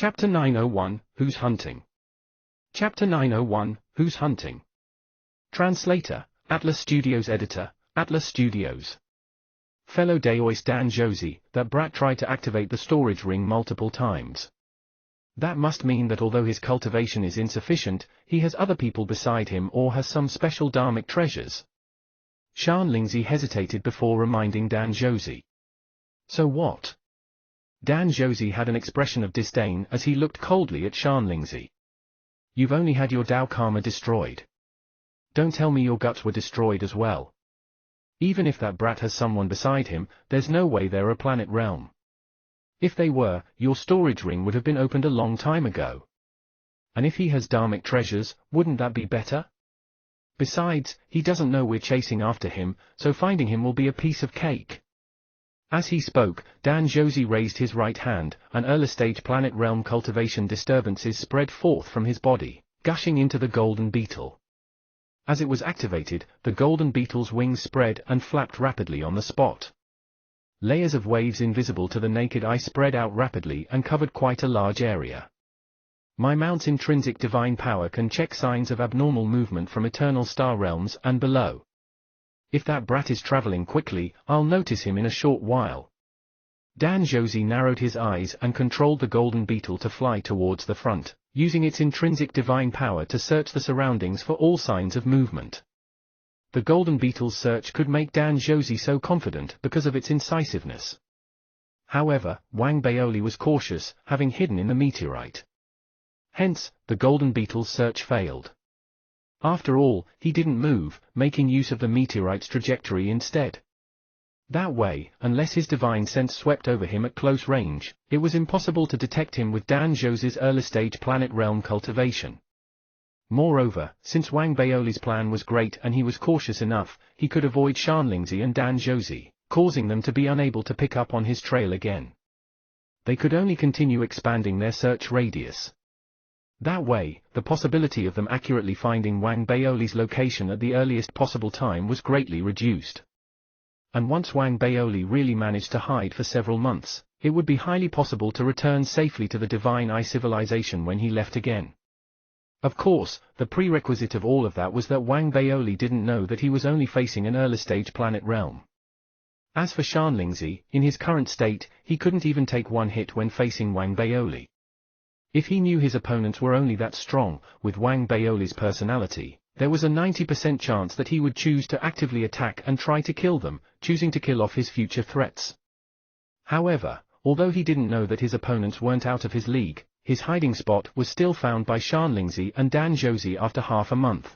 Chapter 901, Who's Hunting? Chapter 901, Who's Hunting? Translator, Atlas Studios. Editor, Atlas Studios. Fellow Daoist Dan Josie, that brat tried to activate the storage ring multiple times. That must mean that although his cultivation is insufficient, he has other people beside him or has some special dharmic treasures. Shan Lingzi hesitated before reminding Dan Josie. So what? Dan Josie had an expression of disdain as he looked coldly at Shan Lingzi. You've only had your Dao Karma destroyed. Don't tell me your guts were destroyed as well. Even if that brat has someone beside him, there's no way they're a planet realm. If they were, your storage ring would have been opened a long time ago. And if he has dharmic treasures, wouldn't that be better? Besides, he doesn't know we're chasing after him, so finding him will be a piece of cake. As he spoke, Dan Josie raised his right hand, and early-stage planet realm cultivation disturbances spread forth from his body, gushing into the golden beetle. As it was activated, the golden beetle's wings spread and flapped rapidly on the spot. Layers of waves invisible to the naked eye spread out rapidly and covered quite a large area. My mount's intrinsic divine power can check signs of abnormal movement from eternal star realms and below. If that brat is traveling quickly, I'll notice him in a short while. Dan Josie narrowed his eyes and controlled the golden beetle to fly towards the front, using its intrinsic divine power to search the surroundings for all signs of movement. The golden beetle's search could make Dan Josie so confident because of its incisiveness. However, Wang Baoli was cautious, having hidden in the meteorite. Hence, the golden beetle's search failed. After all, he didn't move, making use of the meteorite's trajectory instead. That way, unless his divine sense swept over him at close range, it was impossible to detect him with Dan Josie's early-stage planet realm cultivation. Moreover, since Wang Baoli's plan was great and he was cautious enough, he could avoid Shan Lingzi and Dan Josie, causing them to be unable to pick up on his trail again. They could only continue expanding their search radius. That way, the possibility of them accurately finding Wang Baoli's location at the earliest possible time was greatly reduced. And once Wang Baoli really managed to hide for several months, it would be highly possible to return safely to the Divine Eye civilization when he left again. Of course, the prerequisite of all of that was that Wang Baoli didn't know that he was only facing an early-stage planet realm. As for Shan Lingzi, in his current state, he couldn't even take one hit when facing Wang Baoli. If he knew his opponents were only that strong, with Wang Baoli's personality, there was a 90% chance that he would choose to actively attack and try to kill them, choosing to kill off his future threats. However, although he didn't know that his opponents weren't out of his league, his hiding spot was still found by Shan Lingzi and Dan Josie after half a month.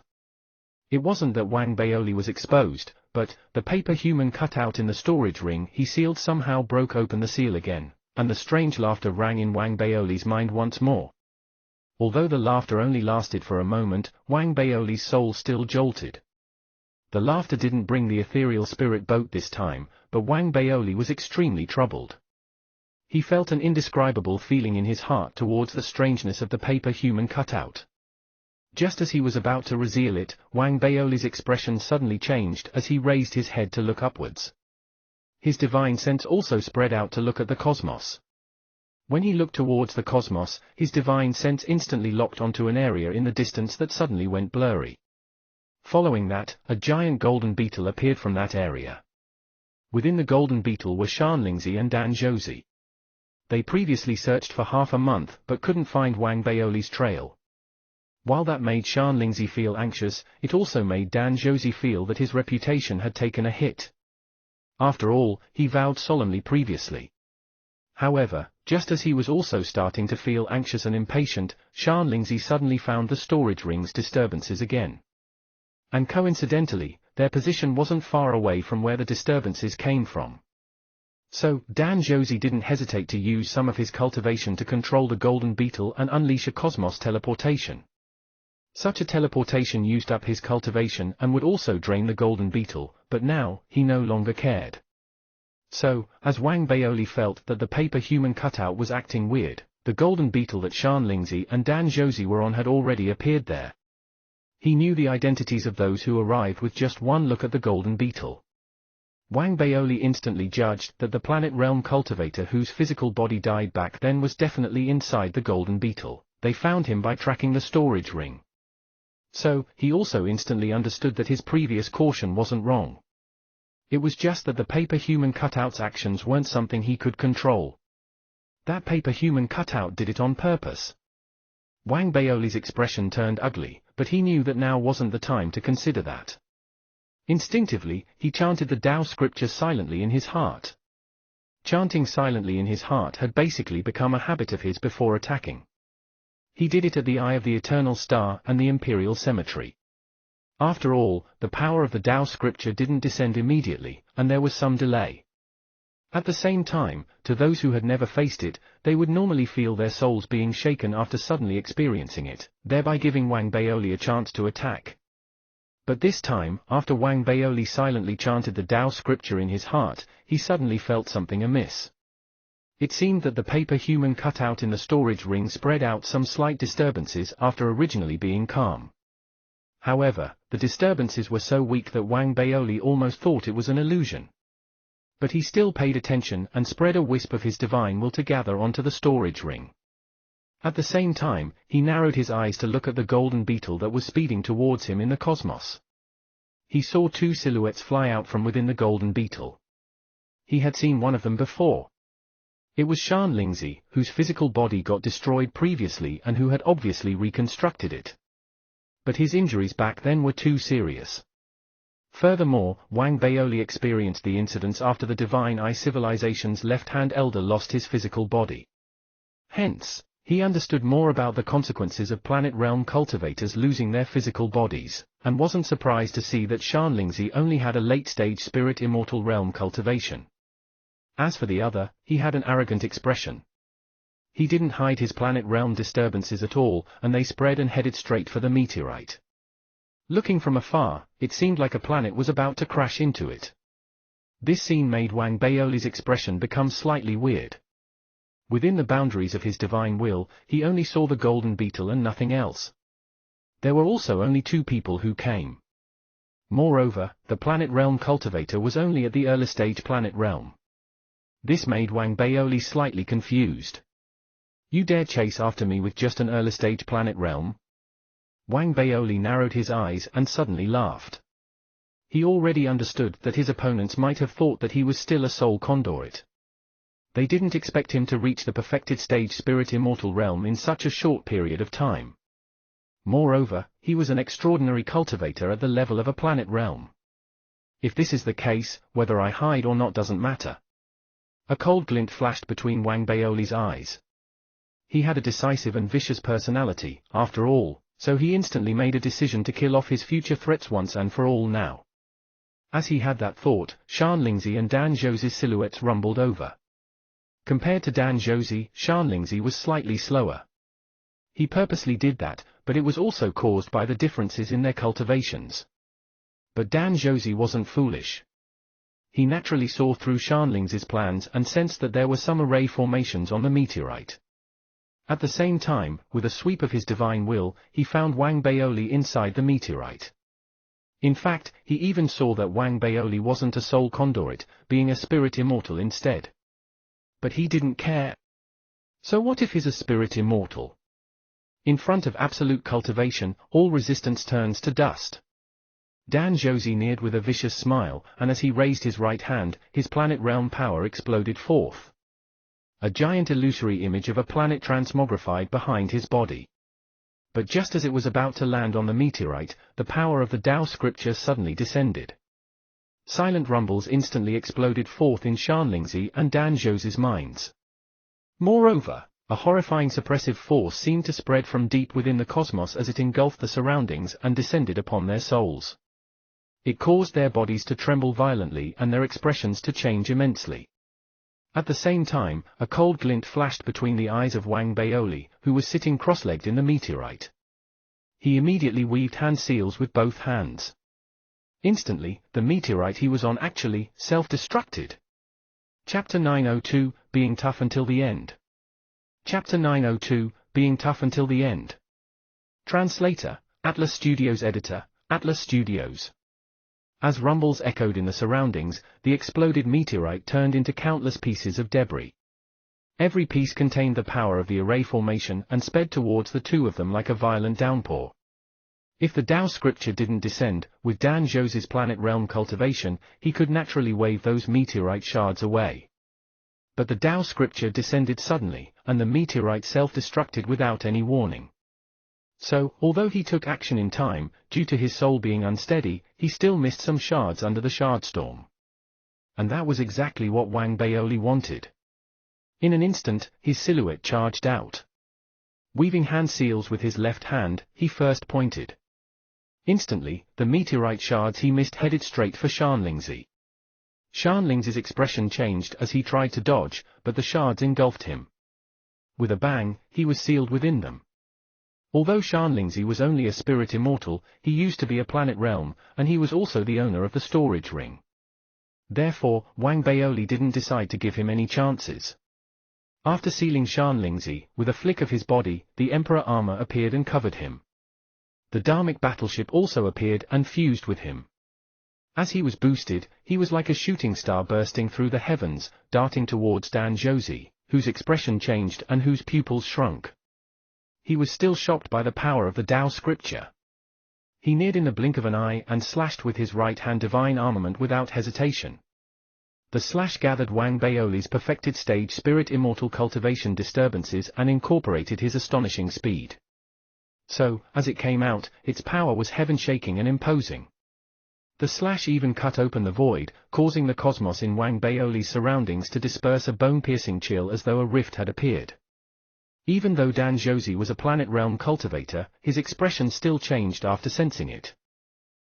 It wasn't that Wang Baoli was exposed, but, the paper human cut out in the storage ring he sealed somehow broke open the seal again, and the strange laughter rang in Wang Baoli's mind once more. Although the laughter only lasted for a moment, Wang Baoli's soul still jolted. The laughter didn't bring the ethereal spirit boat this time, but Wang Baoli was extremely troubled. He felt an indescribable feeling in his heart towards the strangeness of the paper human cutout. Just as he was about to reveal it, Wang Baoli's expression suddenly changed as he raised his head to look upwards. His divine sense also spread out to look at the cosmos. When he looked towards the cosmos, his divine sense instantly locked onto an area in the distance that suddenly went blurry. Following that, a giant golden beetle appeared from that area. Within the golden beetle were Shan Lingzi and Dan Josie. They previously searched for half a month but couldn't find Wang Baoli's trail. While that made Shan Lingzi feel anxious, it also made Dan Josie feel that his reputation had taken a hit. After all, he vowed solemnly previously. However, just as he was also starting to feel anxious and impatient, Shan Lingzi suddenly found the storage ring's disturbances again. And coincidentally, their position wasn't far away from where the disturbances came from. So, Dan Josie didn't hesitate to use some of his cultivation to control the golden beetle and unleash a cosmos teleportation. Such a teleportation used up his cultivation and would also drain the golden beetle, but now, he no longer cared. So, as Wang Baoli felt that the paper human cutout was acting weird, the golden beetle that Shan Lingzi and Dan Josie were on had already appeared there. He knew the identities of those who arrived with just one look at the golden beetle. Wang Baoli instantly judged that the Planet Realm cultivator whose physical body died back then was definitely inside the golden beetle. They found him by tracking the storage ring. So, he also instantly understood that his previous caution wasn't wrong. It was just that the paper human cutout's actions weren't something he could control. That paper human cutout did it on purpose. Wang Baoli's expression turned ugly, but he knew that now wasn't the time to consider that. Instinctively, he chanted the Tao scripture silently in his heart. Chanting silently in his heart had basically become a habit of his before attacking. He did it at the Eye of the Eternal Star and the Imperial Cemetery. After all, the power of the Tao scripture didn't descend immediately, and there was some delay. At the same time, to those who had never faced it, they would normally feel their souls being shaken after suddenly experiencing it, thereby giving Wang Baoli a chance to attack. But this time, after Wang Baoli silently chanted the Tao scripture in his heart, he suddenly felt something amiss. It seemed that the paper human cutout in the storage ring spread out some slight disturbances after originally being calm. However, the disturbances were so weak that Wang Baoli almost thought it was an illusion. But he still paid attention and spread a wisp of his divine will to gather onto the storage ring. At the same time, he narrowed his eyes to look at the golden beetle that was speeding towards him in the cosmos. He saw two silhouettes fly out from within the golden beetle. He had seen one of them before. It was Shan Lingzi, whose physical body got destroyed previously and who had obviously reconstructed it. But his injuries back then were too serious. Furthermore, Wang Baoli experienced the incidents after the Divine Eye Civilization's left-hand elder lost his physical body. Hence, he understood more about the consequences of Planet Realm cultivators losing their physical bodies, and wasn't surprised to see that Shan Lingzi only had a late-stage Spirit Immortal Realm cultivation. As for the other, he had an arrogant expression. He didn't hide his Planet Realm disturbances at all, and they spread and headed straight for the meteorite. Looking from afar, it seemed like a planet was about to crash into it. This scene made Wang Baoli's expression become slightly weird. Within the boundaries of his divine will, he only saw the golden beetle and nothing else. There were also only two people who came. Moreover, the Planet Realm cultivator was only at the early stage Planet Realm. This made Wang Baoli slightly confused. You dare chase after me with just an early stage Planet Realm? Wang Baoli narrowed his eyes and suddenly laughed. He already understood that his opponents might have thought that he was still a soul conduit. They didn't expect him to reach the perfected stage Spirit Immortal Realm in such a short period of time. Moreover, he was an extraordinary cultivator at the level of a Planet Realm. If this is the case, whether I hide or not doesn't matter. A cold glint flashed between Wang Baoli's eyes. He had a decisive and vicious personality, after all, so he instantly made a decision to kill off his future threats once and for all now. As he had that thought, Shan Lingzi and Dan Zhouzi's silhouettes rumbled over. Compared to Dan Zhouzi, Shan Lingzi was slightly slower. He purposely did that, but it was also caused by the differences in their cultivations. But Dan Zhouzi wasn't foolish. He naturally saw through Shan Lingzi's plans and sensed that there were some array formations on the meteorite. At the same time, with a sweep of his divine will, he found Wang Baoli inside the meteorite. In fact, he even saw that Wang Baoli wasn't a soul conduit, being a spirit immortal instead. But he didn't care. So what if he's a spirit immortal? In front of absolute cultivation, all resistance turns to dust. Dan Zhouzi neared with a vicious smile, and as he raised his right hand, his Planet Realm power exploded forth. A giant illusory image of a planet transmogrified behind his body. But just as it was about to land on the meteorite, the power of the Tao scripture suddenly descended. Silent rumbles instantly exploded forth in Shan Lingzi and Dan Zhouzi's minds. Moreover, a horrifying suppressive force seemed to spread from deep within the cosmos as it engulfed the surroundings and descended upon their souls. It caused their bodies to tremble violently and their expressions to change immensely. At the same time, a cold glint flashed between the eyes of Wang Baoli, who was sitting cross-legged in the meteorite. He immediately weaved hand seals with both hands. Instantly, the meteorite he was on actually self-destructed. Chapter 902, Being Tough Until the End. Chapter 902, Being Tough Until the End. Translator, Atlas Studios. Editor, Atlas Studios. As rumbles echoed in the surroundings, the exploded meteorite turned into countless pieces of debris. Every piece contained the power of the array formation and sped towards the two of them like a violent downpour. If the Tao scripture didn't descend, with Dan Jose's planet realm cultivation, he could naturally wave those meteorite shards away. But the Tao scripture descended suddenly, and the meteorite self-destructed without any warning. So, although he took action in time, due to his soul being unsteady, he still missed some shards under the shardstorm. And that was exactly what Wang Baoli wanted. In an instant, his silhouette charged out. Weaving hand seals with his left hand, he first pointed. Instantly, the meteorite shards he missed headed straight for Shanlingzi. Shanlingzi's expression changed as he tried to dodge, but the shards engulfed him. With a bang, he was sealed within them. Although Shanlingzi was only a spirit immortal, he used to be a planet realm, and he was also the owner of the storage ring. Therefore, Wang Baoli didn't decide to give him any chances. After sealing Shanlingzi, with a flick of his body, the Emperor armor appeared and covered him. The Dharmic battleship also appeared and fused with him. As he was boosted, he was like a shooting star bursting through the heavens, darting towards Dan Josie, whose expression changed and whose pupils shrunk. He was still shocked by the power of the Tao scripture. He neared in the blink of an eye and slashed with his right hand divine armament without hesitation. The slash gathered Wang Baoli's perfected stage spirit immortal cultivation disturbances and incorporated his astonishing speed. So, as it came out, its power was heaven-shaking and imposing. The slash even cut open the void, causing the cosmos in Wang Baoli's surroundings to disperse a bone-piercing chill as though a rift had appeared. Even though Dan Josie was a planet realm cultivator, his expression still changed after sensing it.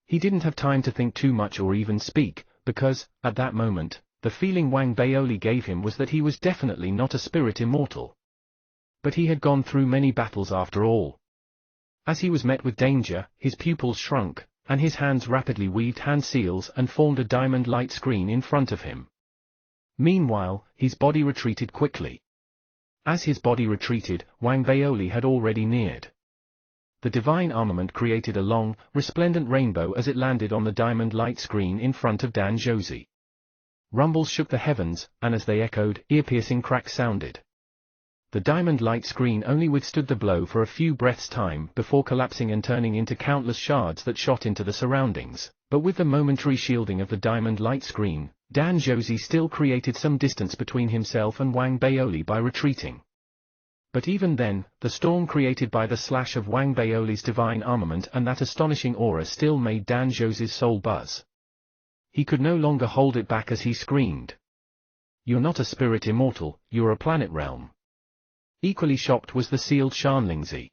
He didn't have time to think too much or even speak, because, at that moment, the feeling Wang Baoli gave him was that he was definitely not a spirit immortal. But he had gone through many battles after all. As he was met with danger, his pupils shrunk, and his hands rapidly weaved hand seals and formed a diamond light screen in front of him. Meanwhile, his body retreated quickly. As his body retreated, Wang Baoli had already neared. The divine armament created a long, resplendent rainbow as it landed on the diamond light screen in front of Dan Josie. Rumbles shook the heavens, and as they echoed, ear-piercing cracks sounded. The diamond light screen only withstood the blow for a few breaths' time before collapsing and turning into countless shards that shot into the surroundings, but with the momentary shielding of the diamond light screen, Dan Josie still created some distance between himself and Wang Baoli by retreating. But even then, the storm created by the slash of Wang Baoli's divine armament and that astonishing aura still made Dan Josie's soul buzz. He could no longer hold it back as he screamed. "You're not a spirit immortal, you're a planet realm." Equally shocked was the sealed Shanlingzi.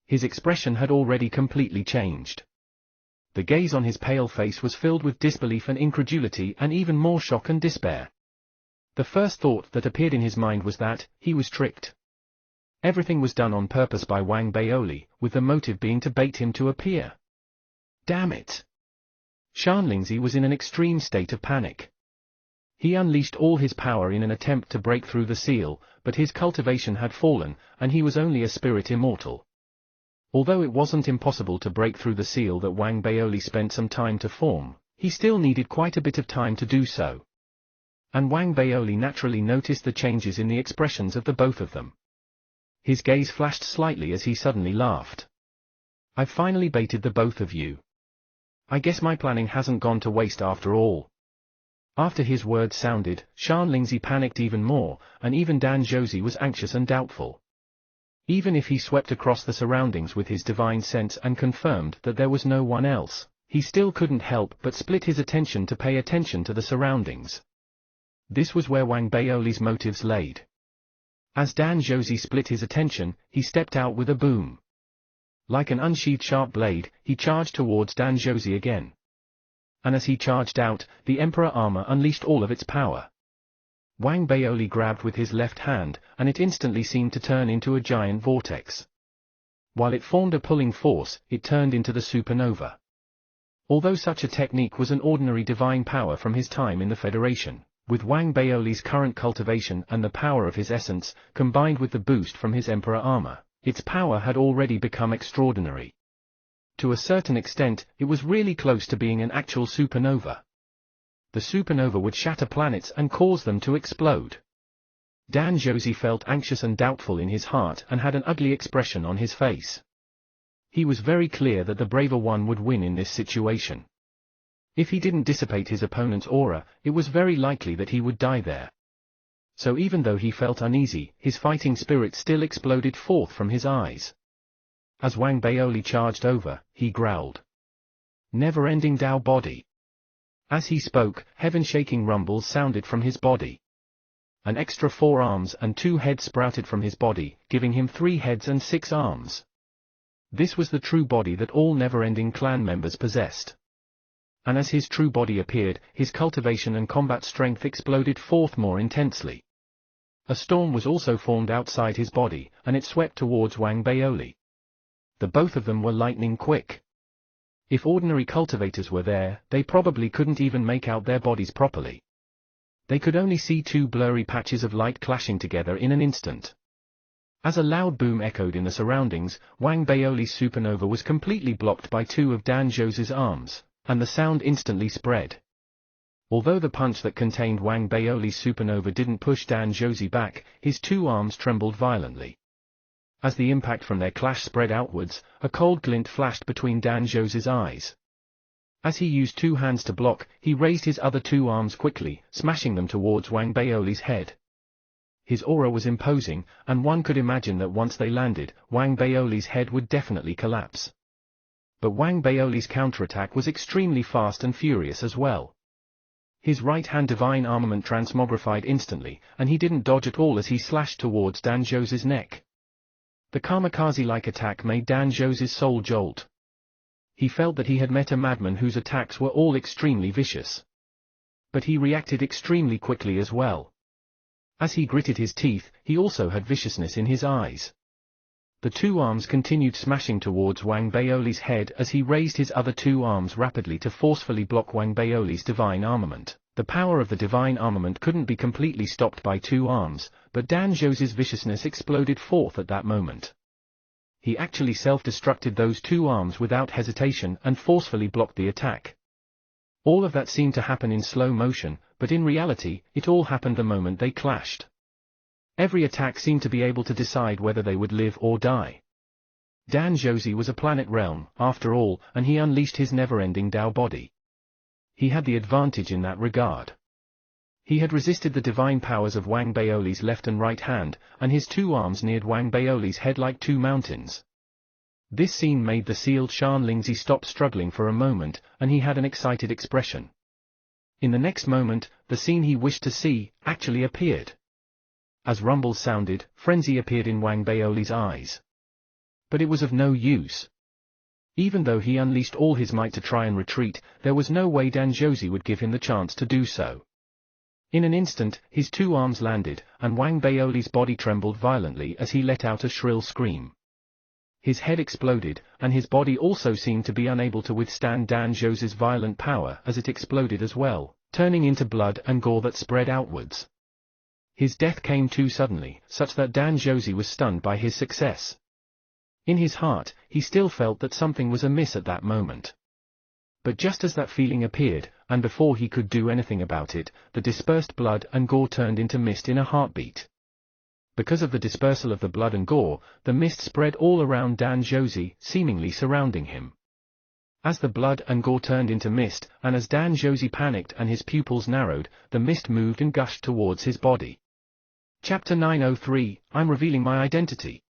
His expression had already completely changed. The gaze on his pale face was filled with disbelief and incredulity and even more shock and despair. The first thought that appeared in his mind was that he was tricked. Everything was done on purpose by Wang Baoli, with the motive being to bait him to appear. Damn it! Shanlingzi was in an extreme state of panic. He unleashed all his power in an attempt to break through the seal, but his cultivation had fallen, and he was only a spirit immortal. Although it wasn't impossible to break through the seal that Wang Baoli spent some time to form, he still needed quite a bit of time to do so. And Wang Baoli naturally noticed the changes in the expressions of the both of them. His gaze flashed slightly as he suddenly laughed. "I've finally baited the both of you. I guess my planning hasn't gone to waste after all." After his words sounded, Shanlingzi panicked even more, and even Dan Josie was anxious and doubtful. Even if he swept across the surroundings with his divine sense and confirmed that there was no one else, he still couldn't help but split his attention to pay attention to the surroundings. This was where Wang Baoli's motives laid. As Dan Josie split his attention, he stepped out with a boom. Like an unsheathed sharp blade, he charged towards Dan Josie again. And as he charged out, the Emperor armor unleashed all of its power. Wang Baoli grabbed with his left hand, and it instantly seemed to turn into a giant vortex. While it formed a pulling force, it turned into the supernova. Although such a technique was an ordinary divine power from his time in the Federation, with Wang Baoli's current cultivation and the power of his essence, combined with the boost from his Emperor armor, its power had already become extraordinary. To a certain extent, it was really close to being an actual supernova. The supernova would shatter planets and cause them to explode. Dan Josie felt anxious and doubtful in his heart and had an ugly expression on his face. He was very clear that the braver one would win in this situation. If he didn't dissipate his opponent's aura, it was very likely that he would die there. So even though he felt uneasy, his fighting spirit still exploded forth from his eyes. As Wang Baoli charged over, he growled, "Never-ending Tao body." As he spoke, heaven-shaking rumbles sounded from his body. An extra 4 arms and 2 heads sprouted from his body, giving him 3 heads and 6 arms. This was the true body that all never-ending clan members possessed. And as his true body appeared, his cultivation and combat strength exploded forth more intensely. A storm was also formed outside his body, and it swept towards Wang Baoli. The both of them were lightning quick. If ordinary cultivators were there, they probably couldn't even make out their bodies properly. They could only see 2 blurry patches of light clashing together in an instant. As a loud boom echoed in the surroundings, Wang Baoli's supernova was completely blocked by 2 of Dan Josie's arms, and the sound instantly spread. Although the punch that contained Wang Baoli's supernova didn't push Dan Josie back, his 2 arms trembled violently. As the impact from their clash spread outwards, a cold glint flashed between Dan Josie's eyes. As he used 2 hands to block, he raised his other 2 arms quickly, smashing them towards Wang Baoli's head. His aura was imposing, and one could imagine that once they landed, Wang Baoli's head would definitely collapse. But Wang Baoli's counterattack was extremely fast and furious as well. His right-hand divine armament transmogrified instantly, and he didn't dodge at all as he slashed towards Dan Josie's neck. The kamikaze-like attack made Dan Josie's soul jolt. He felt that he had met a madman whose attacks were all extremely vicious. But he reacted extremely quickly as well. As he gritted his teeth, he also had viciousness in his eyes. The 2 arms continued smashing towards Wang Baoli's head as he raised his other 2 arms rapidly to forcefully block Wang Baoli's divine armament. The power of the divine armament couldn't be completely stopped by 2 arms, but Dan Josie's viciousness exploded forth at that moment. He actually self-destructed those 2 arms without hesitation and forcefully blocked the attack. All of that seemed to happen in slow motion, but in reality, it all happened the moment they clashed. Every attack seemed to be able to decide whether they would live or die. Dan Josie was a planet realm, after all, and he unleashed his never-ending Tao body. He had the advantage in that regard. He had resisted the divine powers of Wang Baoli's left and right hand, and his 2 arms neared Wang Baoli's head like 2 mountains. This scene made the sealed Shan Lingzi stop struggling for a moment, and he had an excited expression. In the next moment, the scene he wished to see actually appeared. As rumbles sounded, frenzy appeared in Wang Baoli's eyes. But it was of no use. Even though he unleashed all his might to try and retreat, there was no way Dan Josie would give him the chance to do so. In an instant, his 2 arms landed, and Wang Baoli's body trembled violently as he let out a shrill scream. His head exploded, and his body also seemed to be unable to withstand Dan Josie's violent power as it exploded as well, turning into blood and gore that spread outwards. His death came too suddenly, such that Dan Josie was stunned by his success. In his heart, he still felt that something was amiss at that moment. But just as that feeling appeared, and before he could do anything about it, the dispersed blood and gore turned into mist in a heartbeat. Because of the dispersal of the blood and gore, the mist spread all around Dan Josie, seemingly surrounding him. As the blood and gore turned into mist, and as Dan Josie panicked and his pupils narrowed, the mist moved and gushed towards his body. Chapter 903, I'm revealing my identity.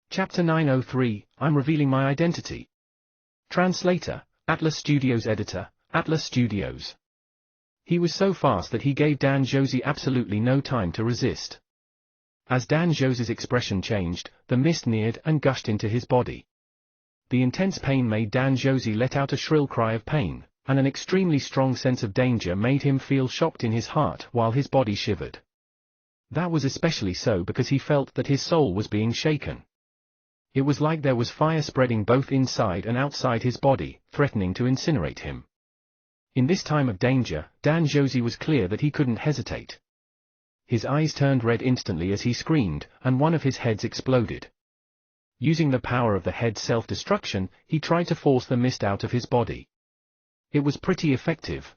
Chapter 903, I'm revealing my identity. Translator, Atlas Studios. Editor, Atlas Studios. He was so fast that he gave Dan Josie absolutely no time to resist. As Dan Josie's expression changed, the mist neared and gushed into his body. The intense pain made Dan Josie let out a shrill cry of pain, and an extremely strong sense of danger made him feel shocked in his heart while his body shivered. That was especially so because he felt that his soul was being shaken. It was like there was fire spreading both inside and outside his body, threatening to incinerate him. In this time of danger, Dan Josie was clear that he couldn't hesitate. His eyes turned red instantly as he screamed, and one of his heads exploded. Using the power of the head's self-destruction, he tried to force the mist out of his body. It was pretty effective.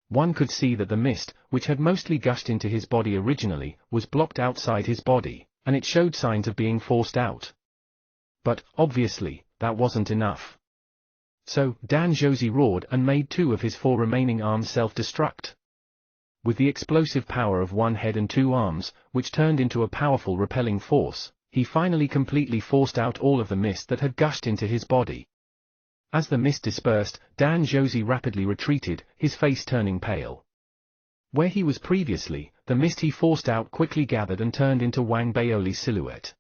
One could see that the mist, which had mostly gushed into his body originally, was blocked outside his body, and it showed signs of being forced out. But, obviously, that wasn't enough. So, Dan Josie roared and made 2 of his 4 remaining arms self-destruct. With the explosive power of 1 head and 2 arms, which turned into a powerful repelling force, he finally completely forced out all of the mist that had gushed into his body. As the mist dispersed, Dan Josie rapidly retreated, his face turning pale. Where he was previously, the mist he forced out quickly gathered and turned into Wang Baoli's silhouette.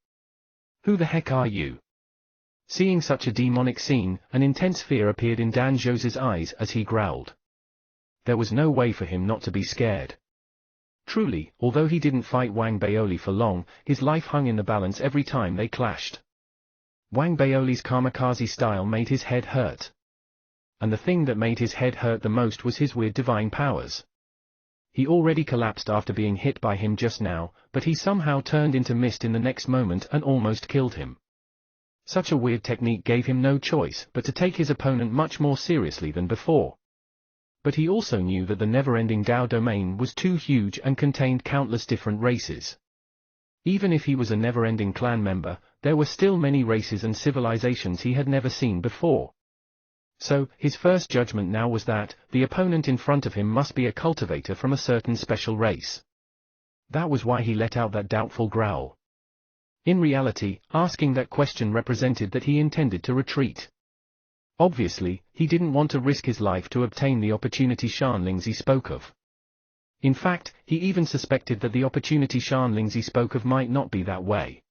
"Who the heck are you?" Seeing such a demonic scene, an intense fear appeared in Dan Josie's eyes as he growled. There was no way for him not to be scared. Truly, although he didn't fight Wang Baoli for long, his life hung in the balance every time they clashed. Wang Baoli's kamikaze style made his head hurt. And the thing that made his head hurt the most was his weird divine powers. He already collapsed after being hit by him just now, but he somehow turned into mist in the next moment and almost killed him. Such a weird technique gave him no choice but to take his opponent much more seriously than before. But he also knew that the never-ending Dao domain was too huge and contained countless different races. Even if he was a never-ending clan member, there were still many races and civilizations he had never seen before. So, his first judgment now was that the opponent in front of him must be a cultivator from a certain special race. That was why he let out that doubtful growl. In reality, asking that question represented that he intended to retreat. Obviously, he didn't want to risk his life to obtain the opportunity Shanlingzi spoke of. In fact, he even suspected that the opportunity Shanlingzi spoke of might not be that way.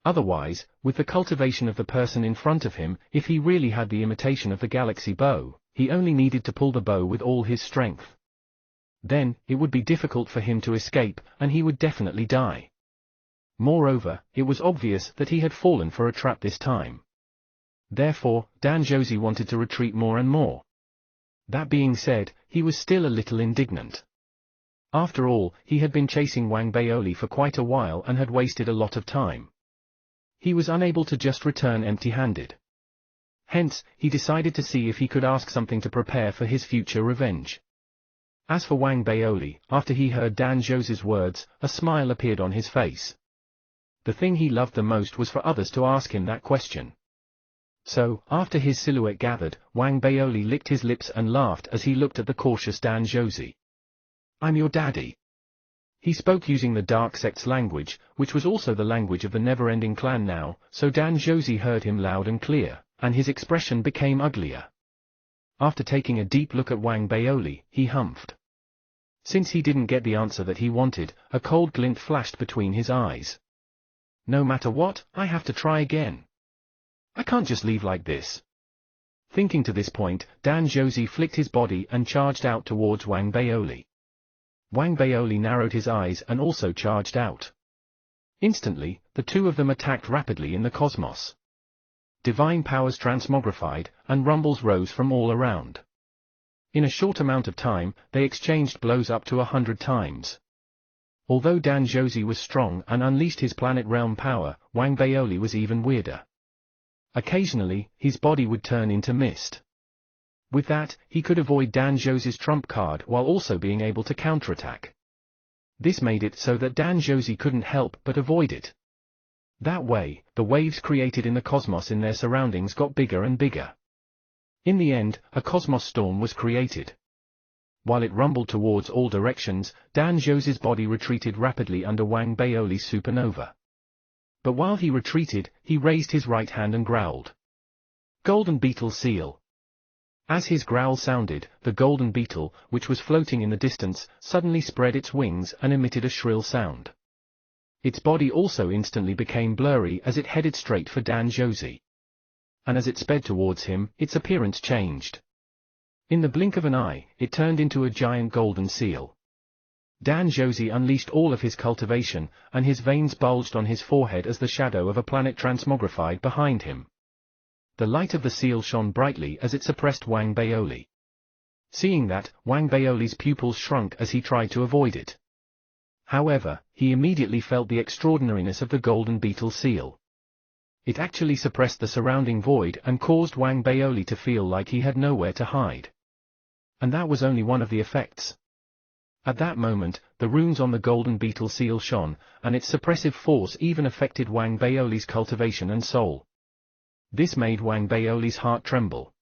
Otherwise, with the cultivation of the person in front of him, if he really had the imitation of the galaxy bow, he only needed to pull the bow with all his strength. Then, it would be difficult for him to escape, and he would definitely die. Moreover, it was obvious that he had fallen for a trap this time. Therefore, Dan Josie wanted to retreat more and more. That being said, he was still a little indignant. After all, he had been chasing Wang Baoli for quite a while and had wasted a lot of time. He was unable to just return empty-handed. Hence, he decided to see if he could ask something to prepare for his future revenge. As for Wang Baoli, after he heard Dan Josie's words, a smile appeared on his face. The thing he loved the most was for others to ask him that question. So, after his silhouette gathered, Wang Baoli licked his lips and laughed as he looked at the cautious Dan Josie. "I'm your daddy." He spoke using the Dark Sect's language, which was also the language of the never-ending clan now, so Dan Josie heard him loud and clear, and his expression became uglier. After taking a deep look at Wang Baoli, he humphed. Since he didn't get the answer that he wanted, a cold glint flashed between his eyes. "No matter what, I have to try again. I can't just leave like this." Thinking to this point, Dan Josie flicked his body and charged out towards Wang Baoli. Wang Baoli narrowed his eyes and also charged out. Instantly, the 2 of them attacked rapidly in the cosmos. Divine powers transmogrified, and rumbles rose from all around. In a short amount of time, they exchanged blows up to 100 times. Although Dan Josie was strong and unleashed his planet realm power, Wang Baoli was even weirder. Occasionally, his body would turn into mist. With that, he could avoid Dan Josie's trump card while also being able to counterattack. This made it so that Dan Josie couldn't help but avoid it. That way, the waves created in the cosmos in their surroundings got bigger and bigger. In the end, a cosmos storm was created. While it rumbled towards all directions, Dan Josie's body retreated rapidly under Wang Baoli's supernova. But while he retreated, he raised his right hand and growled. "Golden Beetle Seal." As his growl sounded, the golden beetle, which was floating in the distance, suddenly spread its wings and emitted a shrill sound. Its body also instantly became blurry as it headed straight for Dan Josie. And as it sped towards him, its appearance changed. In the blink of an eye, it turned into a giant golden seal. Dan Josie unleashed all of his cultivation, and his veins bulged on his forehead as the shadow of a planet transmogrified behind him. The light of the seal shone brightly as it suppressed Wang Baoli. Seeing that, Wang Baoli's pupils shrunk as he tried to avoid it. However, he immediately felt the extraordinariness of the golden beetle seal. It actually suppressed the surrounding void and caused Wang Baoli to feel like he had nowhere to hide. And that was only one of the effects. At that moment, the runes on the golden beetle seal shone, and its suppressive force even affected Wang Baoli's cultivation and soul. This made Wang Baoli's heart tremble.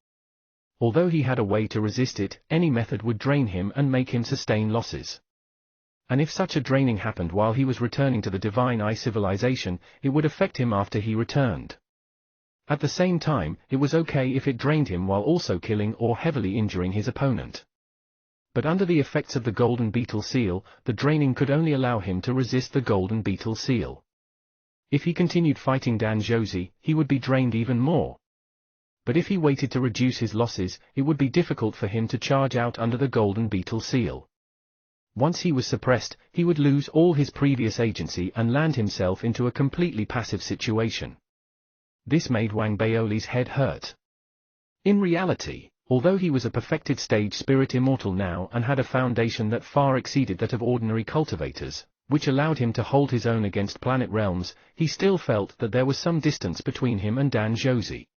Although he had a way to resist it, any method would drain him and make him sustain losses. And if such a draining happened while he was returning to the Divine Eye civilization, it would affect him after he returned. At the same time, it was okay if it drained him while also killing or heavily injuring his opponent. But under the effects of the golden beetle seal, the draining could only allow him to resist the golden beetle seal. If he continued fighting Dan Josie, he would be drained even more. But if he waited to reduce his losses, it would be difficult for him to charge out under the golden beetle seal. Once he was suppressed, he would lose all his previous agency and land himself into a completely passive situation. This made Wang Baoli's head hurt. In reality, although he was a perfected stage spirit immortal now and had a foundation that far exceeded that of ordinary cultivators, which allowed him to hold his own against planet realms, he still felt that there was some distance between him and Dan Josie.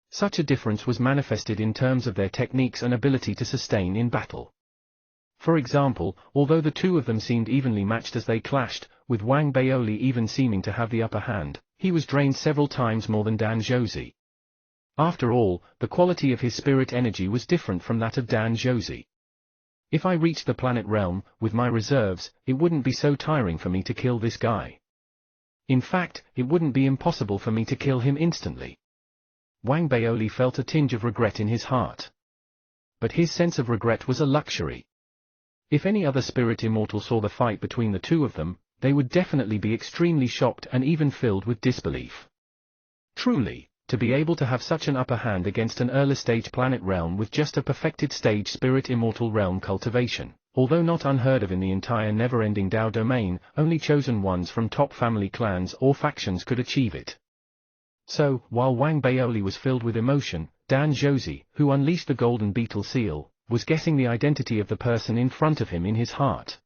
Such a difference was manifested in terms of their techniques and ability to sustain in battle. For example, although the two of them seemed evenly matched as they clashed, with Wang Baoli even seeming to have the upper hand, he was drained several times more than Dan Josie. After all, the quality of his spirit energy was different from that of Dan Josie. If I reached the planet realm, with my reserves, it wouldn't be so tiring for me to kill this guy. In fact, it wouldn't be impossible for me to kill him instantly. Wang Baoli felt a tinge of regret in his heart. But his sense of regret was a luxury. If any other spirit immortal saw the fight between the two of them, they would definitely be extremely shocked and even filled with disbelief. Truly, to be able to have such an upper hand against an early stage planet realm with just a perfected stage spirit immortal realm cultivation, although not unheard of in the entire never-ending Dao domain, only chosen ones from top family clans or factions could achieve it. So, while Wang Baoli was filled with emotion, Dan Josie, who unleashed the golden beetle seal, was guessing the identity of the person in front of him in his heart.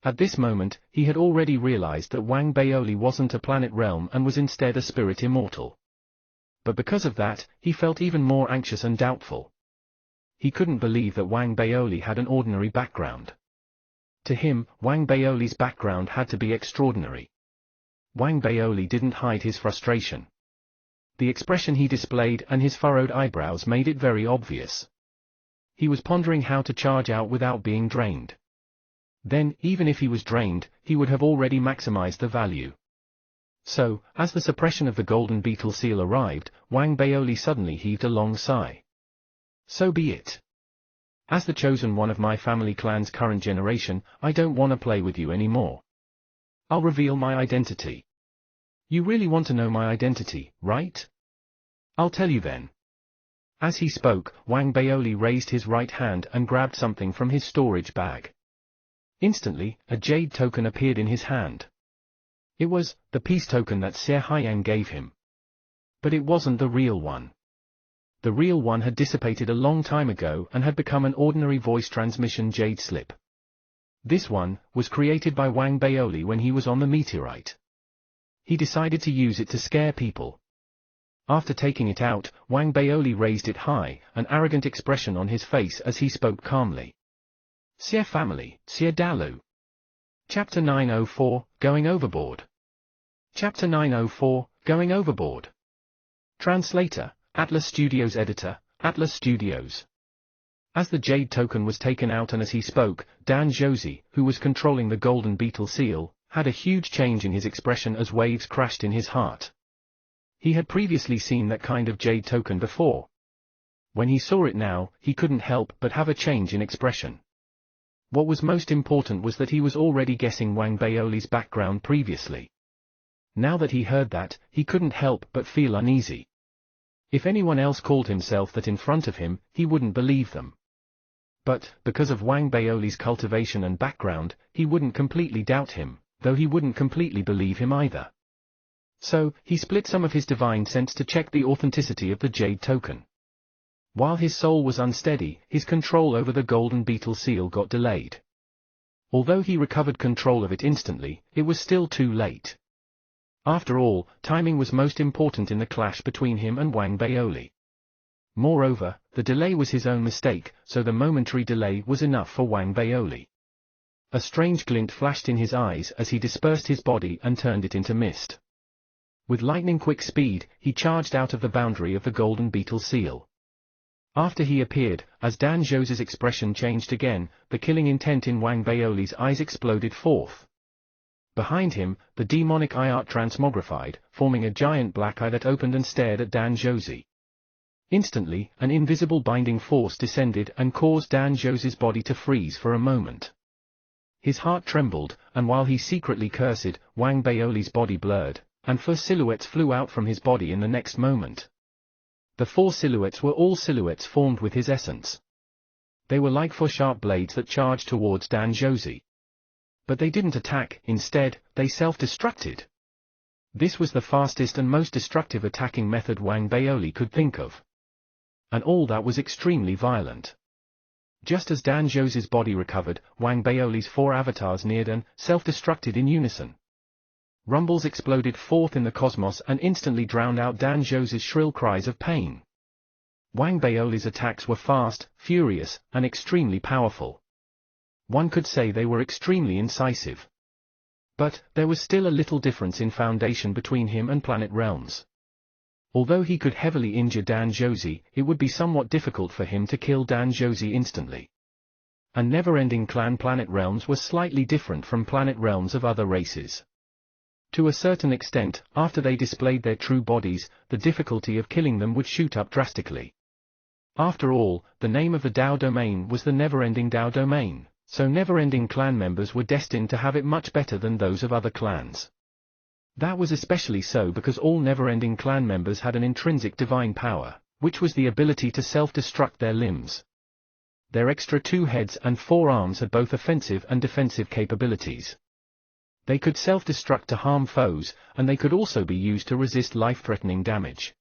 At this moment, he had already realized that Wang Baoli wasn't a planet realm and was instead a spirit immortal. But because of that, he felt even more anxious and doubtful. He couldn't believe that Wang Baoli had an ordinary background. To him, Wang Baoli's background had to be extraordinary. Wang Baoli didn't hide his frustration. The expression he displayed and his furrowed eyebrows made it very obvious. He was pondering how to charge out without being drained. Then, even if he was drained, he would have already maximized the value. So, as the suppression of the golden beetle seal arrived, Wang Baoli suddenly heaved a long sigh. So be it. As the chosen one of my family clan's current generation, I don't want to play with you anymore. I'll reveal my identity. You really want to know my identity, right? I'll tell you then. As he spoke, Wang Baoli raised his right hand and grabbed something from his storage bag. Instantly, a jade token appeared in his hand. It was the peace token that Xie Haiyang gave him. But it wasn't the real one. The real one had dissipated a long time ago and had become an ordinary voice transmission jade slip. This one was created by Wang Baoli when he was on the meteorite. He decided to use it to scare people. After taking it out, Wang Baoli raised it high, an arrogant expression on his face as he spoke calmly. Xie family, Xie Dalu. Chapter 904, Going Overboard. Chapter 904, Going Overboard. Translator, Atlas Studios Editor, Atlas Studios. As the jade token was taken out and as he spoke, Dan Josie, who was controlling the golden beetle seal, had a huge change in his expression as waves crashed in his heart. He had previously seen that kind of jade token before. When he saw it now, he couldn't help but have a change in expression. What was most important was that he was already guessing Wang Baoli's background previously. Now that he heard that, he couldn't help but feel uneasy. If anyone else called himself that in front of him, he wouldn't believe them. But, because of Wang Baoli's cultivation and background, he wouldn't completely doubt him, though he wouldn't completely believe him either. So, he split some of his divine sense to check the authenticity of the jade token. While his soul was unsteady, his control over the golden beetle seal got delayed. Although he recovered control of it instantly, it was still too late. After all, timing was most important in the clash between him and Wang Baoli. Moreover, the delay was his own mistake, so the momentary delay was enough for Wang Baoli. A strange glint flashed in his eyes as he dispersed his body and turned it into mist. With lightning-quick speed, he charged out of the boundary of the golden beetle seal. After he appeared, as Dan Zhou's expression changed again, the killing intent in Wang Baoli's eyes exploded forth. Behind him, the demonic eye art transmogrified, forming a giant black eye that opened and stared at Dan Zhou. Instantly, an invisible binding force descended and caused Dan Zhou's body to freeze for a moment. His heart trembled, and while he secretly cursed, Wang Baoli's body blurred, and 4 silhouettes flew out from his body in the next moment. The 4 silhouettes were all silhouettes formed with his essence. They were like 4 sharp blades that charged towards Dan Zhou. But they didn't attack, instead, they self-destructed. This was the fastest and most destructive attacking method Wang Baoli could think of. And all that was extremely violent. Just as Dan Zhou's body recovered, Wang Baoli's 4 avatars neared and self-destructed in unison. Rumbles exploded forth in the cosmos and instantly drowned out Dan Zhou's shrill cries of pain. Wang Baoli's attacks were fast, furious, and extremely powerful. One could say they were extremely incisive. But, there was still a little difference in foundation between him and Planet Realms. Although he could heavily injure Dan Zhou, it would be somewhat difficult for him to kill Dan Zhou instantly. And Never-Ending Clan Planet Realms were slightly different from Planet Realms of other races. To a certain extent, after they displayed their true bodies, the difficulty of killing them would shoot up drastically. After all, the name of the Dao domain was the Never-Ending Dao domain, so Never-Ending Clan members were destined to have it much better than those of other clans. That was especially so because all Never-Ending Clan members had an intrinsic divine power, which was the ability to self-destruct their limbs. Their extra 2 heads and 4 arms had both offensive and defensive capabilities. They could self-destruct to harm foes, and they could also be used to resist life-threatening damage.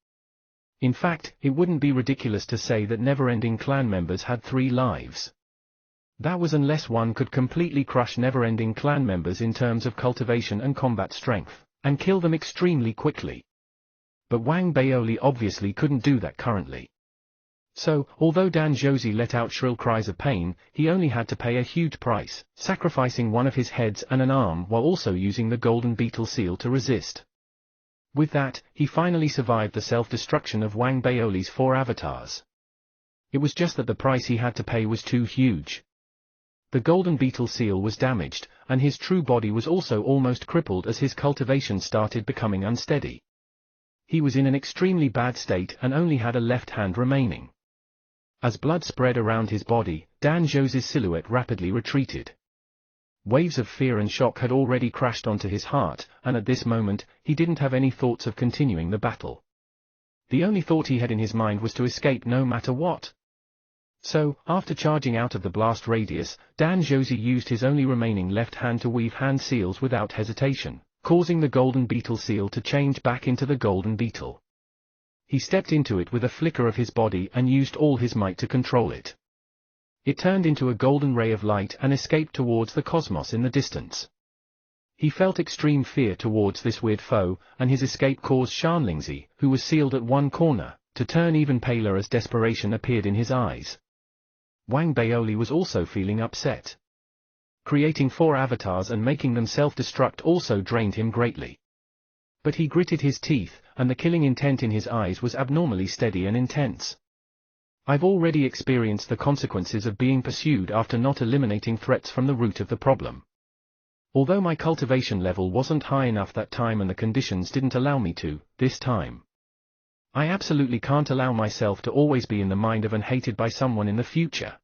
In fact, it wouldn't be ridiculous to say that Never-Ending Clan members had 3 lives. That was unless one could completely crush Never-Ending Clan members in terms of cultivation and combat strength, and kill them extremely quickly. But Wang Baoli obviously couldn't do that currently. So, although Dan Zhou let out shrill cries of pain, he only had to pay a huge price, sacrificing one of his heads and an arm while also using the golden beetle seal to resist. With that, he finally survived the self-destruction of Wang Baoli's 4 avatars. It was just that the price he had to pay was too huge. The golden beetle seal was damaged, and his true body was also almost crippled as his cultivation started becoming unsteady. He was in an extremely bad state and only had a left hand remaining. As blood spread around his body, Dan Zhou's silhouette rapidly retreated. Waves of fear and shock had already crashed onto his heart, and at this moment, he didn't have any thoughts of continuing the battle. The only thought he had in his mind was to escape no matter what. So, after charging out of the blast radius, Dan Zhou used his only remaining left hand to weave hand seals without hesitation, causing the golden beetle seal to change back into the golden beetle. He stepped into it with a flicker of his body and used all his might to control it. It turned into a golden ray of light and escaped towards the cosmos in the distance. He felt extreme fear towards this weird foe, and his escape caused Shanlingzi, who was sealed at one corner, to turn even paler as desperation appeared in his eyes. Wang Baoli was also feeling upset. Creating 4 avatars and making them self-destruct also drained him greatly. But he gritted his teeth, and the killing intent in his eyes was abnormally steady and intense. I've already experienced the consequences of being pursued after not eliminating threats from the root of the problem. Although my cultivation level wasn't high enough that time and the conditions didn't allow me to, this time. I absolutely can't allow myself to always be in the mind of and hated by someone in the future.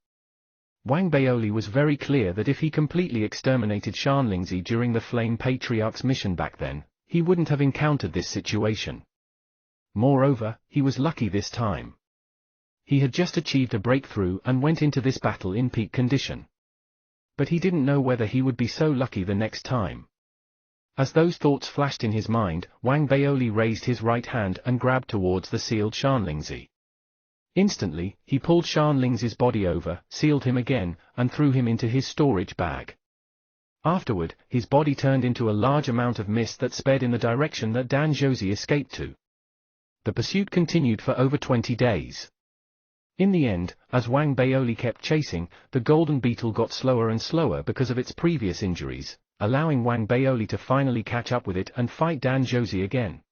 Wang Baoli was very clear that if he completely exterminated Shanlingzi during the Flame Patriarch's mission back then, he wouldn't have encountered this situation. Moreover, he was lucky this time. He had just achieved a breakthrough and went into this battle in peak condition. But he didn't know whether he would be so lucky the next time. As those thoughts flashed in his mind, Wang Baoli raised his right hand and grabbed towards the sealed Shanlingzi. Instantly, he pulled Shanlingzi's body over, sealed him again, and threw him into his storage bag. Afterward, his body turned into a large amount of mist that sped in the direction that Dan Josie escaped to. The pursuit continued for over 20 days. In the end, as Wang Baoli kept chasing, the golden beetle got slower and slower because of its previous injuries, allowing Wang Baoli to finally catch up with it and fight Dan Josie again.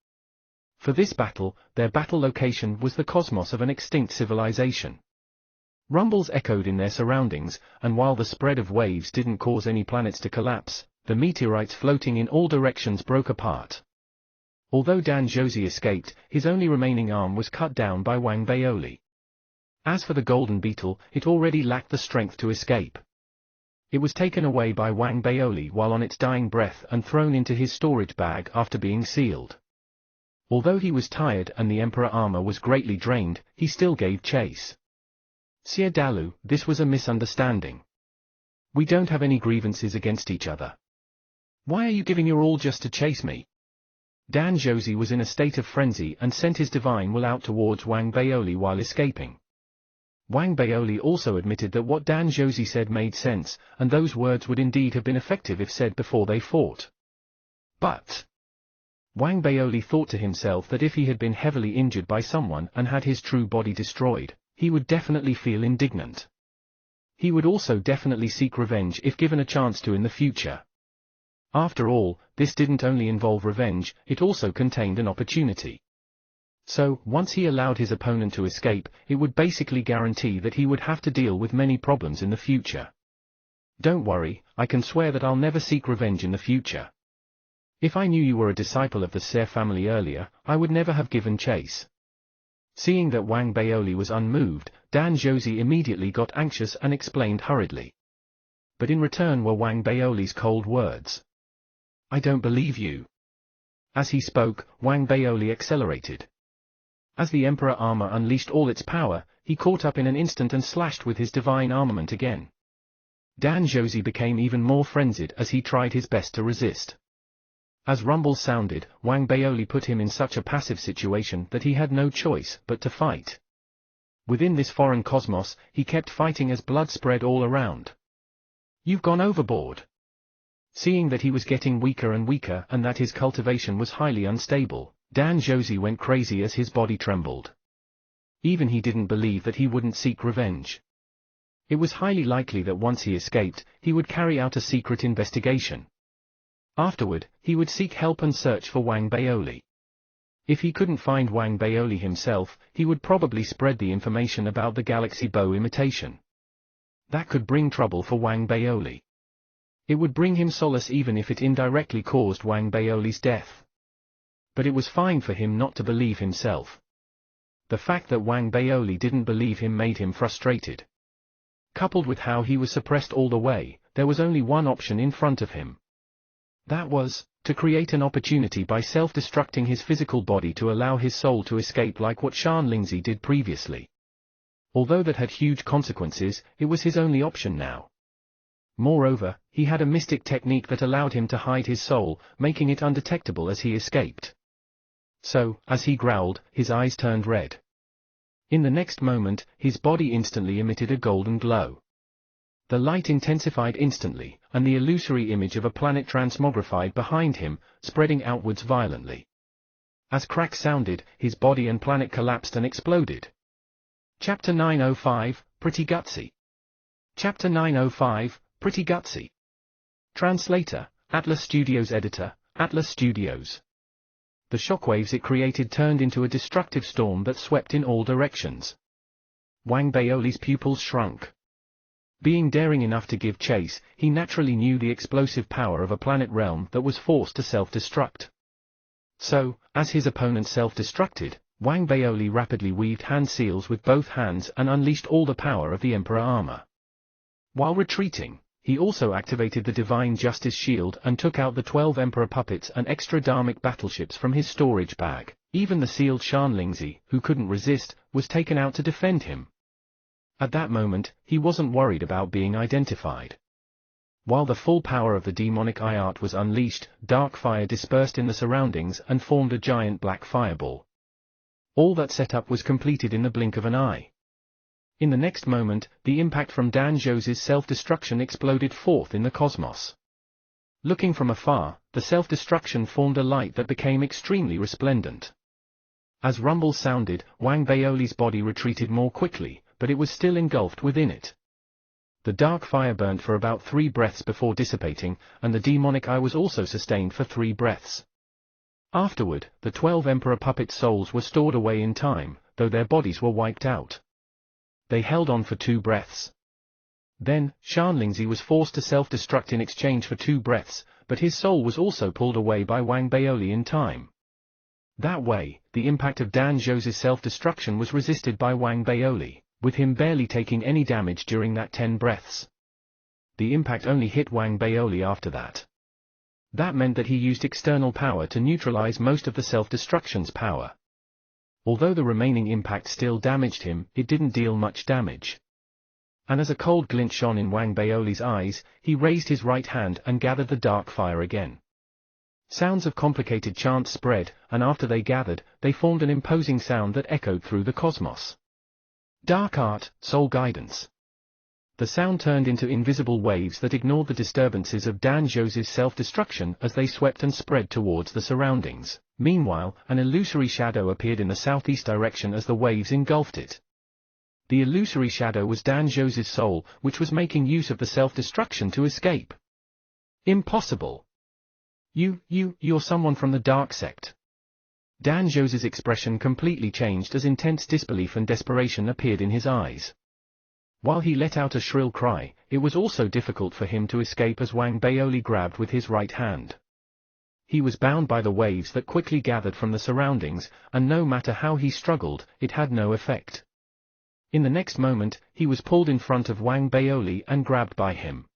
For this battle, their battle location was the cosmos of an extinct civilization. Rumbles echoed in their surroundings, and while the spread of waves didn't cause any planets to collapse, the meteorites floating in all directions broke apart. Although Dan Josie escaped, his only remaining arm was cut down by Wang Baoli. As for the golden beetle, it already lacked the strength to escape. It was taken away by Wang Baoli while on its dying breath and thrown into his storage bag after being sealed. Although he was tired and the Emperor armor was greatly drained, he still gave chase. Xie Dalu, this was a misunderstanding. We don't have any grievances against each other. Why are you giving your all just to chase me? Dan Josie was in a state of frenzy and sent his divine will out towards Wang Baoli while escaping. Wang Baoli also admitted that what Dan Josie said made sense, and those words would indeed have been effective if said before they fought. But Wang Baoli thought to himself that if he had been heavily injured by someone and had his true body destroyed, he would definitely feel indignant. He would also definitely seek revenge if given a chance to in the future. After all, this didn't only involve revenge, it also contained an opportunity. So, once he allowed his opponent to escape, it would basically guarantee that he would have to deal with many problems in the future. Don't worry, I can swear that I'll never seek revenge in the future. If I knew you were a disciple of the Ser family earlier, I would never have given chase. Seeing that Wang Baoli was unmoved, Dan Josie immediately got anxious and explained hurriedly. But in return were Wang Baoli's cold words. I don't believe you. As he spoke, Wang Baoli accelerated. As the Emperor armor unleashed all its power, he caught up in an instant and slashed with his divine armament again. Dan Josie became even more frenzied as he tried his best to resist. As rumbles sounded, Wang Baoli put him in such a passive situation that he had no choice but to fight. Within this foreign cosmos, he kept fighting as blood spread all around. You've gone overboard. Seeing that he was getting weaker and weaker and that his cultivation was highly unstable, Dan Josie went crazy as his body trembled. Even he didn't believe that he wouldn't seek revenge. It was highly likely that once he escaped, he would carry out a secret investigation. Afterward, he would seek help and search for Wang Baoli. If he couldn't find Wang Baoli himself, he would probably spread the information about the galaxy bow imitation. That could bring trouble for Wang Baoli. It would bring him solace even if it indirectly caused Wang Baoli's death. But it was fine for him not to believe himself. The fact that Wang Baoli didn't believe him made him frustrated. Coupled with how he was suppressed all the way, there was only one option in front of him. That was, to create an opportunity by self-destructing his physical body to allow his soul to escape like what Shan Lingzi did previously. Although that had huge consequences, it was his only option now. Moreover, he had a mystic technique that allowed him to hide his soul, making it undetectable as he escaped. So, as he growled, his eyes turned red. In the next moment, his body instantly emitted a golden glow. The light intensified instantly, and the illusory image of a planet transmogrified behind him, spreading outwards violently. As cracks sounded, his body and planet collapsed and exploded. Chapter 905, Pretty Gutsy. Chapter 905, Pretty Gutsy. Translator, Atlas Studios. Editor, Atlas Studios. The shockwaves it created turned into a destructive storm that swept in all directions. Wang Baoli's pupils shrunk. Being daring enough to give chase, he naturally knew the explosive power of a planet realm that was forced to self-destruct. So, as his opponent self-destructed, Wang Baoli rapidly weaved hand seals with both hands and unleashed all the power of the Emperor armor. While retreating, he also activated the Divine Justice Shield and took out the 12 Emperor puppets and extra dharmic battleships from his storage bag. Even the sealed Shan Lingzi, who couldn't resist, was taken out to defend him. At that moment, he wasn't worried about being identified. While the full power of the demonic eye art was unleashed, dark fire dispersed in the surroundings and formed a giant black fireball. All that setup was completed in the blink of an eye. In the next moment, the impact from Dan Josie's self-destruction exploded forth in the cosmos. Looking from afar, the self-destruction formed a light that became extremely resplendent. As rumbles sounded, Wang Baoli's body retreated more quickly, but it was still engulfed within it. The dark fire burnt for about 3 breaths before dissipating, and the demonic eye was also sustained for 3 breaths. Afterward, the 12 Emperor puppet souls were stored away in time, though their bodies were wiped out. They held on for 2 breaths. Then, Shanlingzi was forced to self-destruct in exchange for 2 breaths, but his soul was also pulled away by Wang Baoli in time. That way, the impact of Dan Zhou's self-destruction was resisted by Wang Baoli, with him barely taking any damage during that 10 breaths. The impact only hit Wang Baoli after that. That meant that he used external power to neutralize most of the self-destruction's power. Although the remaining impact still damaged him, it didn't deal much damage. And as a cold glint shone in Wang Baoli's eyes, he raised his right hand and gathered the dark fire again. Sounds of complicated chants spread, and after they gathered, they formed an imposing sound that echoed through the cosmos. Dark art, soul guidance. The sound turned into invisible waves that ignored the disturbances of Dan Zhou's self-destruction as they swept and spread towards the surroundings. Meanwhile, an illusory shadow appeared in the southeast direction as the waves engulfed it. The illusory shadow was Dan Zhou's soul, which was making use of the self-destruction to escape. Impossible! You're someone from the dark sect. Dan Zhou's expression completely changed as intense disbelief and desperation appeared in his eyes. While he let out a shrill cry, it was also difficult for him to escape as Wang Baoli grabbed with his right hand. He was bound by the waves that quickly gathered from the surroundings, and no matter how he struggled, it had no effect. In the next moment, he was pulled in front of Wang Baoli and grabbed by him.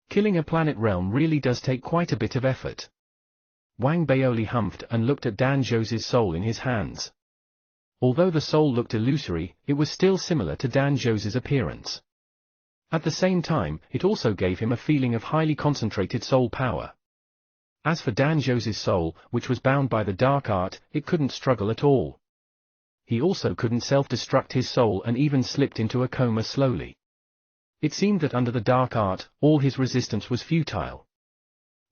Killing a planet realm really does take quite a bit of effort. Wang Baoli humphed and looked at Dan Zhou's soul in his hands. Although the soul looked illusory, it was still similar to Dan Zhou's appearance. At the same time, it also gave him a feeling of highly concentrated soul power. As for Dan Zhou's soul, which was bound by the dark art, it couldn't struggle at all. He also couldn't self-destruct his soul and even slipped into a coma slowly. It seemed that under the dark art, all his resistance was futile.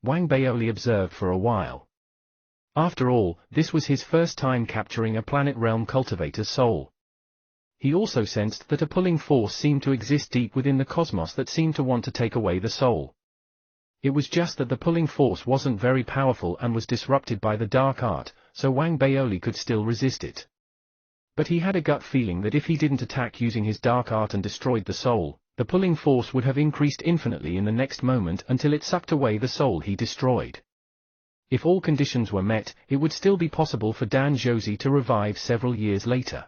Wang Baoli observed for a while. After all, this was his first time capturing a planet realm cultivator's soul. He also sensed that a pulling force seemed to exist deep within the cosmos that seemed to want to take away the soul. It was just that the pulling force wasn't very powerful and was disrupted by the dark art, so Wang Baoli could still resist it. But he had a gut feeling that if he didn't attack using his dark art and destroyed the soul, the pulling force would have increased infinitely in the next moment until it sucked away the soul he destroyed. If all conditions were met, it would still be possible for Dan Zhou to revive several years later.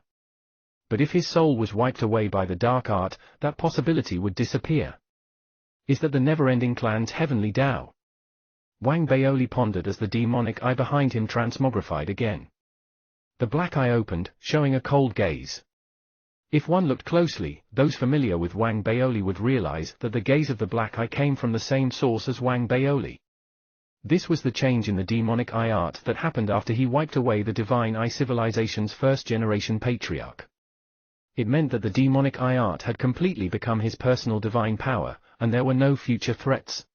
But if his soul was wiped away by the dark art, that possibility would disappear. Is that the never-ending clan's heavenly Tao? Wang Baoli pondered as the demonic eye behind him transmogrified again. The black eye opened, showing a cold gaze. If one looked closely, those familiar with Wang Baoli would realize that the gaze of the black eye came from the same source as Wang Baoli. This was the change in the demonic eye art that happened after he wiped away the divine eye civilization's first-generation patriarch. It meant that the demonic eye art had completely become his personal divine power, and there were no future threats.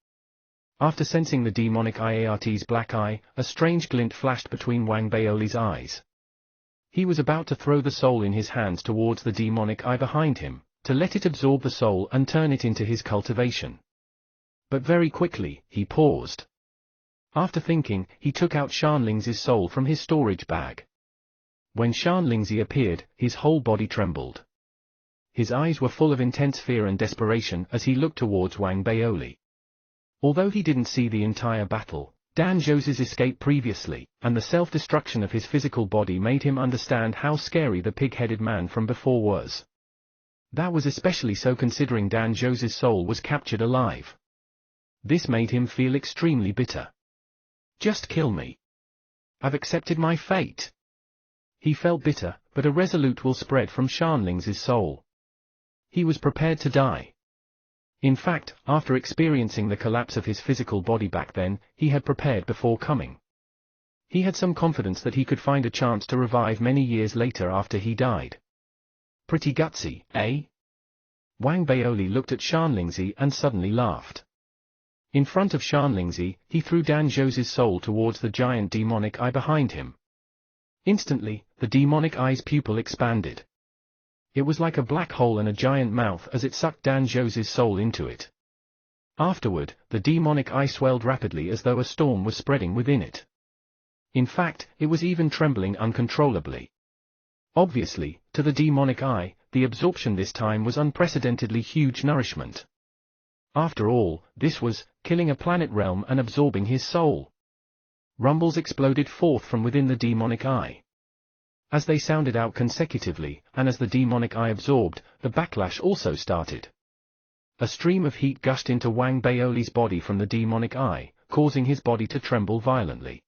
After sensing the demonic eye art's black eye, a strange glint flashed between Wang Baoli's eyes. He was about to throw the soul in his hands towards the demonic eye behind him, to let it absorb the soul and turn it into his cultivation. But very quickly, he paused. After thinking, he took out Shanling's soul from his storage bag. When Shanlingzi appeared, his whole body trembled. His eyes were full of intense fear and desperation as he looked towards Wang Baoli. Although he didn't see the entire battle, Dan Zhou's escape previously, and the self-destruction of his physical body made him understand how scary the pig-headed man from before was. That was especially so considering Dan Zhou's soul was captured alive. This made him feel extremely bitter. Just kill me. I've accepted my fate. He felt bitter, but a resolute will spread from Shanling's soul. He was prepared to die. In fact, after experiencing the collapse of his physical body back then, he had prepared before coming. He had some confidence that he could find a chance to revive many years later after he died. Pretty gutsy, eh? Wang Baoli looked at Shanlingzi and suddenly laughed. In front of Shanlingzi, he threw Dan Zhou's soul towards the giant demonic eye behind him. Instantly, the demonic eye's pupil expanded. It was like a black hole and a giant mouth as it sucked Dan Zhou's soul into it. Afterward, the demonic eye swelled rapidly as though a storm was spreading within it. In fact, it was even trembling uncontrollably. Obviously, to the demonic eye, the absorption this time was unprecedentedly huge nourishment. After all, this was killing a planet realm and absorbing his soul. Rumbles exploded forth from within the demonic eye. As they sounded out consecutively, and as the demonic eye absorbed, the backlash also started. A stream of heat gushed into Wang Baoli's body from the demonic eye, causing his body to tremble violently.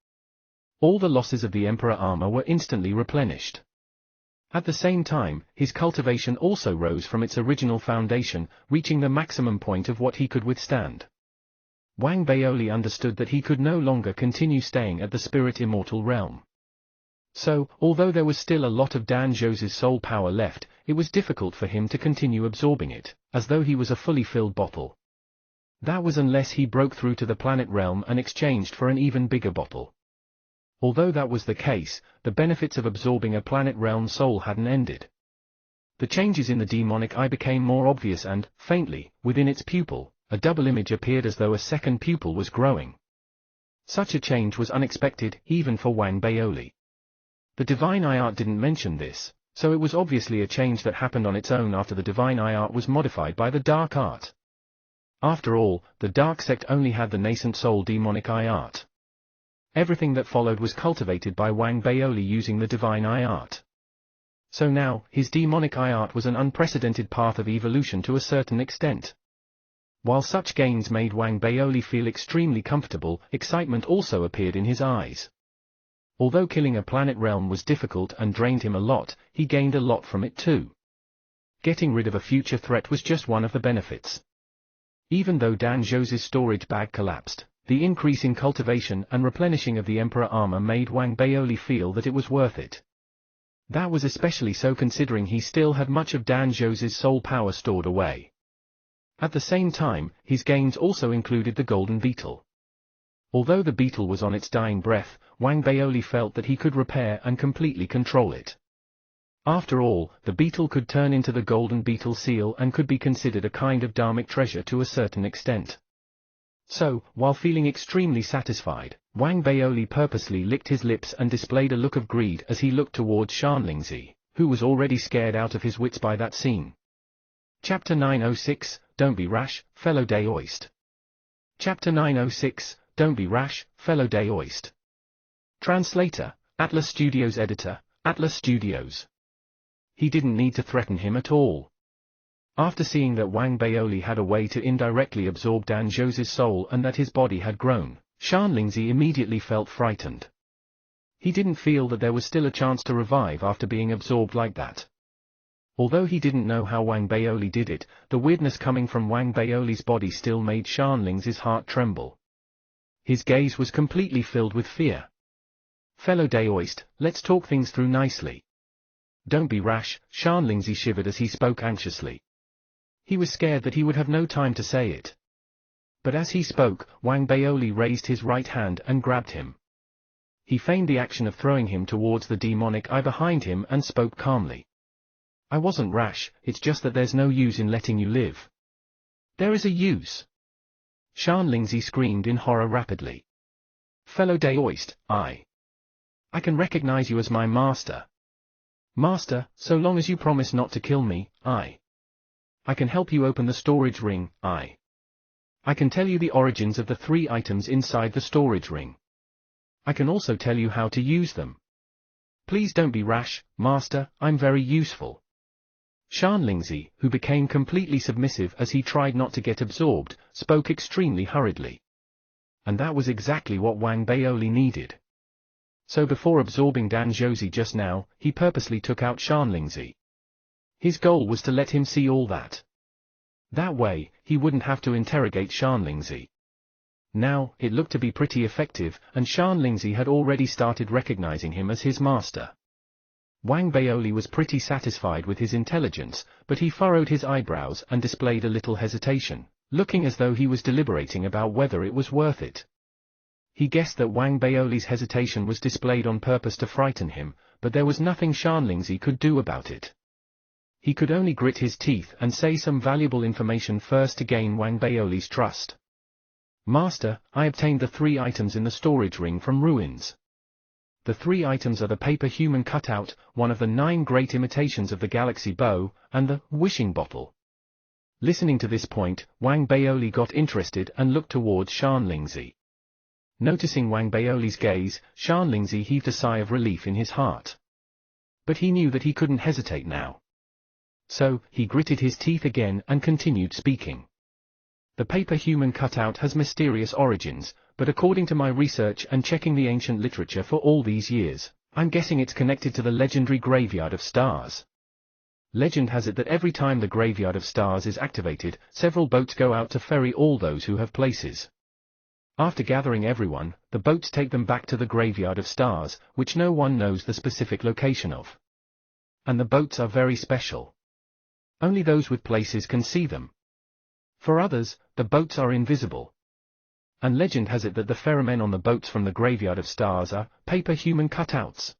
All the losses of the Emperor armor were instantly replenished. At the same time, his cultivation also rose from its original foundation, reaching the maximum point of what he could withstand. Wang Baoli understood that he could no longer continue staying at the spirit immortal realm. So, although there was still a lot of Dan Zhou's soul power left, it was difficult for him to continue absorbing it, as though he was a fully filled bottle. That was unless he broke through to the planet realm and exchanged for an even bigger bottle. Although that was the case, the benefits of absorbing a planet realm soul hadn't ended. The changes in the demonic eye became more obvious and, faintly, within its pupil, a double image appeared as though a second pupil was growing. Such a change was unexpected, even for Wang Baoli. The Divine Eye Art didn't mention this, so it was obviously a change that happened on its own after the Divine Eye Art was modified by the Dark Art. After all, the Dark Sect only had the nascent soul Demonic Eye Art. Everything that followed was cultivated by Wang Baoli using the Divine Eye Art. So now, his Demonic Eye Art was an unprecedented path of evolution to a certain extent. While such gains made Wang Baoli feel extremely comfortable, excitement also appeared in his eyes. Although killing a planet realm was difficult and drained him a lot, he gained a lot from it too. Getting rid of a future threat was just one of the benefits. Even though Dan Zhou's storage bag collapsed, the increase in cultivation and replenishing of the Emperor armor made Wang Baoli feel that it was worth it. That was especially so considering he still had much of Dan Zhou's soul power stored away. At the same time, his gains also included the golden beetle. Although the beetle was on its dying breath, Wang Baoli felt that he could repair and completely control it. After all, the beetle could turn into the golden beetle seal and could be considered a kind of dharmic treasure to a certain extent. So, while feeling extremely satisfied, Wang Baoli purposely licked his lips and displayed a look of greed as he looked towards Shanlingzi, who was already scared out of his wits by that scene. Chapter 906, Don't be rash, fellow Daoist. Chapter 906, Don't be rash, fellow Daoist. Translator, Atlas Studios Editor, Atlas Studios. He didn't need to threaten him at all. After seeing that Wang Baoli had a way to indirectly absorb Dan Zhou's soul and that his body had grown, Shanlingzi immediately felt frightened. He didn't feel that there was still a chance to revive after being absorbed like that. Although he didn't know how Wang Baoli did it, the weirdness coming from Wang Baoli's body still made Shanlingzi's heart tremble. His gaze was completely filled with fear. Fellow Daoist, let's talk things through nicely. Don't be rash, Shanlingzi shivered as he spoke anxiously. He was scared that he would have no time to say it. But as he spoke, Wang Baoli raised his right hand and grabbed him. He feigned the action of throwing him towards the demonic eye behind him and spoke calmly. I wasn't rash, it's just that there's no use in letting you live. There is a use. Shanlingzi screamed in horror rapidly. Fellow Daoist, I can recognize you as my master. Master, so long as you promise not to kill me, I can help you open the storage ring, I can tell you the origins of the 3 items inside the storage ring. I can also tell you how to use them. Please don't be rash, Master, I'm very useful. Shanlingzi, who became completely submissive as he tried not to get absorbed, spoke extremely hurriedly. And that was exactly what Wang Baoli needed. So before absorbing Dan Zhouzi just now, he purposely took out Shanlingzi. His goal was to let him see all that. That way, he wouldn't have to interrogate Shanlingzi. Now, it looked to be pretty effective, and Shanlingzi had already started recognizing him as his master. Wang Baoli was pretty satisfied with his intelligence, but he furrowed his eyebrows and displayed a little hesitation. looking as though he was deliberating about whether it was worth it. He guessed that Wang Baoli's hesitation was displayed on purpose to frighten him, but there was nothing Shan Lingzi could do about it. He could only grit his teeth and say some valuable information first to gain Wang Baoli's trust. Master, I obtained the 3 items in the storage ring from ruins. The 3 items are the paper human cutout, one of the 9 great imitations of the galaxy bow, and the wishing bottle. Listening to this point, Wang Baoli got interested and looked towards Shan Lingzi. Noticing Wang Baoli's gaze, Shan Lingzi heaved a sigh of relief in his heart. But he knew that he couldn't hesitate now. So, he gritted his teeth again and continued speaking. The paper human cutout has mysterious origins, but according to my research and checking the ancient literature for all these years, I'm guessing it's connected to the legendary Graveyard of Stars. Legend has it that every time the Graveyard of Stars is activated, several boats go out to ferry all those who have places. After gathering everyone, the boats take them back to the Graveyard of Stars, which no one knows the specific location of. And the boats are very special. Only those with places can see them. For others, the boats are invisible. And legend has it that the ferrymen on the boats from the Graveyard of Stars are paper human cutouts.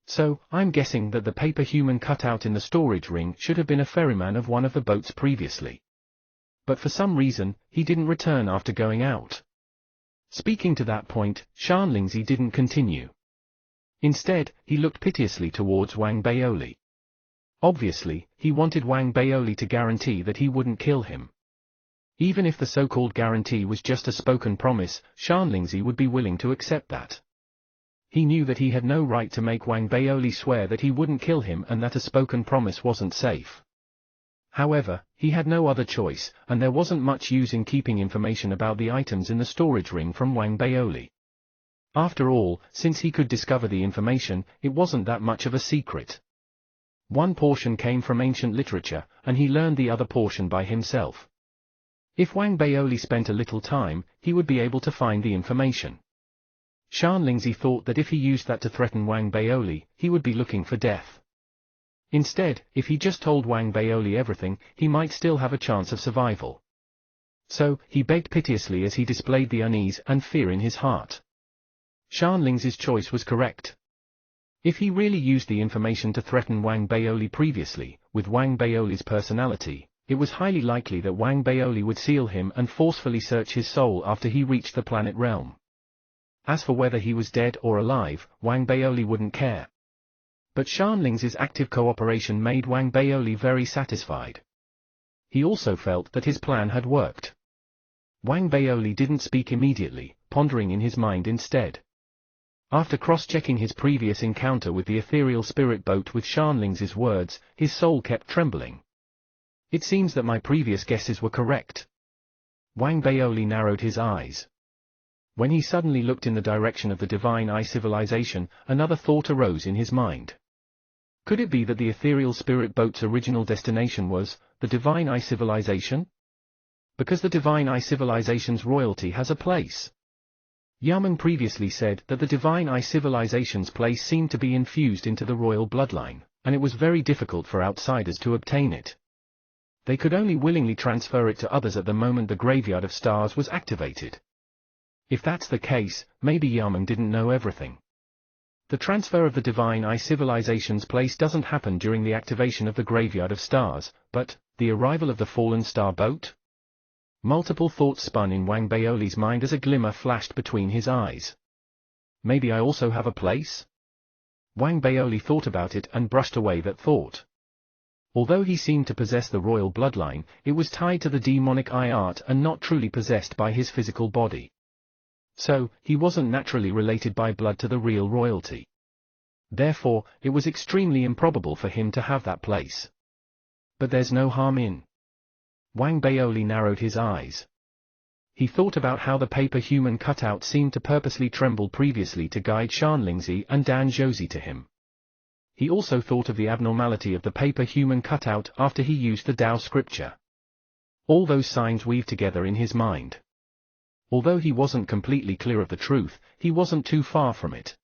So, I'm guessing that the paper human cutout in the storage ring should have been a ferryman of one of the boats previously. But for some reason, he didn't return after going out. Speaking to that point, Shan Lingzi didn't continue. Instead, he looked piteously towards Wang Baoli. Obviously, he wanted Wang Baoli to guarantee that he wouldn't kill him. Even if the so-called guarantee was just a spoken promise, Shan Lingzi would be willing to accept that. He knew that he had no right to make Wang Baoli swear that he wouldn't kill him and that a spoken promise wasn't safe. However, he had no other choice, and there wasn't much use in keeping information about the items in the storage ring from Wang Baoli. After all, since he could discover the information, it wasn't that much of a secret. One portion came from ancient literature, and he learned the other portion by himself. If Wang Baoli spent a little time, he would be able to find the information. Shan Lingzi thought that if he used that to threaten Wang Baoli, he would be looking for death. Instead, if he just told Wang Baoli everything, he might still have a chance of survival. So, he begged piteously as he displayed the unease and fear in his heart. Shan Lingzi's choice was correct. If he really used the information to threaten Wang Baoli previously, with Wang Baoli's personality, it was highly likely that Wang Baoli would seal him and forcefully search his soul after he reached the planet realm. As for whether he was dead or alive, Wang Baoli wouldn't care. But Shan Lingzi's active cooperation made Wang Baoli very satisfied. He also felt that his plan had worked. Wang Baoli didn't speak immediately, pondering in his mind instead. After cross-checking his previous encounter with the ethereal spirit boat with Shan Lingzi's words, his soul kept trembling. It seems that my previous guesses were correct. Wang Baoli narrowed his eyes. When he suddenly looked in the direction of the Divine Eye civilization, another thought arose in his mind. Could it be that the ethereal spirit boat's original destination was the Divine Eye civilization? Because the Divine Eye civilization's royalty has a place. Yamen previously said that the Divine Eye civilization's place seemed to be infused into the royal bloodline, and it was very difficult for outsiders to obtain it. They could only willingly transfer it to others at the moment the Graveyard of Stars was activated. If that's the case, maybe Yamen didn't know everything. The transfer of the Divine Eye civilization's place doesn't happen during the activation of the Graveyard of Stars, but the arrival of the Fallen Star boat? Multiple thoughts spun in Wang Baoli's mind as a glimmer flashed between his eyes. Maybe I also have a place? Wang Baoli thought about it and brushed away that thought. Although he seemed to possess the royal bloodline, it was tied to the demonic eye art and not truly possessed by his physical body. So, he wasn't naturally related by blood to the real royalty. Therefore, it was extremely improbable for him to have that place. But there's no harm in. Wang Baoli narrowed his eyes. He thought about how the paper human cutout seemed to purposely tremble previously to guide Shan Lingzi and Dan Zhouzi to him. He also thought of the abnormality of the paper human cutout after he used the Tao scripture. All those signs weaved together in his mind. Although he wasn't completely clear of the truth, he wasn't too far from it.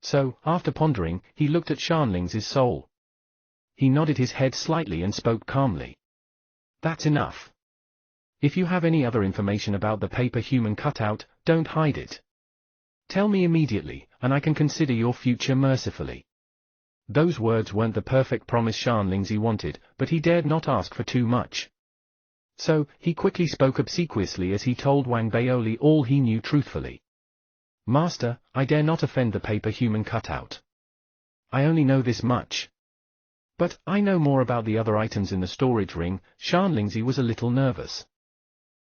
So, after pondering, he looked at Shan Lingzi's soul. He nodded his head slightly and spoke calmly. That's enough. If you have any other information about the paper human cutout, don't hide it. Tell me immediately, and I can consider your future mercifully. Those words weren't the perfect promise Shan Lingzi wanted, but he dared not ask for too much. So, he quickly spoke obsequiously as he told Wang Baoli all he knew truthfully. Master, I dare not offend the paper human cutout. I only know this much. But, I know more about the other items in the storage ring. Shan Lingzi was a little nervous.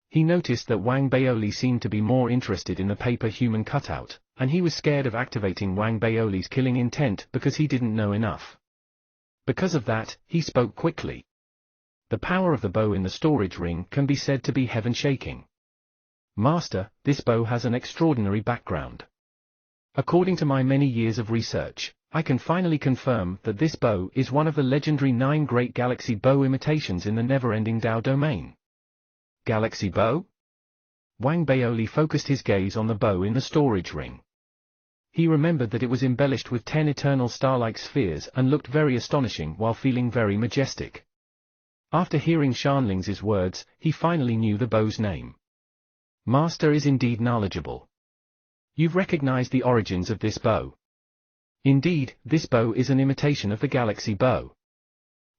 He noticed that Wang Baoli seemed to be more interested in the paper human cutout, and he was scared of activating Wang Baoli's killing intent because he didn't know enough. Because of that, he spoke quickly. The power of the bow in the storage ring can be said to be heaven-shaking. Master, this bow has an extraordinary background. According to my many years of research, I can finally confirm that this bow is one of the legendary 9 great galaxy bow imitations in the never-ending Dao domain. Galaxy bow? Wang Baoli focused his gaze on the bow in the storage ring. He remembered that it was embellished with 10 eternal star-like spheres and looked very astonishing while feeling very majestic. After hearing Shan Lingzi's words, he finally knew the bow's name. Master is indeed knowledgeable. You've recognized the origins of this bow. Indeed, this bow is an imitation of the galaxy bow.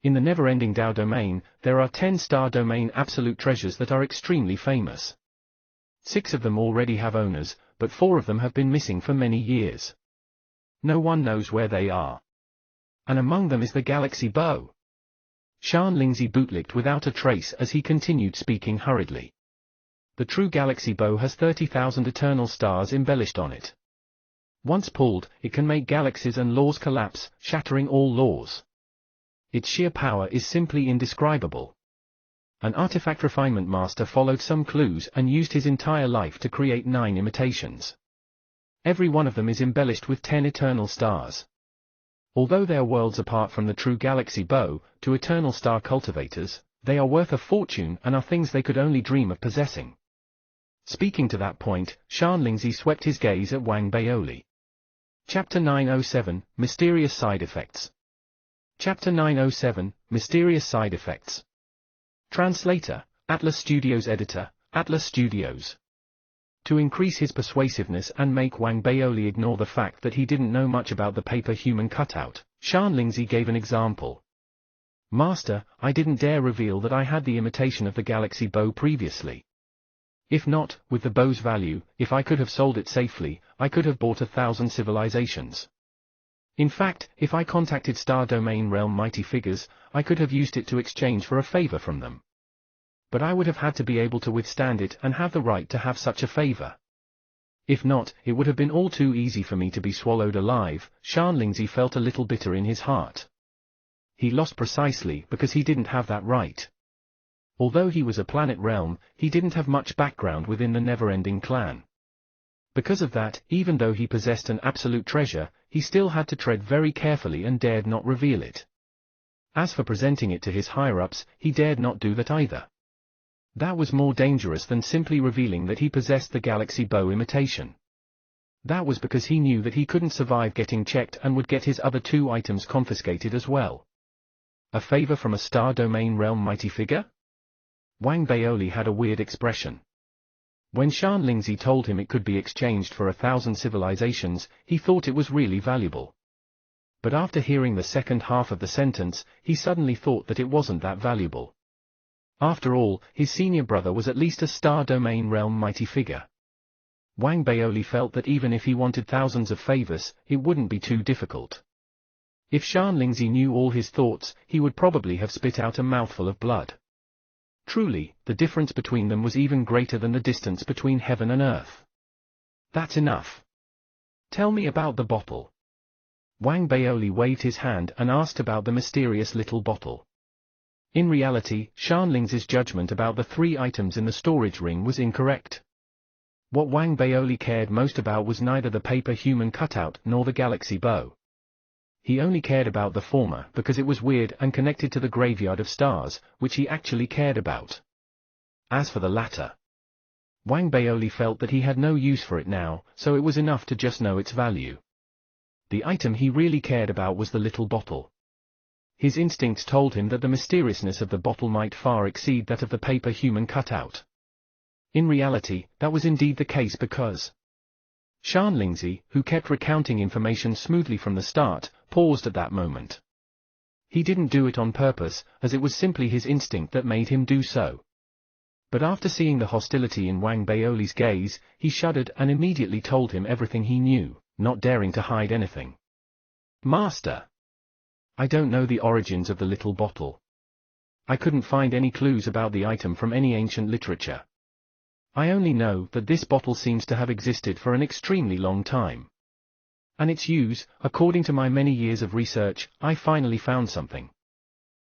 In the never-ending Dao domain, there are 10 star domain absolute treasures that are extremely famous. 6 of them already have owners, but 4 of them have been missing for many years. No one knows where they are. And among them is the galaxy bow. Shan Lingzi bootlicked without a trace as he continued speaking hurriedly. The true galaxy bow has 30,000 eternal stars embellished on it. Once pulled, it can make galaxies and laws collapse, shattering all laws. Its sheer power is simply indescribable. An artifact refinement master followed some clues and used his entire life to create 9 imitations. Every one of them is embellished with 10 eternal stars. Although they are worlds apart from the true galaxy bow, to eternal star cultivators, they are worth a fortune and are things they could only dream of possessing. Speaking to that point, Shan Lingzi swept his gaze at Wang Baoli. Chapter 907, Mysterious Side Effects. Chapter 907, Mysterious Side Effects. Translator, Atlas Studios Editor, Atlas Studios. To increase his persuasiveness and make Wang Baoli ignore the fact that he didn't know much about the paper human cutout, Shan Lingzi gave an example. Master, I didn't dare reveal that I had the imitation of the galaxy bow previously. If not, with the bow's value, if I could have sold it safely, I could have bought 1,000 civilizations. In fact, if I contacted Star Domain Realm Mighty Figures, I could have used it to exchange for a favor from them. But I would have had to be able to withstand it and have the right to have such a favor. If not, it would have been all too easy for me to be swallowed alive. Shan Lingzi felt a little bitter in his heart. He lost precisely because he didn't have that right. Although he was a planet realm, he didn't have much background within the never-ending clan. Because of that, even though he possessed an absolute treasure, he still had to tread very carefully and dared not reveal it. As for presenting it to his higher-ups, he dared not do that either. That was more dangerous than simply revealing that he possessed the galaxy bow imitation. That was because he knew that he couldn't survive getting checked and would get his other 2 items confiscated as well. A favor from a Star Domain Realm Mighty Figure? Wang Baoli had a weird expression. When Shan Lingzi told him it could be exchanged for 1,000 civilizations, he thought it was really valuable. But after hearing the second half of the sentence, he suddenly thought that it wasn't that valuable. After all, his senior brother was at least a Star Domain Realm Mighty Figure. Wang Baoli felt that even if he wanted thousands of favors, it wouldn't be too difficult. If Shan Lingzi knew all his thoughts, he would probably have spit out a mouthful of blood. Truly, the difference between them was even greater than the distance between heaven and earth. That's enough. Tell me about the bottle. Wang Baoli waved his hand and asked about the mysterious little bottle. In reality, Shan Lingzi's judgment about the 3 items in the storage ring was incorrect. What Wang Baoli cared most about was neither the paper human cutout nor the galaxy bow. He only cared about the former because it was weird and connected to the graveyard of stars, which he actually cared about. As for the latter, Wang Baoli felt that he had no use for it now, so it was enough to just know its value. The item he really cared about was the little bottle. His instincts told him that the mysteriousness of the bottle might far exceed that of the paper human cutout. In reality, that was indeed the case because Shan Lingzi, who kept recounting information smoothly from the start, paused at that moment. He didn't do it on purpose, as it was simply his instinct that made him do so. But after seeing the hostility in Wang Baoli's gaze, he shuddered and immediately told him everything he knew, not daring to hide anything. "Master, I don't know the origins of the little bottle. I couldn't find any clues about the item from any ancient literature. I only know that this bottle seems to have existed for an extremely long time. And its use, according to my many years of research, I finally found something.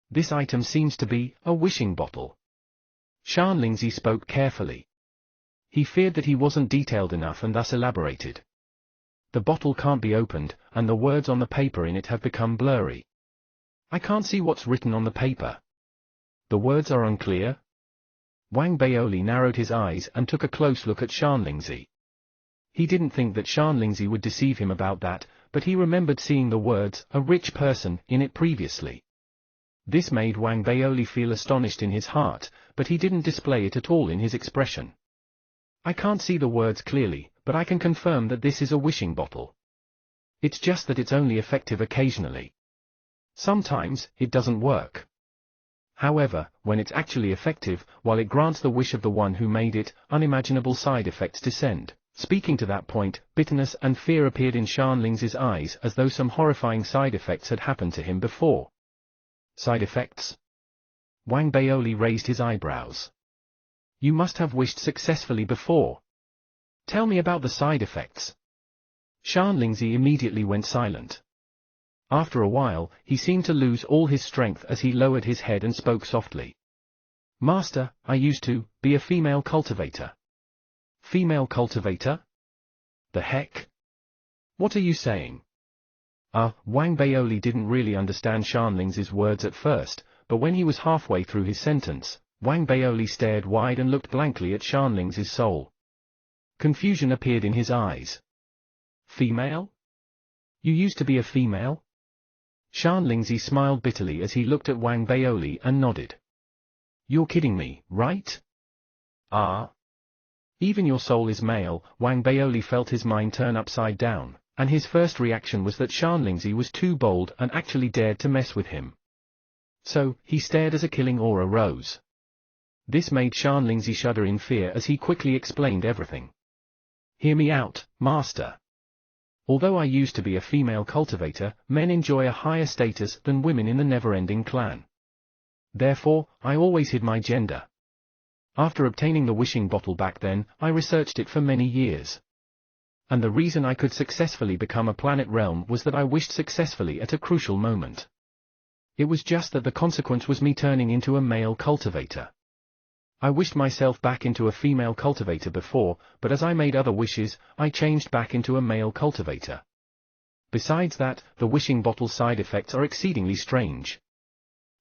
This item seems to be a wishing bottle." Shan Lingzi spoke carefully. He feared that he wasn't detailed enough and thus elaborated. "The bottle can't be opened, and the words on the paper in it have become blurry. I can't see what's written on the paper. The words are unclear?" Wang Baoli narrowed his eyes and took a close look at Shan Lingzi. He didn't think that Shan Lingzi would deceive him about that, but he remembered seeing the words, "a rich person," in it previously. This made Wang Baoli feel astonished in his heart, but he didn't display it at all in his expression. "I can't see the words clearly, but I can confirm that this is a wishing bottle. It's just that it's only effective occasionally. Sometimes, it doesn't work. However, when it's actually effective, while it grants the wish of the one who made it, unimaginable side effects descend." Speaking to that point, bitterness and fear appeared in Shan Lingzi's eyes as though some horrifying side effects had happened to him before. "Side effects?" Wang Baoli raised his eyebrows. "You must have wished successfully before. Tell me about the side effects." Shan Lingzi immediately went silent. After a while, he seemed to lose all his strength as he lowered his head and spoke softly. "Master, I used to be a female cultivator." "Female cultivator? The heck? What are you saying?" Wang Baoli didn't really understand Shan Lingzi's words at first, but when he was halfway through his sentence, Wang Baoli stared wide and looked blankly at Shan Lingzi's soul. Confusion appeared in his eyes. "Female? You used to be a female?" Shan Lingzi smiled bitterly as he looked at Wang Baoli and nodded. "You're kidding me, right?" Even your soul is male." Wang Baoli felt his mind turn upside down, and his first reaction was that Shan Lingzi was too bold and actually dared to mess with him. So, he stared as a killing aura rose. This made Shan Lingzi shudder in fear as he quickly explained everything. "Hear me out, master. Although I used to be a female cultivator, men enjoy a higher status than women in the never-ending clan. Therefore, I always hid my gender. After obtaining the wishing bottle back then, I researched it for many years. And the reason I could successfully become a planet realm was that I wished successfully at a crucial moment. It was just that the consequence was me turning into a male cultivator. I wished myself back into a female cultivator before, but as I made other wishes, I changed back into a male cultivator. Besides that, the wishing bottle side effects are exceedingly strange.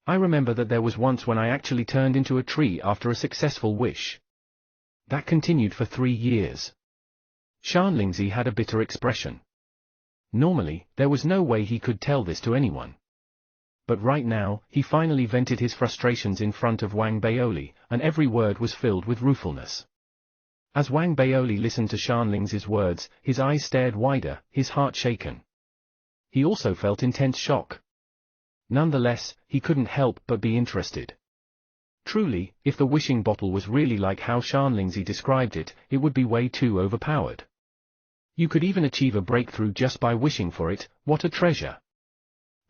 I remember that there was once when I actually turned into a tree after a successful wish. That continued for 3 years. Shan Lingzi had a bitter expression. Normally, there was no way he could tell this to anyone. But right now, he finally vented his frustrations in front of Wang Baoli, and every word was filled with ruefulness. As Wang Baoli listened to Shan Lingzi's words, his eyes stared wider, his heart shaken. He also felt intense shock. Nonetheless, he couldn't help but be interested. Truly, if the wishing bottle was really like how Shan Lingzi described it, it would be way too overpowered. You could even achieve a breakthrough just by wishing for it. What a treasure!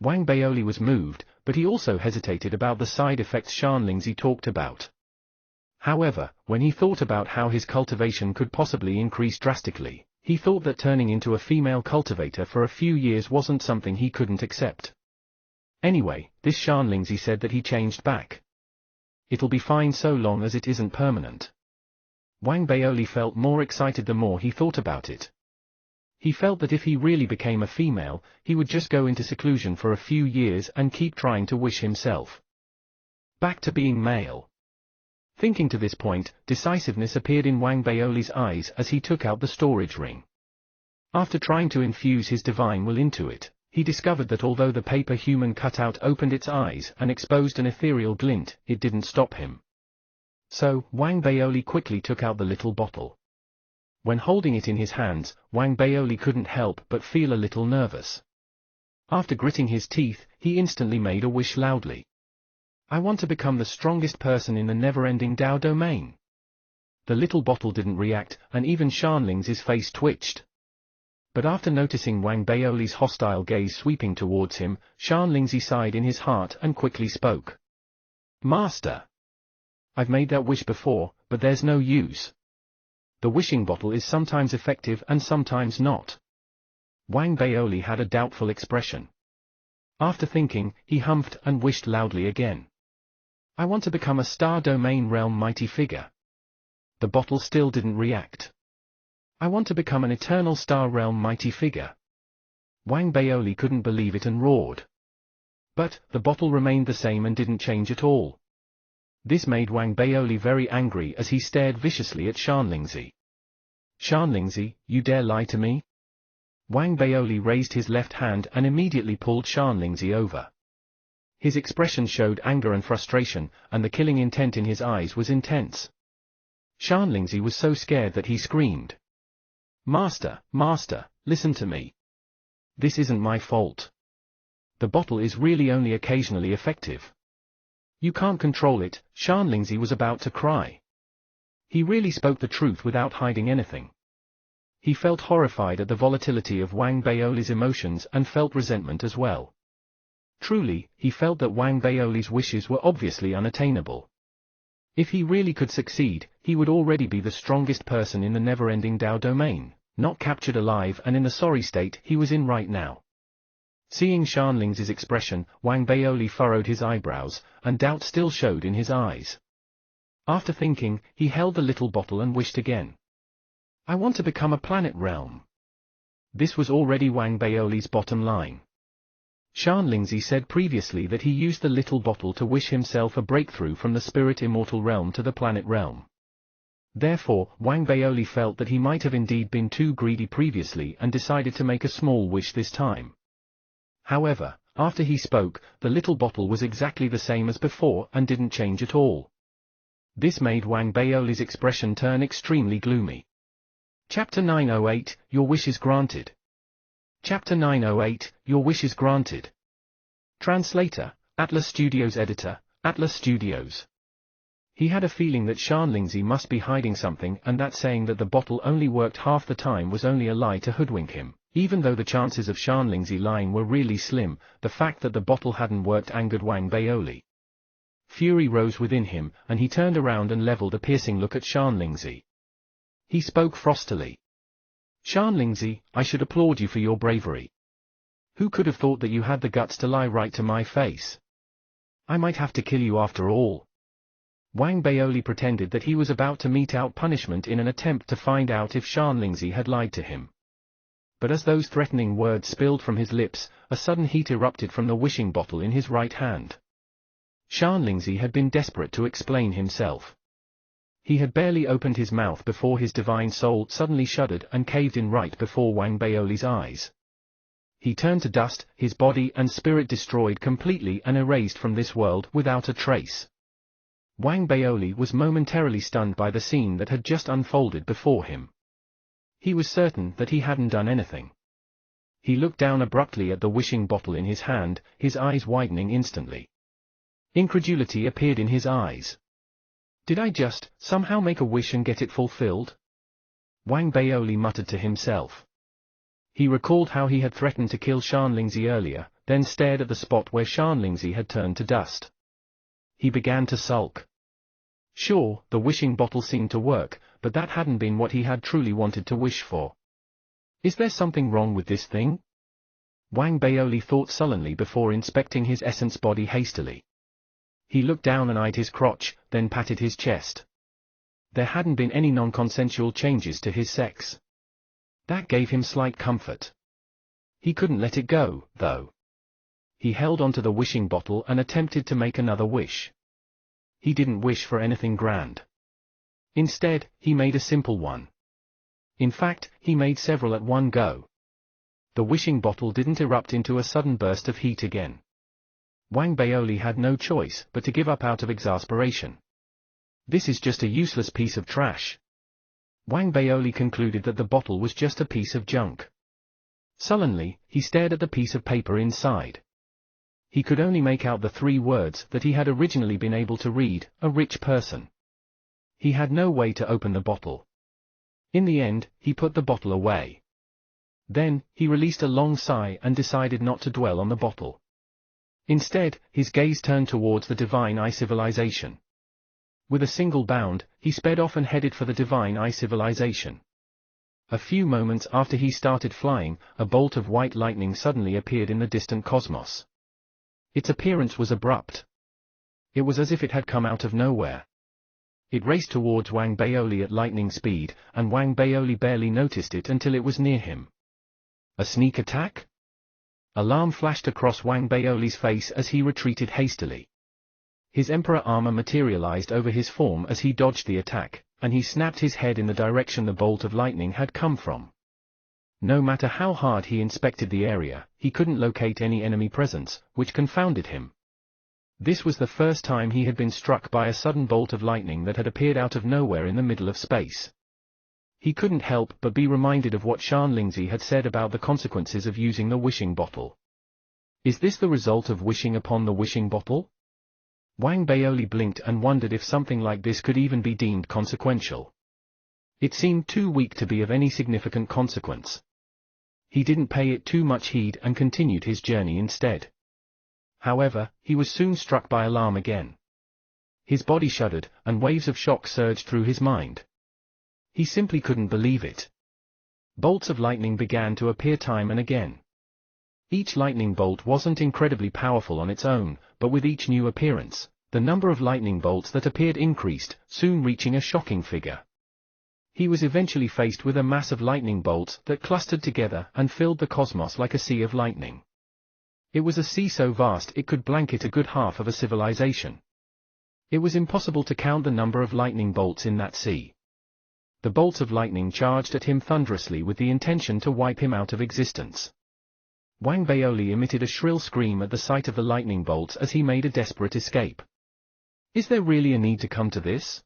Wang Baoli was moved, but he also hesitated about the side effects Shan Lingzi talked about. However, when he thought about how his cultivation could possibly increase drastically, he thought that turning into a female cultivator for a few years wasn't something he couldn't accept. Anyway, this Shan Lingzi said that he changed back. It'll be fine so long as it isn't permanent. Wang Baoli felt more excited the more he thought about it. He felt that if he really became a female, he would just go into seclusion for a few years and keep trying to wish himself back to being male. Thinking to this point, decisiveness appeared in Wang Baoli's eyes as he took out the storage ring. After trying to infuse his divine will into it, He discovered that although the paper human cutout opened its eyes and exposed an ethereal glint, it didn't stop him. So, Wang Baoli quickly took out the little bottle. When holding it in his hands, Wang Baoli couldn't help but feel a little nervous. After gritting his teeth, he instantly made a wish loudly. I want to become the strongest person in the never-ending Dao domain. The little bottle didn't react, and even Shanling's face twitched. But after noticing Wang Baoli's hostile gaze sweeping towards him, Shanlingzi sighed in his heart and quickly spoke. Master! I've made that wish before, but there's no use. The wishing bottle is sometimes effective and sometimes not. Wang Baoli had a doubtful expression. After thinking, he humphed and wished loudly again. I want to become a star domain realm mighty figure. The bottle still didn't react. I want to become an eternal star realm mighty figure. Wang Baoli couldn't believe it and roared. But, the bottle remained the same and didn't change at all. This made Wang Baoli very angry as he stared viciously at Shanlingzi. Shanlingzi, you dare lie to me? Wang Baoli raised his left hand and immediately pulled Shanlingzi over. His expression showed anger and frustration, and the killing intent in his eyes was intense. Shanlingzi was so scared that he screamed. Master, Master, listen to me. This isn't my fault. The bottle is really only occasionally effective. You can't control it. Shanlingzi was about to cry. He really spoke the truth without hiding anything. He felt horrified at the volatility of Wang Baoli's emotions and felt resentment as well. Truly, he felt that Wang Baoli's wishes were obviously unattainable. If he really could succeed, he would already be the strongest person in the never-ending Dao domain, not captured alive and in the sorry state he was in right now. Seeing Shanling's expression, Wang Baoli furrowed his eyebrows, and doubt still showed in his eyes. After thinking, he held the little bottle and wished again. I want to become a planet realm. This was already Wang Baoli's bottom line. Shanlingzi said previously that he used the little bottle to wish himself a breakthrough from the spirit immortal realm to the planet realm. Therefore, Wang Baoli felt that he might have indeed been too greedy previously and decided to make a small wish this time. However, after he spoke, the little bottle was exactly the same as before and didn't change at all. This made Wang Baoli's expression turn extremely gloomy. Chapter 908, Your Wish is Granted. Chapter 908, Your Wish is Granted. Translator, Atlas Studios Editor, Atlas Studios. He had a feeling that Shanlingzi must be hiding something and that saying that the bottle only worked half the time was only a lie to hoodwink him. Even though the chances of Shanlingzi lying were really slim, the fact that the bottle hadn't worked angered Wang Baoli. Fury rose within him, and he turned around and leveled a piercing look at Shanlingzi. He spoke frostily. Shanlingzi, I should applaud you for your bravery. Who could have thought that you had the guts to lie right to my face? I might have to kill you after all. Wang Baoli pretended that he was about to mete out punishment in an attempt to find out if Shanlingzi had lied to him. But as those threatening words spilled from his lips, a sudden heat erupted from the wishing bottle in his right hand. Shanlingzi had been desperate to explain himself. He had barely opened his mouth before his divine soul suddenly shuddered and caved in right before Wang Baoli's eyes. He turned to dust, his body and spirit destroyed completely and erased from this world without a trace. Wang Baoli was momentarily stunned by the scene that had just unfolded before him. He was certain that he hadn't done anything. He looked down abruptly at the wishing bottle in his hand, his eyes widening instantly. Incredulity appeared in his eyes. Did I just, somehow make a wish and get it fulfilled? Wang Baoli muttered to himself. He recalled how he had threatened to kill Shanlingzi earlier, then stared at the spot where Shanlingzi had turned to dust. He began to sulk. Sure, the wishing bottle seemed to work, but that hadn't been what he had truly wanted to wish for. Is there something wrong with this thing? Wang Baoli thought sullenly before inspecting his essence body hastily. He looked down and eyed his crotch, then patted his chest. There hadn't been any non-consensual changes to his sex. That gave him slight comfort. He couldn't let it go, though. He held onto the wishing bottle and attempted to make another wish. He didn't wish for anything grand. Instead, he made a simple one. In fact, he made several at one go. The wishing bottle didn't erupt into a sudden burst of heat again. Wang Baoli had no choice but to give up out of exasperation. This is just a useless piece of trash. Wang Baoli concluded that the bottle was just a piece of junk. Sullenly, he stared at the piece of paper inside. He could only make out the 3 words that he had originally been able to read: a rich person. He had no way to open the bottle. In the end, he put the bottle away. Then, he released a long sigh and decided not to dwell on the bottle. Instead, his gaze turned towards the Divine Eye civilization. With a single bound, he sped off and headed for the Divine Eye civilization. A few moments after he started flying, a bolt of white lightning suddenly appeared in the distant cosmos. Its appearance was abrupt. It was as if it had come out of nowhere. It raced towards Wang Baoli at lightning speed, and Wang Baoli barely noticed it until it was near him. A sneak attack? Alarm flashed across Wang Baoli's face as he retreated hastily. His emperor armor materialized over his form as he dodged the attack, and he snapped his head in the direction the bolt of lightning had come from. No matter how hard he inspected the area, he couldn't locate any enemy presence, which confounded him. This was the first time he had been struck by a sudden bolt of lightning that had appeared out of nowhere in the middle of space. He couldn't help but be reminded of what Shan Lingzi had said about the consequences of using the wishing bottle. Is this the result of wishing upon the wishing bottle? Wang Baoli blinked and wondered if something like this could even be deemed consequential. It seemed too weak to be of any significant consequence. He didn't pay it too much heed and continued his journey instead. However, he was soon struck by alarm again. His body shuddered, and waves of shock surged through his mind. He simply couldn't believe it. Bolts of lightning began to appear time and again. Each lightning bolt wasn't incredibly powerful on its own, but with each new appearance, the number of lightning bolts that appeared increased, soon reaching a shocking figure. He was eventually faced with a mass of lightning bolts that clustered together and filled the cosmos like a sea of lightning. It was a sea so vast it could blanket a good half of a civilization. It was impossible to count the number of lightning bolts in that sea. The bolts of lightning charged at him thunderously with the intention to wipe him out of existence. Wang Baoli emitted a shrill scream at the sight of the lightning bolts as he made a desperate escape. Is there really a need to come to this?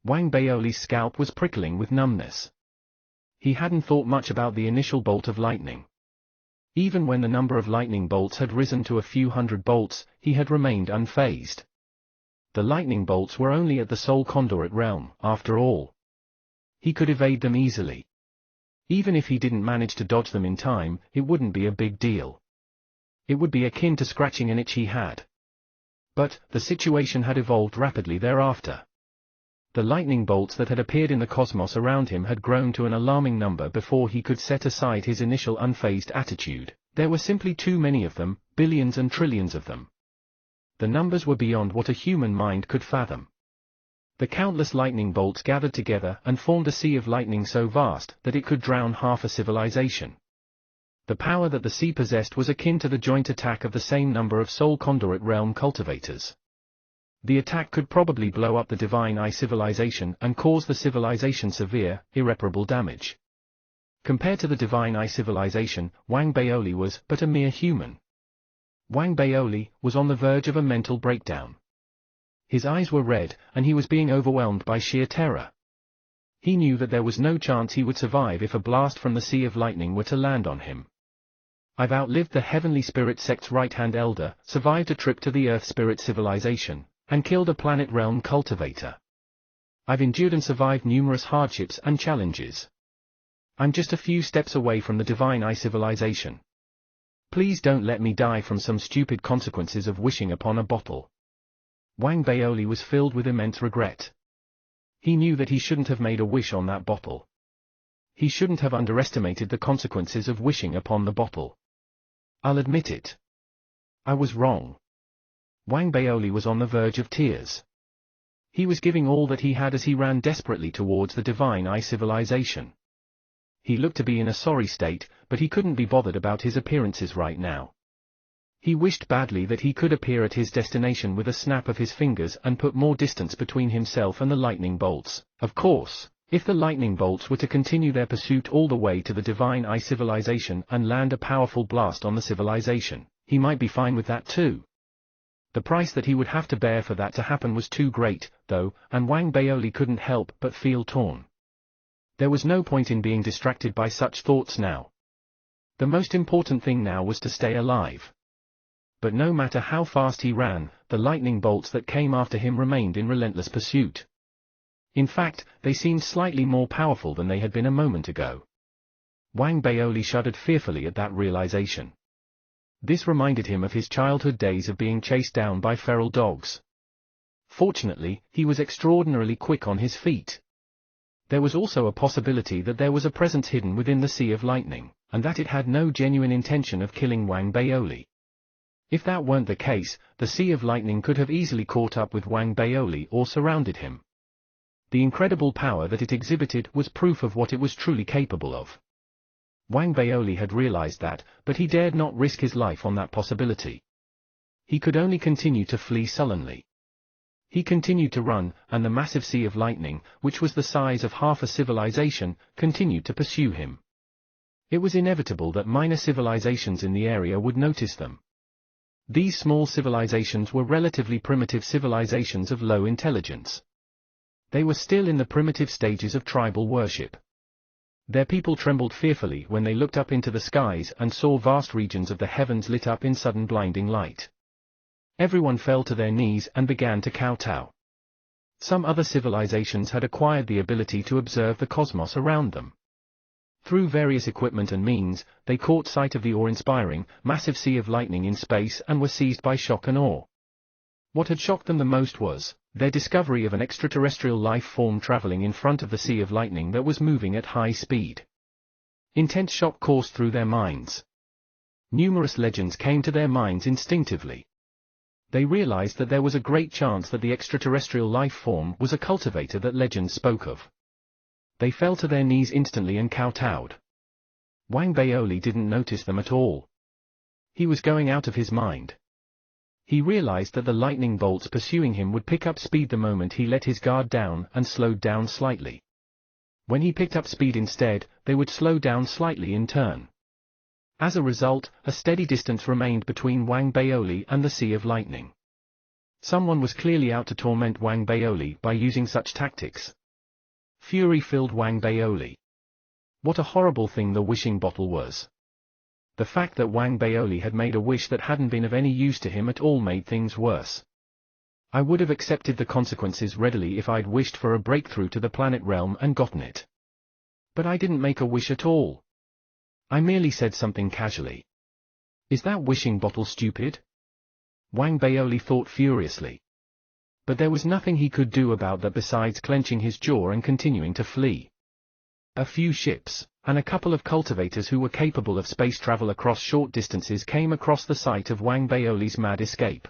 Wang Baoli's scalp was prickling with numbness. He hadn't thought much about the initial bolt of lightning. Even when the number of lightning bolts had risen to a few hundred bolts, he had remained unfazed. The lightning bolts were only at the Soul Conduit realm, after all. He could evade them easily. Even if he didn't manage to dodge them in time, it wouldn't be a big deal. It would be akin to scratching an itch he had. But, the situation had evolved rapidly thereafter. The lightning bolts that had appeared in the cosmos around him had grown to an alarming number before he could set aside his initial unfazed attitude. There were simply too many of them, billions and trillions of them. The numbers were beyond what a human mind could fathom. The countless lightning bolts gathered together and formed a sea of lightning so vast that it could drown half a civilization. The power that the sea possessed was akin to the joint attack of the same number of Soul Conduit realm cultivators. The attack could probably blow up the Divine Eye civilization and cause the civilization severe, irreparable damage. Compared to the Divine Eye civilization, Wang Baoli was but a mere human. Wang Baoli was on the verge of a mental breakdown. His eyes were red, and he was being overwhelmed by sheer terror. He knew that there was no chance he would survive if a blast from the Sea of Lightning were to land on him. I've outlived the Heavenly Spirit Sect's right-hand elder, survived a trip to the Earth Spirit civilization, and killed a planet realm cultivator. I've endured and survived numerous hardships and challenges. I'm just a few steps away from the Divine Eye civilization. Please don't let me die from some stupid consequences of wishing upon a bottle. Wang Baoli was filled with immense regret. He knew that he shouldn't have made a wish on that bottle. He shouldn't have underestimated the consequences of wishing upon the bottle. I'll admit it. I was wrong. Wang Baoli was on the verge of tears. He was giving all that he had as he ran desperately towards the Divine Eye civilization. He looked to be in a sorry state, but he couldn't be bothered about his appearances right now. He wished badly that he could appear at his destination with a snap of his fingers and put more distance between himself and the lightning bolts. Of course, If the lightning bolts were to continue their pursuit all the way to the Divine Eye civilization and land a powerful blast on the civilization, he might be fine with that too. The price that he would have to bear for that to happen was too great, though, and Wang Baoli couldn't help but feel torn. There was no point in being distracted by such thoughts now. The most important thing now was to stay alive. But no matter how fast he ran, the lightning bolts that came after him remained in relentless pursuit. In fact, they seemed slightly more powerful than they had been a moment ago. Wang Baoli shuddered fearfully at that realization. This reminded him of his childhood days of being chased down by feral dogs. Fortunately, he was extraordinarily quick on his feet. There was also a possibility that there was a presence hidden within the Sea of Lightning, and that it had no genuine intention of killing Wang Baoli. If that weren't the case, the Sea of Lightning could have easily caught up with Wang Baoli or surrounded him. The incredible power that it exhibited was proof of what it was truly capable of. Wang Baoli had realized that, but he dared not risk his life on that possibility. He could only continue to flee sullenly. He continued to run, and the massive Sea of Lightning, which was the size of half a civilization, continued to pursue him. It was inevitable that minor civilizations in the area would notice them. These small civilizations were relatively primitive civilizations of low intelligence. They were still in the primitive stages of tribal worship. Their people trembled fearfully when they looked up into the skies and saw vast regions of the heavens lit up in sudden blinding light. Everyone fell to their knees and began to kowtow. Some other civilizations had acquired the ability to observe the cosmos around them. Through various equipment and means, they caught sight of the awe-inspiring, massive Sea of Lightning in space and were seized by shock and awe. What had shocked them the most was their discovery of an extraterrestrial life form traveling in front of the Sea of Lightning that was moving at high speed. Intense shock coursed through their minds. Numerous legends came to their minds instinctively. They realized that there was a great chance that the extraterrestrial life form was a cultivator that legends spoke of. They fell to their knees instantly and kowtowed. Wang Baoli didn't notice them at all. He was going out of his mind. He realized that the lightning bolts pursuing him would pick up speed the moment he let his guard down and slowed down slightly. When he picked up speed instead, they would slow down slightly in turn. As a result, a steady distance remained between Wang Baoli and the Sea of Lightning. Someone was clearly out to torment Wang Baoli by using such tactics. Fury filled Wang Baoli. What a horrible thing the wishing bottle was. The fact that Wang Baoli had made a wish that hadn't been of any use to him at all made things worse. I would have accepted the consequences readily if I'd wished for a breakthrough to the planet realm and gotten it. But I didn't make a wish at all. I merely said something casually. Is that wishing bottle stupid? Wang Baoli thought furiously. But there was nothing he could do about that besides clenching his jaw and continuing to flee. A few ships, and a couple of cultivators who were capable of space travel across short distances came across the site of Wang Baoli's mad escape.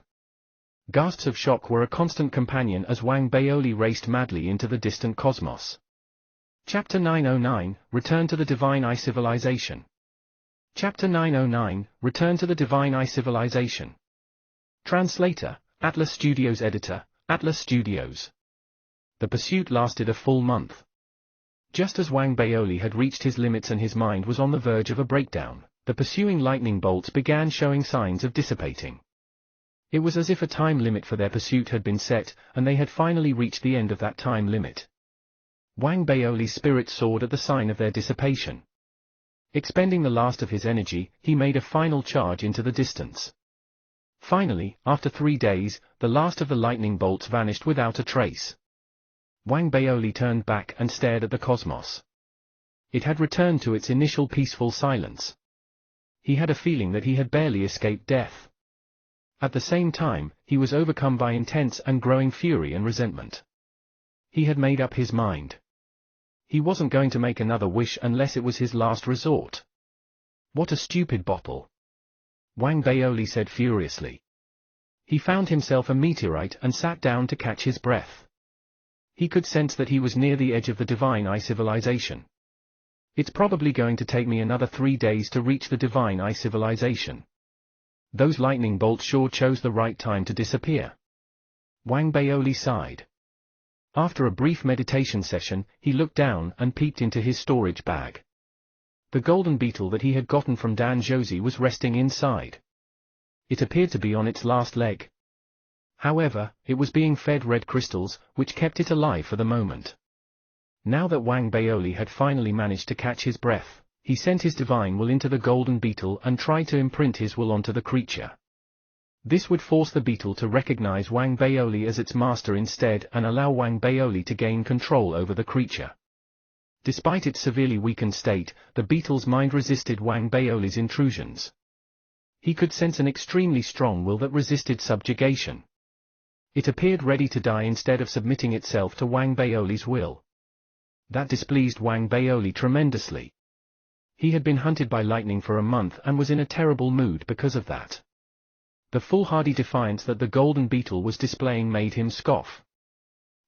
Gasps of shock were a constant companion as Wang Baoli raced madly into the distant cosmos. Chapter 909, Return to the Divine Eye Civilization. Chapter 909, Return to the Divine Eye Civilization. Translator, Atlas Studios Editor, Atlas Studios. The pursuit lasted a full month. Just as Wang Baoli had reached his limits and his mind was on the verge of a breakdown, the pursuing lightning bolts began showing signs of dissipating. It was as if a time limit for their pursuit had been set, and they had finally reached the end of that time limit. Wang Baoli's spirit soared at the sign of their dissipation. Expending the last of his energy, he made a final charge into the distance. Finally, after 3 days, the last of the lightning bolts vanished without a trace. Wang Baoli turned back and stared at the cosmos. It had returned to its initial peaceful silence. He had a feeling that he had barely escaped death. At the same time, he was overcome by intense and growing fury and resentment. He had made up his mind. He wasn't going to make another wish unless it was his last resort. What a stupid bottle! Wang Baoli said furiously. He found himself a meteorite and sat down to catch his breath. He could sense that he was near the edge of the Divine Eye civilization. It's probably going to take me another 3 days to reach the Divine Eye civilization. Those lightning bolts sure chose the right time to disappear. Wang Baoli sighed. After a brief meditation session, he looked down and peeked into his storage bag. The golden beetle that he had gotten from Dan Josie was resting inside. It appeared to be on its last leg. However, it was being fed red crystals, which kept it alive for the moment. Now that Wang Baoli had finally managed to catch his breath, he sent his divine will into the golden beetle and tried to imprint his will onto the creature. This would force the beetle to recognize Wang Baoli as its master instead and allow Wang Baoli to gain control over the creature. Despite its severely weakened state, the beetle's mind resisted Wang Baoli's intrusions. He could sense an extremely strong will that resisted subjugation. It appeared ready to die instead of submitting itself to Wang Baoli's will. That displeased Wang Baoli tremendously. He had been hunted by lightning for a month and was in a terrible mood because of that. The foolhardy defiance that the golden beetle was displaying made him scoff.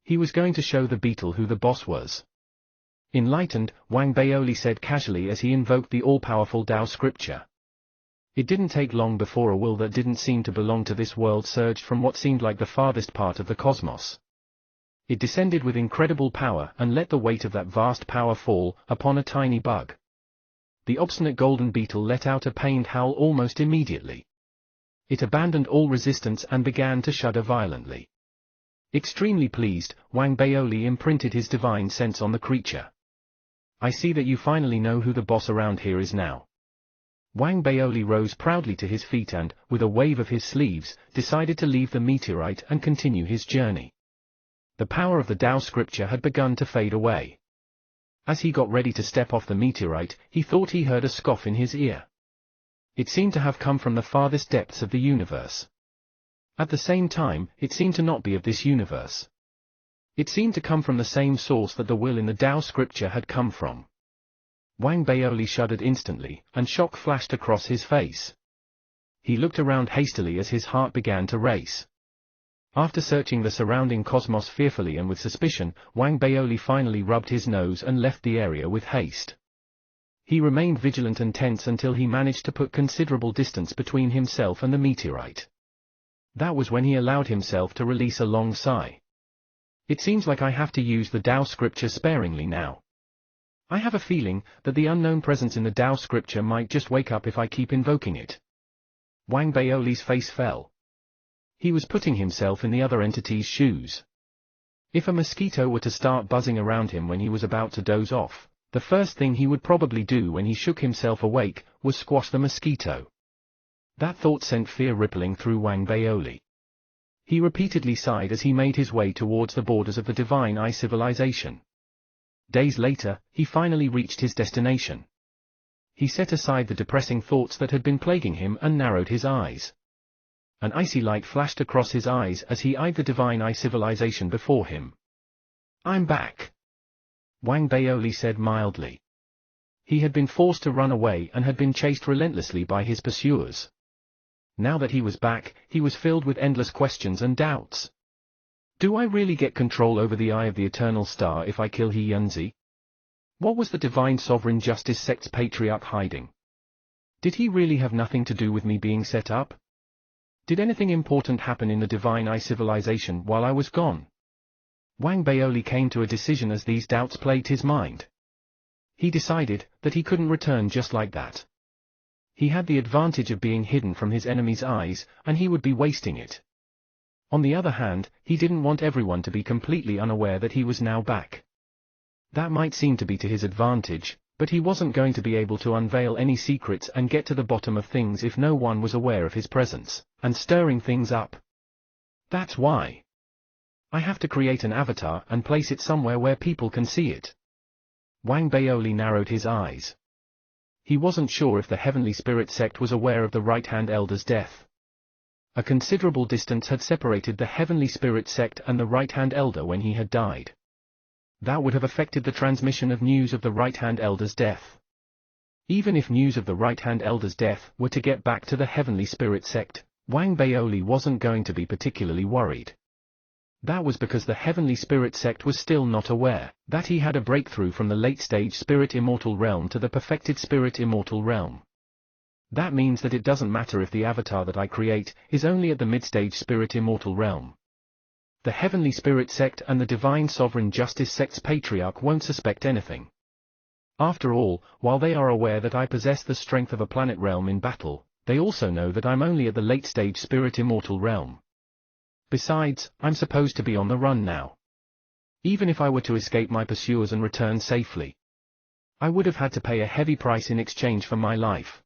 He was going to show the beetle who the boss was. Enlightened, Wang Baoli said casually as he invoked the all-powerful Tao scripture. It didn't take long before a will that didn't seem to belong to this world surged from what seemed like the farthest part of the cosmos. It descended with incredible power and let the weight of that vast power fall upon a tiny bug. The obstinate golden beetle let out a pained howl almost immediately. It abandoned all resistance and began to shudder violently. Extremely pleased, Wang Baoli imprinted his divine sense on the creature. I see that you finally know who the boss around here is now. Wang Baoli rose proudly to his feet and, with a wave of his sleeves, decided to leave the meteorite and continue his journey. The power of the Tao scripture had begun to fade away. As he got ready to step off the meteorite, he thought he heard a scoff in his ear. It seemed to have come from the farthest depths of the universe. At the same time, it seemed to not be of this universe. It seemed to come from the same source that the will in the Tao scripture had come from. Wang Baoli shuddered instantly, and shock flashed across his face. He looked around hastily as his heart began to race. After searching the surrounding cosmos fearfully and with suspicion, Wang Baoli finally rubbed his nose and left the area with haste. He remained vigilant and tense until he managed to put considerable distance between himself and the meteorite. That was when he allowed himself to release a long sigh. It seems like I have to use the Tao scripture sparingly now. I have a feeling that the unknown presence in the Tao scripture might just wake up if I keep invoking it. Wang Baoli's face fell. He was putting himself in the other entity's shoes. If a mosquito were to start buzzing around him when he was about to doze off, the first thing he would probably do when he shook himself awake was squash the mosquito. That thought sent fear rippling through Wang Baoli. He repeatedly sighed as he made his way towards the borders of the Divine Eye civilization. Days later, he finally reached his destination. He set aside the depressing thoughts that had been plaguing him and narrowed his eyes. An icy light flashed across his eyes as he eyed the Divine Eye civilization before him. I'm back, Wang Baoli said mildly. He had been forced to run away and had been chased relentlessly by his pursuers. Now that he was back, he was filled with endless questions and doubts. Do I really get control over the Eye of the Eternal Star if I kill He Yunzi? What was the Divine Sovereign Justice sect's patriarch hiding? Did he really have nothing to do with me being set up? Did anything important happen in the Divine Eye civilization while I was gone? Wang Baoli came to a decision as these doubts plagued his mind. He decided that he couldn't return just like that. He had the advantage of being hidden from his enemy's eyes, and he would be wasting it. On the other hand, he didn't want everyone to be completely unaware that he was now back. That might seem to be to his advantage, but he wasn't going to be able to unveil any secrets and get to the bottom of things if no one was aware of his presence, and stirring things up. That's why I have to create an avatar and place it somewhere where people can see it. Wang Baoli narrowed his eyes. He wasn't sure if the Heavenly Spirit sect was aware of the Right-Hand Elder's death. A considerable distance had separated the Heavenly Spirit sect and the Right-Hand Elder when he had died. That would have affected the transmission of news of the Right-Hand Elder's death. Even if news of the Right-Hand Elder's death were to get back to the Heavenly Spirit sect, Wang Baoli wasn't going to be particularly worried. That was because the Heavenly Spirit sect was still not aware that he had a breakthrough from the late-stage Spirit Immortal Realm to the perfected Spirit Immortal Realm. That means that it doesn't matter if the avatar that I create is only at the mid-stage Spirit Immortal Realm. the Heavenly Spirit sect and the Divine Sovereign Justice sect's patriarch won't suspect anything. After all, while they are aware that I possess the strength of a planet realm in battle, they also know that I'm only at the late-stage spirit immortal realm. Besides, I'm supposed to be on the run now. Even if I were to escape my pursuers and return safely, I would have had to pay a heavy price in exchange for my life.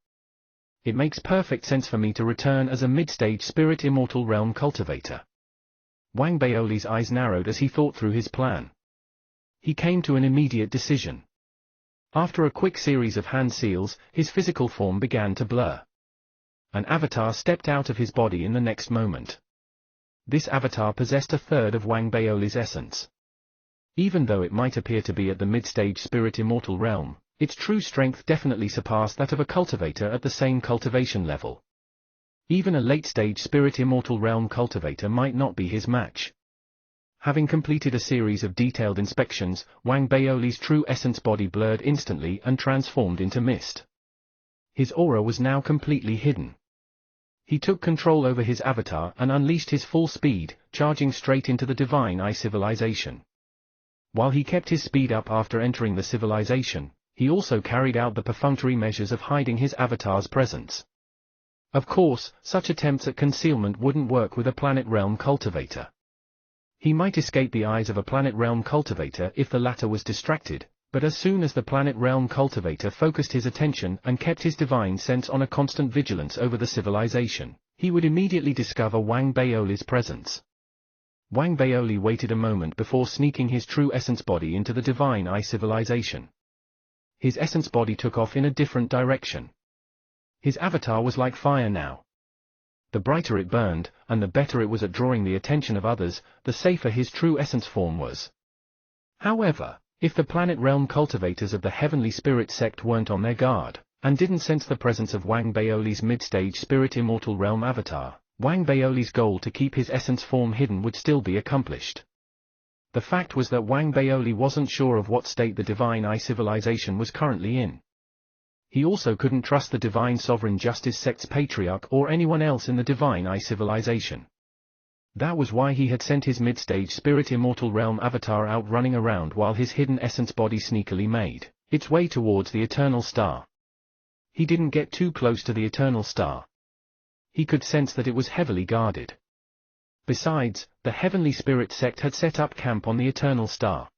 It makes perfect sense for me to return as a mid-stage spirit immortal realm cultivator. Wang Baoli's eyes narrowed as he thought through his plan. He came to an immediate decision. After a quick series of hand seals, his physical form began to blur. An avatar stepped out of his body in the next moment. This avatar possessed a third of Wang Baoli's essence. Even though it might appear to be at the mid-stage spirit immortal realm, its true strength definitely surpassed that of a cultivator at the same cultivation level. Even a late-stage spirit immortal realm cultivator might not be his match. Having completed a series of detailed inspections, Wang Baoli's true essence body blurred instantly and transformed into mist. His aura was now completely hidden. He took control over his avatar and unleashed his full speed, charging straight into the Divine Eye civilization. While he kept his speed up after entering the civilization, he also carried out the perfunctory measures of hiding his avatar's presence. Of course, such attempts at concealment wouldn't work with a planet realm cultivator. He might escape the eyes of a planet realm cultivator if the latter was distracted, but as soon as the planet realm cultivator focused his attention and kept his divine sense on a constant vigilance over the civilization, he would immediately discover Wang Baoli's presence. Wang Baoli waited a moment before sneaking his true essence body into the Divine Eye civilization. His essence body took off in a different direction. His avatar was like fire now. The brighter it burned, and the better it was at drawing the attention of others, the safer his true essence form was. However, if the planet realm cultivators of the Heavenly Spirit sect weren't on their guard, and didn't sense the presence of Wang Baoli's mid-stage spirit immortal realm avatar, Wang Baoli's goal to keep his essence form hidden would still be accomplished. The fact was that Wang Baoli wasn't sure of what state the Divine Eye civilization was currently in. He also couldn't trust the Divine Sovereign Justice sect's patriarch or anyone else in the Divine Eye civilization. That was why he had sent his mid-stage spirit immortal realm avatar out running around while his hidden essence body sneakily made its way towards the Eternal Star. He didn't get too close to the Eternal Star. He could sense that it was heavily guarded. Besides, the Heavenly Spirit sect had set up camp on the Eternal Star.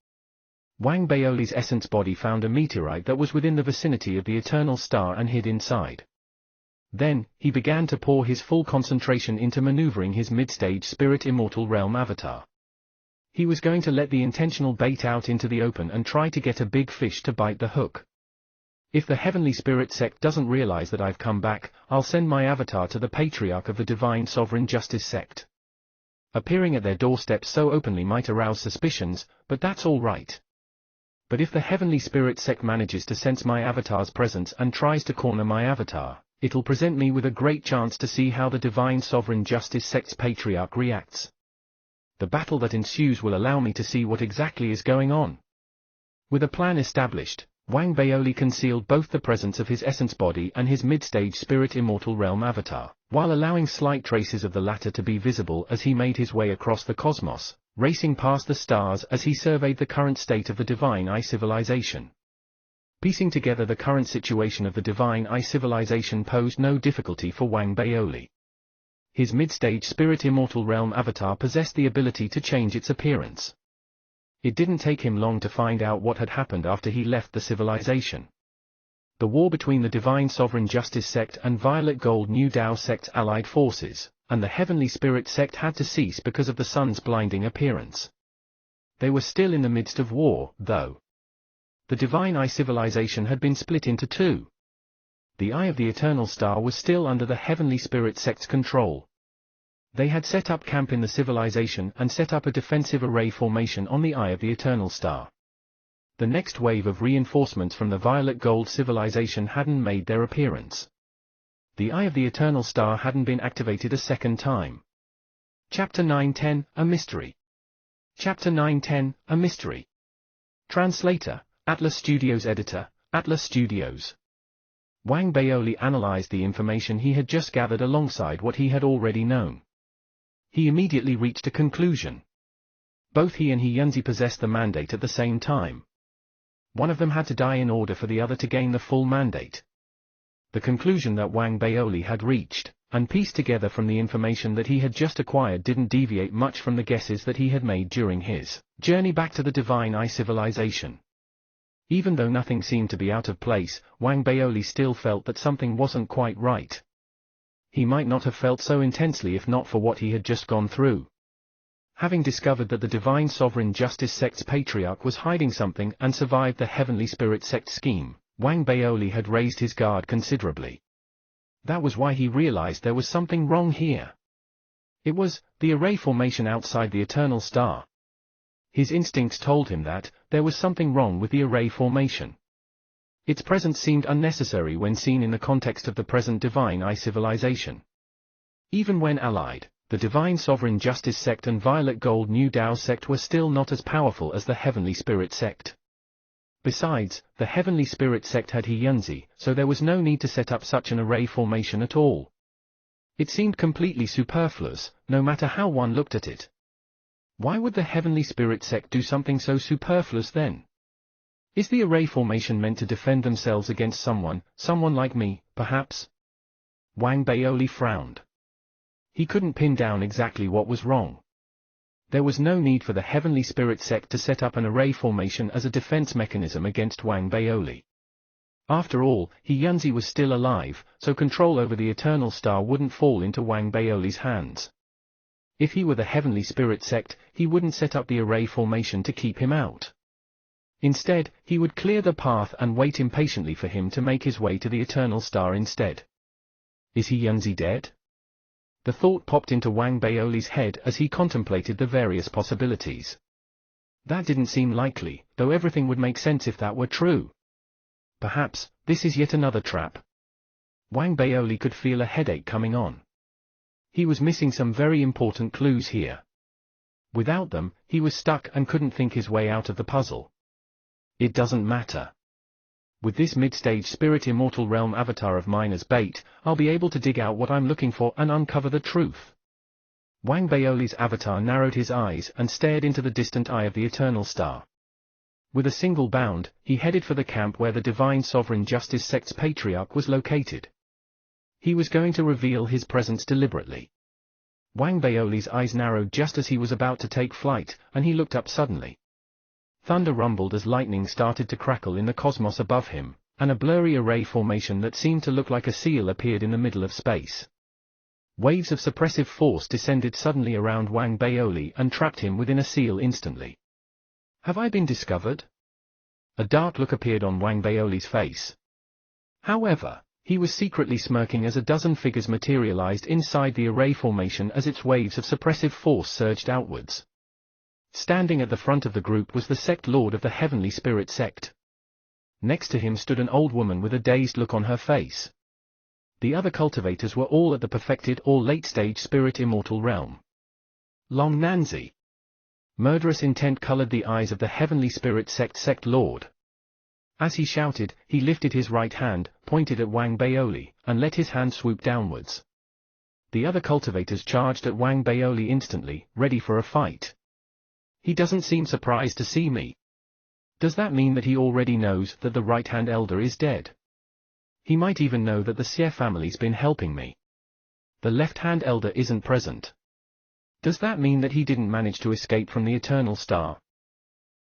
Wang Baoli's essence body found a meteorite that was within the vicinity of the Eternal Star and hid inside. Then, he began to pour his full concentration into maneuvering his mid-stage spirit immortal realm avatar. He was going to let the intentional bait out into the open and try to get a big fish to bite the hook. If the Heavenly Spirit sect doesn't realize that I've come back, I'll send my avatar to the patriarch of the Divine Sovereign Justice sect. Appearing at their doorstep so openly might arouse suspicions, but that's all right. But if the Heavenly Spirit sect manages to sense my avatar's presence and tries to corner my avatar, it'll present me with a great chance to see how the Divine Sovereign Justice sect's patriarch reacts. The battle that ensues will allow me to see what exactly is going on. With a plan established, Wang Baoli concealed both the presence of his essence body and his mid-stage spirit immortal realm avatar, while allowing slight traces of the latter to be visible as he made his way across the cosmos, racing past the stars as he surveyed the current state of the Divine Eye civilization. Piecing together the current situation of the Divine Eye civilization posed no difficulty for Wang Baoli. His mid-stage spirit immortal realm avatar possessed the ability to change its appearance. It didn't take him long to find out what had happened after he left the civilization. The war between the Divine Sovereign Justice sect and Violet Gold New Dao sect's allied forces, and the Heavenly Spirit sect had to cease because of the sun's blinding appearance. They were still in the midst of war, though. The Divine Eye civilization had been split into two. The Eye of the Eternal Star was still under the Heavenly Spirit sect's control. They had set up camp in the civilization and set up a defensive array formation on the Eye of the Eternal Star. The next wave of reinforcements from the Violet Gold civilization hadn't made their appearance. The Eye of the Eternal Star hadn't been activated a second time. Chapter 910, A Mystery. Chapter 910, A Mystery. Translator, Atlas Studios Editor, Atlas Studios. Wang Baoli analyzed the information he had just gathered alongside what he had already known. He immediately reached a conclusion. Both he and Hyunzi possessed the mandate at the same time. One of them had to die in order for the other to gain the full mandate. The conclusion that Wang Baoli had reached, and pieced together from the information that he had just acquired, didn't deviate much from the guesses that he had made during his journey back to the Divine Eye civilization. Even though nothing seemed to be out of place, Wang Baoli still felt that something wasn't quite right. He might not have felt so intensely if not for what he had just gone through. Having discovered that the Divine Sovereign Justice sect's patriarch was hiding something and survived the Heavenly Spirit sect scheme, Wang Baoli had raised his guard considerably. That was why he realized there was something wrong here. It was the array formation outside the Eternal Star. His instincts told him that there was something wrong with the array formation. Its presence seemed unnecessary when seen in the context of the present Divine Eye civilization. Even when allied, the Divine Sovereign Justice sect and Violet Gold New Dao sect were still not as powerful as the Heavenly Spirit sect. Besides, the Heavenly Spirit sect had Hyunzi, so there was no need to set up such an array formation at all. It seemed completely superfluous, no matter how one looked at it. Why would the Heavenly Spirit sect do something so superfluous then? Is the array formation meant to defend themselves against someone like me, perhaps? Wang Baoli frowned. He couldn't pin down exactly what was wrong. There was no need for the Heavenly Spirit sect to set up an array formation as a defense mechanism against Wang Baoli. After all, Hyunzi was still alive, so control over the Eternal Star wouldn't fall into Wang Baoli's hands. If he were the Heavenly Spirit sect, he wouldn't set up the array formation to keep him out. Instead, he would clear the path and wait impatiently for him to make his way to the Eternal Star instead. Is Hyunzi dead? The thought popped into Wang Baoli's head as he contemplated the various possibilities. That didn't seem likely, though everything would make sense if that were true. Perhaps, this is yet another trap. Wang Baoli could feel a headache coming on. He was missing some very important clues here. Without them, he was stuck and couldn't think his way out of the puzzle. It doesn't matter. With this mid-stage spirit immortal realm avatar of mine as bait, I'll be able to dig out what I'm looking for and uncover the truth. Wang Baoli's avatar narrowed his eyes and stared into the distant eye of the Eternal Star. With a single bound, he headed for the camp where the Divine Sovereign Justice sect's patriarch was located. He was going to reveal his presence deliberately. Wang Baoli's eyes narrowed just as he was about to take flight, and he looked up suddenly. Thunder rumbled as lightning started to crackle in the cosmos above him, and a blurry array formation that seemed to look like a seal appeared in the middle of space. Waves of suppressive force descended suddenly around Wang Baoli and trapped him within a seal instantly. Have I been discovered? A dark look appeared on Wang Baoli's face. However, he was secretly smirking as a dozen figures materialized inside the array formation as its waves of suppressive force surged outwards. Standing at the front of the group was the sect lord of the Heavenly Spirit sect. Next to him stood an old woman with a dazed look on her face. The other cultivators were all at the perfected or late-stage spirit immortal realm. Long Nanzi. Murderous intent colored the eyes of the Heavenly Spirit sect lord. As he shouted, he lifted his right hand, pointed at Wang Baoli, and let his hand swoop downwards. The other cultivators charged at Wang Baoli instantly, ready for a fight. He doesn't seem surprised to see me. Does that mean that he already knows that the right-hand elder is dead? He might even know that the Xie family's been helping me. The left-hand elder isn't present. Does that mean that he didn't manage to escape from the Eternal Star?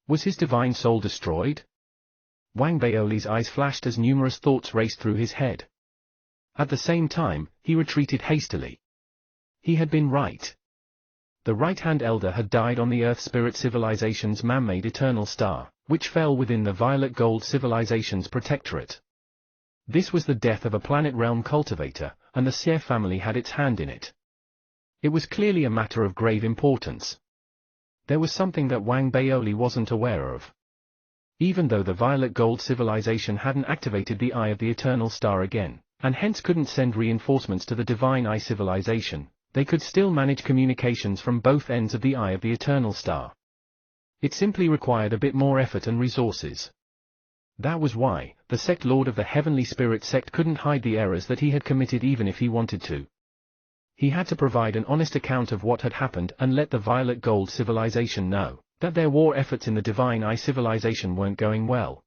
Was his divine soul destroyed? Wang Baoli's eyes flashed as numerous thoughts raced through his head. At the same time, he retreated hastily. He had been right. The right-hand elder had died on the Earth Spirit Civilization's man-made Eternal Star, which fell within the Violet Gold Civilization's protectorate. This was the death of a planet realm cultivator, and the Xie family had its hand in it. It was clearly a matter of grave importance. There was something that Wang Baoli wasn't aware of. Even though the Violet Gold Civilization hadn't activated the Eye of the Eternal Star again, and hence couldn't send reinforcements to the Divine Eye Civilization, they could still manage communications from both ends of the Eye of the Eternal Star. It simply required a bit more effort and resources. That was why, the sect lord of the Heavenly Spirit sect couldn't hide the errors that he had committed even if he wanted to. He had to provide an honest account of what had happened and let the Violet Gold Civilization know. that their war efforts in the Divine Eye civilization weren't going well.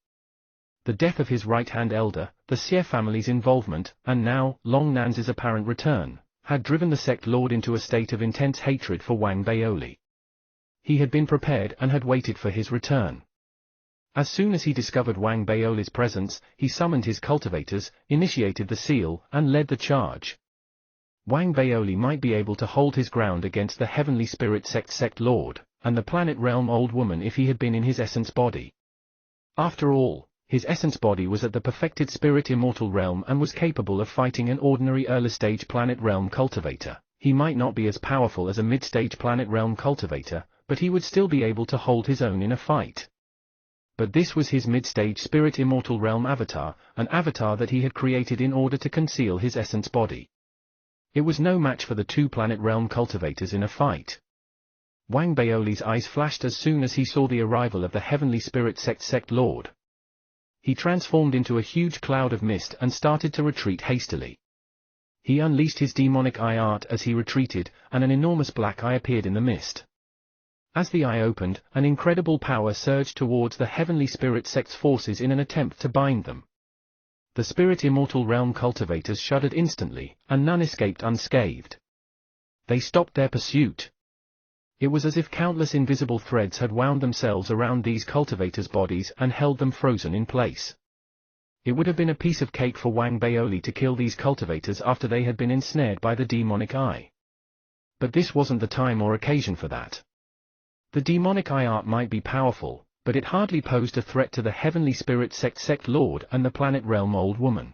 The death of his right-hand elder, the Xie family's involvement, and now, Long Nan's apparent return, had driven the sect lord into a state of intense hatred for Wang Baoli. He had been prepared and had waited for his return. As soon as he discovered Wang Baoli's presence, he summoned his cultivators, initiated the seal, and led the charge. Wang Baoli might be able to hold his ground against the Heavenly Spirit sect lord, and the planet realm old woman if he had been in his essence body. After all, his essence body was at the perfected spirit immortal realm and was capable of fighting an ordinary early-stage planet realm cultivator. He might not be as powerful as a mid-stage planet realm cultivator, but he would still be able to hold his own in a fight. But this was his mid-stage spirit immortal realm avatar, an avatar that he had created in order to conceal his essence body. It was no match for the two planet realm cultivators in a fight. Wang Baoli's eyes flashed as soon as he saw the arrival of the Heavenly Spirit sect lord. He transformed into a huge cloud of mist and started to retreat hastily. He unleashed his demonic eye art as he retreated, and an enormous black eye appeared in the mist. As the eye opened, an incredible power surged towards the Heavenly Spirit sect's forces in an attempt to bind them. The Spirit Immortal Realm cultivators shuddered instantly, and none escaped unscathed. They stopped their pursuit. It was as if countless invisible threads had wound themselves around these cultivators' bodies and held them frozen in place. It would have been a piece of cake for Wang Baoli to kill these cultivators after they had been ensnared by the demonic eye. But this wasn't the time or occasion for that. The demonic eye art might be powerful, but it hardly posed a threat to the Heavenly Spirit sect lord and the planet realm old woman.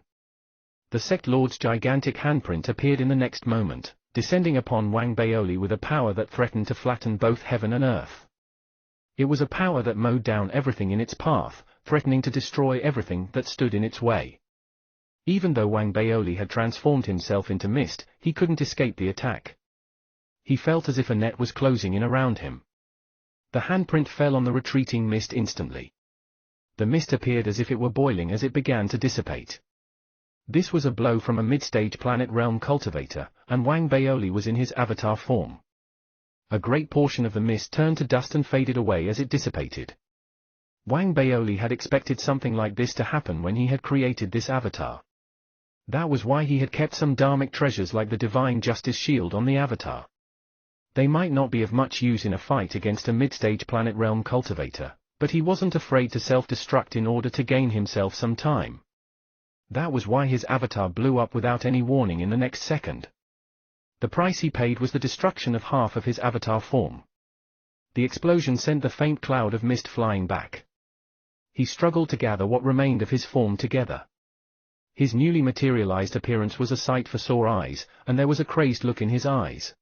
The sect lord's gigantic handprint appeared in the next moment, descending upon Wang Baoli with a power that threatened to flatten both heaven and earth. It was a power that mowed down everything in its path, threatening to destroy everything that stood in its way. Even though Wang Baoli had transformed himself into mist, he couldn't escape the attack. He felt as if a net was closing in around him. The handprint fell on the retreating mist instantly. The mist appeared as if it were boiling as it began to dissipate. This was a blow from a mid-stage planet realm cultivator, and Wang Baoli was in his avatar form. A great portion of the mist turned to dust and faded away as it dissipated. Wang Baoli had expected something like this to happen when he had created this avatar. That was why he had kept some dharmic treasures like the Divine Justice Shield on the avatar. They might not be of much use in a fight against a mid-stage planet realm cultivator, but he wasn't afraid to self-destruct in order to gain himself some time. That was why his avatar blew up without any warning in the next second. The price he paid was the destruction of half of his avatar form. The explosion sent the faint cloud of mist flying back. He struggled to gather what remained of his form together. His newly materialized appearance was a sight for sore eyes, and there was a crazed look in his eyes.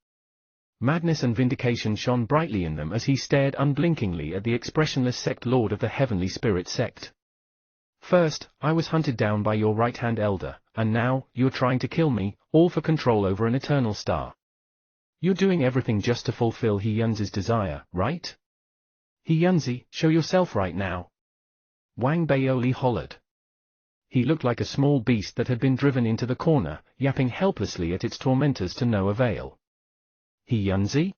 Madness and vindication shone brightly in them as he stared unblinkingly at the expressionless sect lord of the Heavenly Spirit sect. First, I was hunted down by your right-hand elder, and now, you're trying to kill me, all for control over an eternal star. You're doing everything just to fulfill He Yunzi's desire, right? He Yunzi, show yourself right now. Wang Baoli hollered. He looked like a small beast that had been driven into the corner, yapping helplessly at its tormentors to no avail. He Yunzi?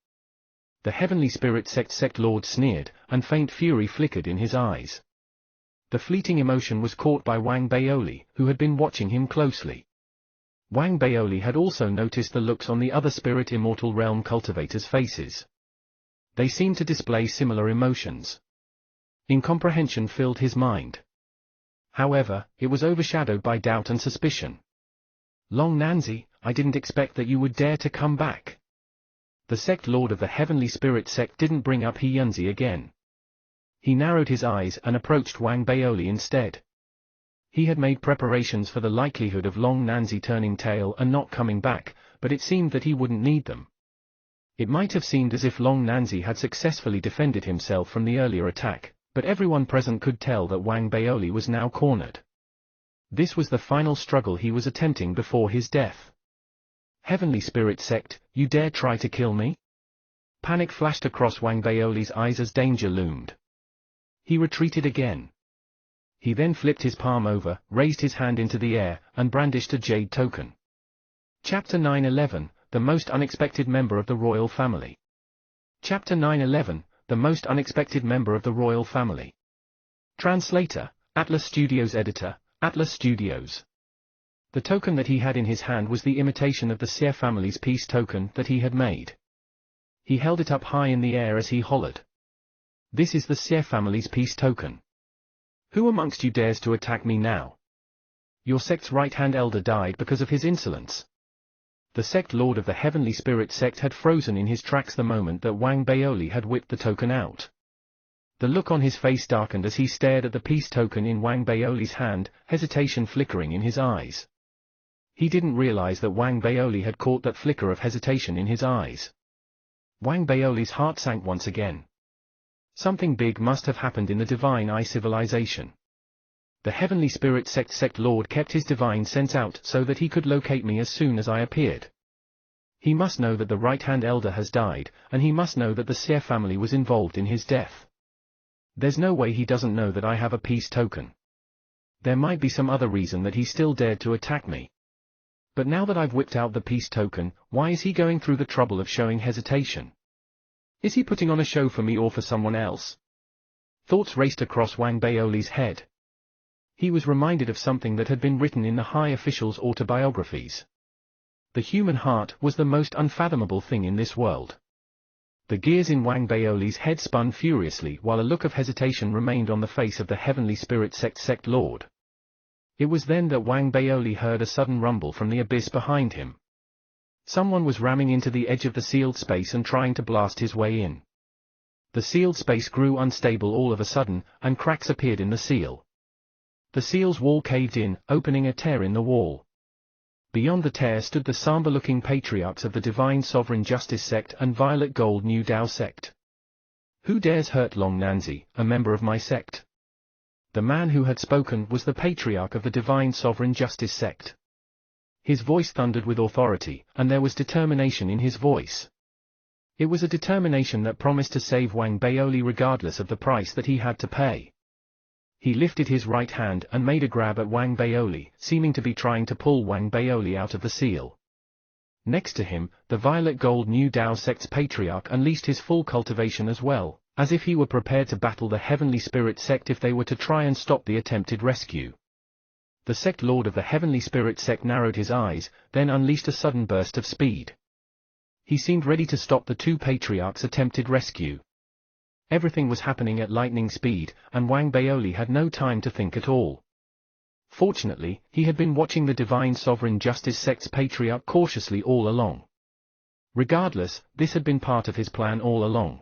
The Heavenly Spirit sect lord sneered, and faint fury flickered in his eyes. The fleeting emotion was caught by Wang Baoli, who had been watching him closely. Wang Baoli had also noticed the looks on the other Spirit Immortal Realm cultivators' faces. They seemed to display similar emotions. Incomprehension filled his mind. However, it was overshadowed by doubt and suspicion. Long Nanzi, I didn't expect that you would dare to come back. The sect lord of the Heavenly Spirit sect didn't bring up He Yunzi again. He narrowed his eyes and approached Wang Baoli instead. He had made preparations for the likelihood of Long Nanzi turning tail and not coming back, but it seemed that he wouldn't need them. It might have seemed as if Long Nanzi had successfully defended himself from the earlier attack, but everyone present could tell that Wang Baoli was now cornered. This was the final struggle he was attempting before his death. Heavenly Spirit sect, you dare try to kill me? Panic flashed across Wang Baoli's eyes as danger loomed. He retreated again. He then flipped his palm over, raised his hand into the air, and brandished a jade token. Chapter 911, The Most Unexpected Member of the Royal Family. Chapter 911, the most unexpected member of the royal family. Translator, Atlas Studios Editor, Atlas Studios. The token that he had in his hand was the imitation of the Seer family's peace token that he had made. He held it up high in the air as he hollered. "This is the Seer family's peace token. Who amongst you dares to attack me now? Your sect's right-hand elder died because of his insolence." The sect lord of the Heavenly Spirit sect had frozen in his tracks the moment that Wang Baoli had whipped the token out. The look on his face darkened as he stared at the peace token in Wang Baoli's hand, hesitation flickering in his eyes. He didn't realize that Wang Baoli had caught that flicker of hesitation in his eyes. Wang Baoli's heart sank once again. Something big must have happened in the Divine Eye civilization. The Heavenly Spirit sect lord kept his divine sense out so that he could locate me as soon as I appeared. He must know that the right-hand elder has died, and he must know that the Seer family was involved in his death. There's no way he doesn't know that I have a peace token. There might be some other reason that he still dared to attack me. But now that I've whipped out the peace token, why is he going through the trouble of showing hesitation? Is he putting on a show for me or for someone else? Thoughts raced across Wang Baoli's head. He was reminded of something that had been written in the high officials' autobiographies. The human heart was the most unfathomable thing in this world. The gears in Wang Baoli's head spun furiously while a look of hesitation remained on the face of the Heavenly Spirit sect lord. It was then that Wang Baoli heard a sudden rumble from the abyss behind him. Someone was ramming into the edge of the sealed space and trying to blast his way in. The sealed space grew unstable all of a sudden, and cracks appeared in the seal. The seal's wall caved in, opening a tear in the wall. Beyond the tear stood the somber-looking patriarchs of the Divine Sovereign Justice sect and Violet Gold New Dao sect. "Who dares hurt Long Nanzi, a member of my sect?" The man who had spoken was the patriarch of the Divine Sovereign Justice sect. His voice thundered with authority, and there was determination in his voice. It was a determination that promised to save Wang Baoli regardless of the price that he had to pay. He lifted his right hand and made a grab at Wang Baoli, seeming to be trying to pull Wang Baoli out of the seal. Next to him, the Violet Gold New Dao sect's patriarch unleashed his full cultivation as well, as if he were prepared to battle the Heavenly Spirit sect if they were to try and stop the attempted rescue. The sect lord of the Heavenly Spirit sect narrowed his eyes, then unleashed a sudden burst of speed. He seemed ready to stop the two patriarchs' attempted rescue. Everything was happening at lightning speed, and Wang Baoli had no time to think at all. Fortunately, he had been watching the Divine Sovereign Justice sect's patriarch cautiously all along. Regardless, this had been part of his plan all along.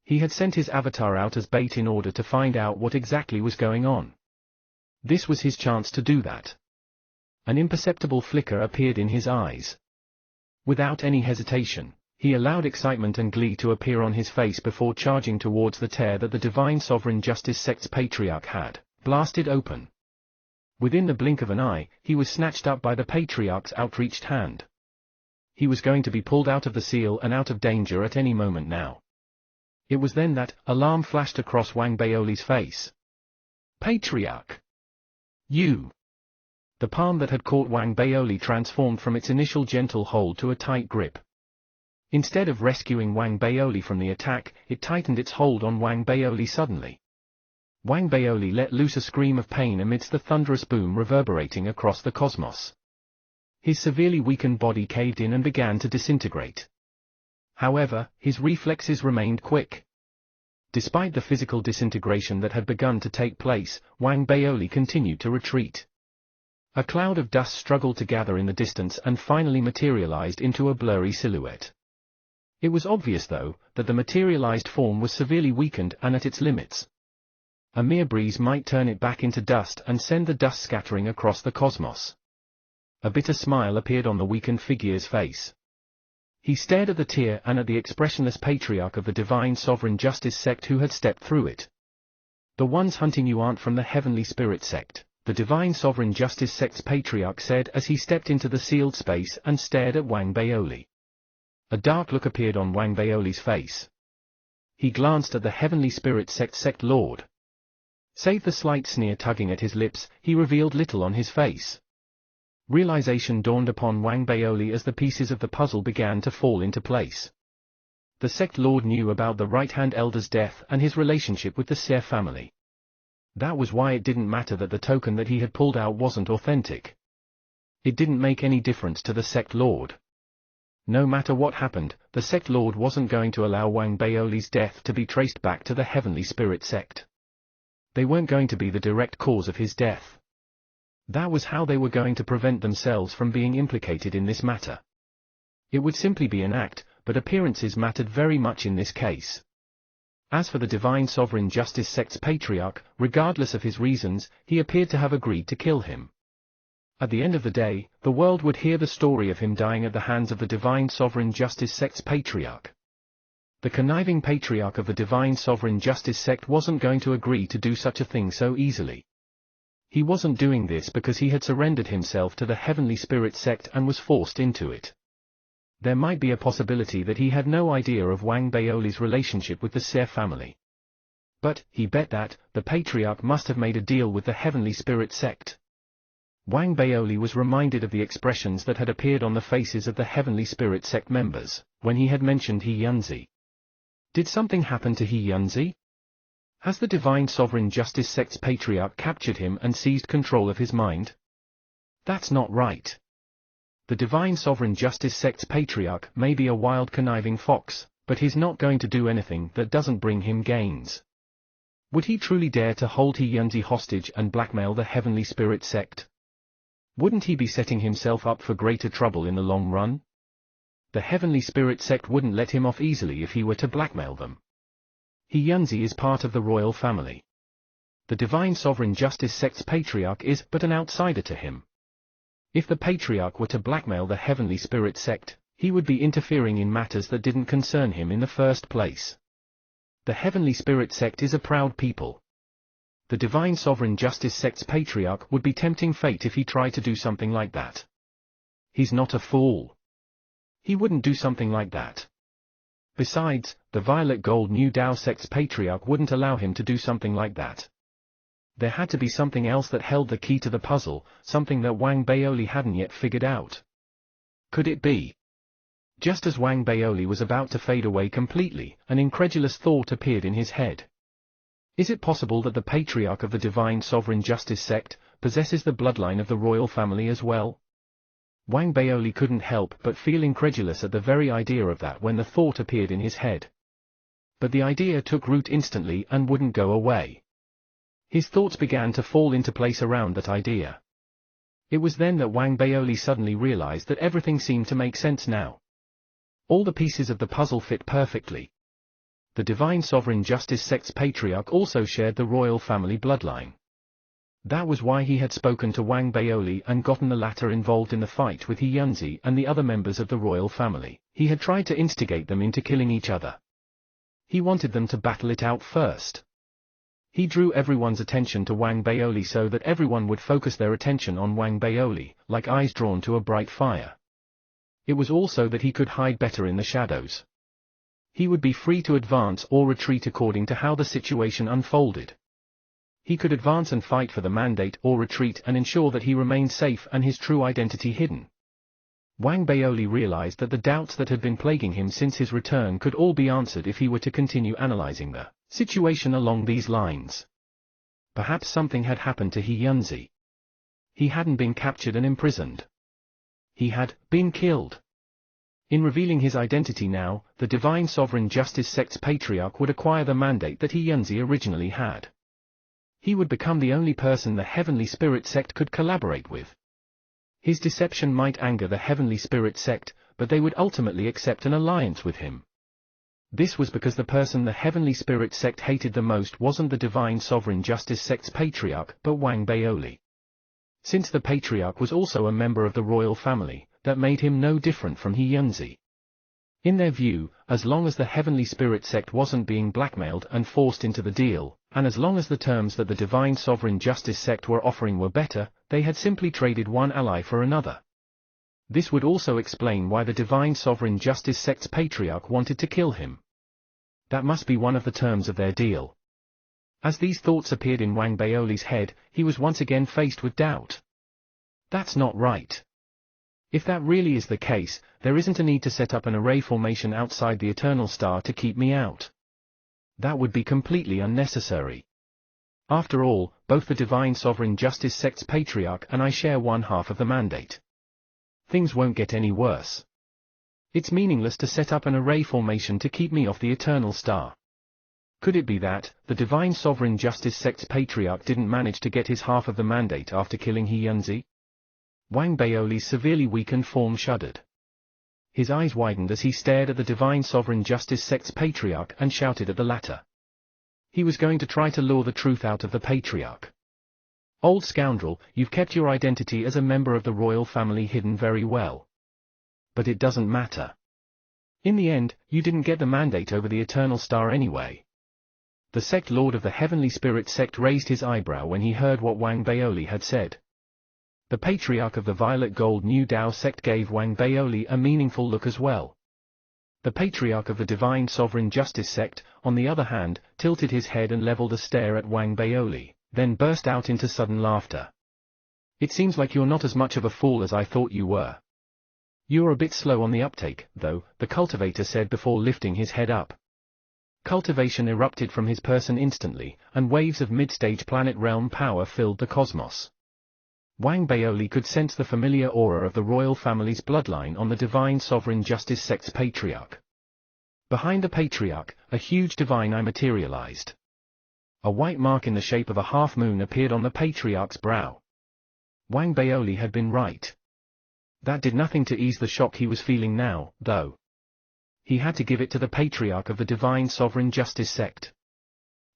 He had sent his avatar out as bait in order to find out what exactly was going on. This was his chance to do that. An imperceptible flicker appeared in his eyes. Without any hesitation, he allowed excitement and glee to appear on his face before charging towards the tear that the Divine Sovereign Justice sect's patriarch had blasted open. Within the blink of an eye, he was snatched up by the patriarch's outreached hand. He was going to be pulled out of the seal and out of danger at any moment now. It was then that alarm flashed across Wang Baoli's face. "Patriarch! You!" The palm that had caught Wang Baoli transformed from its initial gentle hold to a tight grip. Instead of rescuing Wang Baoli from the attack, it tightened its hold on Wang Baoli suddenly. Wang Baoli let loose a scream of pain amidst the thunderous boom reverberating across the cosmos. His severely weakened body caved in and began to disintegrate. However, his reflexes remained quick. Despite the physical disintegration that had begun to take place, Wang Baoli continued to retreat. A cloud of dust struggled to gather in the distance and finally materialized into a blurry silhouette. It was obvious though, that the materialized form was severely weakened and at its limits. A mere breeze might turn it back into dust and send the dust scattering across the cosmos. A bitter smile appeared on the weakened figure's face. He stared at the tear and at the expressionless patriarch of the Divine Sovereign Justice sect who had stepped through it. "The ones hunting you aren't from the Heavenly Spirit sect," the Divine Sovereign Justice sect's patriarch said as he stepped into the sealed space and stared at Wang Baoli. A dark look appeared on Wang Baoli's face. He glanced at the Heavenly Spirit sect lord. Save the slight sneer tugging at his lips, he revealed little on his face. Realization dawned upon Wang Baoli as the pieces of the puzzle began to fall into place. The sect lord knew about the right-hand elder's death and his relationship with the Seer family. That was why it didn't matter that the token that he had pulled out wasn't authentic. It didn't make any difference to the sect lord. No matter what happened, the sect lord wasn't going to allow Wang Baoli's death to be traced back to the Heavenly Spirit sect. They weren't going to be the direct cause of his death. That was how they were going to prevent themselves from being implicated in this matter. It would simply be an act, but appearances mattered very much in this case. As for the Divine Sovereign Justice sect's patriarch, regardless of his reasons, he appeared to have agreed to kill him. At the end of the day, the world would hear the story of him dying at the hands of the Divine Sovereign Justice sect's patriarch. The conniving patriarch of the Divine Sovereign Justice sect wasn't going to agree to do such a thing so easily. He wasn't doing this because he had surrendered himself to the Heavenly Spirit sect and was forced into it. There might be a possibility that he had no idea of Wang Baoli's relationship with the Seer family. But, he bet that, the patriarch must have made a deal with the Heavenly Spirit sect. Wang Baoli was reminded of the expressions that had appeared on the faces of the Heavenly Spirit sect members, when he had mentioned He Yunzi. Did something happen to He Yunzi? Has the Divine Sovereign Justice sect's patriarch captured him and seized control of his mind? That's not right. The Divine Sovereign Justice sect's patriarch may be a wild conniving fox, but he's not going to do anything that doesn't bring him gains. Would he truly dare to hold He Yunzi hostage and blackmail the Heavenly Spirit sect? Wouldn't he be setting himself up for greater trouble in the long run? The Heavenly Spirit sect wouldn't let him off easily if he were to blackmail them. He Yunzi is part of the royal family. The Divine Sovereign Justice sect's patriarch is but an outsider to him. If the patriarch were to blackmail the Heavenly Spirit sect, he would be interfering in matters that didn't concern him in the first place. The Heavenly Spirit sect is a proud people. The Divine Sovereign Justice sect's patriarch would be tempting fate if he tried to do something like that. He's not a fool. He wouldn't do something like that. Besides, the Violet Gold New Dao sect's patriarch wouldn't allow him to do something like that. There had to be something else that held the key to the puzzle, something that Wang Baoli hadn't yet figured out. Could it be? Just as Wang Baoli was about to fade away completely, an incredulous thought appeared in his head. Is it possible that the patriarch of the Divine Sovereign Justice sect possesses the bloodline of the royal family as well? Wang Baoli couldn't help but feel incredulous at the very idea of that when the thought appeared in his head. But the idea took root instantly and wouldn't go away. His thoughts began to fall into place around that idea. It was then that Wang Baoli suddenly realized that everything seemed to make sense now. All the pieces of the puzzle fit perfectly. The Divine Sovereign Justice sect's patriarch also shared the royal family bloodline. That was why he had spoken to Wang Baoli and gotten the latter involved in the fight with He Yunzi and the other members of the royal family. He had tried to instigate them into killing each other. He wanted them to battle it out first. He drew everyone's attention to Wang Baoli so that everyone would focus their attention on Wang Baoli, like eyes drawn to a bright fire. It was also that he could hide better in the shadows. He would be free to advance or retreat according to how the situation unfolded. He could advance and fight for the mandate or retreat and ensure that he remained safe and his true identity hidden. Wang Baoli realized that the doubts that had been plaguing him since his return could all be answered if he were to continue analyzing the situation along these lines. Perhaps something had happened to He Yunzi. He hadn't been captured and imprisoned. He had been killed. In revealing his identity now, the Divine Sovereign Justice sect's patriarch would acquire the mandate that He Yunzi originally had. He would become the only person the Heavenly Spirit sect could collaborate with. His deception might anger the Heavenly Spirit sect, but they would ultimately accept an alliance with him. This was because the person the Heavenly Spirit sect hated the most wasn't the Divine Sovereign Justice sect's patriarch, but Wang Baoli. Since the patriarch was also a member of the royal family, that made him no different from He Yunzi. In their view, as long as the Heavenly Spirit sect wasn't being blackmailed and forced into the deal, and as long as the terms that the Divine Sovereign Justice sect were offering were better, they had simply traded one ally for another. This would also explain why the Divine Sovereign Justice sect's patriarch wanted to kill him. That must be one of the terms of their deal. As these thoughts appeared in Wang Baoli's head, he was once again faced with doubt. That's not right. If that really is the case, there isn't a need to set up an array formation outside the Eternal Star to keep me out. That would be completely unnecessary. After all, both the Divine Sovereign Justice Sect's Patriarch and I share one half of the mandate. Things won't get any worse. It's meaningless to set up an array formation to keep me off the Eternal Star. Could it be that the Divine Sovereign Justice Sect's Patriarch didn't manage to get his half of the mandate after killing He Yunzi? Wang Baoli's severely weakened form shuddered. His eyes widened as he stared at the Divine Sovereign Justice Sect's Patriarch and shouted at the latter. He was going to try to lure the truth out of the Patriarch. Old scoundrel, you've kept your identity as a member of the royal family hidden very well. But it doesn't matter. In the end, you didn't get the mandate over the Eternal Star anyway. The sect lord of the Heavenly Spirit sect raised his eyebrow when he heard what Wang Baoli had said. The Patriarch of the Violet Gold New Dao sect gave Wang Baoli a meaningful look as well. The Patriarch of the Divine Sovereign Justice sect, on the other hand, tilted his head and leveled a stare at Wang Baoli, then burst out into sudden laughter. It seems like you're not as much of a fool as I thought you were. You're a bit slow on the uptake, though, the cultivator said before lifting his head up. Cultivation erupted from his person instantly, and waves of mid-stage planet realm power filled the cosmos. Wang Baoli could sense the familiar aura of the royal family's bloodline on the Divine Sovereign Justice Sect's Patriarch. Behind the Patriarch, a huge divine eye materialized. A white mark in the shape of a half-moon appeared on the Patriarch's brow. Wang Baoli had been right. That did nothing to ease the shock he was feeling now, though. He had to give it to the Patriarch of the Divine Sovereign Justice Sect.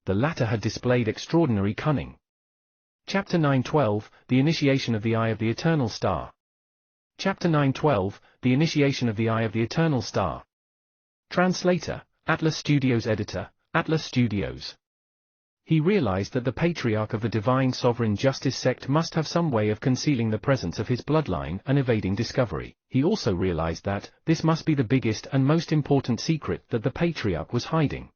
The latter had displayed extraordinary cunning. Chapter 9:12, The Initiation of the Eye of the Eternal Star. Chapter 9:12, The Initiation of the Eye of the Eternal Star. Translator, Atlas Studios Editor, Atlas Studios. He realized that the Patriarch of the Divine Sovereign Justice Sect must have some way of concealing the presence of his bloodline and evading discovery. He also realized that this must be the biggest and most important secret that the Patriarch was hiding.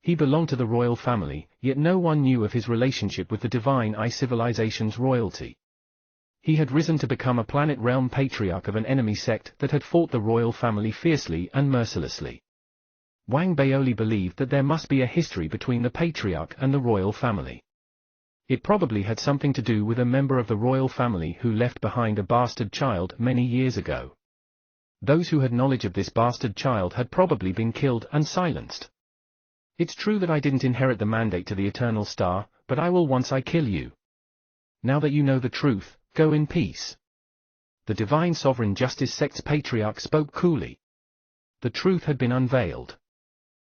He belonged to the royal family, yet no one knew of his relationship with the Divine Eye civilization's royalty. He had risen to become a planet realm patriarch of an enemy sect that had fought the royal family fiercely and mercilessly. Wang Baoli believed that there must be a history between the patriarch and the royal family. It probably had something to do with a member of the royal family who left behind a bastard child many years ago. Those who had knowledge of this bastard child had probably been killed and silenced. It's true that I didn't inherit the mandate to the Eternal Star, but I will once I kill you. Now that you know the truth, go in peace. The Divine Sovereign Justice Sect's Patriarch spoke coolly. The truth had been unveiled.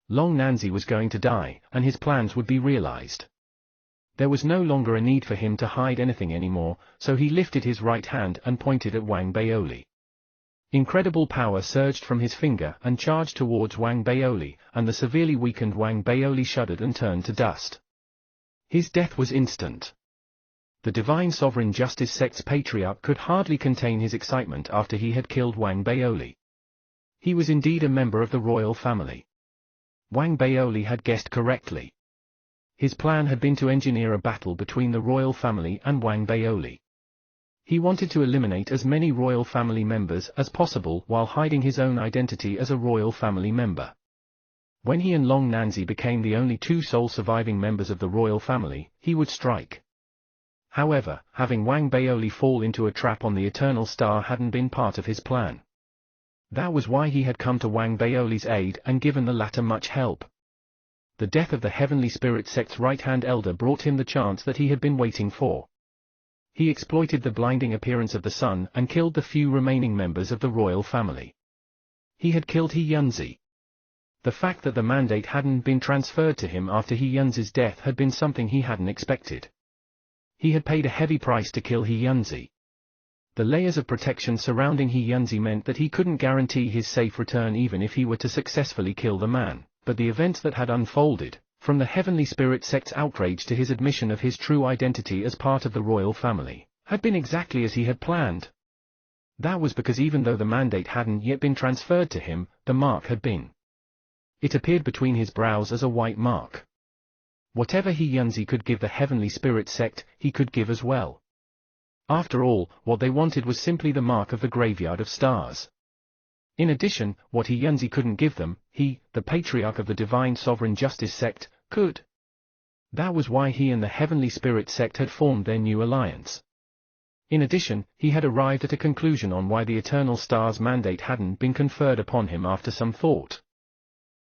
Long Nanzi was going to die, and his plans would be realized. There was no longer a need for him to hide anything anymore, so he lifted his right hand and pointed at Wang Baoli. Incredible power surged from his finger and charged towards Wang Baoli, and the severely weakened Wang Baoli shuddered and turned to dust. His death was instant. The Divine Sovereign Justice Sect's Patriarch could hardly contain his excitement after he had killed Wang Baoli. He was indeed a member of the royal family. Wang Baoli had guessed correctly. His plan had been to engineer a battle between the royal family and Wang Baoli. He wanted to eliminate as many royal family members as possible while hiding his own identity as a royal family member. When he and Long Nanzi became the only two sole surviving members of the royal family, he would strike. However, having Wang Baoli fall into a trap on the Eternal Star hadn't been part of his plan. That was why he had come to Wang Baoli's aid and given the latter much help. The death of the Heavenly Spirit Sect's right-hand elder brought him the chance that he had been waiting for. He exploited the blinding appearance of the sun and killed the few remaining members of the royal family. He had killed He Yunzi. The fact that the mandate hadn't been transferred to him after He Yunzi's death had been something he hadn't expected. He had paid a heavy price to kill He Yunzi. The layers of protection surrounding He Yunzi meant that he couldn't guarantee his safe return even if he were to successfully kill the man, but the events that had unfolded, from the Heavenly Spirit Sect's outrage to his admission of his true identity as part of the royal family, had been exactly as he had planned. That was because even though the mandate hadn't yet been transferred to him, the mark had been. It appeared between his brows as a white mark. Whatever He Yunzi could give the Heavenly Spirit Sect, he could give as well. After all, what they wanted was simply the mark of the graveyard of stars. In addition, what he Yunzi couldn't give them, he, the patriarch of the Divine Sovereign Justice sect, could. That was why he and the Heavenly Spirit sect had formed their new alliance. In addition, he had arrived at a conclusion on why the Eternal Star's mandate hadn't been conferred upon him after some thought.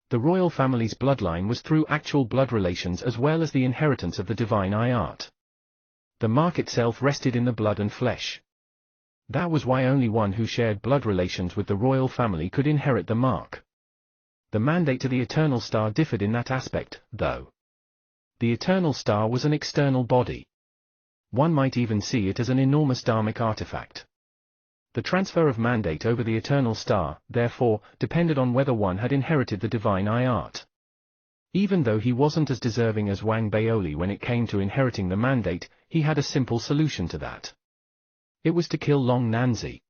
The royal family's bloodline was through actual blood relations as well as the inheritance of the divine art. The mark itself rested in the blood and flesh. That was why only one who shared blood relations with the royal family could inherit the mark. The mandate to the Eternal Star differed in that aspect, though. The Eternal Star was an external body. One might even see it as an enormous dharmic artifact. The transfer of mandate over the Eternal Star, therefore, depended on whether one had inherited the divine art. Even though he wasn't as deserving as Wang Baoli when it came to inheriting the mandate, he had a simple solution to that. It was to kill Long Nanzi.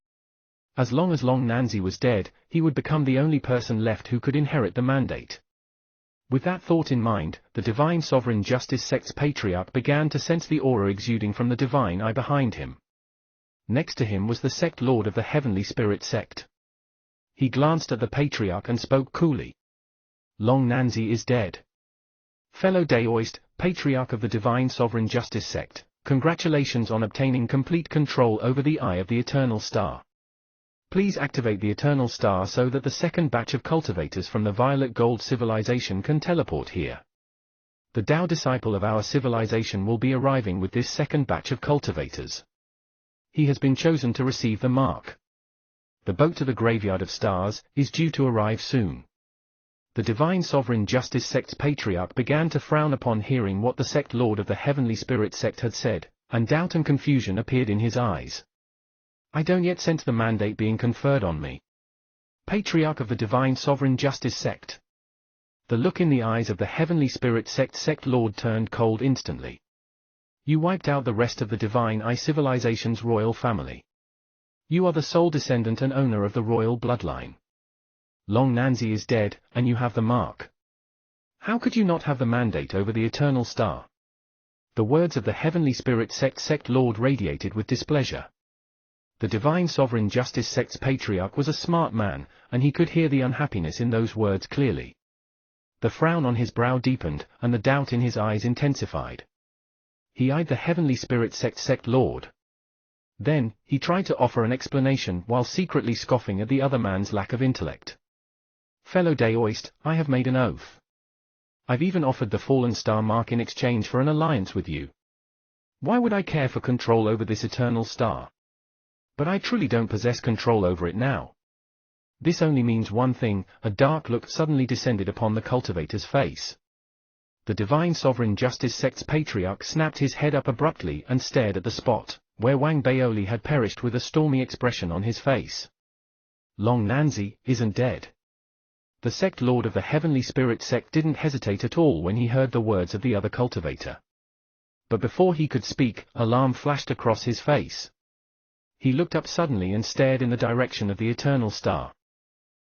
As long as Long Nanzi was dead, he would become the only person left who could inherit the mandate. With that thought in mind, the Divine Sovereign Justice sect's patriarch began to sense the aura exuding from the divine eye behind him. Next to him was the sect lord of the Heavenly Spirit sect. He glanced at the patriarch and spoke coolly. Long Nanzi is dead. Fellow Daoist, patriarch of the Divine Sovereign Justice sect, congratulations on obtaining complete control over the Eye of the Eternal Star. Please activate the Eternal Star so that the second batch of cultivators from the Violet Gold civilization can teleport here. The Tao disciple of our civilization will be arriving with this second batch of cultivators. He has been chosen to receive the mark. The boat to the Graveyard of Stars is due to arrive soon. The Divine Sovereign Justice sect's patriarch began to frown upon hearing what the sect lord of the Heavenly Spirit sect had said, and doubt and confusion appeared in his eyes. I don't yet sense the mandate being conferred on me. Patriarch of the Divine Sovereign Justice sect. The look in the eyes of the Heavenly Spirit sect lord turned cold instantly. You wiped out the rest of the Divine Eye civilization's royal family. You are the sole descendant and owner of the royal bloodline. Long Nanzi is dead, and you have the mark. How could you not have the mandate over the Eternal Star? The words of the Heavenly Spirit sect lord radiated with displeasure. The Divine Sovereign Justice sect's patriarch was a smart man, and he could hear the unhappiness in those words clearly. The frown on his brow deepened, and the doubt in his eyes intensified. He eyed the Heavenly Spirit sect lord. Then, he tried to offer an explanation while secretly scoffing at the other man's lack of intellect. Fellow Daoist, I have made an oath. I've even offered the Fallen Star mark in exchange for an alliance with you. Why would I care for control over this Eternal Star? But I truly don't possess control over it now. This only means one thing, a dark look suddenly descended upon the cultivator's face. The Divine Sovereign Justice sect's patriarch snapped his head up abruptly and stared at the spot, where Wang Baoli had perished with a stormy expression on his face. Long Nanzi isn't dead. The sect lord of the Heavenly Spirit sect didn't hesitate at all when he heard the words of the other cultivator. But before he could speak, alarm flashed across his face. He looked up suddenly and stared in the direction of the Eternal Star.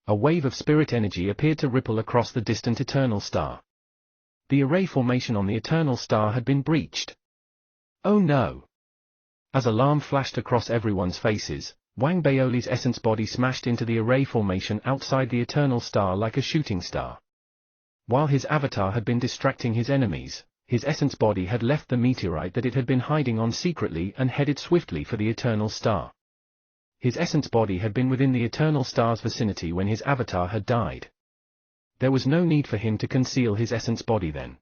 A wave of spirit energy appeared to ripple across the distant Eternal Star. The array formation on the Eternal Star had been breached. Oh no! As alarm flashed across everyone's faces, Wang Baoli's essence body smashed into the array formation outside the Eternal Star like a shooting star. While his avatar had been distracting his enemies, his essence body had left the meteorite that it had been hiding on secretly and headed swiftly for the Eternal Star. His essence body had been within the Eternal Star's vicinity when his avatar had died. There was no need for him to conceal his essence body then.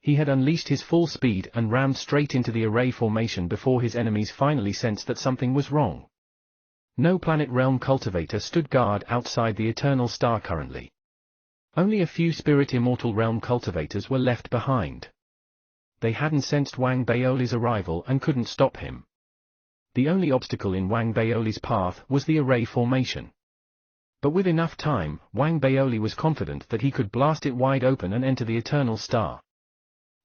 He had unleashed his full speed and rammed straight into the array formation before his enemies finally sensed that something was wrong. No Planet Realm cultivator stood guard outside the Eternal Star currently. Only a few Spirit Immortal Realm cultivators were left behind. They hadn't sensed Wang Baoli's arrival and couldn't stop him. The only obstacle in Wang Baoli's path was the array formation. But with enough time, Wang Baoli was confident that he could blast it wide open and enter the Eternal Star.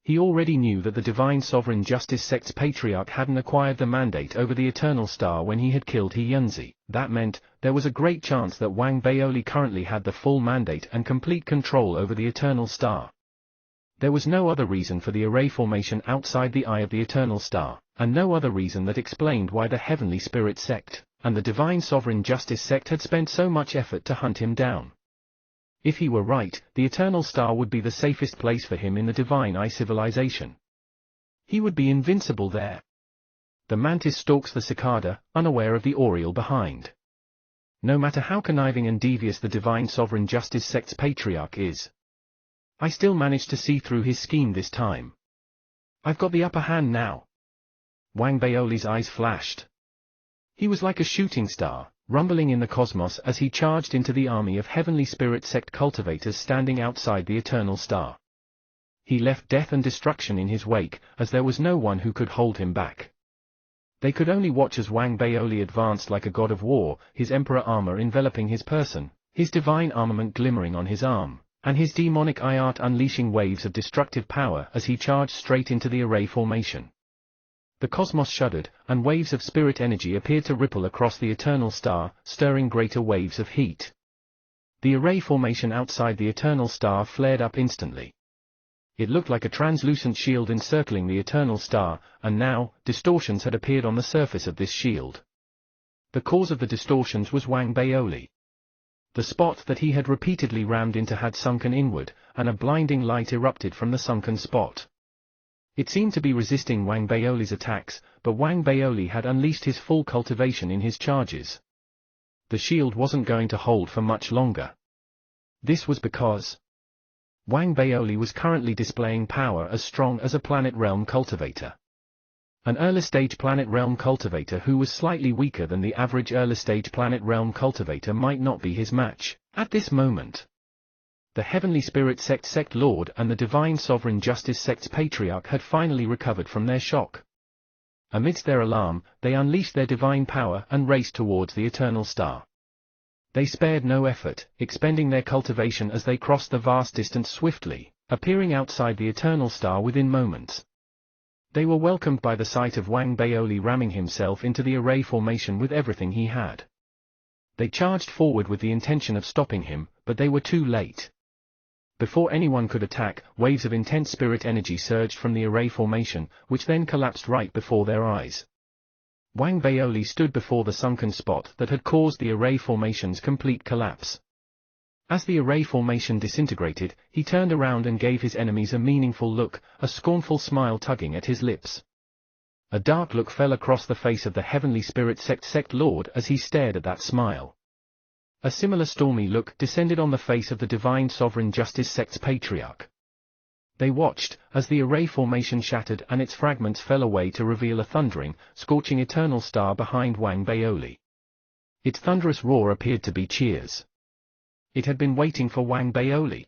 He already knew that the Divine Sovereign Justice sect's patriarch hadn't acquired the mandate over the Eternal Star when he had killed He Yunzi. That meant, there was a great chance that Wang Baoli currently had the full mandate and complete control over the Eternal Star. There was no other reason for the array formation outside the eye of the eternal star, and no other reason that explained why the Heavenly Spirit sect, and the Divine Sovereign Justice sect had spent so much effort to hunt him down. If he were right, the eternal star would be the safest place for him in the Divine Eye civilization. He would be invincible there. The mantis stalks the cicada, unaware of the oriole behind. No matter how conniving and devious the Divine Sovereign Justice sect's patriarch is, I still managed to see through his scheme this time. I've got the upper hand now. Wang Baoli's eyes flashed. He was like a shooting star, rumbling in the cosmos as he charged into the army of Heavenly Spirit sect cultivators standing outside the eternal star. He left death and destruction in his wake, as there was no one who could hold him back. They could only watch as Wang Baoli advanced like a god of war, his emperor armor enveloping his person, his divine armament glimmering on his arm, and his demonic eye art unleashing waves of destructive power as he charged straight into the array formation. The cosmos shuddered, and waves of spirit energy appeared to ripple across the eternal star, stirring greater waves of heat. The array formation outside the eternal star flared up instantly. It looked like a translucent shield encircling the eternal star, and now, distortions had appeared on the surface of this shield. The cause of the distortions was Wang Baoli. The spot that he had repeatedly rammed into had sunken inward, and a blinding light erupted from the sunken spot. It seemed to be resisting Wang Baoli's attacks, but Wang Baoli had unleashed his full cultivation in his charges. The shield wasn't going to hold for much longer. This was because Wang Baoli was currently displaying power as strong as a planet realm cultivator. An early-stage planet realm cultivator who was slightly weaker than the average early-stage planet realm cultivator might not be his match at this moment. The Heavenly Spirit sect Lord and the Divine Sovereign Justice sect's patriarch had finally recovered from their shock. Amidst their alarm, they unleashed their divine power and raced towards the eternal star. They spared no effort, expending their cultivation as they crossed the vast distance swiftly, appearing outside the eternal star within moments. They were welcomed by the sight of Wang Baoli ramming himself into the array formation with everything he had. They charged forward with the intention of stopping him, but they were too late. Before anyone could attack, waves of intense spirit energy surged from the array formation, which then collapsed right before their eyes. Wang Baoli stood before the sunken spot that had caused the array formation's complete collapse. As the array formation disintegrated, he turned around and gave his enemies a meaningful look, a scornful smile tugging at his lips. A dark look fell across the face of the Heavenly Spirit sect Lord as he stared at that smile. A similar stormy look descended on the face of the Divine Sovereign Justice sect's patriarch. They watched, as the array formation shattered and its fragments fell away to reveal a thundering, scorching eternal star behind Wang Baoli. Its thunderous roar appeared to be cheers. It had been waiting for Wang Baoli.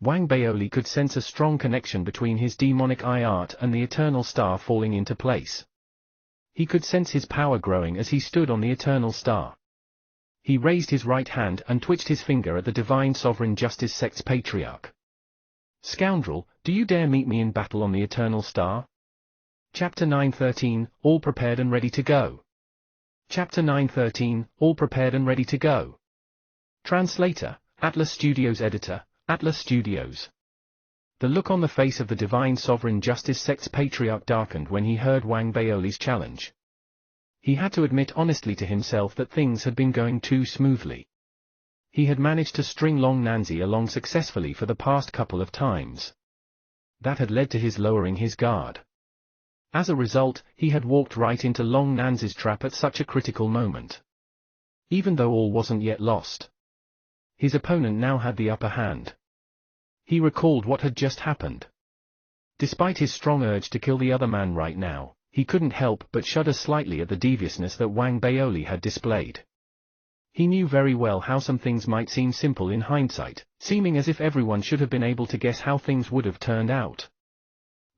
Wang Baoli could sense a strong connection between his demonic eye art and the eternal star falling into place. He could sense his power growing as he stood on the eternal star. He raised his right hand and twitched his finger at the Divine Sovereign Justice sect's patriarch. "Scoundrel, do you dare meet me in battle on the eternal star?" Chapter 9:13, All prepared and ready to go. Chapter 9:13, All prepared and ready to go. Translator, Atlas Studios Editor, Atlas Studios. The look on the face of the Divine Sovereign Justice sect's patriarch darkened when he heard Wang Baoli's challenge. He had to admit honestly to himself that things had been going too smoothly. He had managed to string Long Nanzi along successfully for the past couple of times. That had led to his lowering his guard. As a result, he had walked right into Long Nanzi's trap at such a critical moment. Even though all wasn't yet lost, his opponent now had the upper hand. He recalled what had just happened. Despite his strong urge to kill the other man right now, he couldn't help but shudder slightly at the deviousness that Wang Baoli had displayed. He knew very well how some things might seem simple in hindsight, seeming as if everyone should have been able to guess how things would have turned out.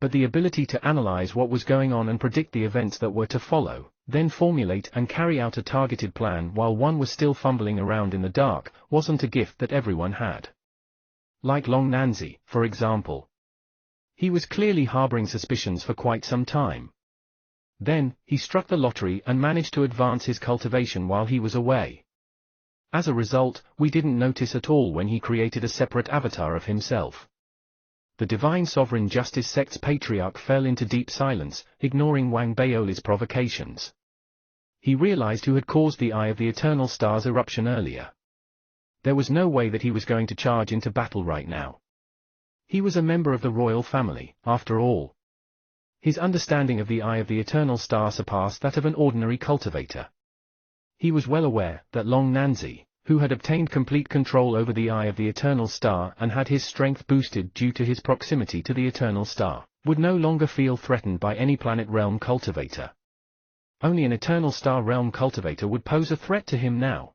But the ability to analyze what was going on and predict the events that were to follow, then formulate and carry out a targeted plan while one was still fumbling around in the dark, wasn't a gift that everyone had. Like Long Nanzi, for example. He was clearly harboring suspicions for quite some time. Then, he struck the lottery and managed to advance his cultivation while he was away. As a result, we didn't notice at all when he created a separate avatar of himself. The Divine Sovereign Justice sect's patriarch fell into deep silence, ignoring Wang Baoli's provocations. He realized who had caused the Eye of the Eternal Star's eruption earlier. There was no way that he was going to charge into battle right now. He was a member of the royal family, after all. His understanding of the Eye of the Eternal Star surpassed that of an ordinary cultivator. He was well aware that Long Nanzi, who had obtained complete control over the Eye of the Eternal Star and had his strength boosted due to his proximity to the Eternal Star, would no longer feel threatened by any planet realm cultivator. Only an Eternal Star realm cultivator would pose a threat to him now.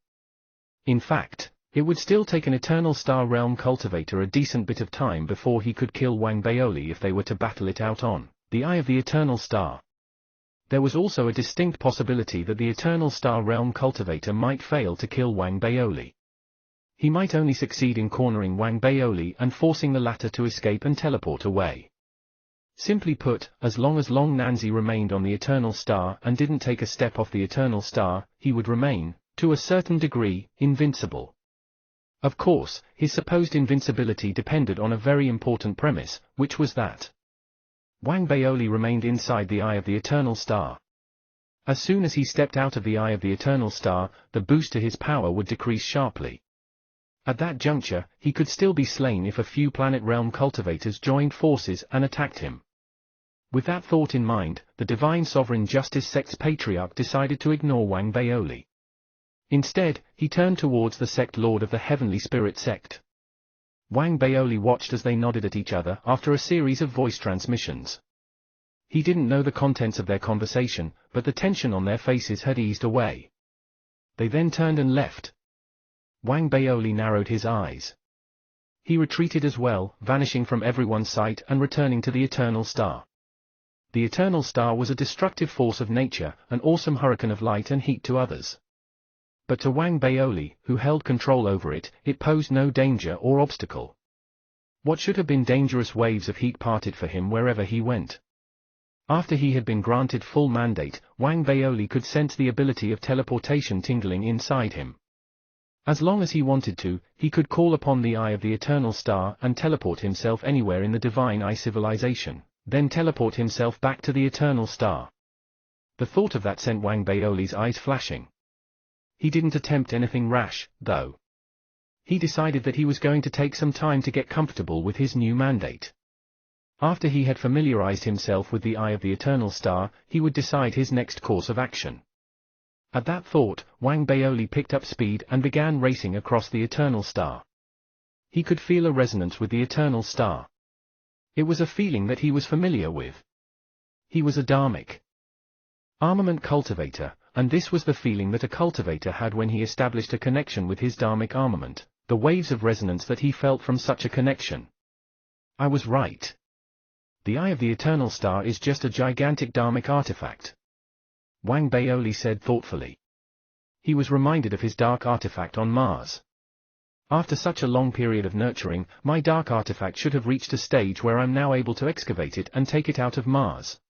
In fact, it would still take an Eternal Star realm cultivator a decent bit of time before he could kill Wang Baoli if they were to battle it out on the Eye of the Eternal Star. There was also a distinct possibility that the Eternal Star realm cultivator might fail to kill Wang Baoli. He might only succeed in cornering Wang Baoli and forcing the latter to escape and teleport away. Simply put, as long as Long Nanzi remained on the Eternal Star and didn't take a step off the Eternal Star, he would remain, to a certain degree, invincible. Of course, his supposed invincibility depended on a very important premise, which was that Wang Baoli remained inside the Eye of the Eternal Star. As soon as he stepped out of the Eye of the Eternal Star, the boost to his power would decrease sharply. At that juncture, he could still be slain if a few planet realm cultivators joined forces and attacked him. With that thought in mind, the Divine Sovereign Justice sect's patriarch decided to ignore Wang Baoli. Instead, he turned towards the sect lord of the Heavenly Spirit sect. Wang Baoli watched as they nodded at each other after a series of voice transmissions. He didn't know the contents of their conversation, but the tension on their faces had eased away. They then turned and left. Wang Baoli narrowed his eyes. He retreated as well, vanishing from everyone's sight and returning to the Eternal Star. The Eternal Star was a destructive force of nature, an awesome hurricane of light and heat to others. But to Wang Baoli, who held control over it, it posed no danger or obstacle. What should have been dangerous waves of heat parted for him wherever he went. After he had been granted full mandate, Wang Baoli could sense the ability of teleportation tingling inside him. As long as he wanted to, he could call upon the Eye of the Eternal Star and teleport himself anywhere in the Divine Eye civilization, then teleport himself back to the Eternal Star. The thought of that sent Wang Baoli's eyes flashing. He didn't attempt anything rash, though. He decided that he was going to take some time to get comfortable with his new mandate. After he had familiarized himself with the Eye of the Eternal Star, he would decide his next course of action. At that thought, Wang Baoli picked up speed and began racing across the Eternal Star. He could feel a resonance with the Eternal Star. It was a feeling that he was familiar with. He was a Dharmic armament cultivator, and this was the feeling that a cultivator had when he established a connection with his Dharmic armament, the waves of resonance that he felt from such a connection. I was right. The Eye of the Eternal Star is just a gigantic Dharmic artifact. Wang Baoli said thoughtfully. He was reminded of his dark artifact on Mars. After such a long period of nurturing, my dark artifact should have reached a stage where I'm now able to excavate it and take it out of Mars.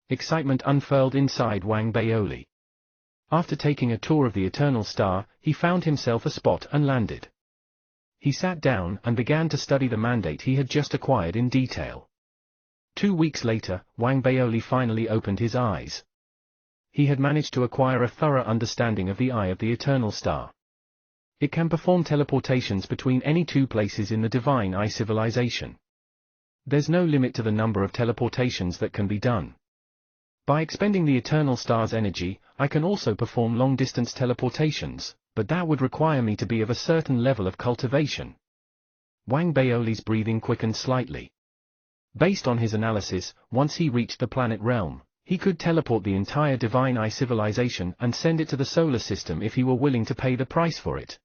Excitement unfurled inside Wang Baoli. After taking a tour of the Eternal Star, he found himself a spot and landed. He sat down and began to study the mandate he had just acquired in detail. 2 weeks later, Wang Baoli finally opened his eyes. He had managed to acquire a thorough understanding of the Eye of the Eternal Star. It can perform teleportations between any two places in the Divine Eye civilization. There's no limit to the number of teleportations that can be done. By expending the Eternal Star's energy, I can also perform long-distance teleportations, but that would require me to be of a certain level of cultivation. Wang Baoli's breathing quickened slightly. Based on his analysis, once he reached the planet realm, he could teleport the entire Divine Eye civilization and send it to the solar system if he were willing to pay the price for it.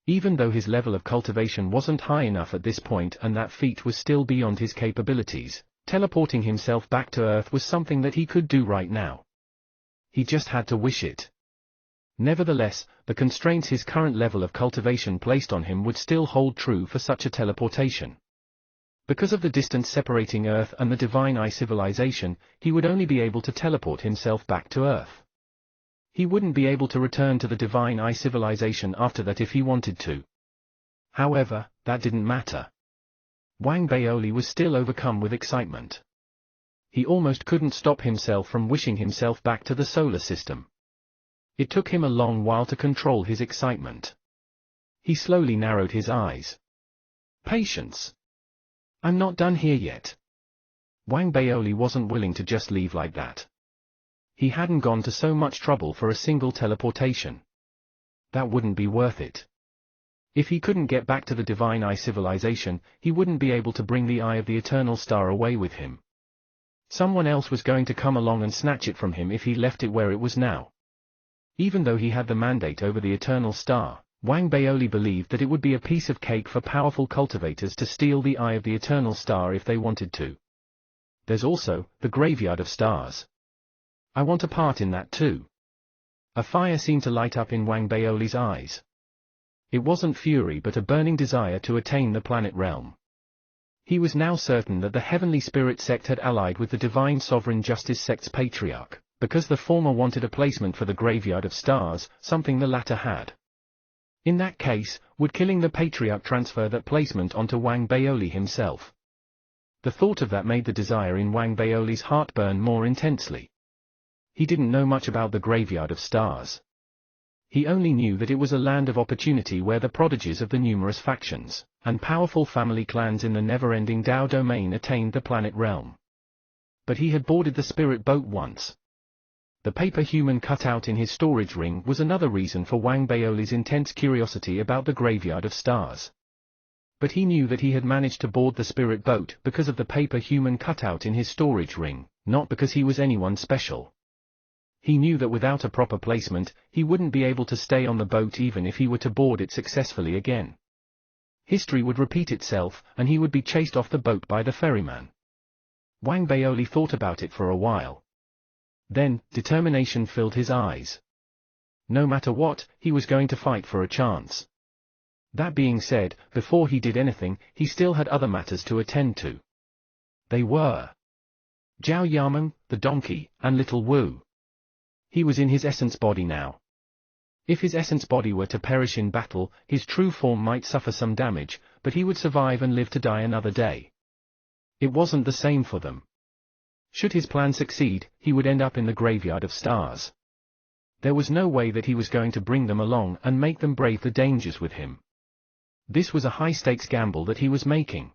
Even though his level of cultivation wasn't high enough at this point and that feat was still beyond his capabilities, teleporting himself back to Earth was something that he could do right now. He just had to wish it. Nevertheless, the constraints his current level of cultivation placed on him would still hold true for such a teleportation. Because of the distance separating Earth and the Divine Eye civilization, he would only be able to teleport himself back to Earth. He wouldn't be able to return to the Divine Eye civilization after that if he wanted to. However, that didn't matter. Wang Baoli was still overcome with excitement. He almost couldn't stop himself from wishing himself back to the solar system. It took him a long while to control his excitement. He slowly narrowed his eyes. Patience. I'm not done here yet. Wang Baoli wasn't willing to just leave like that. He hadn't gone to so much trouble for a single teleportation. That wouldn't be worth it. If he couldn't get back to the Divine Eye civilization, he wouldn't be able to bring the Eye of the Eternal Star away with him. Someone else was going to come along and snatch it from him if he left it where it was now. Even though he had the mandate over the Eternal Star, Wang Baoli believed that it would be a piece of cake for powerful cultivators to steal the Eye of the Eternal Star if they wanted to. There's also the Graveyard of Stars. I want a part in that too. A fire seemed to light up in Wang Baoli's eyes. It wasn't fury but a burning desire to attain the planet realm. He was now certain that the Heavenly Spirit sect had allied with the Divine Sovereign Justice sect's patriarch, because the former wanted a placement for the Graveyard of Stars, something the latter had. In that case, would killing the patriarch transfer that placement onto Wang Baoli himself? The thought of that made the desire in Wang Baoli's heart burn more intensely. He didn't know much about the Graveyard of Stars. He only knew that it was a land of opportunity where the prodigies of the numerous factions and powerful family clans in the never-ending Dao domain attained the planet realm. But he had boarded the spirit boat once. The paper human cut out in his storage ring was another reason for Wang Baoli's intense curiosity about the Graveyard of Stars. But he knew that he had managed to board the spirit boat because of the paper human cutout in his storage ring, not because he was anyone special. He knew that without a proper placement, he wouldn't be able to stay on the boat even if he were to board it successfully again. History would repeat itself, and he would be chased off the boat by the ferryman. Wang Baoli thought about it for a while. Then, determination filled his eyes. No matter what, he was going to fight for a chance. That being said, before he did anything, he still had other matters to attend to. They were Zhao Yameng, the donkey, and Little Wu. He was in his essence body now. If his essence body were to perish in battle, his true form might suffer some damage, but he would survive and live to die another day. It wasn't the same for them. Should his plan succeed, he would end up in the Graveyard of Stars. There was no way that he was going to bring them along and make them brave the dangers with him. This was a high-stakes gamble that he was making.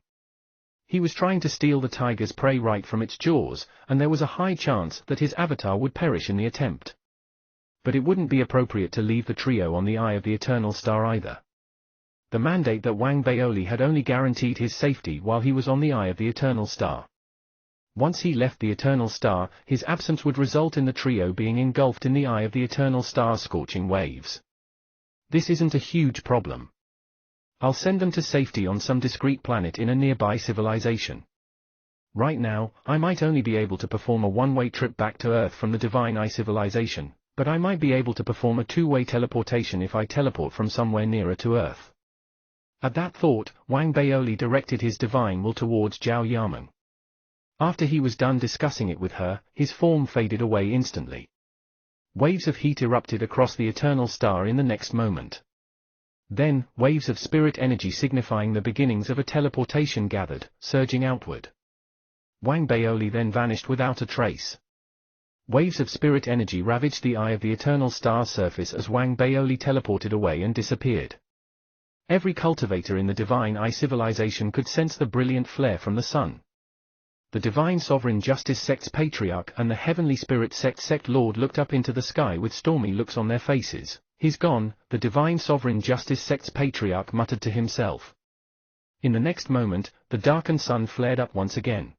He was trying to steal the tiger's prey right from its jaws, and there was a high chance that his avatar would perish in the attempt. But it wouldn't be appropriate to leave the trio on the Eye of the Eternal Star either. The mandate that Wang Baoli had only guaranteed his safety while he was on the Eye of the Eternal Star. Once he left the Eternal Star, his absence would result in the trio being engulfed in the Eye of the Eternal Star's scorching waves. This isn't a huge problem. I'll send them to safety on some discrete planet in a nearby civilization. Right now, I might only be able to perform a one-way trip back to Earth from the Divine Eye civilization, but I might be able to perform a two-way teleportation if I teleport from somewhere nearer to Earth. At that thought, Wang Baoli directed his divine will towards Zhao Yameng. After he was done discussing it with her, his form faded away instantly. Waves of heat erupted across the Eternal Star in the next moment. Then, waves of spirit energy signifying the beginnings of a teleportation gathered, surging outward. Wang Baoli then vanished without a trace. Waves of spirit energy ravaged the Eye of the Eternal Star's surface as Wang Baoli teleported away and disappeared. Every cultivator in the Divine Eye civilization could sense the brilliant flare from the sun. The Divine Sovereign Justice sect's patriarch and the Heavenly Spirit sect lord looked up into the sky with stormy looks on their faces. He's gone, the Divine Sovereign Justice sect's patriarch muttered to himself. In the next moment, the darkened sun flared up once again.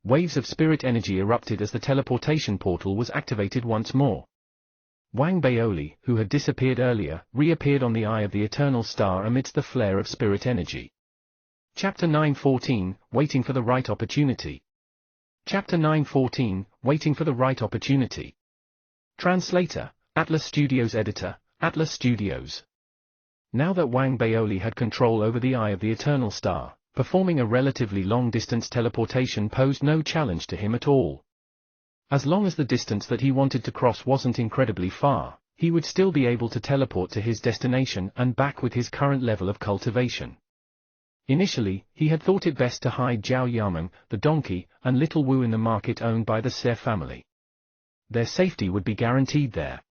Waves of spirit energy erupted as the teleportation portal was activated once more. Wang Baoli, who had disappeared earlier, reappeared on the Eye of the Eternal Star amidst the flare of spirit energy. Chapter 9:14, Waiting for the Right Opportunity. Chapter 9:14, Waiting for the Right Opportunity. Translator, Atlas Studios. Editor, Atlas Studios. Now that Wang Baoli had control over the Eye of the Eternal Star, performing a relatively long-distance teleportation posed no challenge to him at all. As long as the distance that he wanted to cross wasn't incredibly far, he would still be able to teleport to his destination and back with his current level of cultivation. Initially, he had thought it best to hide Zhao Yameng, the donkey, and Little Wu in the market owned by the Se family. Their safety would be guaranteed there.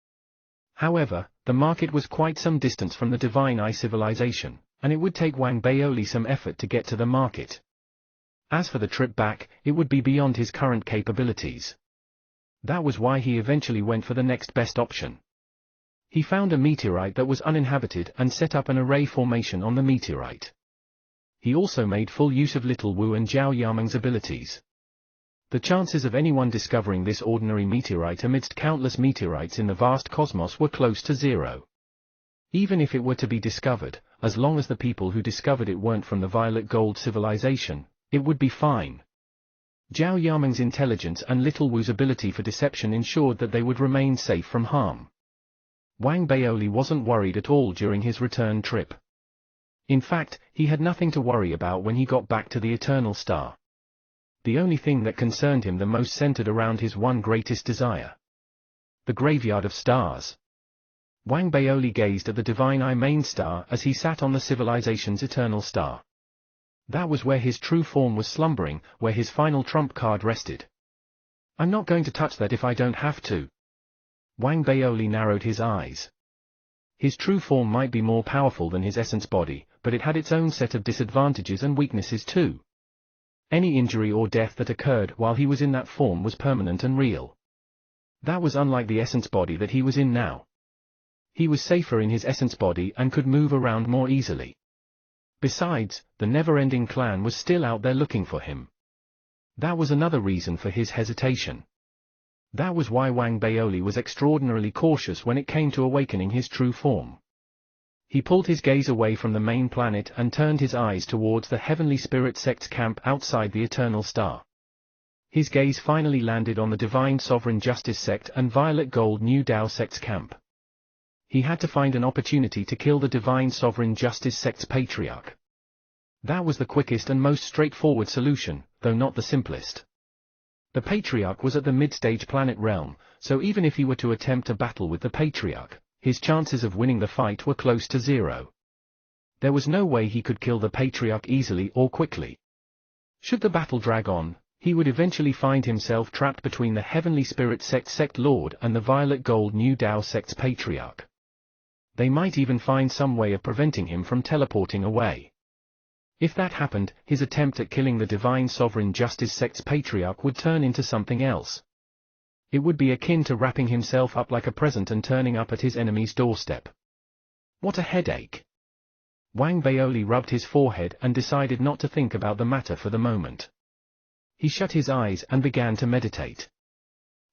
However, the market was quite some distance from the Divine Eye civilization, and it would take Wang Baoli some effort to get to the market. As for the trip back, it would be beyond his current capabilities. That was why he eventually went for the next best option. He found a meteorite that was uninhabited and set up an array formation on the meteorite. He also made full use of Little Wu and Zhao Yameng's abilities. The chances of anyone discovering this ordinary meteorite amidst countless meteorites in the vast cosmos were close to zero. Even if it were to be discovered, as long as the people who discovered it weren't from the Violet Gold civilization, it would be fine. Zhao Yameng's intelligence and Little Wu's ability for deception ensured that they would remain safe from harm. Wang Baoli wasn't worried at all during his return trip. In fact, he had nothing to worry about when he got back to the Eternal Star. The only thing that concerned him the most centered around his one greatest desire. The Graveyard of Stars. Wang Baoli gazed at the Divine Eye main star as he sat on the civilization's Eternal Star. That was where his true form was slumbering, where his final trump card rested. I'm not going to touch that if I don't have to. Wang Baoli narrowed his eyes. His true form might be more powerful than his essence body, but it had its own set of disadvantages and weaknesses too. Any injury or death that occurred while he was in that form was permanent and real. That was unlike the essence body that he was in now. He was safer in his essence body and could move around more easily. Besides, the never-ending clan was still out there looking for him. That was another reason for his hesitation. That was why Wang Baoli was extraordinarily cautious when it came to awakening his true form. He pulled his gaze away from the main planet and turned his eyes towards the Heavenly Spirit Sect's camp outside the Eternal Star. His gaze finally landed on the Divine Sovereign Justice Sect and Violet Gold New Dao Sect's camp. He had to find an opportunity to kill the Divine Sovereign Justice Sect's Patriarch. That was the quickest and most straightforward solution, though not the simplest. The Patriarch was at the mid-stage planet realm, so even if he were to attempt a battle with the Patriarch, his chances of winning the fight were close to zero. There was no way he could kill the Patriarch easily or quickly. Should the battle drag on, he would eventually find himself trapped between the Heavenly Spirit Sect Lord and the Violet Gold New Dao Sect's Patriarch. They might even find some way of preventing him from teleporting away. If that happened, his attempt at killing the Divine Sovereign Justice Sect's Patriarch would turn into something else. It would be akin to wrapping himself up like a present and turning up at his enemy's doorstep. What a headache! Wang Baoli rubbed his forehead and decided not to think about the matter for the moment. He shut his eyes and began to meditate.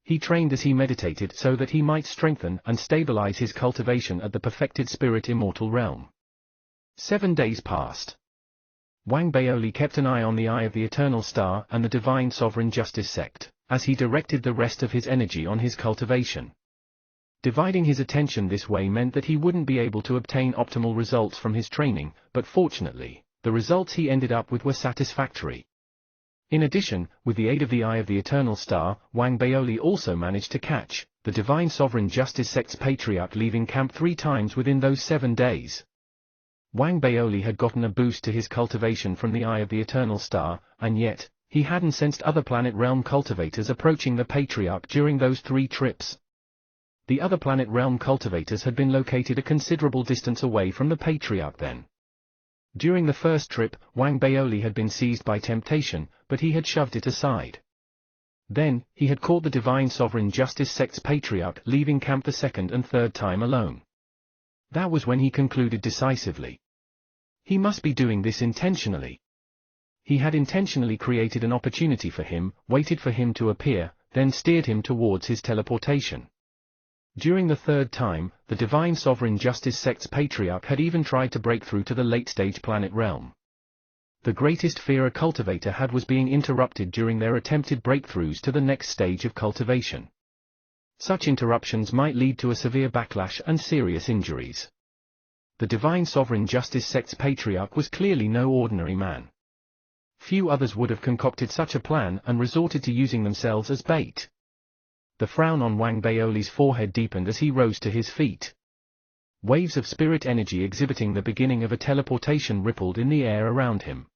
He trained as he meditated so that he might strengthen and stabilize his cultivation at the perfected spirit immortal realm. 7 days passed. Wang Baoli kept an eye on the Eye of the Eternal Star and the Divine Sovereign Justice Sect, as he directed the rest of his energy on his cultivation. Dividing his attention this way meant that he wouldn't be able to obtain optimal results from his training, but fortunately, the results he ended up with were satisfactory. In addition, with the aid of the Eye of the Eternal Star, Wang Baoli also managed to catch the Divine Sovereign Justice Sect's Patriarch leaving camp 3 times within those 7 days. Wang Baoli had gotten a boost to his cultivation from the Eye of the Eternal Star, and yet, he hadn't sensed other planet realm cultivators approaching the Patriarch during those 3 trips. The other planet realm cultivators had been located a considerable distance away from the Patriarch then. During the first trip, Wang Baoli had been seized by temptation, but he had shoved it aside. Then, he had caught the Divine Sovereign Justice Sect's Patriarch leaving camp the 2nd and 3rd time alone. That was when he concluded decisively. He must be doing this intentionally. He had intentionally created an opportunity for him, waited for him to appear, then steered him towards his teleportation. During the 3rd time, the Divine Sovereign Justice Sect's Patriarch had even tried to break through to the late-stage planet realm. The greatest fear a cultivator had was being interrupted during their attempted breakthroughs to the next stage of cultivation. Such interruptions might lead to a severe backlash and serious injuries. The Divine Sovereign Justice Sect's Patriarch was clearly no ordinary man. Few others would have concocted such a plan and resorted to using themselves as bait. The frown on Wang Baoli's forehead deepened as he rose to his feet. Waves of spirit energy exhibiting the beginning of a teleportation rippled in the air around him.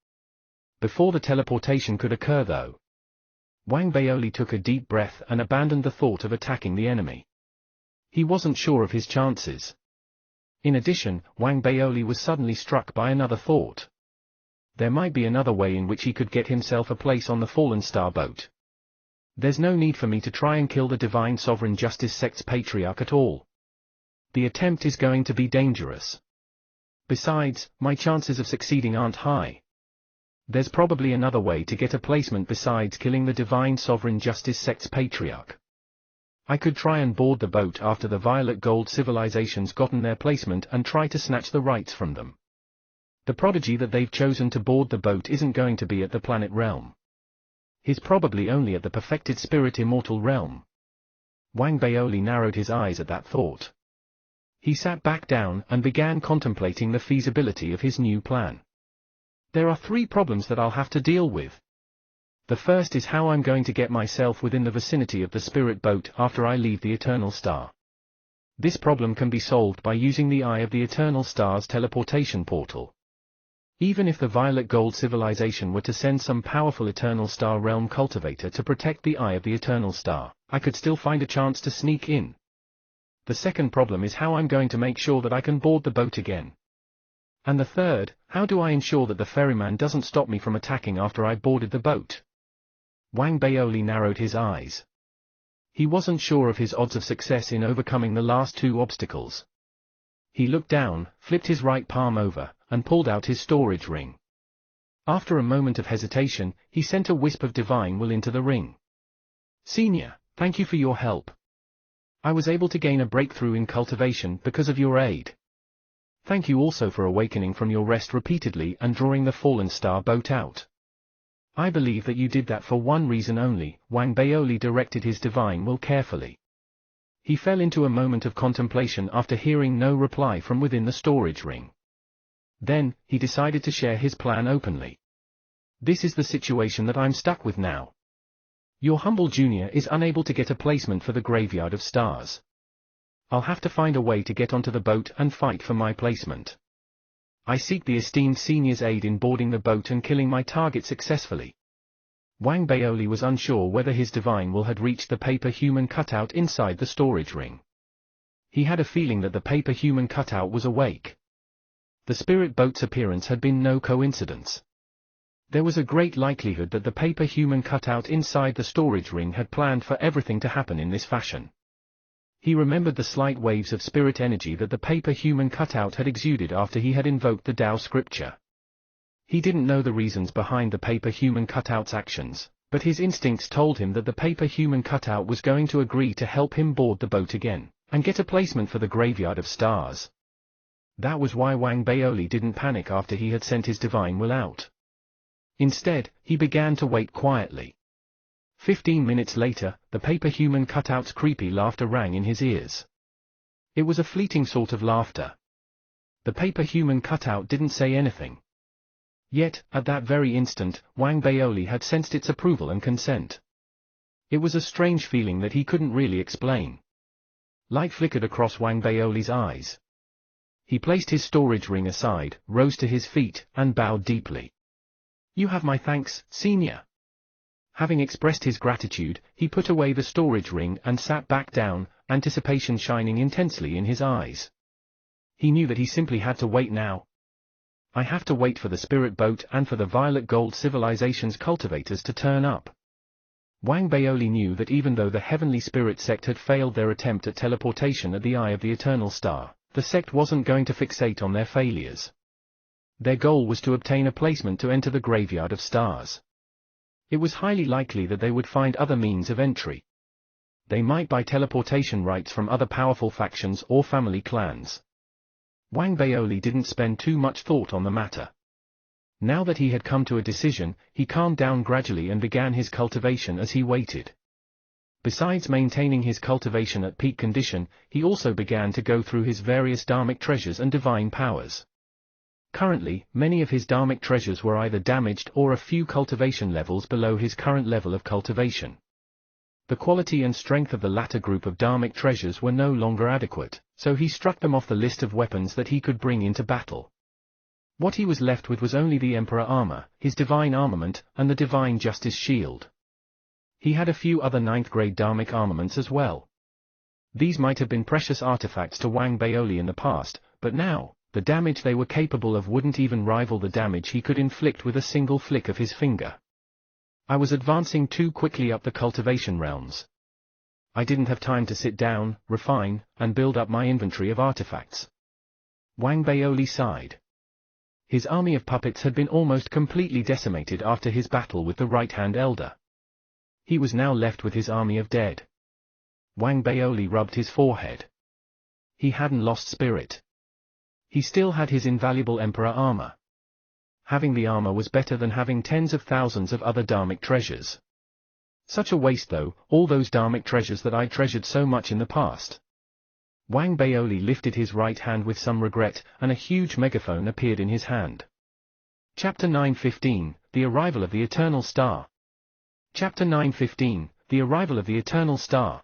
Before the teleportation could occur though, Wang Baoli took a deep breath and abandoned the thought of attacking the enemy. He wasn't sure of his chances. In addition, Wang Baoli was suddenly struck by another thought. There might be another way in which he could get himself a place on the Fallen Star boat. There's no need for me to try and kill the Divine Sovereign Justice Sect's patriarch at all. The attempt is going to be dangerous. Besides, my chances of succeeding aren't high. There's probably another way to get a placement besides killing the Divine Sovereign Justice Sect's patriarch. I could try and board the boat after the Violet Gold civilization's gotten their placement and try to snatch the rights from them. The prodigy that they've chosen to board the boat isn't going to be at the planet realm. He's probably only at the perfected spirit immortal realm. Wang Baoli narrowed his eyes at that thought. He sat back down and began contemplating the feasibility of his new plan. There are 3 problems that I'll have to deal with. The first is how I'm going to get myself within the vicinity of the spirit boat after I leave the Eternal Star. This problem can be solved by using the Eye of the Eternal Star's teleportation portal. Even if the Violet Gold civilization were to send some powerful Eternal Star realm cultivator to protect the Eye of the Eternal Star, I could still find a chance to sneak in. The second problem is how I'm going to make sure that I can board the boat again. And the third, how do I ensure that the ferryman doesn't stop me from attacking after I boarded the boat? Wang Baoli narrowed his eyes. He wasn't sure of his odds of success in overcoming the last 2 obstacles. He looked down, flipped his right palm over, and pulled out his storage ring. After a moment of hesitation, he sent a wisp of divine will into the ring. Senior, thank you for your help. I was able to gain a breakthrough in cultivation because of your aid. Thank you also for awakening from your rest repeatedly and drawing the Fallen Star boat out. I believe that you did that for one reason only. Wang Baoli directed his divine will carefully. He fell into a moment of contemplation after hearing no reply from within the storage ring. Then, he decided to share his plan openly. This is the situation that I'm stuck with now. Your humble junior is unable to get a placement for the Graveyard of Stars. I'll have to find a way to get onto the boat and fight for my placement. I seek the esteemed senior's aid in boarding the boat and killing my target successfully. Wang Baoli was unsure whether his divine will had reached the paper human cutout inside the storage ring. He had a feeling that the paper human cutout was awake. The spirit boat's appearance had been no coincidence. There was a great likelihood that the paper human cutout inside the storage ring had planned for everything to happen in this fashion. He remembered the slight waves of spirit energy that the paper human cutout had exuded after he had invoked the Tao scripture. He didn't know the reasons behind the paper human cutout's actions, but his instincts told him that the paper human cutout was going to agree to help him board the boat again, and get a placement for the Graveyard of Stars. That was why Wang Baoli didn't panic after he had sent his divine will out. Instead, he began to wait quietly. 15 minutes later, the paper human cutout's creepy laughter rang in his ears. It was a fleeting sort of laughter. The paper human cutout didn't say anything. Yet, at that very instant, Wang Baoli had sensed its approval and consent. It was a strange feeling that he couldn't really explain. Light flickered across Wang Baoli's eyes. He placed his storage ring aside, rose to his feet, and bowed deeply. You have my thanks, senior. Having expressed his gratitude, he put away the storage ring and sat back down, anticipation shining intensely in his eyes. He knew that he simply had to wait now. I have to wait for the spirit boat and for the Violet Gold civilization's cultivators to turn up. Wang Baoli knew that even though the Heavenly Spirit sect had failed their attempt at teleportation at the Eye of the Eternal Star, the sect wasn't going to fixate on their failures. Their goal was to obtain a placement to enter the Graveyard of Stars. It was highly likely that they would find other means of entry. They might buy teleportation rights from other powerful factions or family clans. Wang Baoli didn't spend too much thought on the matter. Now that he had come to a decision, he calmed down gradually and began his cultivation as he waited. Besides maintaining his cultivation at peak condition, he also began to go through his various dharmic treasures and divine powers. Currently, many of his dharmic treasures were either damaged or a few cultivation levels below his current level of cultivation. The quality and strength of the latter group of dharmic treasures were no longer adequate, so he struck them off the list of weapons that he could bring into battle. What he was left with was only the Emperor armor, his divine armament, and the divine justice shield. He had a few other 9th-grade dharmic armaments as well. These might have been precious artifacts to Wang Baoli in the past, but now, the damage they were capable of wouldn't even rival the damage he could inflict with a single flick of his finger. I was advancing too quickly up the cultivation realms. I didn't have time to sit down, refine, and build up my inventory of artifacts. Wang Baoli sighed. His army of puppets had been almost completely decimated after his battle with the right-hand elder. He was now left with his army of dead. Wang Baoli rubbed his forehead. He hadn't lost spirit. He still had his invaluable Emperor armor. Having the armor was better than having tens of thousands of other dharmic treasures. Such a waste though, all those dharmic treasures that I treasured so much in the past. Wang Baoli lifted his right hand with some regret, and a huge megaphone appeared in his hand. Chapter 9:15, The Arrival of the Eternal Star. Chapter 9:15, The Arrival of the Eternal Star.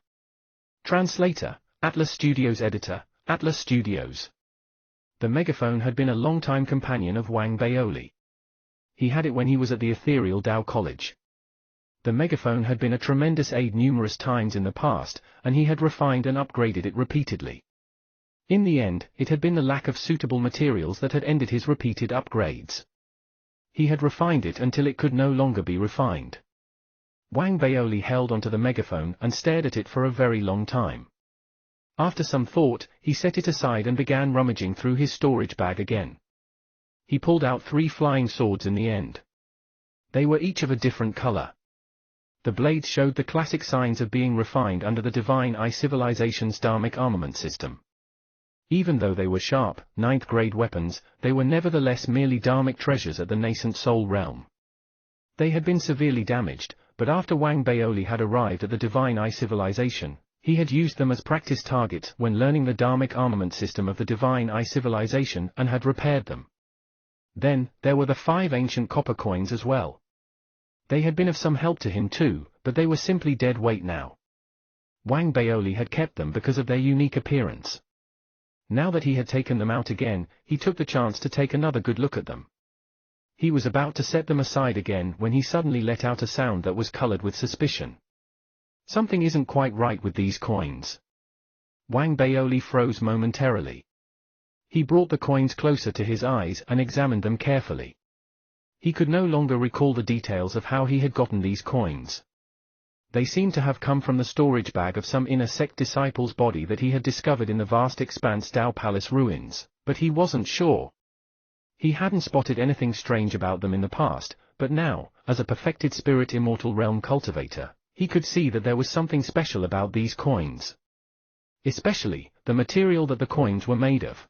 Translator, Atlas Studios. Editor, Atlas Studios. The megaphone had been a long-time companion of Wang Baoli. He had it when he was at the ethereal Tao College. The megaphone had been a tremendous aid numerous times in the past, and he had refined and upgraded it repeatedly. In the end, it had been the lack of suitable materials that had ended his repeated upgrades. He had refined it until it could no longer be refined. Wang Baoli held onto the megaphone and stared at it for a very long time. After some thought, he set it aside and began rummaging through his storage bag again. He pulled out 3 flying swords in the end. They were each of a different color. The blades showed the classic signs of being refined under the Divine Eye Civilization's dharmic armament system. Even though they were sharp, 9th-grade weapons, they were nevertheless merely dharmic treasures at the nascent soul realm. They had been severely damaged, but after Wang Baoli had arrived at the Divine Eye Civilization, he had used them as practice targets when learning the dharmic armament system of the Divine Eye Civilization and had repaired them. Then, there were the 5 ancient copper coins as well. They had been of some help to him too, but they were simply dead weight now. Wang Baoli had kept them because of their unique appearance. Now that he had taken them out again, he took the chance to take another good look at them. He was about to set them aside again when he suddenly let out a sound that was colored with suspicion. Something isn't quite right with these coins. Wang Baoli froze momentarily. He brought the coins closer to his eyes and examined them carefully. He could no longer recall the details of how he had gotten these coins. They seemed to have come from the storage bag of some inner sect disciple's body that he had discovered in the vast expanse Tao Palace ruins, but he wasn't sure. He hadn't spotted anything strange about them in the past, but now, as a perfected spirit immortal realm cultivator, he could see that there was something special about these coins. Especially, the material that the coins were made of.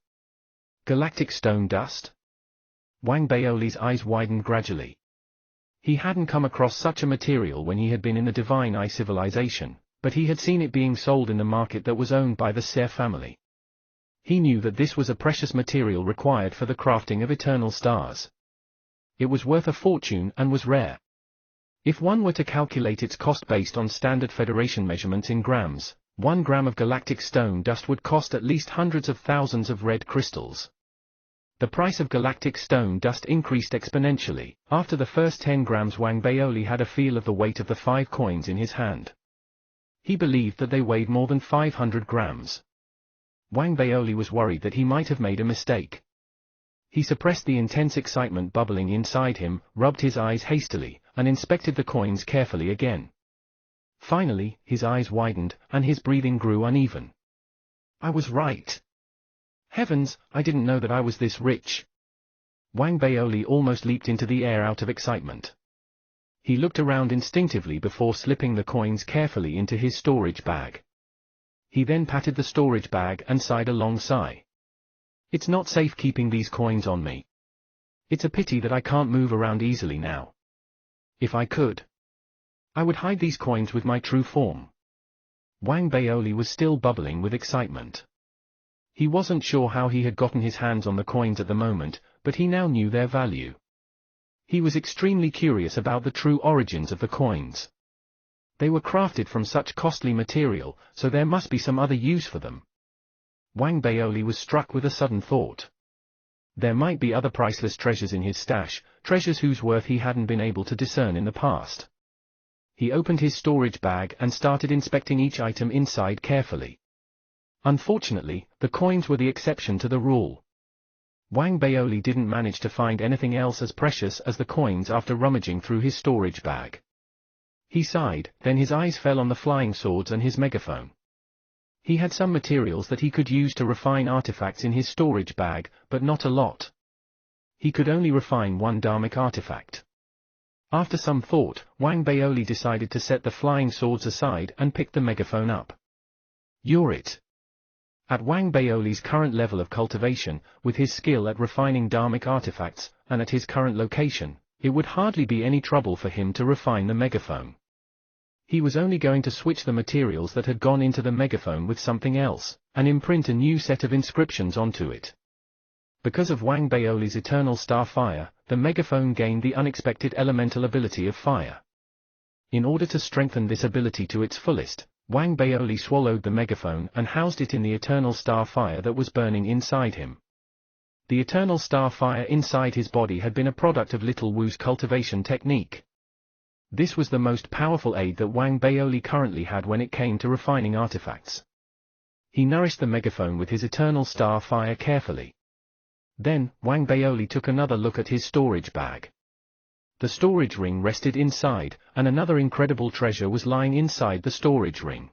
Galactic stone dust? Wang Baoli's eyes widened gradually. He hadn't come across such a material when he had been in the Divine Eye Civilization, but he had seen it being sold in the market that was owned by the Ser family. He knew that this was a precious material required for the crafting of eternal stars. It was worth a fortune and was rare. If one were to calculate its cost based on standard Federation measurements in grams, 1 gram of galactic stone dust would cost at least hundreds of thousands of red crystals. The price of galactic stone dust increased exponentially. After the first 10 grams, Wang Baoli had a feel of the weight of the 5 coins in his hand. He believed that they weighed more than 500 grams. Wang Baoli was worried that he might have made a mistake. He suppressed the intense excitement bubbling inside him, rubbed his eyes hastily, and inspected the coins carefully again. Finally, his eyes widened, and his breathing grew uneven. I was right. Heavens, I didn't know that I was this rich. Wang Baoli almost leaped into the air out of excitement. He looked around instinctively before slipping the coins carefully into his storage bag. He then patted the storage bag and sighed a long sigh. It's not safe keeping these coins on me. It's a pity that I can't move around easily now. If I could, I would hide these coins with my true form. Wang Baoli was still bubbling with excitement. He wasn't sure how he had gotten his hands on the coins at the moment, but he now knew their value. He was extremely curious about the true origins of the coins. They were crafted from such costly material, so there must be some other use for them. Wang Baoli was struck with a sudden thought. There might be other priceless treasures in his stash, treasures whose worth he hadn't been able to discern in the past. He opened his storage bag and started inspecting each item inside carefully. Unfortunately, the coins were the exception to the rule. Wang Baoli didn't manage to find anything else as precious as the coins after rummaging through his storage bag. He sighed, then his eyes fell on the flying swords and his megaphone. He had some materials that he could use to refine artifacts in his storage bag, but not a lot. He could only refine one dharmic artifact. After some thought, Wang Baoli decided to set the flying swords aside and pick the megaphone up. You're it. At Wang Baoli's current level of cultivation, with his skill at refining dharmic artifacts, and at his current location, it would hardly be any trouble for him to refine the megaphone. He was only going to switch the materials that had gone into the megaphone with something else, and imprint a new set of inscriptions onto it. Because of Wang Baoli's eternal star fire, the megaphone gained the unexpected elemental ability of fire. In order to strengthen this ability to its fullest, Wang Baoli swallowed the megaphone and housed it in the eternal star fire that was burning inside him. The eternal star fire inside his body had been a product of Little Wu's cultivation technique. This was the most powerful aid that Wang Baoli currently had when it came to refining artifacts. He nourished the megaphone with his eternal star fire carefully. Then, Wang Baoli took another look at his storage bag. The storage ring rested inside, and another incredible treasure was lying inside the storage ring.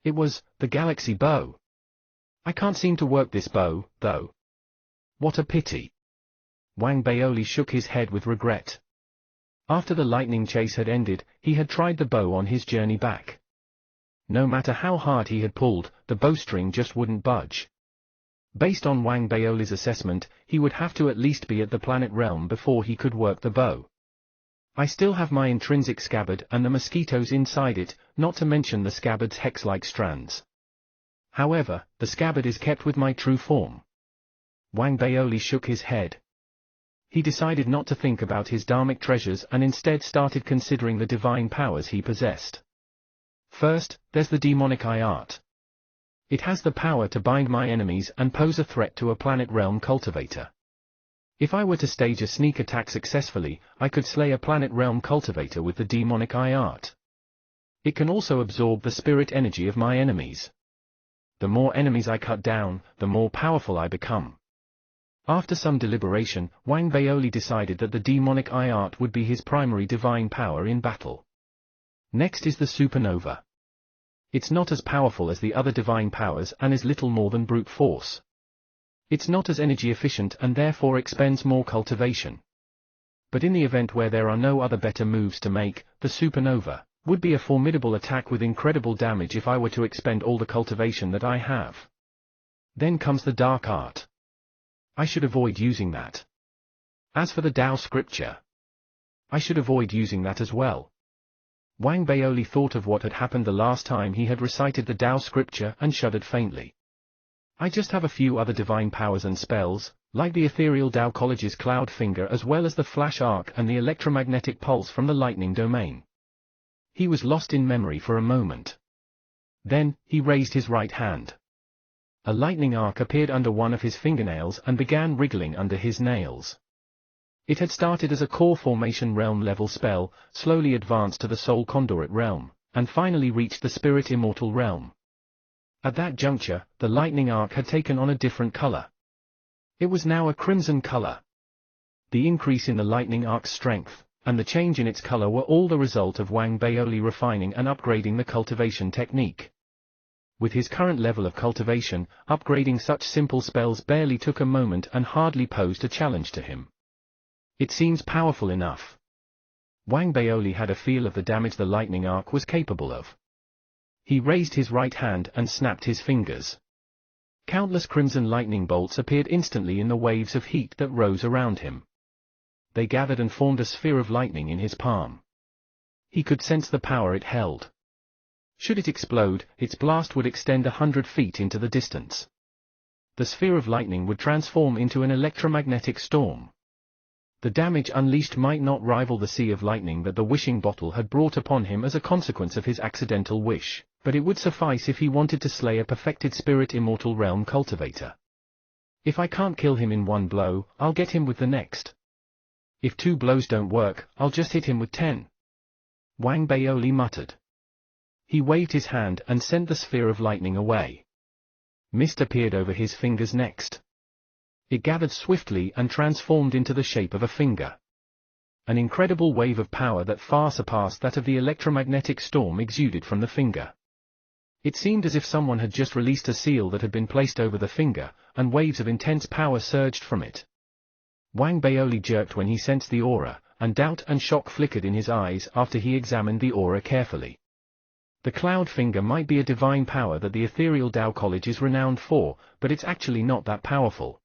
It was the Galaxy Bow. I can't seem to work this bow, though. What a pity. Wang Baoli shook his head with regret. After the lightning chase had ended, he had tried the bow on his journey back. No matter how hard he had pulled, the bowstring just wouldn't budge. Based on Wang Baoli's assessment, he would have to at least be at the planet realm before he could work the bow. I still have my intrinsic scabbard and the mosquitoes inside it, not to mention the scabbard's hex-like strands. However, the scabbard is kept with my true form. Wang Baoli shook his head. He decided not to think about his dharmic treasures and instead started considering the divine powers he possessed. First, there's the demonic eye art. It has the power to bind my enemies and pose a threat to a planet realm cultivator. If I were to stage a sneak attack successfully, I could slay a planet realm cultivator with the demonic eye art. It can also absorb the spirit energy of my enemies. The more enemies I cut down, the more powerful I become. After some deliberation, Wang Baoli decided that the demonic eye art would be his primary divine power in battle. Next is the supernova. It's not as powerful as the other divine powers and is little more than brute force. It's not as energy efficient and therefore expends more cultivation. But in the event where there are no other better moves to make, the supernova would be a formidable attack with incredible damage if I were to expend all the cultivation that I have. Then comes the dark art. I should avoid using that. As for the Tao scripture, I should avoid using that as well. Wang Baoli thought of what had happened the last time he had recited the Tao scripture and shuddered faintly. I just have a few other divine powers and spells, like the ethereal Tao College's Cloud Finger as well as the Flash Arc and the electromagnetic pulse from the lightning domain. He was lost in memory for a moment. Then, he raised his right hand. A lightning arc appeared under one of his fingernails and began wriggling under his nails. It had started as a core formation realm level spell, slowly advanced to the soul conduit realm, and finally reached the spirit immortal realm. At that juncture, the lightning arc had taken on a different color. It was now a crimson color. The increase in the lightning arc's strength, and the change in its color were all the result of Wang Baoli refining and upgrading the cultivation technique. With his current level of cultivation, upgrading such simple spells barely took a moment and hardly posed a challenge to him. It seems powerful enough. Wang Baoli had a feel of the damage the lightning arc was capable of. He raised his right hand and snapped his fingers. Countless crimson lightning bolts appeared instantly in the waves of heat that rose around him. They gathered and formed a sphere of lightning in his palm. He could sense the power it held. Should it explode, its blast would extend 100 feet into the distance. The sphere of lightning would transform into an electromagnetic storm. The damage unleashed might not rival the sea of lightning that the wishing bottle had brought upon him as a consequence of his accidental wish, but it would suffice if he wanted to slay a perfected spirit immortal realm cultivator. If I can't kill him in one blow, I'll get him with the next. If 2 blows don't work, I'll just hit him with 10. Wang Baoli muttered. He waved his hand and sent the sphere of lightning away. Mist appeared over his fingers next. It gathered swiftly and transformed into the shape of a finger. An incredible wave of power that far surpassed that of the electromagnetic storm exuded from the finger. It seemed as if someone had just released a seal that had been placed over the finger, and waves of intense power surged from it. Wang Baoli jerked when he sensed the aura, and doubt and shock flickered in his eyes after he examined the aura carefully. The cloud finger might be a divine power that the ethereal Tao College is renowned for, but it's actually not that powerful.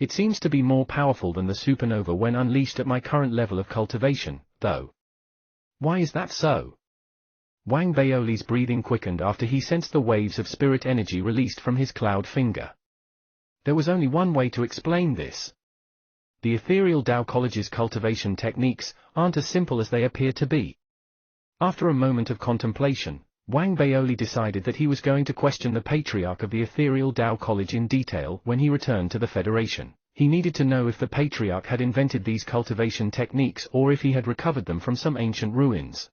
It seems to be more powerful than the supernova when unleashed at my current level of cultivation, though. Why is that so? Wang Baoli's breathing quickened after he sensed the waves of spirit energy released from his cloud finger. There was only one way to explain this. The ethereal Tao College's cultivation techniques aren't as simple as they appear to be. After a moment of contemplation, Wang Baoli decided that he was going to question the patriarch of the ethereal Tao College in detail when he returned to the Federation. He needed to know if the patriarch had invented these cultivation techniques or if he had recovered them from some ancient ruins.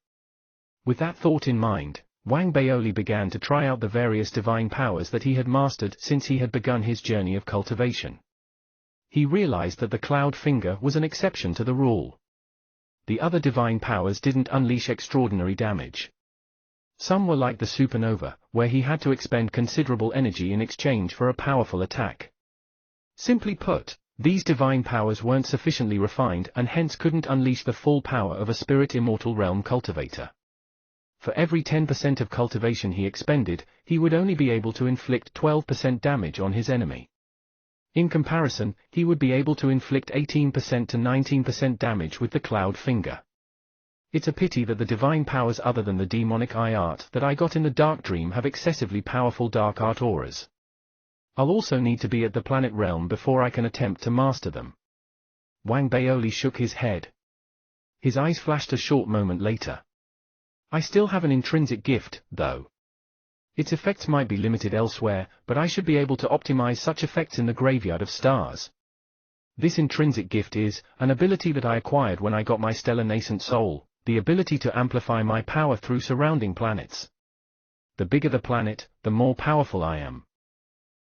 With that thought in mind, Wang Baoli began to try out the various divine powers that he had mastered since he had begun his journey of cultivation. He realized that the cloud finger was an exception to the rule. The other divine powers didn't unleash extraordinary damage. Some were like the supernova, where he had to expend considerable energy in exchange for a powerful attack. Simply put, these divine powers weren't sufficiently refined and hence couldn't unleash the full power of a spirit immortal realm cultivator. For every 10% of cultivation he expended, he would only be able to inflict 12% damage on his enemy. In comparison, he would be able to inflict 18% to 19% damage with the cloud finger. It's a pity that the divine powers other than the demonic eye art that I got in the dark dream have excessively powerful dark art auras. I'll also need to be at the planet realm before I can attempt to master them. Wang Baoli shook his head. His eyes flashed a short moment later. I still have an intrinsic gift, though. Its effects might be limited elsewhere, but I should be able to optimize such effects in the graveyard of stars. This intrinsic gift is an ability that I acquired when I got my stellar nascent soul, the ability to amplify my power through surrounding planets. The bigger the planet, the more powerful I am.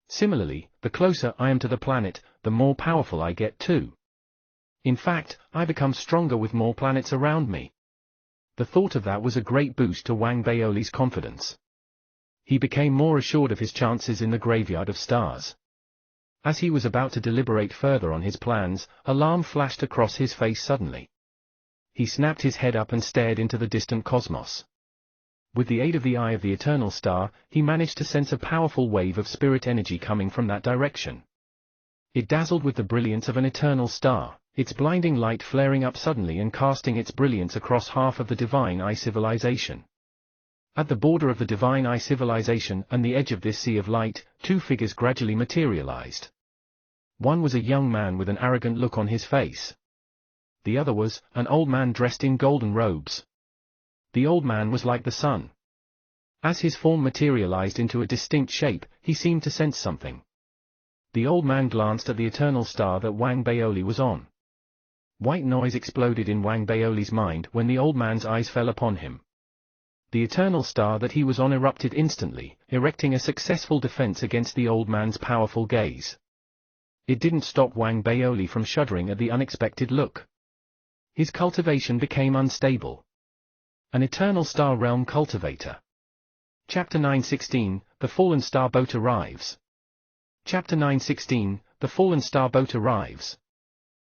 Similarly, the closer I am to the planet, the more powerful I get too. In fact, I become stronger with more planets around me. The thought of that was a great boost to Wang Baoli's confidence. He became more assured of his chances in the graveyard of stars. As he was about to deliberate further on his plans, alarm flashed across his face suddenly. He snapped his head up and stared into the distant cosmos. With the aid of the eye of the eternal star, he managed to sense a powerful wave of spirit energy coming from that direction. It dazzled with the brilliance of an eternal star, its blinding light flaring up suddenly and casting its brilliance across half of the Divine Eye civilization. At the border of the Divine Eye civilization and the edge of this sea of light, 2 figures gradually materialized. One was a young man with an arrogant look on his face. The other was an old man dressed in golden robes. The old man was like the sun. As his form materialized into a distinct shape, he seemed to sense something. The old man glanced at the eternal star that Wang Baoli was on. White noise exploded in Wang Baoli's mind when the old man's eyes fell upon him. The eternal star that he was on erupted instantly, erecting a successful defense against the old man's powerful gaze. It didn't stop Wang Baoli from shuddering at the unexpected look. His cultivation became unstable. An eternal star realm cultivator. Chapter 9:16, The Fallen Star Boat Arrives. Chapter 9:16, The Fallen Star Boat Arrives.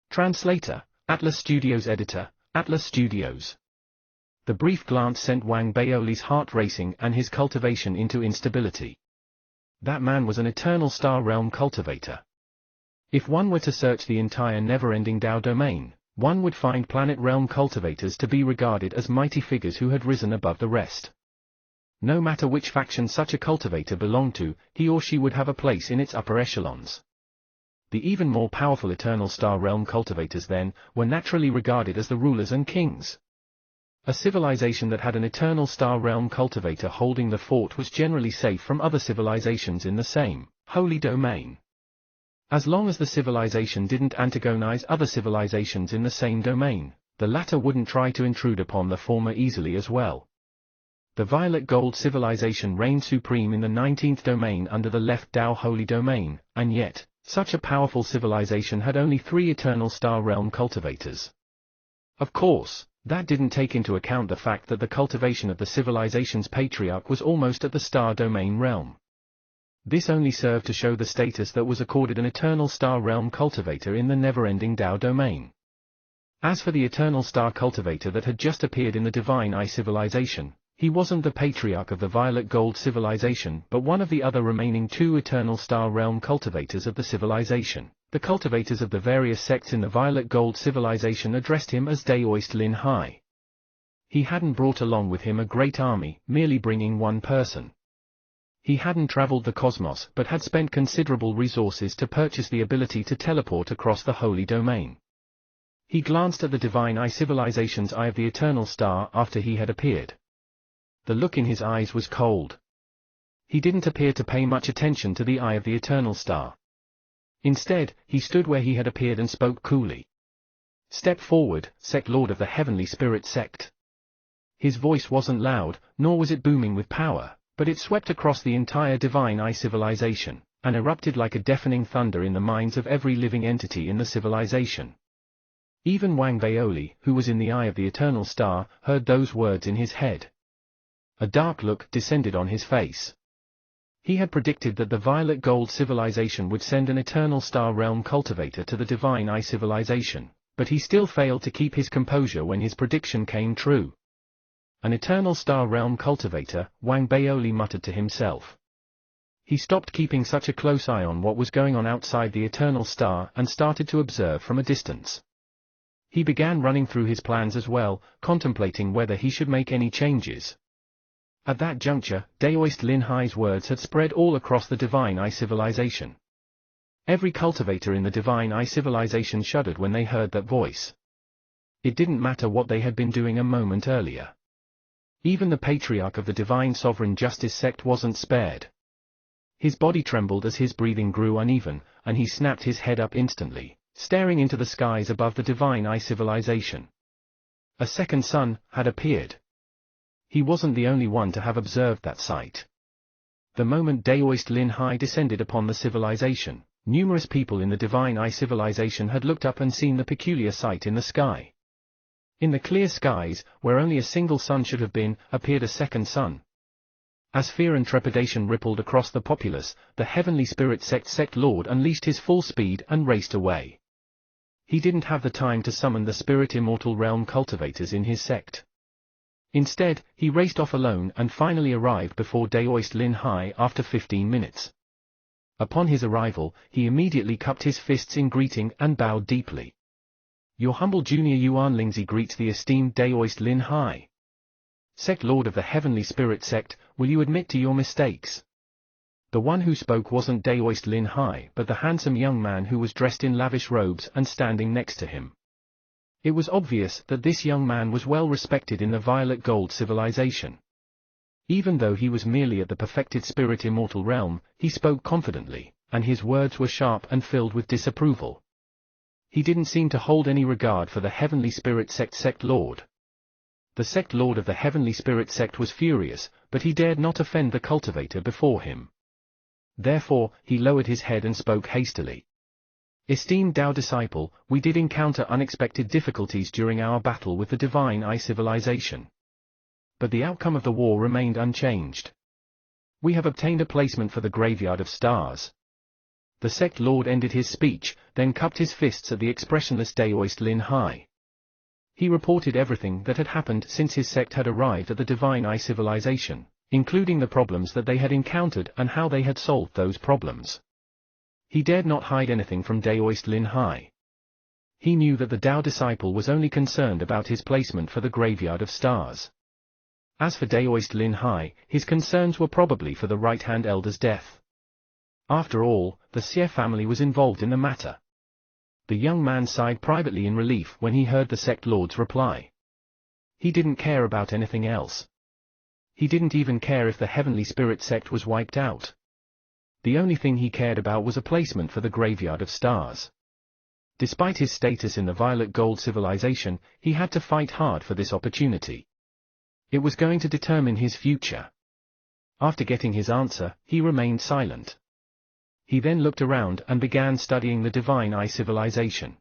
Translator, Atlas Studios. Editor, Atlas Studios. The brief glance sent Wang Baoli's heart racing and his cultivation into instability. That man was an eternal star realm cultivator. If one were to search the entire never-ending Tao domain, one would find planet realm cultivators to be regarded as mighty figures who had risen above the rest. No matter which faction such a cultivator belonged to, he or she would have a place in its upper echelons. The even more powerful Eternal Star Realm cultivators then, were naturally regarded as the rulers and kings. A civilization that had an Eternal Star Realm cultivator holding the fort was generally safe from other civilizations in the same holy domain. As long as the civilization didn't antagonize other civilizations in the same domain, the latter wouldn't try to intrude upon the former easily as well. The Violet Gold civilization reigned supreme in the 19th domain under the Left Dao holy domain, and yet, such a powerful civilization had only 3 Eternal Star Realm cultivators. Of course, that didn't take into account the fact that the cultivation of the civilization's patriarch was almost at the Star Domain realm. This only served to show the status that was accorded an Eternal Star Realm cultivator in the never-ending Dao domain. As for the Eternal Star cultivator that had just appeared in the Divine Eye civilization, he wasn't the patriarch of the Violet Gold civilization but one of the other remaining 2 Eternal Star Realm cultivators of the civilization. The cultivators of the various sects in the Violet Gold civilization addressed him as Daoist Lin Hai. He hadn't brought along with him a great army, merely bringing one person. He hadn't traveled the cosmos but had spent considerable resources to purchase the ability to teleport across the holy domain. He glanced at the Divine Eye civilization's Eye of the Eternal Star after he had appeared. The look in his eyes was cold. He didn't appear to pay much attention to the Eye of the Eternal Star. Instead, he stood where he had appeared and spoke coolly. "Step forward, Sect Lord of the Heavenly Spirit Sect." His voice wasn't loud, nor was it booming with power, but it swept across the entire Divine Eye civilization, and erupted like a deafening thunder in the minds of every living entity in the civilization. Even Wang Baoli, who was in the Eye of the Eternal Star, heard those words in his head. A dark look descended on his face. He had predicted that the Violet Gold civilization would send an Eternal Star Realm cultivator to the Divine Eye civilization, but he still failed to keep his composure when his prediction came true. An Eternal Star Realm cultivator, Wang Baoli muttered to himself. He stopped keeping such a close eye on what was going on outside the Eternal Star and started to observe from a distance. He began running through his plans as well, contemplating whether he should make any changes. At that juncture, Daoist Lin Hai's words had spread all across the Divine Eye civilization. Every cultivator in the Divine Eye civilization shuddered when they heard that voice. It didn't matter what they had been doing a moment earlier. Even the patriarch of the Divine Sovereign Justice sect wasn't spared. His body trembled as his breathing grew uneven, and he snapped his head up instantly, staring into the skies above the Divine Eye civilization. A second sun had appeared. He wasn't the only one to have observed that sight. The moment Daoist Lin Hai descended upon the civilization, numerous people in the Divine Eye civilization had looked up and seen the peculiar sight in the sky. In the clear skies, where only a single sun should have been, appeared a second sun. As fear and trepidation rippled across the populace, the Heavenly Spirit Sect Lord unleashed his full speed and raced away. He didn't have the time to summon the Spirit Immortal Realm cultivators in his sect. Instead, he raced off alone and finally arrived before Daoist Lin Hai after 15 minutes. Upon his arrival, he immediately cupped his fists in greeting and bowed deeply. "Your humble junior Yuan Lingzi greets the esteemed Daoist Lin Hai. Sect Lord of the Heavenly Spirit Sect, will you admit to your mistakes?" The one who spoke wasn't Daoist Lin Hai but the handsome young man who was dressed in lavish robes and standing next to him. It was obvious that this young man was well respected in the Violet Gold civilization. Even though he was merely at the perfected Spirit Immortal realm, he spoke confidently, and his words were sharp and filled with disapproval. He didn't seem to hold any regard for the Heavenly Spirit Sect Lord. The Sect Lord of the Heavenly Spirit Sect was furious, but he dared not offend the cultivator before him. Therefore, he lowered his head and spoke hastily. "Esteemed Tao disciple, we did encounter unexpected difficulties during our battle with the Divine Eye civilization. But the outcome of the war remained unchanged. We have obtained a placement for the Graveyard of Stars." The Sect Lord ended his speech, then cupped his fists at the expressionless Daoist Lin Hai. He reported everything that had happened since his sect had arrived at the Divine Eye civilization, including the problems that they had encountered and how they had solved those problems. He dared not hide anything from Daoist Lin Hai. He knew that the Tao disciple was only concerned about his placement for the Graveyard of Stars. As for Daoist Lin Hai, his concerns were probably for the right-hand elder's death. After all, the Xie family was involved in the matter. The young man sighed privately in relief when he heard the sect lord's reply. He didn't care about anything else. He didn't even care if the heavenly spirit sect was wiped out. The only thing he cared about was a placement for the graveyard of stars. Despite his status in the Violet Gold civilization, he had to fight hard for this opportunity. It was going to determine his future. After getting his answer, he remained silent. He then looked around and began studying the Divine Eye civilization.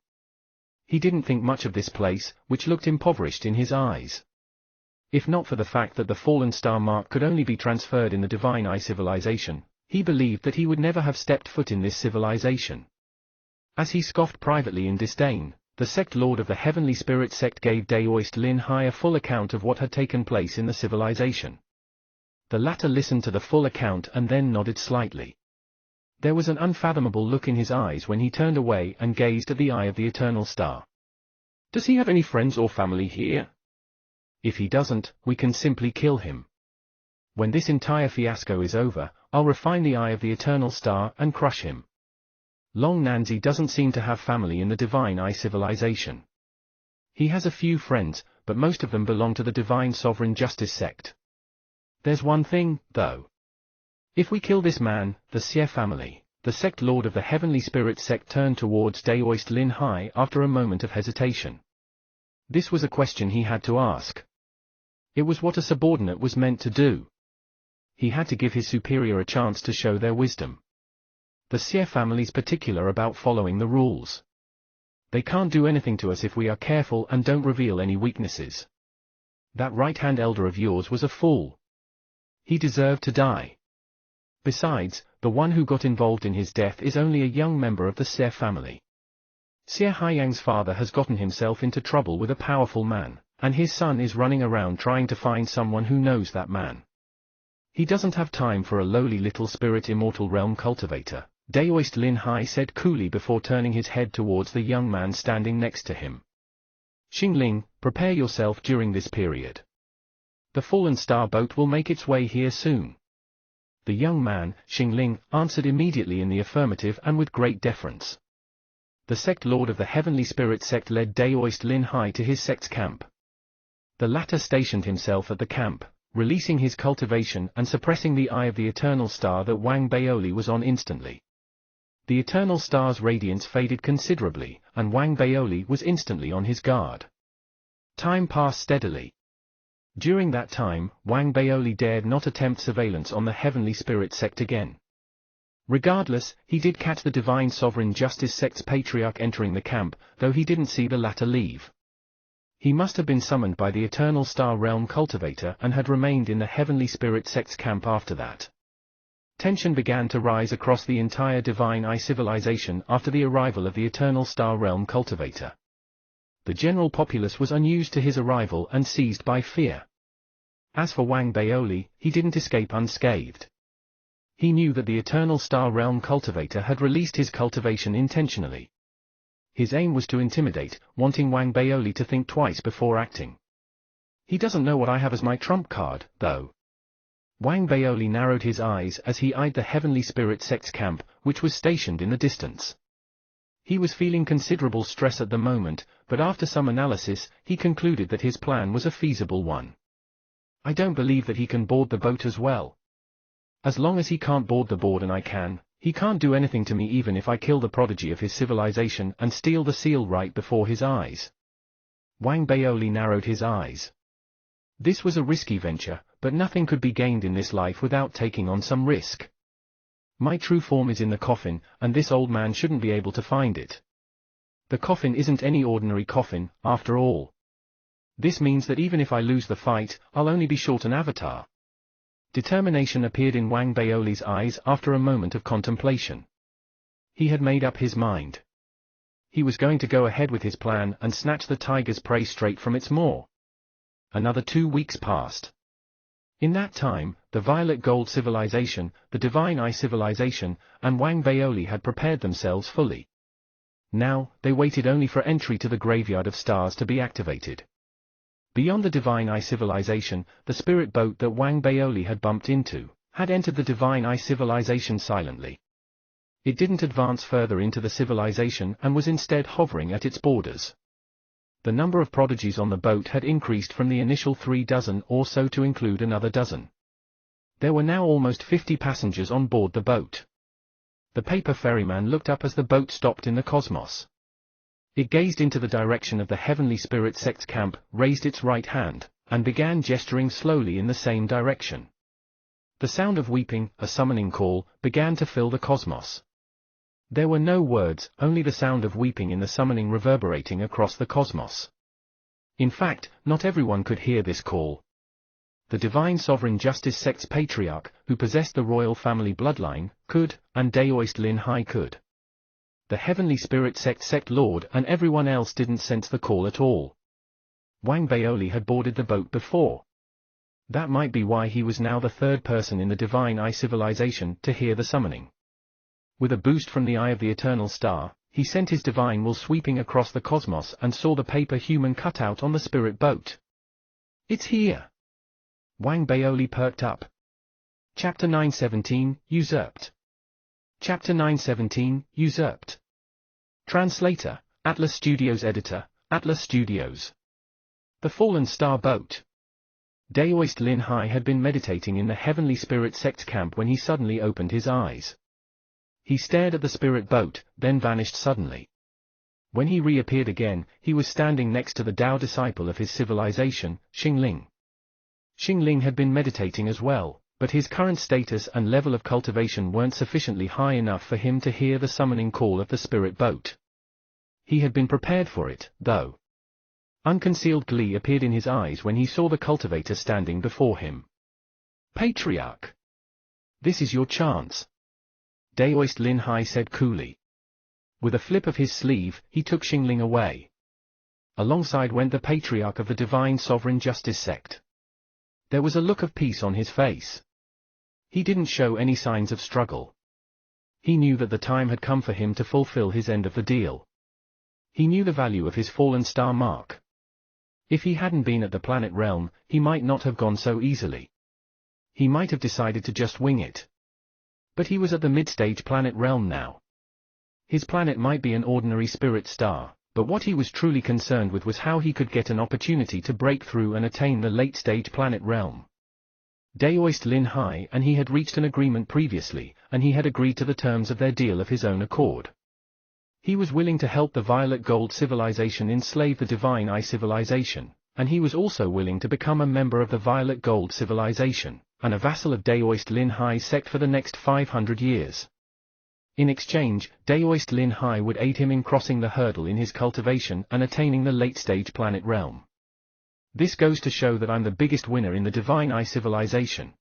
He didn't think much of this place, which looked impoverished in his eyes. If not for the fact that the fallen star mark could only be transferred in the Divine Eye civilization, he believed that he would never have stepped foot in this civilization. As he scoffed privately in disdain, the sect lord of the Heavenly Spirit sect gave Daoist Lin Hai a full account of what had taken place in the civilization. The latter listened to the full account and then nodded slightly. There was an unfathomable look in his eyes when he turned away and gazed at the eye of the eternal star. "Does he have any friends or family here? If he doesn't, we can simply kill him. When this entire fiasco is over, I'll refine the eye of the eternal star and crush him." Long Nanzi doesn't seem to have family in the Divine Eye civilization. He has a few friends, but most of them belong to the Divine Sovereign Justice sect. There's one thing, though. If we kill this man, the Xie family, the sect lord of the Heavenly Spirit sect turned towards Daoist Lin Hai after a moment of hesitation. This was a question he had to ask. It was what a subordinate was meant to do. He had to give his superior a chance to show their wisdom. The Xie family's particular about following the rules. They can't do anything to us if we are careful and don't reveal any weaknesses. That right-hand elder of yours was a fool. He deserved to die. Besides, the one who got involved in his death is only a young member of the Xie family. Xie Haiyang's father has gotten himself into trouble with a powerful man, and his son is running around trying to find someone who knows that man. He doesn't have time for a lowly little spirit immortal realm cultivator, Daoist Lin Hai said coolly before turning his head towards the young man standing next to him. "Xingling, prepare yourself during this period. The fallen star boat will make its way here soon." The young man, Xingling, answered immediately in the affirmative and with great deference. The sect lord of the Heavenly Spirit sect led Daoist Lin Hai to his sect's camp. The latter stationed himself at the camp, releasing his cultivation and suppressing the eye of the eternal star that Wang Baoli was on instantly. The eternal star's radiance faded considerably, and Wang Baoli was instantly on his guard. Time passed steadily. During that time, Wang Baoli dared not attempt surveillance on the Heavenly Spirit sect again. Regardless, he did catch the Divine Sovereign Justice sect's patriarch entering the camp, though he didn't see the latter leave. He must have been summoned by the Eternal Star Realm cultivator and had remained in the Heavenly Spirit sect's camp after that. Tension began to rise across the entire Divine Eye civilization after the arrival of the Eternal Star Realm cultivator. The general populace was unused to his arrival and seized by fear. As for Wang Baoli, he didn't escape unscathed. He knew that the Eternal Star Realm cultivator had released his cultivation intentionally. His aim was to intimidate, wanting Wang Baoli to think twice before acting. "He doesn't know what I have as my trump card, though." Wang Baoli narrowed his eyes as he eyed the Heavenly Spirit sect's camp, which was stationed in the distance. He was feeling considerable stress at the moment, but after some analysis, he concluded that his plan was a feasible one. "I don't believe that he can board the boat as well. As long as he can't board the board and I can, he can't do anything to me even if I kill the prodigy of his civilization and steal the seal right before his eyes." Wang Baoli narrowed his eyes. This was a risky venture, but nothing could be gained in this life without taking on some risk. My true form is in the coffin, and this old man shouldn't be able to find it. The coffin isn't any ordinary coffin, after all. This means that even if I lose the fight, I'll only be short an avatar. Determination appeared in Wang Baoli's eyes after a moment of contemplation. He had made up his mind. He was going to go ahead with his plan and snatch the tiger's prey straight from its maw. Another 2 weeks passed. In that time, the Violet Gold civilization, the Divine Eye civilization, and Wang Baoli had prepared themselves fully. Now, they waited only for entry to the graveyard of stars to be activated. Beyond the Divine Eye civilization, the spirit boat that Wang Baoli had bumped into, had entered the Divine Eye civilization silently. It didn't advance further into the civilization and was instead hovering at its borders. The number of prodigies on the boat had increased from the initial 3 dozen or so to include another dozen. There were now almost 50 passengers on board the boat. The paper ferryman looked up as the boat stopped in the cosmos. It gazed into the direction of the Heavenly Spirit sect's camp, raised its right hand, and began gesturing slowly in the same direction. The sound of weeping, a summoning call, began to fill the cosmos. There were no words, only the sound of weeping in the summoning reverberating across the cosmos. In fact, not everyone could hear this call. The Divine Sovereign Justice sect's patriarch, who possessed the royal family bloodline, could, and Daoist Lin Hai could. The Heavenly Spirit sect lord and everyone else didn't sense the call at all. Wang Baoli had boarded the boat before. That might be why he was now the third person in the Divine Eye civilization to hear the summoning. With a boost from the Eye of the Eternal Star, he sent his divine will sweeping across the cosmos and saw the paper human cutout on the spirit boat. It's here! Wang Baoli perked up. Chapter 917, Usurped. Chapter 917, Usurped. Translator, Atlas Studios. Editor, Atlas Studios. The Fallen Star Boat. Daoist Lin Hai had been meditating in the Heavenly Spirit sect camp when he suddenly opened his eyes. He stared at the spirit boat, then vanished suddenly. When he reappeared again, he was standing next to the Tao disciple of his civilization, Xingling. Xingling had been meditating as well, but his current status and level of cultivation weren't sufficiently high enough for him to hear the summoning call of the spirit boat. He had been prepared for it, though. Unconcealed glee appeared in his eyes when he saw the cultivator standing before him. Patriarch! This is your chance. Daoist Lin Hai said coolly. With a flip of his sleeve, he took Xingling away. Alongside went the patriarch of the Divine Sovereign Justice sect. There was a look of peace on his face. He didn't show any signs of struggle. He knew that the time had come for him to fulfill his end of the deal. He knew the value of his fallen star mark. If he hadn't been at the planet realm, he might not have gone so easily. He might have decided to just wing it. But he was at the mid-stage planet realm now. His planet might be an ordinary spirit star, but what he was truly concerned with was how he could get an opportunity to break through and attain the late-stage planet realm. Daoist Lin Hai and he had reached an agreement previously, and he had agreed to the terms of their deal of his own accord. He was willing to help the Violet Gold civilization enslave the Divine Eye civilization, and he was also willing to become a member of the Violet Gold civilization, and a vassal of Daoist Lin Hai's sect for the next 500 years. In exchange, Daoist Lin Hai would aid him in crossing the hurdle in his cultivation and attaining the late-stage planet realm. This goes to show that I'm the biggest winner in the Divine Eye civilization.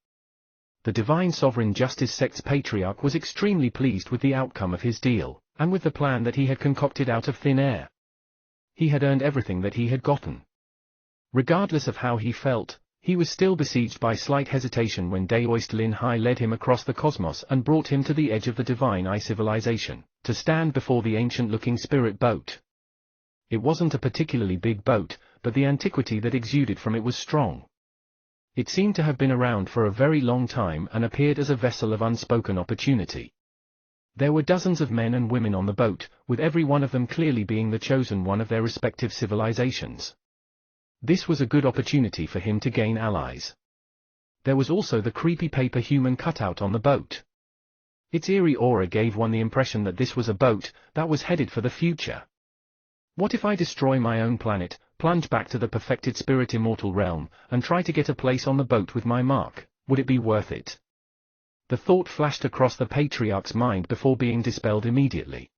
The Divine Sovereign Justice sect's patriarch was extremely pleased with the outcome of his deal, and with the plan that he had concocted out of thin air. He had earned everything that he had gotten. Regardless of how he felt, he was still besieged by slight hesitation when Daoist Lin Hai led him across the cosmos and brought him to the edge of the Divine Eye civilization, to stand before the ancient-looking spirit boat. It wasn't a particularly big boat, but the antiquity that exuded from it was strong. It seemed to have been around for a very long time and appeared as a vessel of unspoken opportunity. There were dozens of men and women on the boat, with every one of them clearly being the chosen one of their respective civilizations. This was a good opportunity for him to gain allies. There was also the creepy paper human cutout on the boat. Its eerie aura gave one the impression that this was a boat that was headed for the future. What if I destroy my own planet, plunge back to the perfected spirit immortal realm, and try to get a place on the boat with my mark? Would it be worth it? The thought flashed across the patriarch's mind before being dispelled immediately.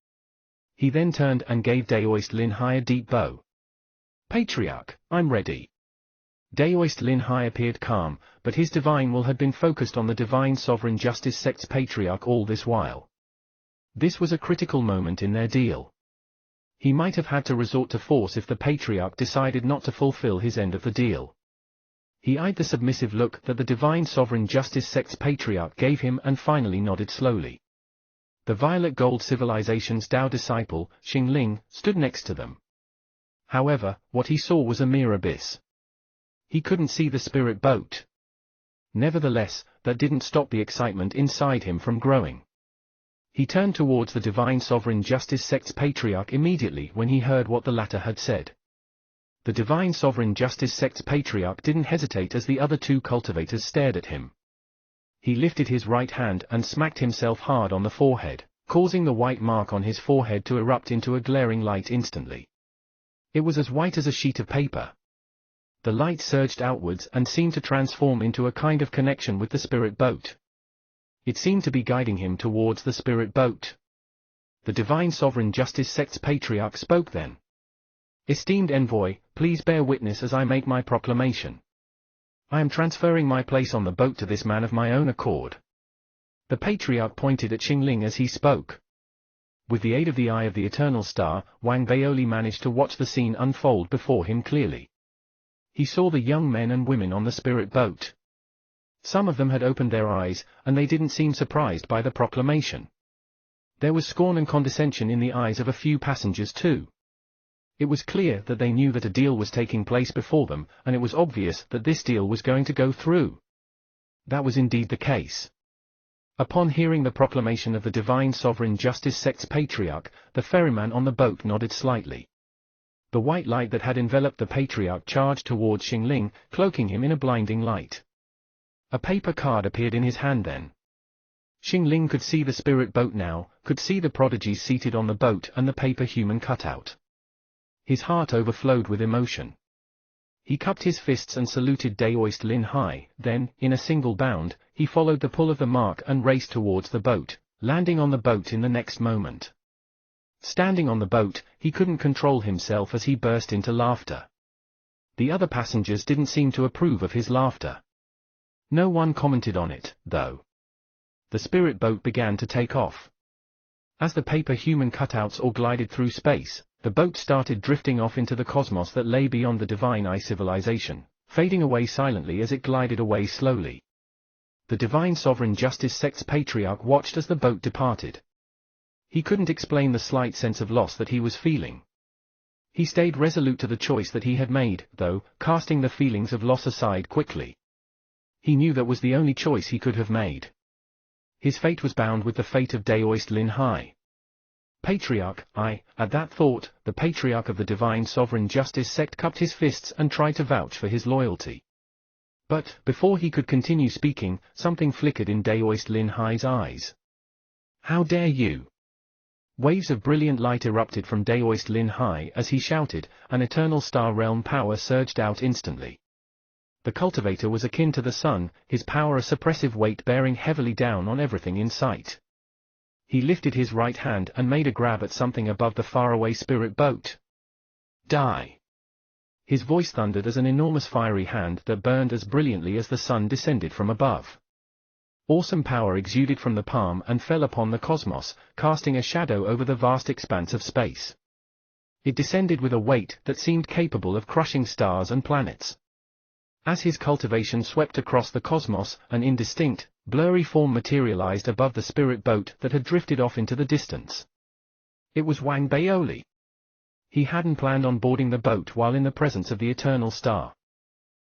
He then turned and gave Daoist Lin Hai a deep bow. Patriarch, I'm ready. Daoist Lin Hai appeared calm, but his divine will had been focused on the Divine Sovereign Justice sect's patriarch all this while. This was a critical moment in their deal. He might have had to resort to force if the patriarch decided not to fulfill his end of the deal. He eyed the submissive look that the Divine Sovereign Justice sect's patriarch gave him and finally nodded slowly. The Violet Gold civilization's Tao disciple, Xingling, stood next to them. However, what he saw was a mere abyss. He couldn't see the spirit boat. Nevertheless, that didn't stop the excitement inside him from growing. He turned towards the Divine Sovereign Justice sect's patriarch immediately when he heard what the latter had said. The Divine Sovereign Justice sect's patriarch didn't hesitate as the other two cultivators stared at him. He lifted his right hand and smacked himself hard on the forehead, causing the white mark on his forehead to erupt into a glaring light instantly. It was as white as a sheet of paper. The light surged outwards and seemed to transform into a kind of connection with the spirit boat. It seemed to be guiding him towards the spirit boat. The Divine Sovereign Justice sect's patriarch spoke then. Esteemed envoy, please bear witness as I make my proclamation. I am transferring my place on the boat to this man of my own accord. The patriarch pointed at Xingling as he spoke. With the aid of the eye of the eternal star, Wang Baoli managed to watch the scene unfold before him clearly. He saw the young men and women on the spirit boat. Some of them had opened their eyes, and they didn't seem surprised by the proclamation. There was scorn and condescension in the eyes of a few passengers too. It was clear that they knew that a deal was taking place before them, and it was obvious that this deal was going to go through. That was indeed the case. Upon hearing the proclamation of the Divine Sovereign Justice sect's patriarch, the ferryman on the boat nodded slightly. The white light that had enveloped the patriarch charged towards Xingling, cloaking him in a blinding light. A paper card appeared in his hand then. Xingling could see the spirit boat now, could see the prodigies seated on the boat and the paper human cutout. His heart overflowed with emotion. He cupped his fists and saluted Daoist Lin Hai, then, in a single bound, he followed the pull of the mark and raced towards the boat, landing on the boat in the next moment. Standing on the boat, he couldn't control himself as he burst into laughter. The other passengers didn't seem to approve of his laughter. No one commented on it, though. The spirit boat began to take off. As the paper human cutouts all glided through space, the boat started drifting off into the cosmos that lay beyond the Divine Eye civilization, fading away silently as it glided away slowly. The Divine Sovereign Justice sect's patriarch watched as the boat departed. He couldn't explain the slight sense of loss that he was feeling. He stayed resolute to the choice that he had made, though, casting the feelings of loss aside quickly. He knew that was the only choice he could have made. His fate was bound with the fate of Daoist Lin Hai. Patriarch, at that thought, the patriarch of the Divine Sovereign Justice sect cupped his fists and tried to vouch for his loyalty. But, before he could continue speaking, something flickered in Daoist Lin Hai's eyes. How dare you! Waves of brilliant light erupted from Daoist Lin Hai as he shouted, an eternal star realm power surged out instantly. The cultivator was akin to the sun, his power a suppressive weight bearing heavily down on everything in sight. He lifted his right hand and made a grab at something above the faraway spirit boat. Die! His voice thundered as an enormous fiery hand that burned as brilliantly as the sun descended from above. Awesome power exuded from the palm and fell upon the cosmos, casting a shadow over the vast expanse of space. It descended with a weight that seemed capable of crushing stars and planets. As his cultivation swept across the cosmos, an indistinct, blurry form materialized above the spirit boat that had drifted off into the distance. It was Wang Baoli. He hadn't planned on boarding the boat while in the presence of the eternal star.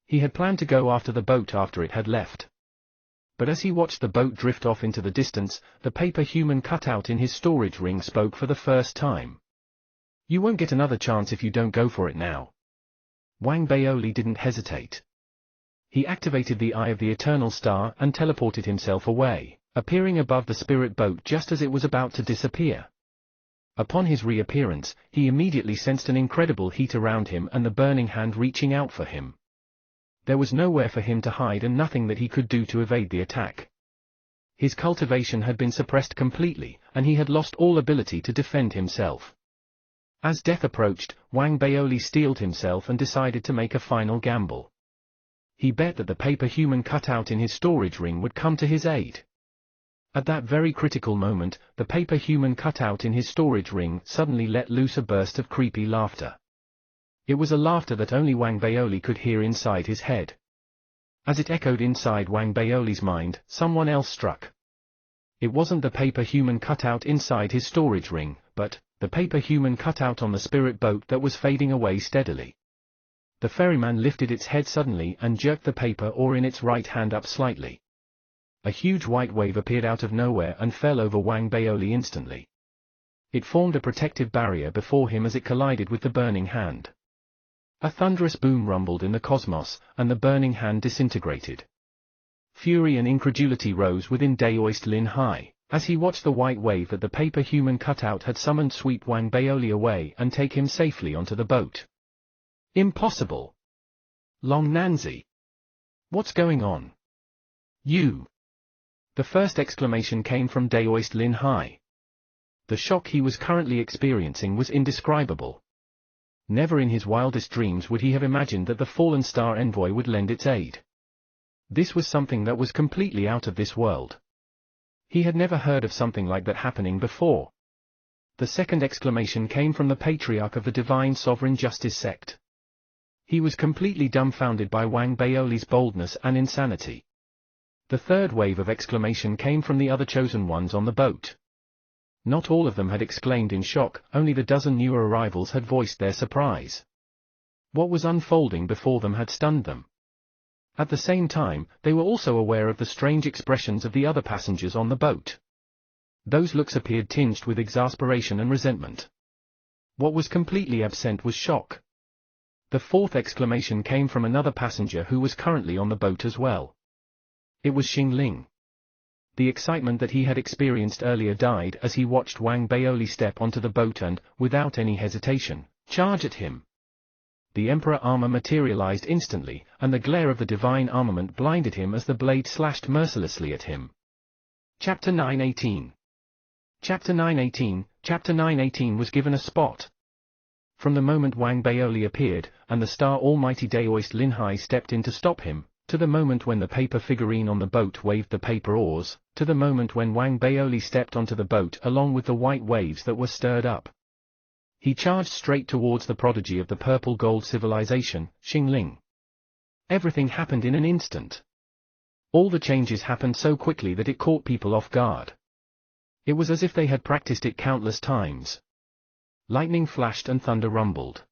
He had planned to go after the boat after it had left. But as he watched the boat drift off into the distance, the paper human cutout in his storage ring spoke for the first time. You won't get another chance if you don't go for it now. Wang Baoli didn't hesitate. He activated the Eye of the Eternal Star and teleported himself away, appearing above the spirit boat just as it was about to disappear. Upon his reappearance, he immediately sensed an incredible heat around him and the burning hand reaching out for him. There was nowhere for him to hide and nothing that he could do to evade the attack. His cultivation had been suppressed completely, and he had lost all ability to defend himself. As death approached, Wang Baoli steeled himself and decided to make a final gamble. He bet that the paper human cutout in his storage ring would come to his aid. At that very critical moment, the paper human cutout in his storage ring suddenly let loose a burst of creepy laughter. It was a laughter that only Wang Baoli could hear inside his head. As it echoed inside Wang Baoli's mind, someone else struck. It wasn't the paper human cutout inside his storage ring, but the paper human cutout on the spirit boat that was fading away steadily. The ferryman lifted its head suddenly and jerked the paper ore in its right hand up slightly. A huge white wave appeared out of nowhere and fell over Wang Baoli instantly. It formed a protective barrier before him as it collided with the burning hand. A thunderous boom rumbled in the cosmos, and the burning hand disintegrated. Fury and incredulity rose within Daoist Lin Hai, as he watched the white wave that the paper human cutout had summoned sweep Wang Baoli away and take him safely onto the boat. Impossible! Long Nanzi! What's going on? You! The first exclamation came from Daoist Lin Hai. The shock he was currently experiencing was indescribable. Never in his wildest dreams would he have imagined that the fallen star envoy would lend its aid. This was something that was completely out of this world. He had never heard of something like that happening before. The second exclamation came from the patriarch of the Divine Sovereign Justice sect. He was completely dumbfounded by Wang Baoli's boldness and insanity. The third wave of exclamation came from the other chosen ones on the boat. Not all of them had exclaimed in shock, only the dozen newer arrivals had voiced their surprise. What was unfolding before them had stunned them. At the same time, they were also aware of the strange expressions of the other passengers on the boat. Those looks appeared tinged with exasperation and resentment. What was completely absent was shock. The fourth exclamation came from another passenger who was currently on the boat as well. It was Xing Ling. The excitement that he had experienced earlier died as he watched Wang Baoli step onto the boat and, without any hesitation, charge at him. The Emperor armor materialized instantly, and the glare of the divine armament blinded him as the blade slashed mercilessly at him. Chapter 918. Chapter 918 was given a spot. From the moment Wang Baoli appeared, and the star almighty Daoist Lin Hai stepped in to stop him, to the moment when the paper figurine on the boat waved the paper oars, to the moment when Wang Baoli stepped onto the boat along with the white waves that were stirred up. He charged straight towards the prodigy of the purple-gold civilization, Xing Ling. Everything happened in an instant. All the changes happened so quickly that it caught people off guard. It was as if they had practiced it countless times. Lightning flashed and thunder rumbled.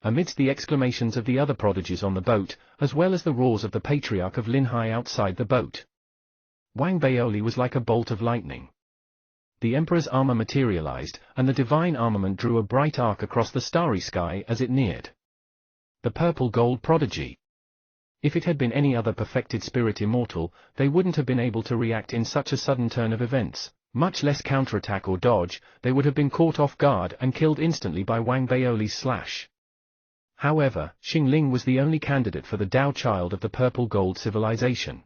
Amidst the exclamations of the other prodigies on the boat, as well as the roars of the patriarch of Lin Hai outside the boat, Wang Baoli was like a bolt of lightning. The Emperor's armor materialized, and the divine armament drew a bright arc across the starry sky as it neared. The purple-gold prodigy. If it had been any other perfected spirit immortal, they wouldn't have been able to react in such a sudden turn of events, much less counterattack or dodge. They would have been caught off guard and killed instantly by Wang Baoli's slash. However, Xing Ling was the only candidate for the Tao child of the purple-gold civilization.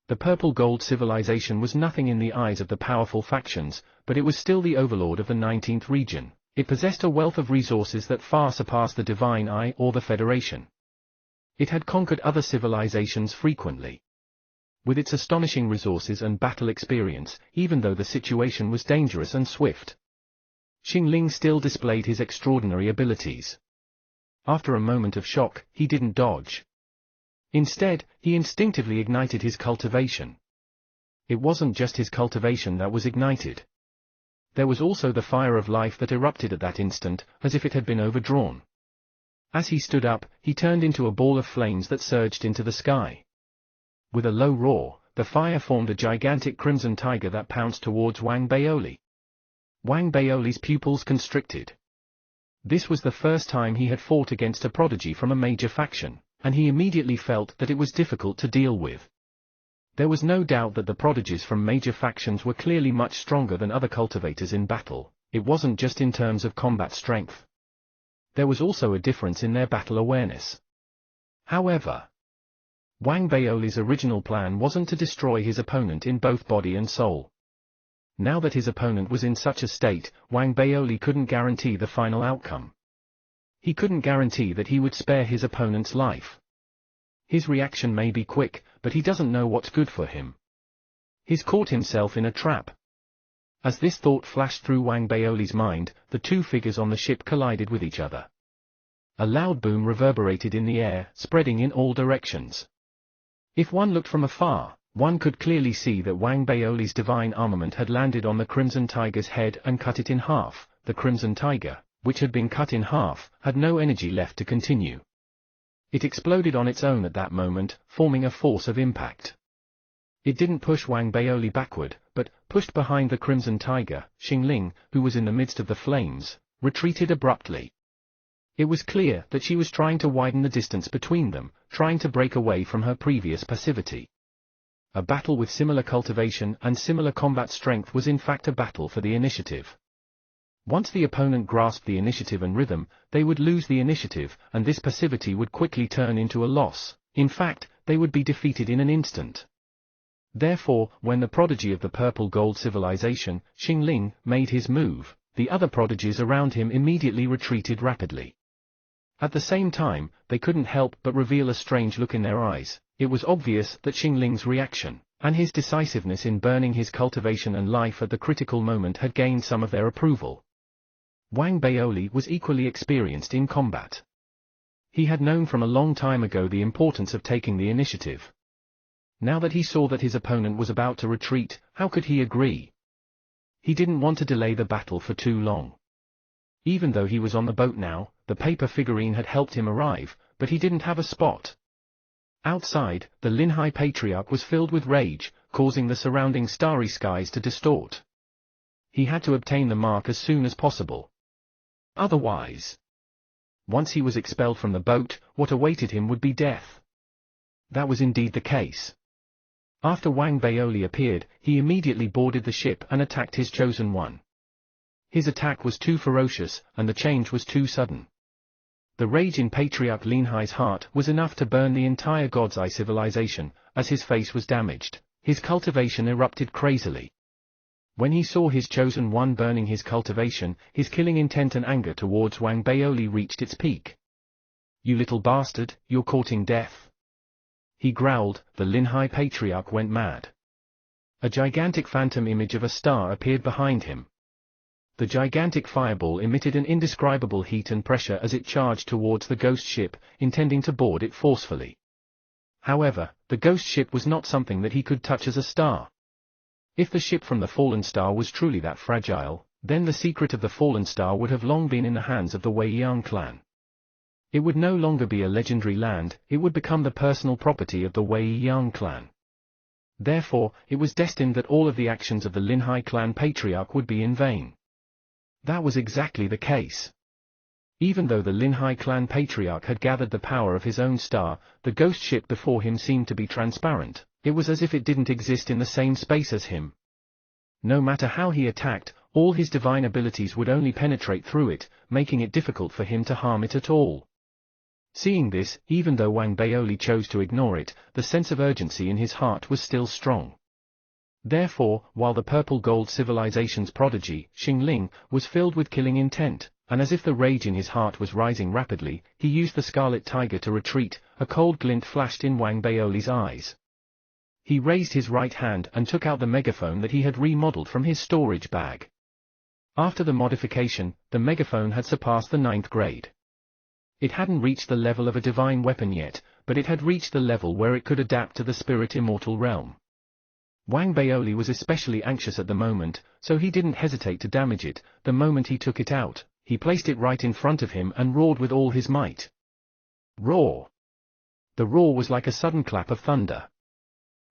The purple-gold civilization was nothing in the eyes of the powerful factions, but it was still the overlord of the 19th region. It possessed a wealth of resources that far surpassed the Divine Eye or the Federation. It had conquered other civilizations frequently. With its astonishing resources and battle experience, even though the situation was dangerous and swift, Xing Ling still displayed his extraordinary abilities. After a moment of shock, he didn't dodge. Instead, he instinctively ignited his cultivation. It wasn't just his cultivation that was ignited. There was also the fire of life that erupted at that instant, as if it had been overdrawn. As he stood up, he turned into a ball of flames that surged into the sky. With a low roar, the fire formed a gigantic crimson tiger that pounced towards Wang Baoli. Wang Baoli's pupils constricted. This was the first time he had fought against a prodigy from a major faction, and he immediately felt that it was difficult to deal with. There was no doubt that the prodigies from major factions were clearly much stronger than other cultivators in battle. It wasn't just in terms of combat strength. There was also a difference in their battle awareness. However, Wang Baoli's original plan wasn't to destroy his opponent in both body and soul. Now that his opponent was in such a state, Wang Baoli couldn't guarantee the final outcome. He couldn't guarantee that he would spare his opponent's life. His reaction may be quick, but he doesn't know what's good for him. He's caught himself in a trap. As this thought flashed through Wang Baoli's mind, the two figures on the ship collided with each other. A loud boom reverberated in the air, spreading in all directions. If one looked from afar, one could clearly see that Wang Baoli's divine armament had landed on the Crimson Tiger's head and cut it in half. The Crimson Tiger, which had been cut in half, had no energy left to continue. It exploded on its own at that moment, forming a force of impact. It didn't push Wang Baoli backward, but, pushed behind the Crimson Tiger, Xingling, who was in the midst of the flames, retreated abruptly. It was clear that she was trying to widen the distance between them, trying to break away from her previous passivity. A battle with similar cultivation and similar combat strength was in fact a battle for the initiative. Once the opponent grasped the initiative and rhythm, they would lose the initiative, and this passivity would quickly turn into a loss. In fact, they would be defeated in an instant. Therefore, when the prodigy of the purple-gold civilization, Xingling, made his move, the other prodigies around him immediately retreated rapidly. At the same time, they couldn't help but reveal a strange look in their eyes. It was obvious that Xingling's reaction, and his decisiveness in burning his cultivation and life at the critical moment had gained some of their approval. Wang Baoli was equally experienced in combat. He had known from a long time ago the importance of taking the initiative. Now that he saw that his opponent was about to retreat, how could he agree? He didn't want to delay the battle for too long. Even though he was on the boat now, the paper figurine had helped him arrive, but he didn't have a spot. Outside, the Linhai Patriarch was filled with rage, causing the surrounding starry skies to distort. He had to obtain the mark as soon as possible. Otherwise, once he was expelled from the boat, what awaited him would be death. That was indeed the case. After Wang Baoli appeared, he immediately boarded the ship and attacked his chosen one. His attack was too ferocious, and the change was too sudden. The rage in Patriarch Linhai's heart was enough to burn the entire God's Eye civilization. As his face was damaged, his cultivation erupted crazily. When he saw his chosen one burning his cultivation, his killing intent and anger towards Wang Baoli reached its peak. "You little bastard, you're courting death," he growled. The Linhai Patriarch went mad. A gigantic phantom image of a star appeared behind him. The gigantic fireball emitted an indescribable heat and pressure as it charged towards the ghost ship, intending to board it forcefully. However, the ghost ship was not something that he could touch as a star. If the ship from the fallen star was truly that fragile, then the secret of the fallen star would have long been in the hands of the Wei Yang clan. It would no longer be a legendary land, it would become the personal property of the Wei Yang clan. Therefore, it was destined that all of the actions of the Linhai clan patriarch would be in vain. That was exactly the case. Even though the Linhai clan patriarch had gathered the power of his own star, the ghost ship before him seemed to be transparent. It was as if it didn't exist in the same space as him. No matter how he attacked, all his divine abilities would only penetrate through it, making it difficult for him to harm it at all. Seeing this, even though Wang Baoli chose to ignore it, the sense of urgency in his heart was still strong. Therefore, while the purple-gold civilization's prodigy, Xingling, was filled with killing intent, and as if the rage in his heart was rising rapidly, he used the Scarlet Tiger to retreat. A cold glint flashed in Wang Baoli's eyes. He raised his right hand and took out the megaphone that he had remodeled from his storage bag. After the modification, the megaphone had surpassed the 9th grade. It hadn't reached the level of a divine weapon yet, but it had reached the level where it could adapt to the spirit immortal realm. Wang Baoli was especially anxious at the moment, so he didn't hesitate to damage it. The moment he took it out, he placed it right in front of him and roared with all his might. Roar! The roar was like a sudden clap of thunder.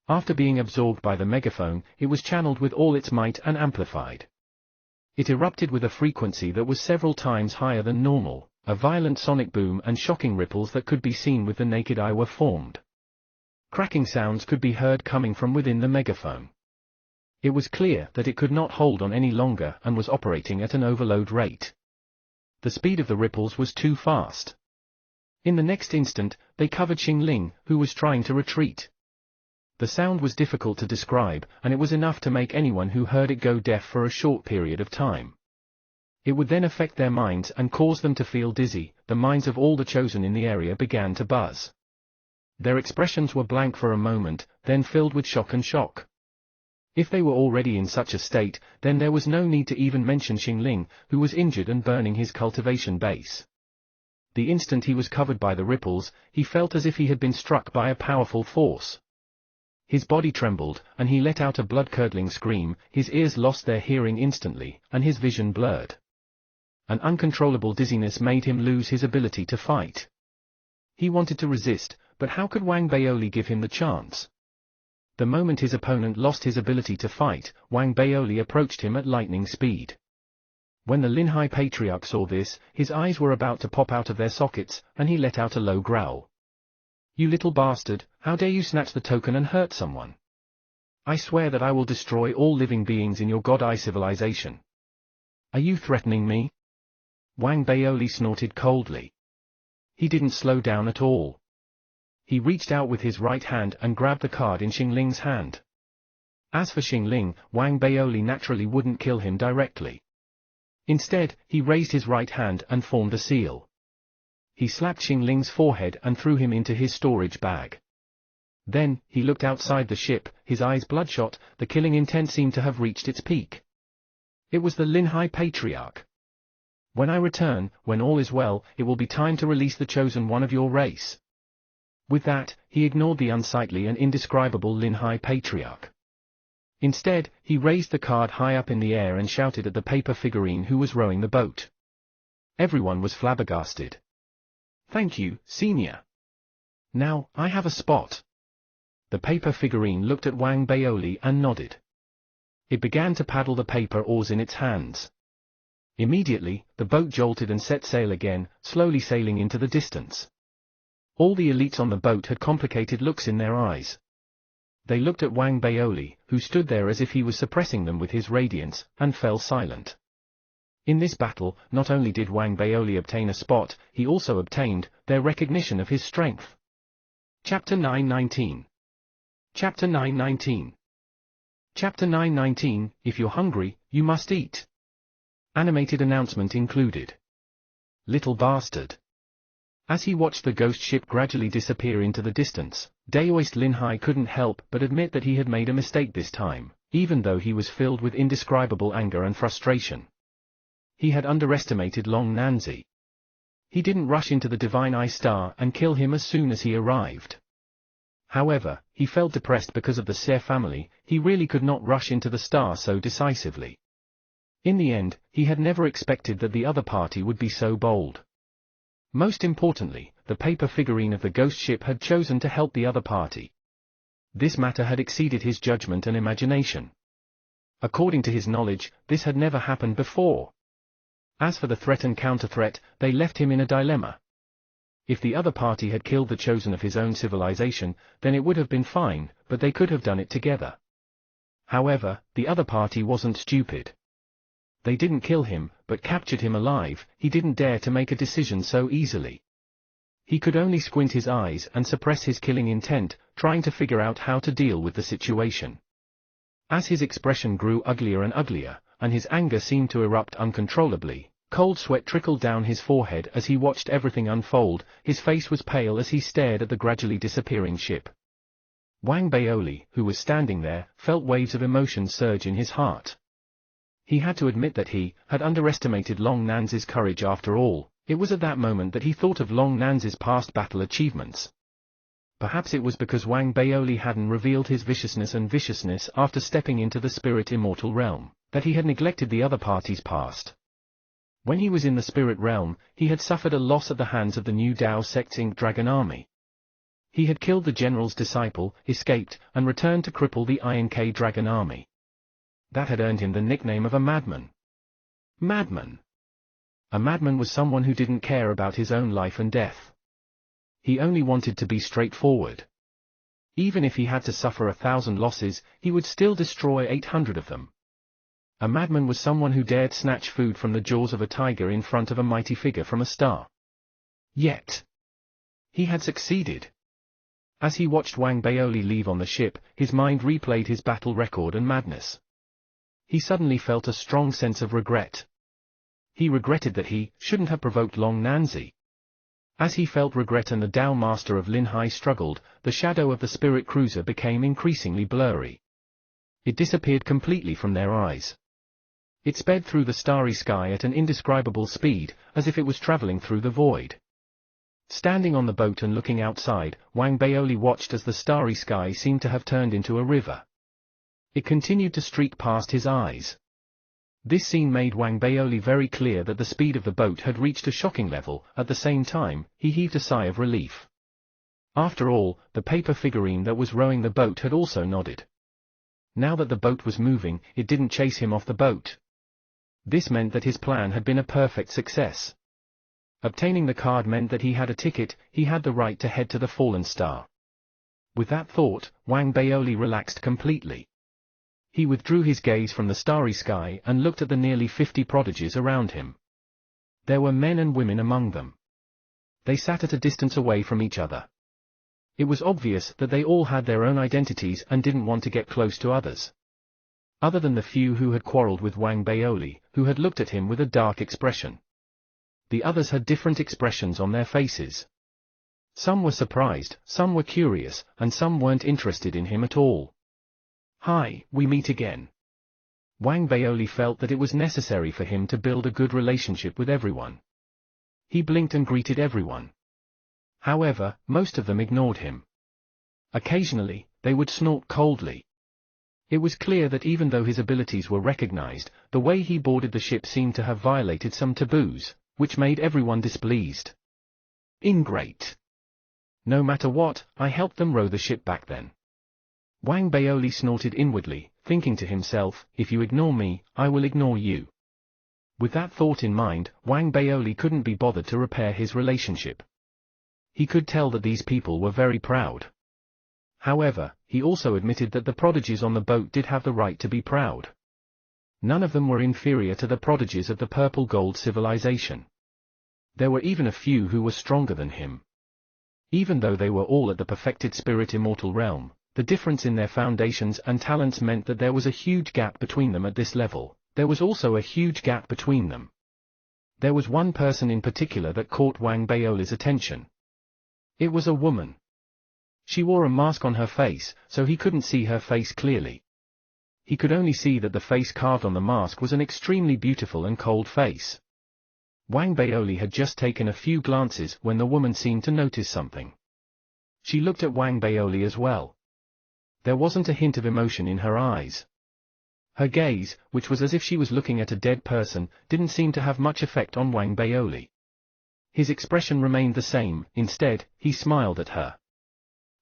After being absorbed by the megaphone, it was channeled with all its might and amplified. It erupted with a frequency that was several times higher than normal. A violent sonic boom and shocking ripples that could be seen with the naked eye were formed. Cracking sounds could be heard coming from within the megaphone. It was clear that it could not hold on any longer and was operating at an overload rate. The speed of the ripples was too fast. In the next instant, they covered Xingling, who was trying to retreat. The sound was difficult to describe, and it was enough to make anyone who heard it go deaf for a short period of time. It would then affect their minds and cause them to feel dizzy. The minds of all the chosen in the area began to buzz. Their expressions were blank for a moment, then filled with shock and shock. If they were already in such a state, then there was no need to even mention Xingling, who was injured and burning his cultivation base. The instant he was covered by the ripples, he felt as if he had been struck by a powerful force. His body trembled, and he let out a blood-curdling scream. His ears lost their hearing instantly, and his vision blurred. An uncontrollable dizziness made him lose his ability to fight. He wanted to resist, but how could Wang Baoli give him the chance? The moment his opponent lost his ability to fight, Wang Baoli approached him at lightning speed. When the Linhai Patriarch saw this, his eyes were about to pop out of their sockets, and he let out a low growl. "You little bastard, how dare you snatch the token and hurt someone? I swear that I will destroy all living beings in your God-Eye civilization. Are you threatening me?" Wang Baoli snorted coldly. He didn't slow down at all. He reached out with his right hand and grabbed the card in Xingling's hand. As for Xingling, Wang Baoli naturally wouldn't kill him directly. Instead, he raised his right hand and formed a seal. He slapped Xingling's forehead and threw him into his storage bag. Then, he looked outside the ship, his eyes bloodshot. The killing intent seemed to have reached its peak. It was the Linhai Patriarch. "When I return, when all is well, it will be time to release the chosen one of your race." With that, he ignored the unsightly and indescribable Linhai Patriarch. Instead, he raised the card high up in the air and shouted at the paper figurine who was rowing the boat. Everyone was flabbergasted. "Thank you, Senior. Now, I have a spot." The paper figurine looked at Wang Baoli and nodded. It began to paddle the paper oars in its hands. Immediately, the boat jolted and set sail again, slowly sailing into the distance. All the elites on the boat had complicated looks in their eyes. They looked at Wang Baoli, who stood there as if he was suppressing them with his radiance, and fell silent. In this battle, not only did Wang Baoli obtain a spot, he also obtained their recognition of his strength. Chapter 919. Chapter 919. Chapter 919, If you're hungry, you must eat. Animated announcement included. Little bastard. As he watched the ghost ship gradually disappear into the distance, Daoist Linhai couldn't help but admit that he had made a mistake this time, even though he was filled with indescribable anger and frustration. He had underestimated Long Nanzi. He didn't rush into the Divine Eye Star and kill him as soon as he arrived. However, he felt depressed because of the Seer family. He really could not rush into the star so decisively. In the end, he had never expected that the other party would be so bold. Most importantly, the paper figurine of the ghost ship had chosen to help the other party. This matter had exceeded his judgment and imagination. According to his knowledge, this had never happened before. As for the threat and counter-threat, they left him in a dilemma. If the other party had killed the chosen of his own civilization, then it would have been fine, but they could have done it together. However, the other party wasn't stupid. They didn't kill him, but captured him alive. He didn't dare to make a decision so easily. He could only squint his eyes and suppress his killing intent, trying to figure out how to deal with the situation. As his expression grew uglier and uglier, and his anger seemed to erupt uncontrollably, cold sweat trickled down his forehead as he watched everything unfold. His face was pale as he stared at the gradually disappearing ship. Wang Baoli, who was standing there, felt waves of emotion surge in his heart. He had to admit that he had underestimated Long Nanzi's courage after all. It was at that moment that he thought of Long Nanzi's past battle achievements. Perhaps it was because Wang Baoli hadn't revealed his viciousness after stepping into the spirit immortal realm, that he had neglected the other party's past. When he was in the spirit realm, he had suffered a loss at the hands of the new Dao sect's Ink Dragon army. He had killed the general's disciple, escaped, and returned to cripple the INK Dragon army. That had earned him the nickname of a madman. Madman. A madman was someone who didn't care about his own life and death. He only wanted to be straightforward. Even if he had to suffer 1,000 losses, he would still destroy 800 of them. A madman was someone who dared snatch food from the jaws of a tiger in front of a mighty figure from a star. Yet, he had succeeded. As he watched Wang Baoli leave on the ship, his mind replayed his battle record and madness. He suddenly felt a strong sense of regret. He regretted that he shouldn't have provoked Long Nanzi. As he felt regret and the Dao Master of Linhai struggled, the shadow of the spirit cruiser became increasingly blurry. It disappeared completely from their eyes. It sped through the starry sky at an indescribable speed, as if it was traveling through the void. Standing on the boat and looking outside, Wang Baoli watched as the starry sky seemed to have turned into a river. It continued to streak past his eyes. This scene made Wang Baoli very clear that the speed of the boat had reached a shocking level. At the same time, he heaved a sigh of relief. After all, the paper figurine that was rowing the boat had also nodded. Now that the boat was moving, it didn't chase him off the boat. This meant that his plan had been a perfect success. Obtaining the card meant that he had a ticket, he had the right to head to the fallen star. With that thought, Wang Baoli relaxed completely. He withdrew his gaze from the starry sky and looked at the nearly 50 prodigies around him. There were men and women among them. They sat at a distance away from each other. It was obvious that they all had their own identities and didn't want to get close to others. Other than the few who had quarreled with Wang Baoli, who had looked at him with a dark expression. The others had different expressions on their faces. Some were surprised, some were curious, and some weren't interested in him at all. "Hi, we meet again." Wang Baoli felt that it was necessary for him to build a good relationship with everyone. He blinked and greeted everyone. However, most of them ignored him. Occasionally, they would snort coldly. It was clear that even though his abilities were recognized, the way he boarded the ship seemed to have violated some taboos, which made everyone displeased. Ingrate. No matter what, I helped them row the ship back then. Wang Baoli snorted inwardly, thinking to himself, if you ignore me, I will ignore you. With that thought in mind, Wang Baoli couldn't be bothered to repair his relationship. He could tell that these people were very proud. However, he also admitted that the prodigies on the boat did have the right to be proud. None of them were inferior to the prodigies of the purple gold civilization. There were even a few who were stronger than him. Even though they were all at the perfected spirit immortal realm, the difference in their foundations and talents meant that there was a huge gap between them at this level. There was also a huge gap between them. There was one person in particular that caught Wang Baoli's attention. It was a woman. She wore a mask on her face, so he couldn't see her face clearly. He could only see that the face carved on the mask was an extremely beautiful and cold face. Wang Baoli had just taken a few glances when the woman seemed to notice something. She looked at Wang Baoli as well. There wasn't a hint of emotion in her eyes. Her gaze, which was as if she was looking at a dead person, didn't seem to have much effect on Wang Baoli. His expression remained the same. Instead, he smiled at her.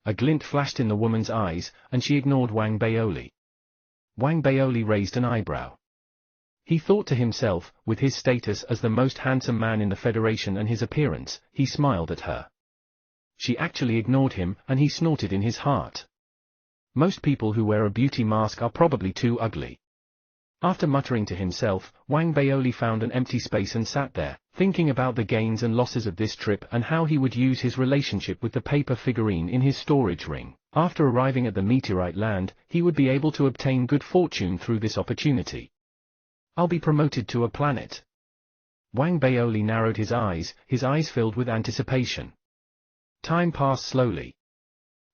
A glint flashed in the woman's eyes, and she ignored Wang Baoli. Wang Baoli raised an eyebrow. He thought to himself, with his status as the most handsome man in the Federation and his appearance, he smiled at her. She actually ignored him, and he snorted in his heart. Most people who wear a beauty mask are probably too ugly. After muttering to himself, Wang Baoli found an empty space and sat there, thinking about the gains and losses of this trip and how he would use his relationship with the paper figurine in his storage ring. After arriving at the meteorite land, he would be able to obtain good fortune through this opportunity. I'll be promoted to a planet. Wang Baoli narrowed his eyes filled with anticipation. Time passed slowly.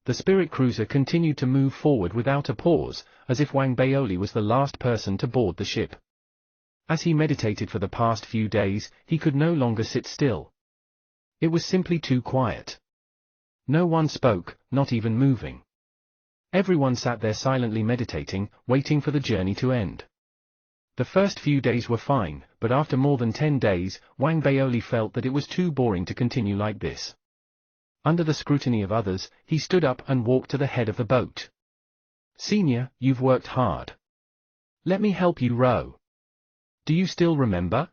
The spirit cruiser continued to move forward without a pause, as if Wang Baoli was the last person to board the ship. As he meditated for the past few days, he could no longer sit still. It was simply too quiet. No one spoke, not even moving. Everyone sat there silently meditating, waiting for the journey to end. The first few days were fine, but after more than 10 days, Wang Baoli felt that it was too boring to continue like this. Under the scrutiny of others, he stood up and walked to the head of the boat. "Senior, you've worked hard. Let me help you row. Do you still remember?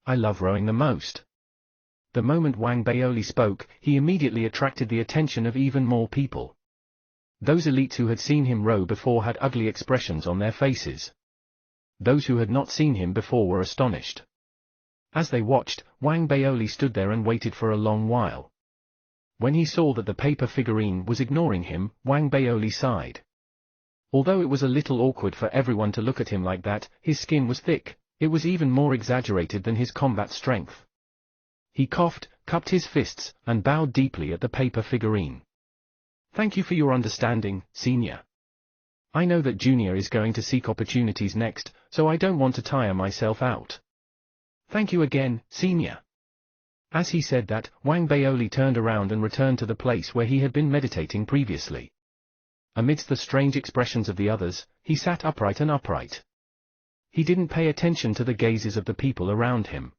I love rowing the most." The moment Wang Baoli spoke, he immediately attracted the attention of even more people. Those elites who had seen him row before had ugly expressions on their faces. Those who had not seen him before were astonished. As they watched, Wang Baoli stood there and waited for a long while. When he saw that the paper figurine was ignoring him, Wang Baoli sighed. Although it was a little awkward for everyone to look at him like that, his skin was thick, it was even more exaggerated than his combat strength. He coughed, cupped his fists, and bowed deeply at the paper figurine. "Thank you for your understanding, Senior. I know that Junior is going to seek opportunities next, so I don't want to tire myself out. Thank you again, Senior." As he said that, Wang Baoli turned around and returned to the place where he had been meditating previously. Amidst the strange expressions of the others, he sat upright and upright. He didn't pay attention to the gazes of the people around him.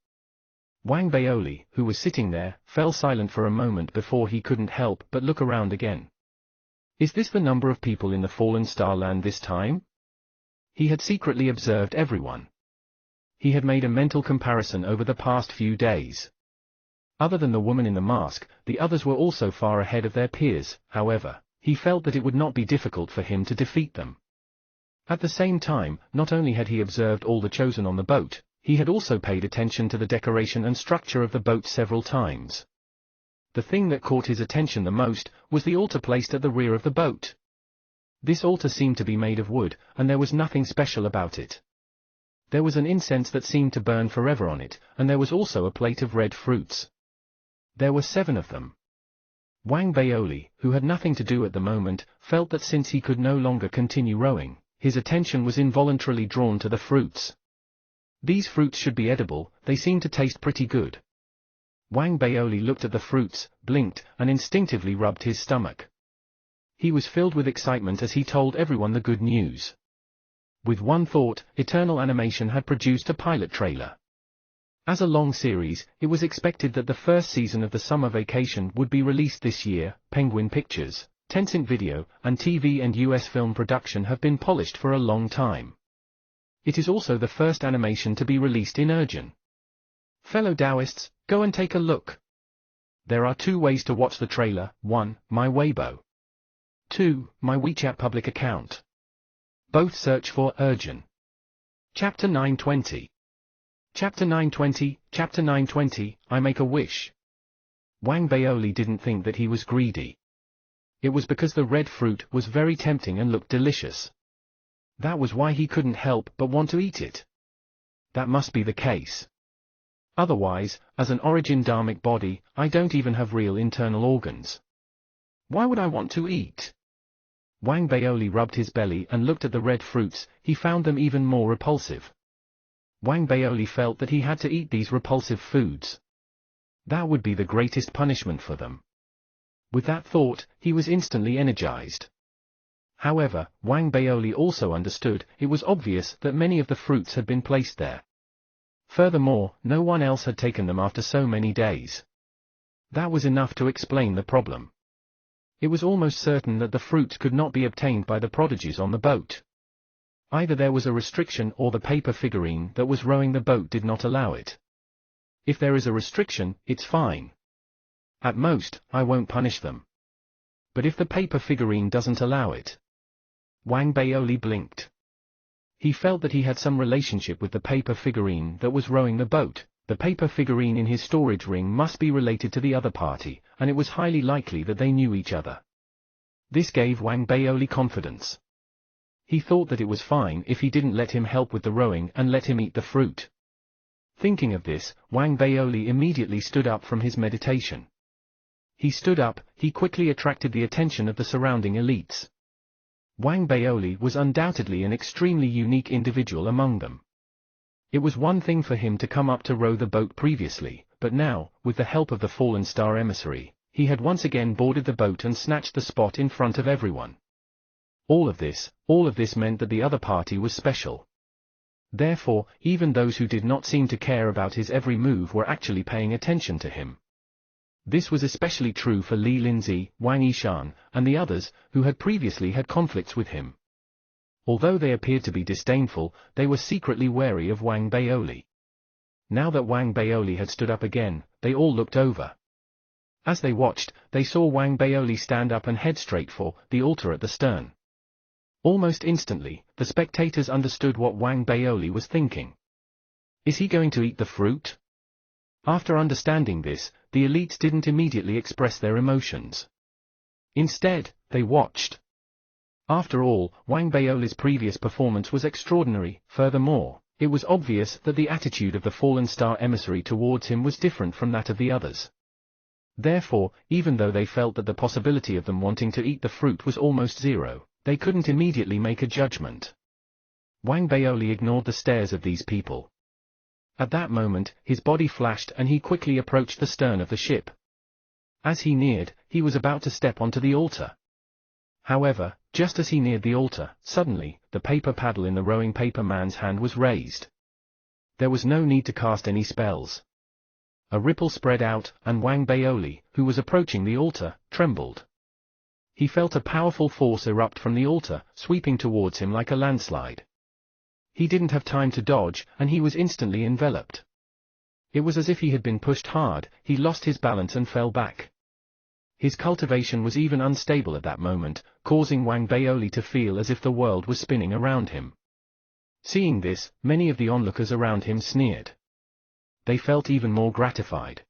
Wang Baoli, who was sitting there, fell silent for a moment before he couldn't help but look around again. Is this the number of people in the Fallen Star Land this time? He had secretly observed everyone. He had made a mental comparison over the past few days. Other than the woman in the mask, the others were also far ahead of their peers. However, he felt that it would not be difficult for him to defeat them. At the same time, not only had he observed all the chosen on the boat, he had also paid attention to the decoration and structure of the boat several times. The thing that caught his attention the most was the altar placed at the rear of the boat. This altar seemed to be made of wood, and there was nothing special about it. There was an incense that seemed to burn forever on it, and there was also a plate of red fruits. There were 7 of them. Wang Baoli, who had nothing to do at the moment, felt that since he could no longer continue rowing, his attention was involuntarily drawn to the fruits. These fruits should be edible, they seemed to taste pretty good. Wang Baoli looked at the fruits, blinked, and instinctively rubbed his stomach. He was filled with excitement as he told everyone the good news. With one thought, Eternal Animation had produced a pilot trailer. As a long series, it was expected that the first season of the summer vacation would be released this year. Penguin Pictures, Tencent Video, and TV and US film production have been polished for a long time. It is also the first animation to be released in Urgent. Fellow Taoists, go and take a look. There are 2 ways to watch the trailer: 1, my Weibo. 2, my WeChat public account. Both search for Urgent. Chapter 920. Chapter 920, Chapter 920, I Make a Wish. Wang Baoli didn't think that he was greedy. It was because the red fruit was very tempting and looked delicious. That was why he couldn't help but want to eat it. That must be the case. Otherwise, as an origin dharmic body, I don't even have real internal organs. Why would I want to eat? Wang Baoli rubbed his belly and looked at the red fruits. He found them even more repulsive. Wang Baoli felt that he had to eat these repulsive foods. That would be the greatest punishment for them. With that thought, he was instantly energized. However, Wang Baoli also understood it was obvious that many of the fruits had been placed there. Furthermore, no one else had taken them after so many days. That was enough to explain the problem. It was almost certain that the fruits could not be obtained by the prodigies on the boat. Either there was a restriction or the paper figurine that was rowing the boat did not allow it. If there is a restriction, it's fine. At most, I won't punish them. But if the paper figurine doesn't allow it... Wang Baoli blinked. He felt that he had some relationship with the paper figurine that was rowing the boat. The paper figurine in his storage ring must be related to the other party, and it was highly likely that they knew each other. This gave Wang Baoli confidence. He thought that it was fine if he didn't let him help with the rowing and let him eat the fruit. Thinking of this, Wang Baoli immediately stood up from his meditation. He stood up, he quickly attracted the attention of the surrounding elites. Wang Baoli was undoubtedly an extremely unique individual among them. It was one thing for him to come up to row the boat previously, but now, with the help of the Fallen Star emissary, he had once again boarded the boat and snatched the spot in front of everyone. All of this meant that the other party was special. Therefore, even those who did not seem to care about his every move were actually paying attention to him. This was especially true for Li Linzi, Wang Yishan, and the others, who had previously had conflicts with him. Although they appeared to be disdainful, they were secretly wary of Wang Baoli. Now that Wang Baoli had stood up again, they all looked over. As they watched, they saw Wang Baoli stand up and head straight for the altar at the stern. Almost instantly, the spectators understood what Wang Baoli was thinking. Is he going to eat the fruit? After understanding this, the elites didn't immediately express their emotions. Instead, they watched. After all, Wang Baoli's previous performance was extraordinary. Furthermore, it was obvious that the attitude of the Fallen Star emissary towards him was different from that of the others. Therefore, even though they felt that the possibility of them wanting to eat the fruit was almost zero, they couldn't immediately make a judgment. Wang Baoli ignored the stares of these people. At that moment, his body flashed and he quickly approached the stern of the ship. As he neared, he was about to step onto the altar. However, just as he neared the altar, suddenly, the paper paddle in the rowing paper man's hand was raised. There was no need to cast any spells. A ripple spread out, and Wang Baoli, who was approaching the altar, trembled. He felt a powerful force erupt from the altar, sweeping towards him like a landslide. He didn't have time to dodge, and he was instantly enveloped. It was as if he had been pushed hard. He lost his balance and fell back. His cultivation was even unstable at that moment, causing Wang Baoli to feel as if the world was spinning around him. Seeing this, many of the onlookers around him sneered. They felt even more gratified.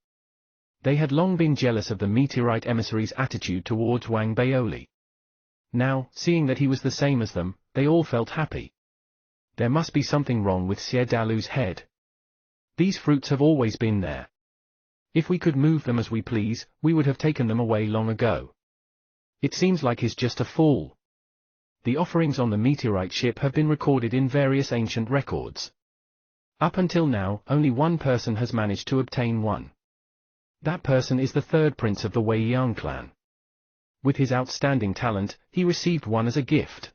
They had long been jealous of the meteorite emissary's attitude towards Wang Baoli. Now, seeing that he was the same as them, they all felt happy. There must be something wrong with Xie Dalu's head. These fruits have always been there. If we could move them as we please, we would have taken them away long ago. It seems like he's just a fool. The offerings on the meteorite ship have been recorded in various ancient records. Up until now, only one person has managed to obtain one. That person is the third prince of the Wei Yang clan. With his outstanding talent, he received one as a gift.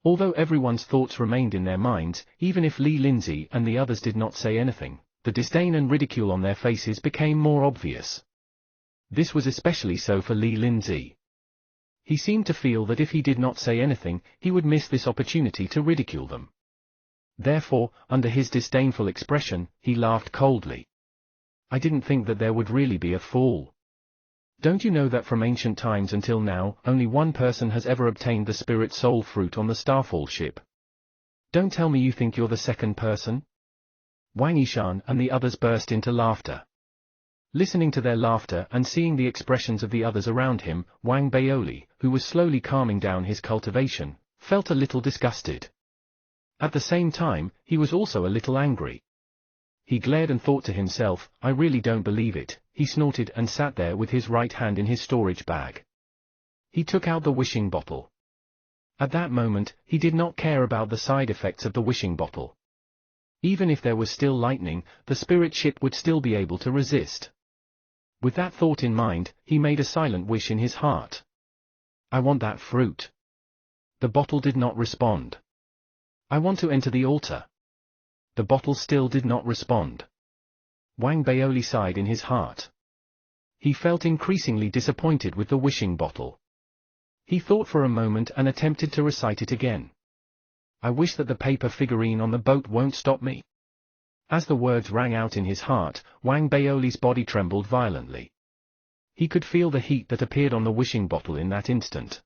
Although everyone's thoughts remained in their minds, even if Li Linzi and the others did not say anything, the disdain and ridicule on their faces became more obvious. This was especially so for Li Linzi. He seemed to feel that if he did not say anything, he would miss this opportunity to ridicule them. Therefore, under his disdainful expression, he laughed coldly. I didn't think that there would really be a fool. Don't you know that from ancient times until now, only one person has ever obtained the spirit soul fruit on the Starfall ship? Don't tell me you think you're the second person? Wang Yishan and the others burst into laughter. Listening to their laughter and seeing the expressions of the others around him, Wang Baoli, who was slowly calming down his cultivation, felt a little disgusted. At the same time, he was also a little angry. He glared and thought to himself, I really don't believe it. He snorted and sat there with his right hand in his storage bag. He took out the wishing bottle. At that moment, he did not care about the side effects of the wishing bottle. Even if there was still lightning, the spirit ship would still be able to resist. With that thought in mind, he made a silent wish in his heart. I want that fruit. The bottle did not respond. I want to enter the altar. The bottle still did not respond. Wang Baoli sighed in his heart. He felt increasingly disappointed with the wishing bottle. He thought for a moment and attempted to recite it again. I wish that the paper figurine on the boat won't stop me. As the words rang out in his heart, Wang Baoli's body trembled violently. He could feel the heat that appeared on the wishing bottle in that instant.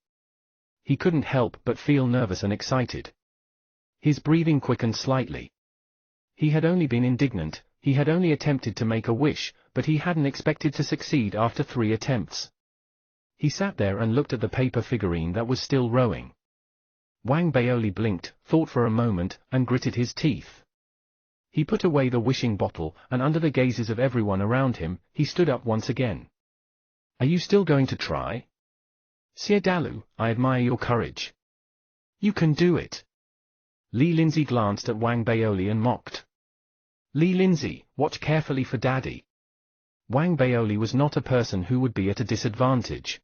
He couldn't help but feel nervous and excited. His breathing quickened slightly. He had only been indignant, he had only attempted to make a wish, but he hadn't expected to succeed after 3 attempts. He sat there and looked at the paper figurine that was still rowing. Wang Baoli blinked, thought for a moment, and gritted his teeth. He put away the wishing bottle, and under the gazes of everyone around him, he stood up once again. Are you still going to try? Xie Dalu, I admire your courage. You can do it. Li Linzi glanced at Wang Baoli and mocked. Li Linzi, watch carefully for Daddy. Wang Baoli was not a person who would be at a disadvantage.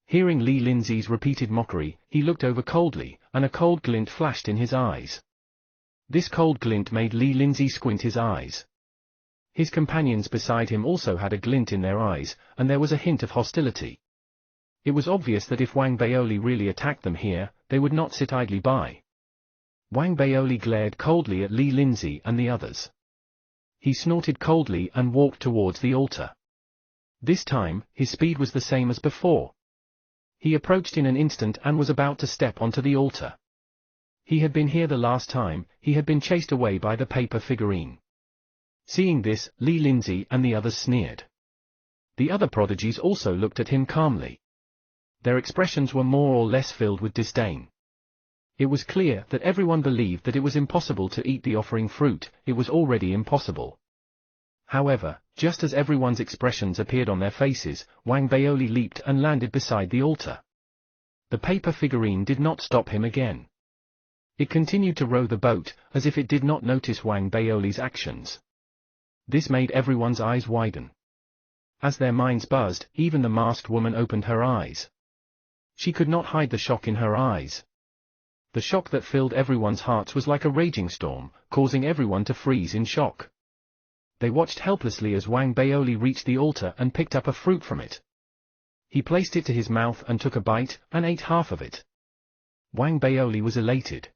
Hearing Li Linzi's repeated mockery, he looked over coldly, and a cold glint flashed in his eyes. This cold glint made Li Linzi squint his eyes. His companions beside him also had a glint in their eyes, and there was a hint of hostility. It was obvious that if Wang Baoli really attacked them here, they would not sit idly by. Wang Baoli glared coldly at Li Linzi and the others. He snorted coldly and walked towards the altar. This time, his speed was the same as before. He approached in an instant and was about to step onto the altar. He had been here the last time, he had been chased away by the paper figurine. Seeing this, Li Linzi and the others sneered. The other prodigies also looked at him calmly. Their expressions were more or less filled with disdain. It was clear that everyone believed that it was impossible to eat the offering fruit, it was already impossible. However, just as everyone's expressions appeared on their faces, Wang Baoli leaped and landed beside the altar. The paper figurine did not stop him again. It continued to row the boat, as if it did not notice Wang Baoli's actions. This made everyone's eyes widen. As their minds buzzed, even the masked woman opened her eyes. She could not hide the shock in her eyes. The shock that filled everyone's hearts was like a raging storm, causing everyone to freeze in shock. they watched helplessly as Wang Baoli reached the altar and picked up a fruit from it. He placed it to his mouth and took a bite, and ate half of it. Wang Baoli was elated.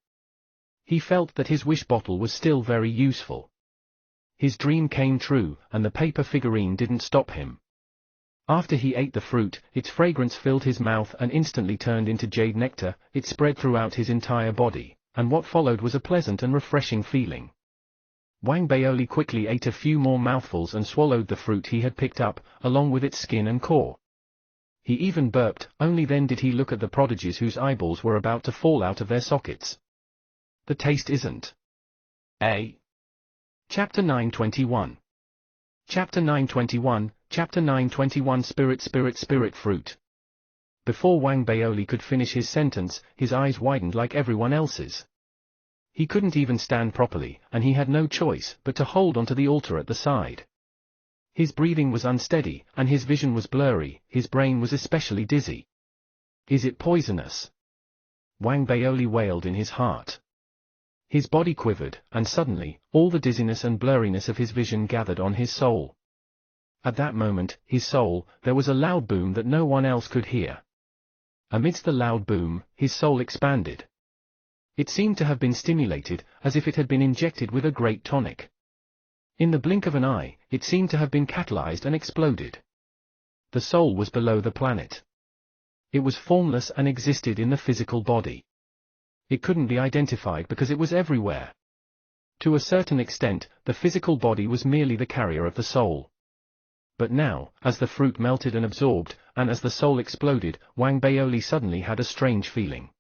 He felt that his wish bottle was still very useful. His dream came true, and the paper figurine didn't stop him. After he ate the fruit, its fragrance filled his mouth and instantly turned into jade nectar. It spread throughout his entire body, and what followed was a pleasant and refreshing feeling. Wang Baoli quickly ate a few more mouthfuls and swallowed the fruit he had picked up, along with its skin and core. He even burped, only then did he look at the prodigies whose eyeballs were about to fall out of their sockets. The taste isn't. A. Chapter 921. Chapter 921, Chapter 921 Spirit Fruit. Before Wang Baoli could finish his sentence, his eyes widened like everyone else's. He couldn't even stand properly, and he had no choice but to hold onto the altar at the side. His breathing was unsteady, and his vision was blurry. His brain was especially dizzy. Is it poisonous? Wang Baoli wailed in his heart. His body quivered, and suddenly, all the dizziness and blurriness of his vision gathered on his soul. At that moment, his soul, there was a loud boom that no one else could hear. Amidst the loud boom, his soul expanded. It seemed to have been stimulated, as if it had been injected with a great tonic. In the blink of an eye, it seemed to have been catalyzed and exploded. The soul was below the planet. It was formless and existed in the physical body. It couldn't be identified because it was everywhere. To a certain extent, the physical body was merely the carrier of the soul. But now, as the fruit melted and absorbed, and as the soul exploded, Wang Baoli suddenly had a strange feeling.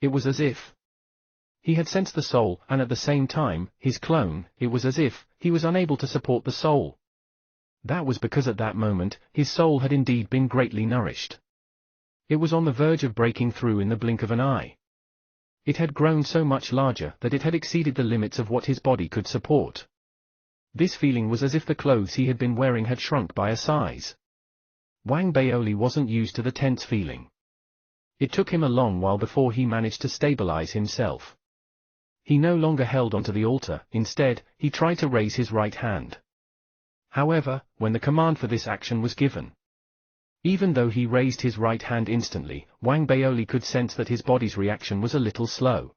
It was as if he had sensed the soul, and at the same time, his clone. It was as if he was unable to support the soul. That was because at that moment, his soul had indeed been greatly nourished. It was on the verge of breaking through in the blink of an eye. It had grown so much larger that it had exceeded the limits of what his body could support. This feeling was as if the clothes he had been wearing had shrunk by a size. Wang Baoli wasn't used to the tense feeling. It took him a long while before he managed to stabilize himself. He no longer held onto the altar. Instead, he tried to raise his right hand. However, when the command for this action was given, even though he raised his right hand instantly, Wang Baoli could sense that his body's reaction was a little slow.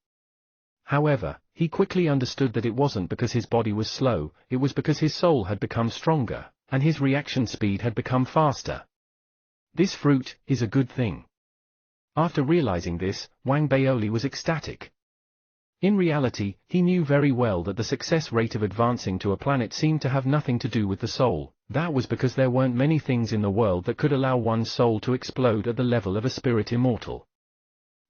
However, he quickly understood that it wasn't because his body was slow, it was because his soul had become stronger, and his reaction speed had become faster. This fruit is a good thing. After realizing this, Wang Baoli was ecstatic. In reality, he knew very well that the success rate of advancing to a planet seemed to have nothing to do with the soul. That was because there weren't many things in the world that could allow one's soul to explode at the level of a spirit immortal.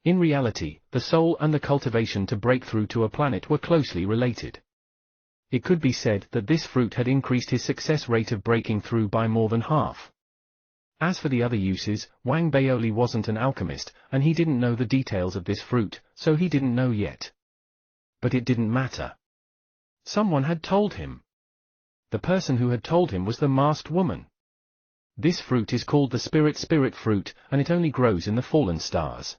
In reality, the soul and the cultivation to break through to a planet were closely related. It could be said that this fruit had increased his success rate of breaking through by more than half. As for the other uses, Wang Baoli wasn't an alchemist, and he didn't know the details of this fruit, so he didn't know yet. But it didn't matter. Someone had told him. The person who had told him was the masked woman. This fruit is called the spirit fruit, and it only grows in the fallen stars.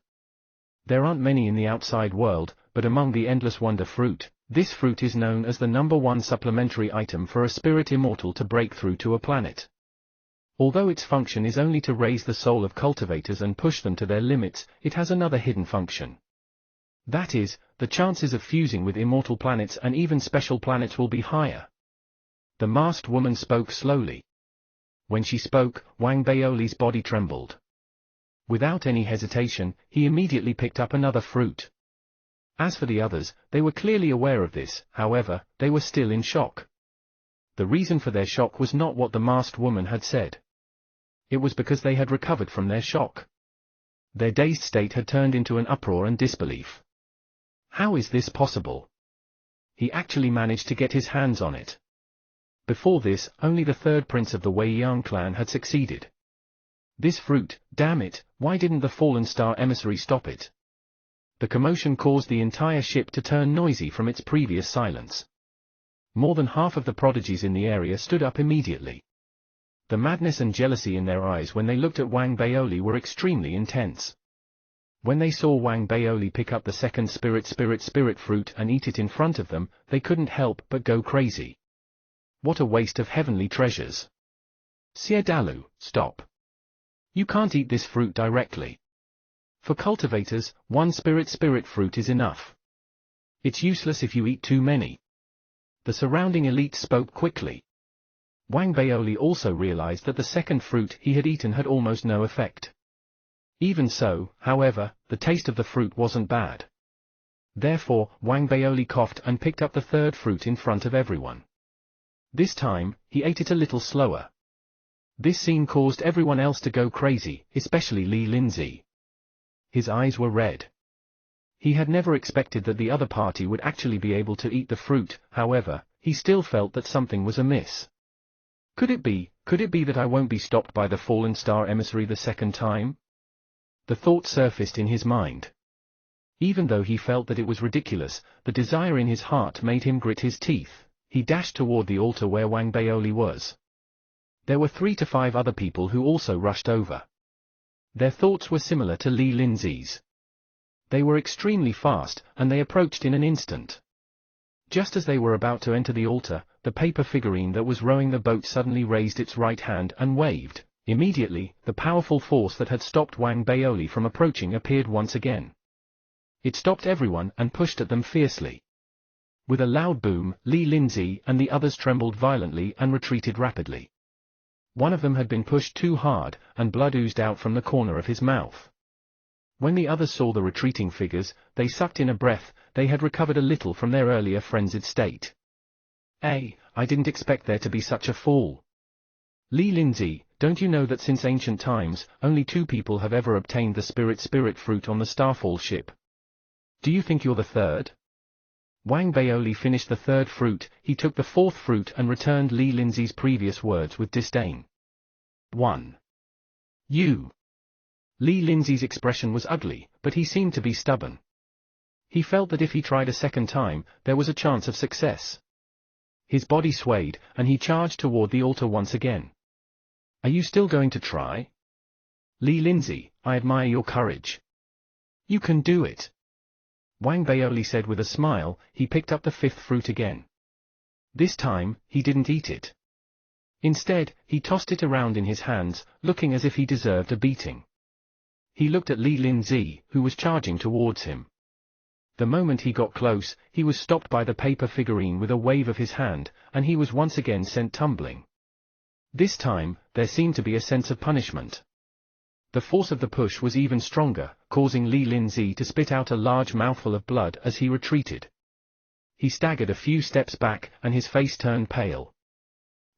There aren't many in the outside world, but among the endless wonder fruit, this fruit is known as the #1 supplementary item for a spirit immortal to break through to a planet. Although its function is only to raise the soul of cultivators and push them to their limits, it has another hidden function. That is, the chances of fusing with immortal planets and even special planets will be higher. The masked woman spoke slowly. When she spoke, Wang Baoli's body trembled. Without any hesitation, he immediately picked up another fruit. As for the others, they were clearly aware of this, however, they were still in shock. The reason for their shock was not what the masked woman had said. It was because they had recovered from their shock. Their dazed state had turned into an uproar and disbelief. How is this possible? He actually managed to get his hands on it. Before this, only the third prince of the Wei Yang clan had succeeded. This fruit, damn it, why didn't the fallen star emissary stop it? The commotion caused the entire ship to turn noisy from its previous silence. More than half of the prodigies in the area stood up immediately. The madness and jealousy in their eyes when they looked at Wang Baoli were extremely intense. When they saw Wang Baoli pick up the second spirit fruit and eat it in front of them, they couldn't help but go crazy. What a waste of heavenly treasures. Sier Dalu, stop. You can't eat this fruit directly. For cultivators, one spirit fruit is enough. It's useless if you eat too many. The surrounding elite spoke quickly. Wang Baoli also realized that the second fruit he had eaten had almost no effect. Even so, however, the taste of the fruit wasn't bad. Therefore, Wang Baoli coughed and picked up the third fruit in front of everyone. This time, he ate it a little slower. This scene caused everyone else to go crazy, especially Li Linzi. His eyes were red. He had never expected that the other party would actually be able to eat the fruit, however, he still felt that something was amiss. Could it be that I won't be stopped by the fallen star emissary the second time? The thought surfaced in his mind. Even though he felt that it was ridiculous, the desire in his heart made him grit his teeth. He dashed toward the altar where Wang Baoli was. There were 3 to 5 other people who also rushed over. Their thoughts were similar to Li Linzi's. They were extremely fast, and they approached in an instant. Just as they were about to enter the altar, the paper figurine that was rowing the boat suddenly raised its right hand and waved. Immediately, the powerful force that had stopped Wang Baoli from approaching appeared once again. It stopped everyone and pushed at them fiercely. With a loud boom, Li Linzi and the others trembled violently and retreated rapidly. One of them had been pushed too hard, and blood oozed out from the corner of his mouth. When the others saw the retreating figures, they sucked in a breath. They had recovered a little from their earlier frenzied state. I didn't expect there to be such a fall. Li Linzi, don't you know that since ancient times, only 2 people have ever obtained the spirit fruit on the Starfall ship? Do you think you're the third? Wang Baoli finished the third fruit. He took the fourth fruit and returned Li Linzi's previous words with disdain. 1. You. Li Linzi's expression was ugly, but he seemed to be stubborn. He felt that if he tried a second time, there was a chance of success. His body swayed, and he charged toward the altar once again. Are you still going to try? Li Linzi, I admire your courage. You can do it. Wang Baoli said with a smile. He picked up the 5th fruit again. This time, he didn't eat it. Instead, he tossed it around in his hands, looking as if he deserved a beating. He looked at Li Linzi, who was charging towards him. The moment he got close, he was stopped by the paper figurine with a wave of his hand, and he was once again sent tumbling. This time, there seemed to be a sense of punishment. The force of the push was even stronger, causing Li Linzi to spit out a large mouthful of blood as he retreated. He staggered a few steps back, and his face turned pale.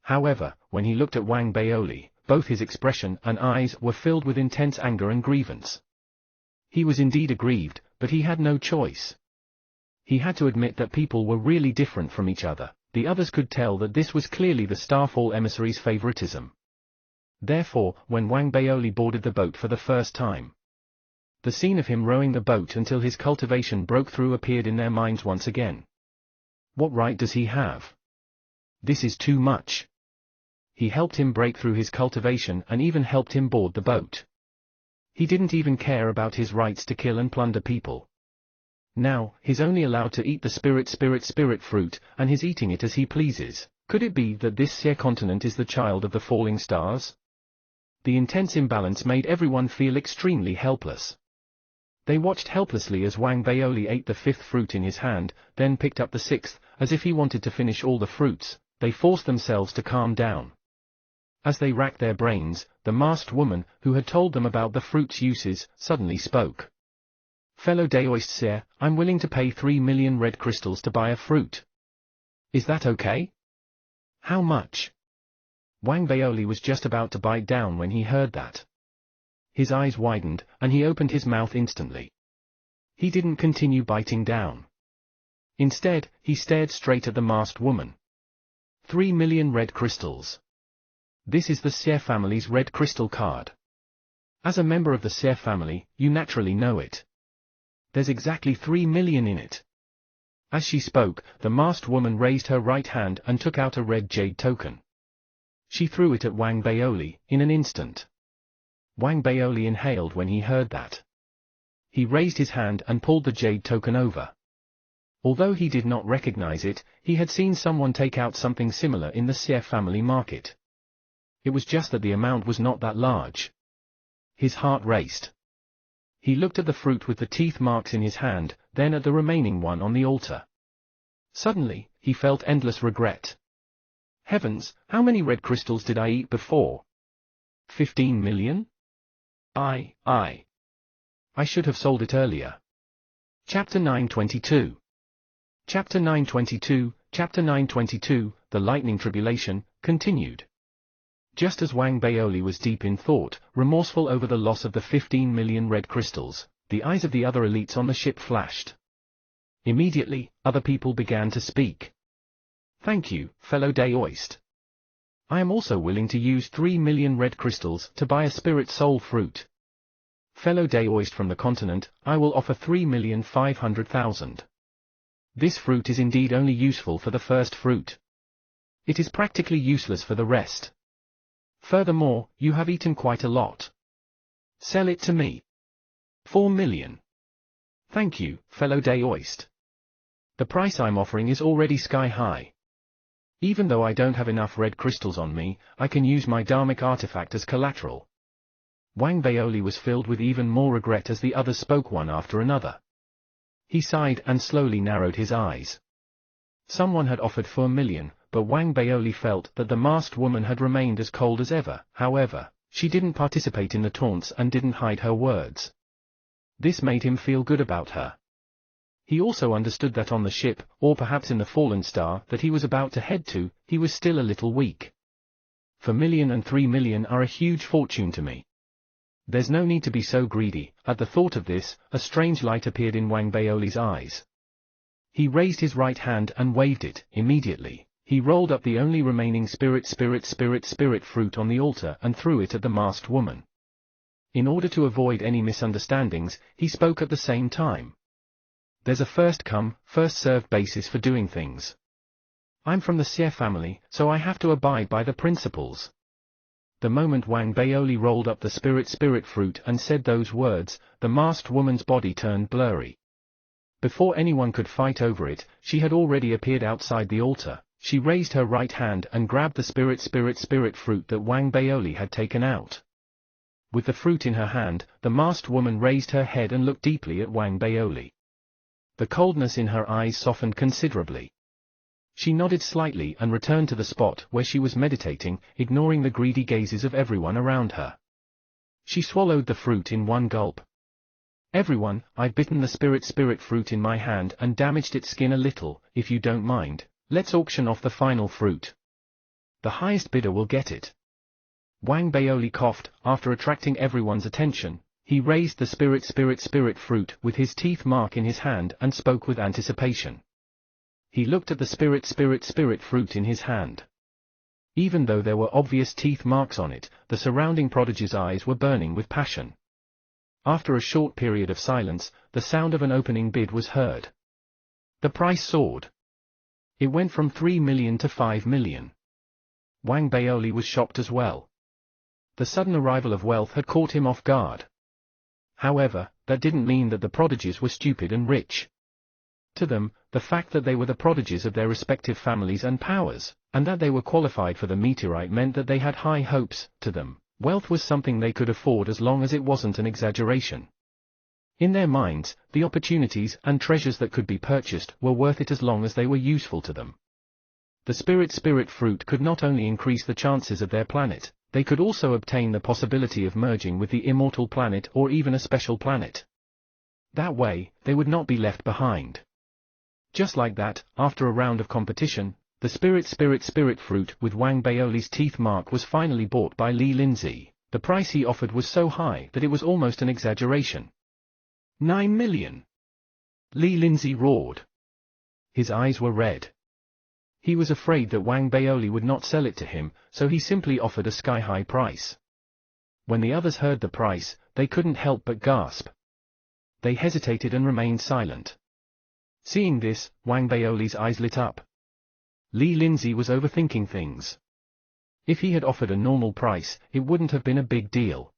However, when he looked at Wang Baoli, both his expression and eyes were filled with intense anger and grievance. He was indeed aggrieved, but he had no choice. He had to admit that people were really different from each other. The others could tell that this was clearly the Starfall emissary's favoritism. Therefore, when Wang Baoli boarded the boat for the first time, the scene of him rowing the boat until his cultivation broke through appeared in their minds once again. What right does he have? This is too much. He helped him break through his cultivation and even helped him board the boat. He didn't even care about his rights to kill and plunder people. Now, he's only allowed to eat the spirit fruit, and he's eating it as he pleases. Could it be that this Seer continent is the child of the falling stars? The intense imbalance made everyone feel extremely helpless. They watched helplessly as Wang Baoli ate the 5th fruit in his hand, then picked up the 6th, as if he wanted to finish all the fruits. They forced themselves to calm down. As they racked their brains, the masked woman, who had told them about the fruit's uses, suddenly spoke. Fellow Daoist Seer, I'm willing to pay 3 million red crystals to buy a fruit. Is that okay? How much? Wang Baoli was just about to bite down when he heard that. His eyes widened, and he opened his mouth instantly. He didn't continue biting down. Instead, he stared straight at the masked woman. 3 million red crystals. This is the Seer family's red crystal card. As a member of the Seer family, you naturally know it. There's exactly 3 million in it. As she spoke, the masked woman raised her right hand and took out a red jade token. She threw it at Wang Baoli, in an instant. Wang Baoli inhaled when he heard that. He raised his hand and pulled the jade token over. Although he did not recognize it, he had seen someone take out something similar in the Xie family market. It was just that the amount was not that large. His heart raced. He looked at the fruit with the teeth marks in his hand, then at the remaining one on the altar. Suddenly, he felt endless regret. Heavens, how many red crystals did I eat before? 15 million? I should have sold it earlier. Chapter 922. Chapter 922, The Lightning Tribulation, continued. Just as Wang Baoli was deep in thought, remorseful over the loss of the 15 million red crystals, the eyes of the other elites on the ship flashed. Immediately, other people began to speak. Thank you, fellow Daoist. I am also willing to use 3 million red crystals to buy a spirit soul fruit. Fellow Daoist from the continent, I will offer 3,500,000. This fruit is indeed only useful for the first fruit. It is practically useless for the rest. Furthermore, you have eaten quite a lot. Sell it to me. 4 million. Thank you, fellow Daoist. The price I'm offering is already sky high. Even though I don't have enough red crystals on me, I can use my Dharmic artifact as collateral. Wang Baoli was filled with even more regret as the others spoke one after another. He sighed and slowly narrowed his eyes. Someone had offered 4 million, but Wang Baoli felt that the masked woman had remained as cold as ever. However, she didn't participate in the taunts and didn't hide her words. This made him feel good about her. He also understood that on the ship, or perhaps in the fallen star that he was about to head to, he was still a little weak. 4 million and 3 million are a huge fortune to me. There's no need to be so greedy. At the thought of this, a strange light appeared in Wang Baoli's eyes. He raised his right hand and waved it. Immediately, he rolled up the only remaining spirit fruit on the altar and threw it at the masked woman. In order to avoid any misunderstandings, he spoke at the same time. There's a first-come, first-served basis for doing things. I'm from the Xie family, so I have to abide by the principles. The moment Wang Baoli rolled up the spirit fruit and said those words, the masked woman's body turned blurry. Before anyone could fight over it, she had already appeared outside the altar. She raised her right hand and grabbed the spirit fruit that Wang Baoli had taken out. With the fruit in her hand, the masked woman raised her head and looked deeply at Wang Baoli. The coldness in her eyes softened considerably. She nodded slightly and returned to the spot where she was meditating, ignoring the greedy gazes of everyone around her. She swallowed the fruit in one gulp. Everyone, I've bitten the spirit fruit in my hand and damaged its skin a little. If you don't mind, let's auction off the final fruit. The highest bidder will get it. Wang Baoli coughed. After attracting everyone's attention, he raised the spirit fruit with his teeth mark in his hand and spoke with anticipation. He looked at the spirit fruit in his hand. Even though there were obvious teeth marks on it, the surrounding prodigy's eyes were burning with passion. After a short period of silence, the sound of an opening bid was heard. The price soared. It went from 3 million to 5 million. Wang Baoli was shocked as well. The sudden arrival of wealth had caught him off guard. However, that didn't mean that the prodigies were stupid and rich. To them, the fact that they were the prodigies of their respective families and powers, and that they were qualified for the meteorite meant that they had high hopes. To them, wealth was something they could afford as long as it wasn't an exaggeration. In their minds, the opportunities and treasures that could be purchased were worth it as long as they were useful to them. The spirit fruit could not only increase the chances of their planet, they could also obtain the possibility of merging with the immortal planet or even a special planet. That way, they would not be left behind. Just like that, after a round of competition, the spirit fruit with Wang Baoli's teeth mark was finally bought by Li Linzi. The price he offered was so high that it was almost an exaggeration. 9 million! Li Linzi roared. His eyes were red. He was afraid that Wang Baoli would not sell it to him, so he simply offered a sky-high price. When the others heard the price, they couldn't help but gasp. They hesitated and remained silent. Seeing this, Wang Baoli's eyes lit up. Li Linzi was overthinking things. If he had offered a normal price, it wouldn't have been a big deal.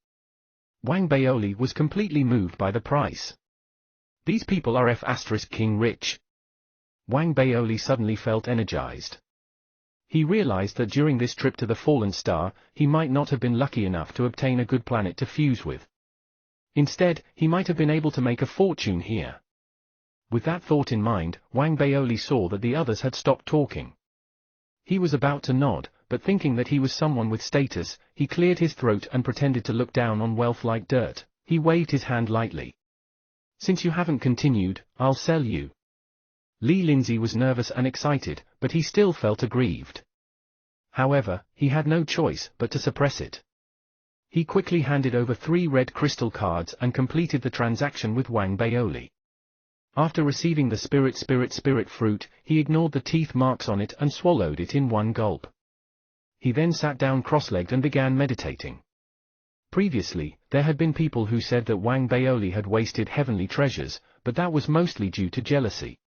Wang Baoli was completely moved by the price. These people are F***ing rich. Wang Baoli suddenly felt energized. He realized that during this trip to the fallen star, he might not have been lucky enough to obtain a good planet to fuse with. Instead, he might have been able to make a fortune here. With that thought in mind, Wang Baoli saw that the others had stopped talking. He was about to nod, but thinking that he was someone with status, he cleared his throat and pretended to look down on wealth like dirt. He waved his hand lightly. "Since you haven't continued, I'll sell you." Li Lindsay was nervous and excited, but he still felt aggrieved. However, he had no choice but to suppress it. He quickly handed over 3 red crystal cards and completed the transaction with Wang Baoli. After receiving the spirit fruit, he ignored the teeth marks on it and swallowed it in one gulp. He then sat down cross-legged and began meditating. Previously, there had been people who said that Wang Baoli had wasted heavenly treasures, but that was mostly due to jealousy.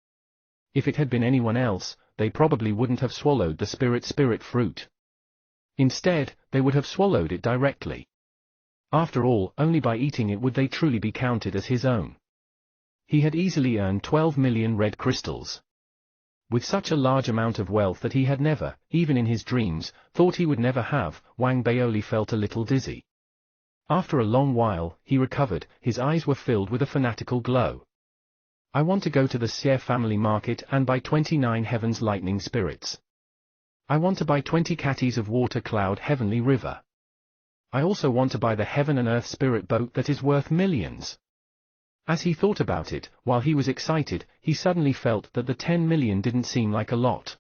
If it had been anyone else, they probably wouldn't have swallowed the spirit fruit. Instead, they would have swallowed it directly. After all, only by eating it would they truly be counted as his own. He had easily earned 12 million red crystals. With such a large amount of wealth that he had never, even in his dreams, thought he would never have, Wang Baoli felt a little dizzy. After a long while, he recovered, his eyes were filled with a fanatical glow. "I want to go to the Xie family market and buy 29 heavens lightning spirits. I want to buy 20 catties of water cloud heavenly river. I also want to buy the heaven and earth spirit boat that is worth millions." As he thought about it, while he was excited, he suddenly felt that the 10 million didn't seem like a lot.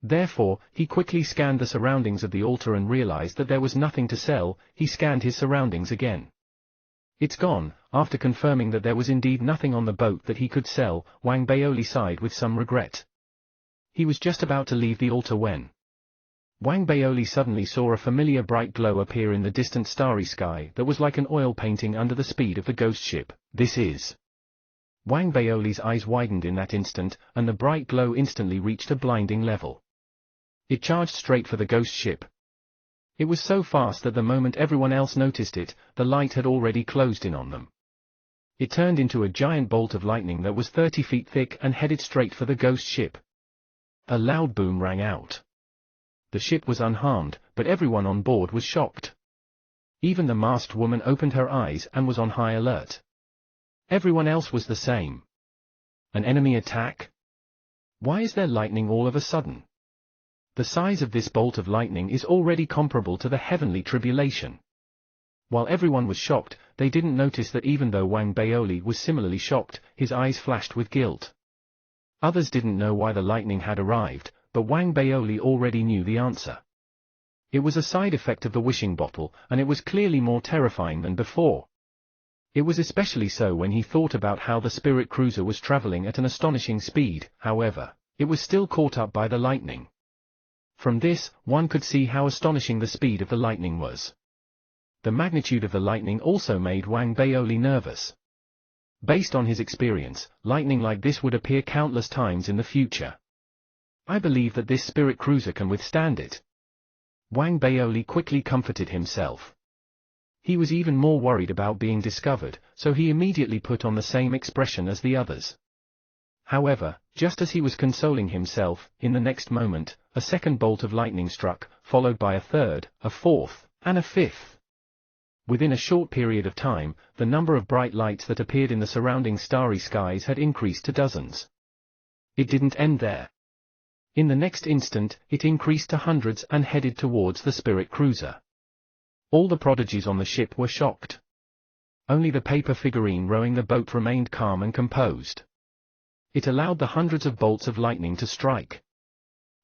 Therefore, he quickly scanned the surroundings of the altar and realized that there was nothing to sell. He scanned his surroundings again. "It's gone." After confirming that there was indeed nothing on the boat that he could sell, Wang Baoli sighed with some regret. He was just about to leave the altar when Wang Baoli suddenly saw a familiar bright glow appear in the distant starry sky that was like an oil painting under the speed of the ghost ship. "This is..." Wang Baoli's eyes widened in that instant, and the bright glow instantly reached a blinding level. It charged straight for the ghost ship. It was so fast that the moment everyone else noticed it, the light had already closed in on them. It turned into a giant bolt of lightning that was 30 feet thick and headed straight for the ghost ship. A loud boom rang out. The ship was unharmed, but everyone on board was shocked. Even the masked woman opened her eyes and was on high alert. Everyone else was the same. An enemy attack? Why is there lightning all of a sudden? The size of this bolt of lightning is already comparable to the heavenly tribulation. While everyone was shocked, they didn't notice that even though Wang Baoli was similarly shocked, his eyes flashed with guilt. Others didn't know why the lightning had arrived, but Wang Baoli already knew the answer. It was a side effect of the wishing bottle, and it was clearly more terrifying than before. It was especially so when he thought about how the spirit cruiser was traveling at an astonishing speed. However, it was still caught up by the lightning. From this, one could see how astonishing the speed of the lightning was. The magnitude of the lightning also made Wang Baoli nervous. Based on his experience, lightning like this would appear countless times in the future. "I believe that this spirit cruiser can withstand it." Wang Baoli quickly comforted himself. He was even more worried about being discovered, so he immediately put on the same expression as the others. However, just as he was consoling himself, in the next moment, a second bolt of lightning struck, followed by a third, a fourth, and a fifth. Within a short period of time, the number of bright lights that appeared in the surrounding starry skies had increased to dozens. It didn't end there. In the next instant, it increased to hundreds and headed towards the spirit cruiser. All the prodigies on the ship were shocked. Only the paper figurine rowing the boat remained calm and composed. It allowed the hundreds of bolts of lightning to strike.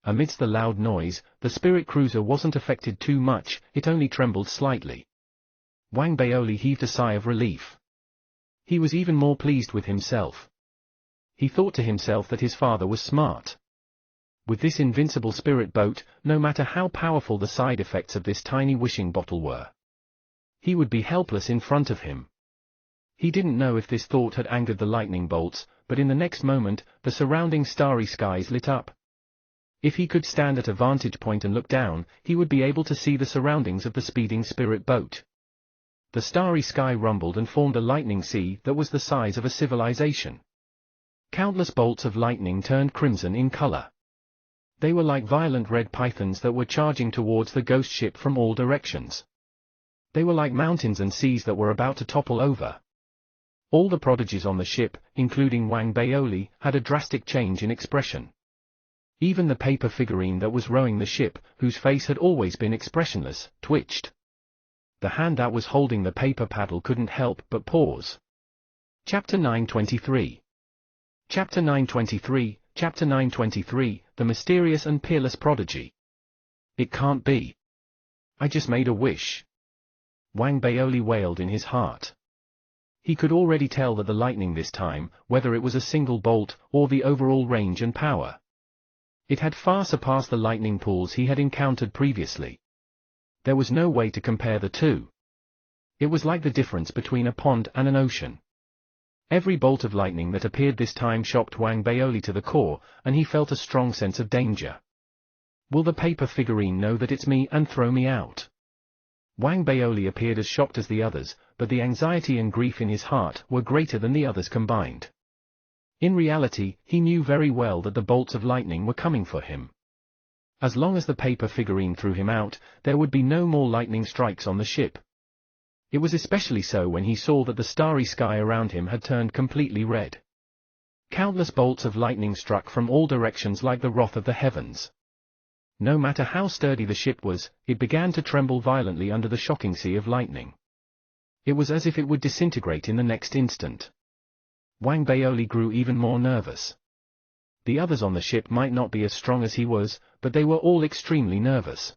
Amidst the loud noise, the spirit cruiser wasn't affected too much, it only trembled slightly. Wang Baoli heaved a sigh of relief. He was even more pleased with himself. He thought to himself that his father was smart. With this invincible spirit boat, no matter how powerful the side effects of this tiny wishing bottle were, he would be helpless in front of him. He didn't know if this thought had angered the lightning bolts, but in the next moment, the surrounding starry skies lit up. If he could stand at a vantage point and look down, he would be able to see the surroundings of the speeding spirit boat. The starry sky rumbled and formed a lightning sea that was the size of a civilization. Countless bolts of lightning turned crimson in color. They were like violent red pythons that were charging towards the ghost ship from all directions. They were like mountains and seas that were about to topple over. All the prodigies on the ship, including Wang Baoli, had a drastic change in expression. Even the paper figurine that was rowing the ship, whose face had always been expressionless, twitched. The hand that was holding the paper paddle couldn't help but pause. Chapter 923. Chapter 923, Chapter 923, The Mysterious and Peerless Prodigy. It can't be. I just made a wish. Wang Baoli wailed in his heart. He could already tell that the lightning this time, whether it was a single bolt, or the overall range and power, it had far surpassed the lightning pools he had encountered previously. There was no way to compare the two. It was like the difference between a pond and an ocean. Every bolt of lightning that appeared this time shocked Wang Baoli to the core, and he felt a strong sense of danger. Will the paper figurine know that it's me and throw me out? Wang Baoli appeared as shocked as the others, but the anxiety and grief in his heart were greater than the others combined. In reality, he knew very well that the bolts of lightning were coming for him. As long as the paper figurine threw him out, there would be no more lightning strikes on the ship. It was especially so when he saw that the starry sky around him had turned completely red. Countless bolts of lightning struck from all directions like the wrath of the heavens. No matter how sturdy the ship was, it began to tremble violently under the shocking sea of lightning. It was as if it would disintegrate in the next instant. Wang Baoli grew even more nervous. The others on the ship might not be as strong as he was, but they were all extremely nervous.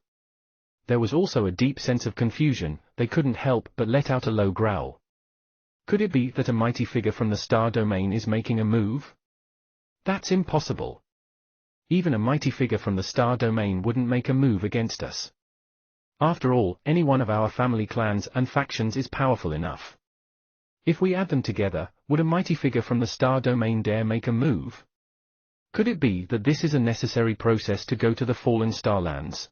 There was also a deep sense of confusion. They couldn't help but let out a low growl. Could it be that a mighty figure from the star domain is making a move? That's impossible. Even a mighty figure from the star domain wouldn't make a move against us. After all, any one of our family clans and factions is powerful enough. If we add them together, would a mighty figure from the star domain dare make a move? Could it be that this is a necessary process to go to the fallen starlands?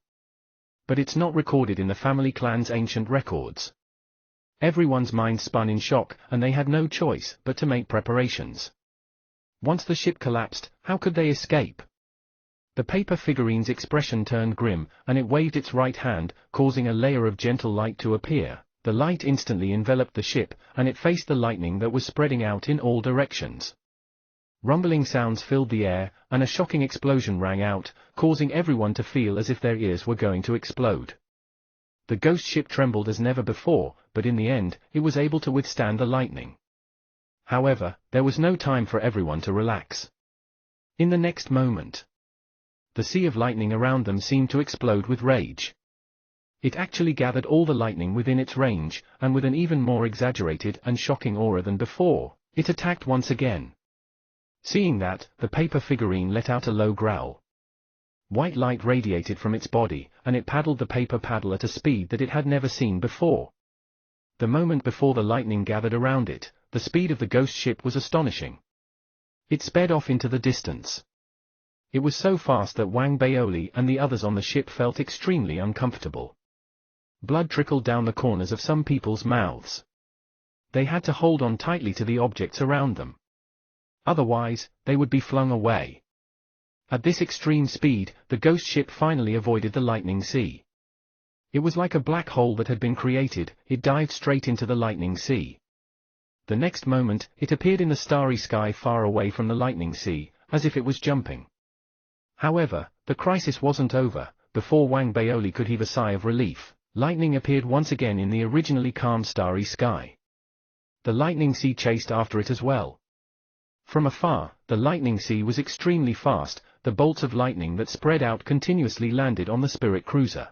But it's not recorded in the family clan's ancient records. Everyone's mind spun in shock, and they had no choice but to make preparations. Once the ship collapsed, how could they escape? The paper figurine's expression turned grim, and it waved its right hand, causing a layer of gentle light to appear. The light instantly enveloped the ship, and it faced the lightning that was spreading out in all directions. Rumbling sounds filled the air, and a shocking explosion rang out, causing everyone to feel as if their ears were going to explode. The ghost ship trembled as never before, but in the end, it was able to withstand the lightning. However, there was no time for everyone to relax. In the next moment, the sea of lightning around them seemed to explode with rage. It actually gathered all the lightning within its range, and with an even more exaggerated and shocking aura than before, it attacked once again. Seeing that, the paper figurine let out a low growl. White light radiated from its body, and it paddled the paper paddle at a speed that it had never seen before. The moment before the lightning gathered around it, the speed of the ghost ship was astonishing. It sped off into the distance. It was so fast that Wang Baoli and the others on the ship felt extremely uncomfortable. Blood trickled down the corners of some people's mouths. They had to hold on tightly to the objects around them. Otherwise, they would be flung away. At this extreme speed, the ghost ship finally avoided the lightning sea. It was like a black hole that had been created. It dived straight into the lightning sea. The next moment, it appeared in the starry sky far away from the lightning sea, as if it was jumping. However, the crisis wasn't over. Before Wang Baoli could heave a sigh of relief, lightning appeared once again in the originally calm starry sky. The lightning sea chased after it as well. From afar, the lightning sea was extremely fast. The bolts of lightning that spread out continuously landed on the spirit cruiser.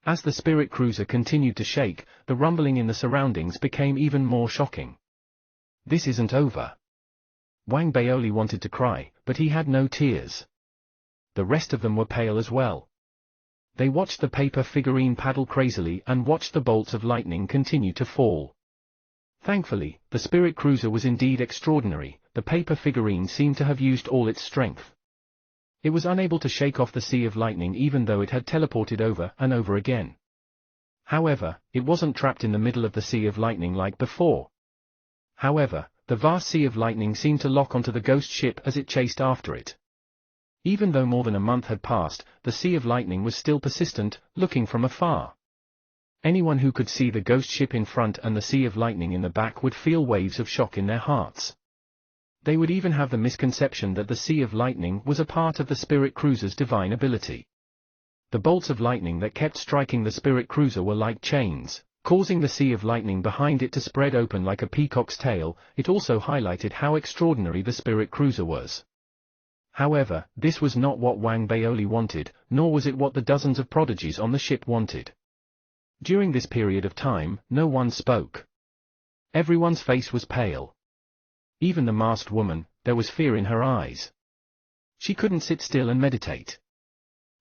As the spirit cruiser continued to shake, the rumbling in the surroundings became even more shocking. This isn't over. Wang Baoli wanted to cry, but he had no tears. The rest of them were pale as well. They watched the paper figurine paddle crazily and watched the bolts of lightning continue to fall. Thankfully, the spirit cruiser was indeed extraordinary. The paper figurine seemed to have used all its strength. It was unable to shake off the sea of lightning even though it had teleported over and over again. However, it wasn't trapped in the middle of the sea of lightning like before. However, the vast sea of lightning seemed to lock onto the ghost ship as it chased after it. Even though more than a month had passed, the sea of lightning was still persistent, looking from afar. Anyone who could see the ghost ship in front and the sea of lightning in the back would feel waves of shock in their hearts. They would even have the misconception that the sea of lightning was a part of the spirit cruiser's divine ability. The bolts of lightning that kept striking the spirit cruiser were like chains, causing the sea of lightning behind it to spread open like a peacock's tail. It also highlighted how extraordinary the spirit cruiser was. However, this was not what Wang Baoli wanted, nor was it what the dozens of prodigies on the ship wanted. During this period of time, no one spoke. Everyone's face was pale. Even the masked woman, there was fear in her eyes. She couldn't sit still and meditate.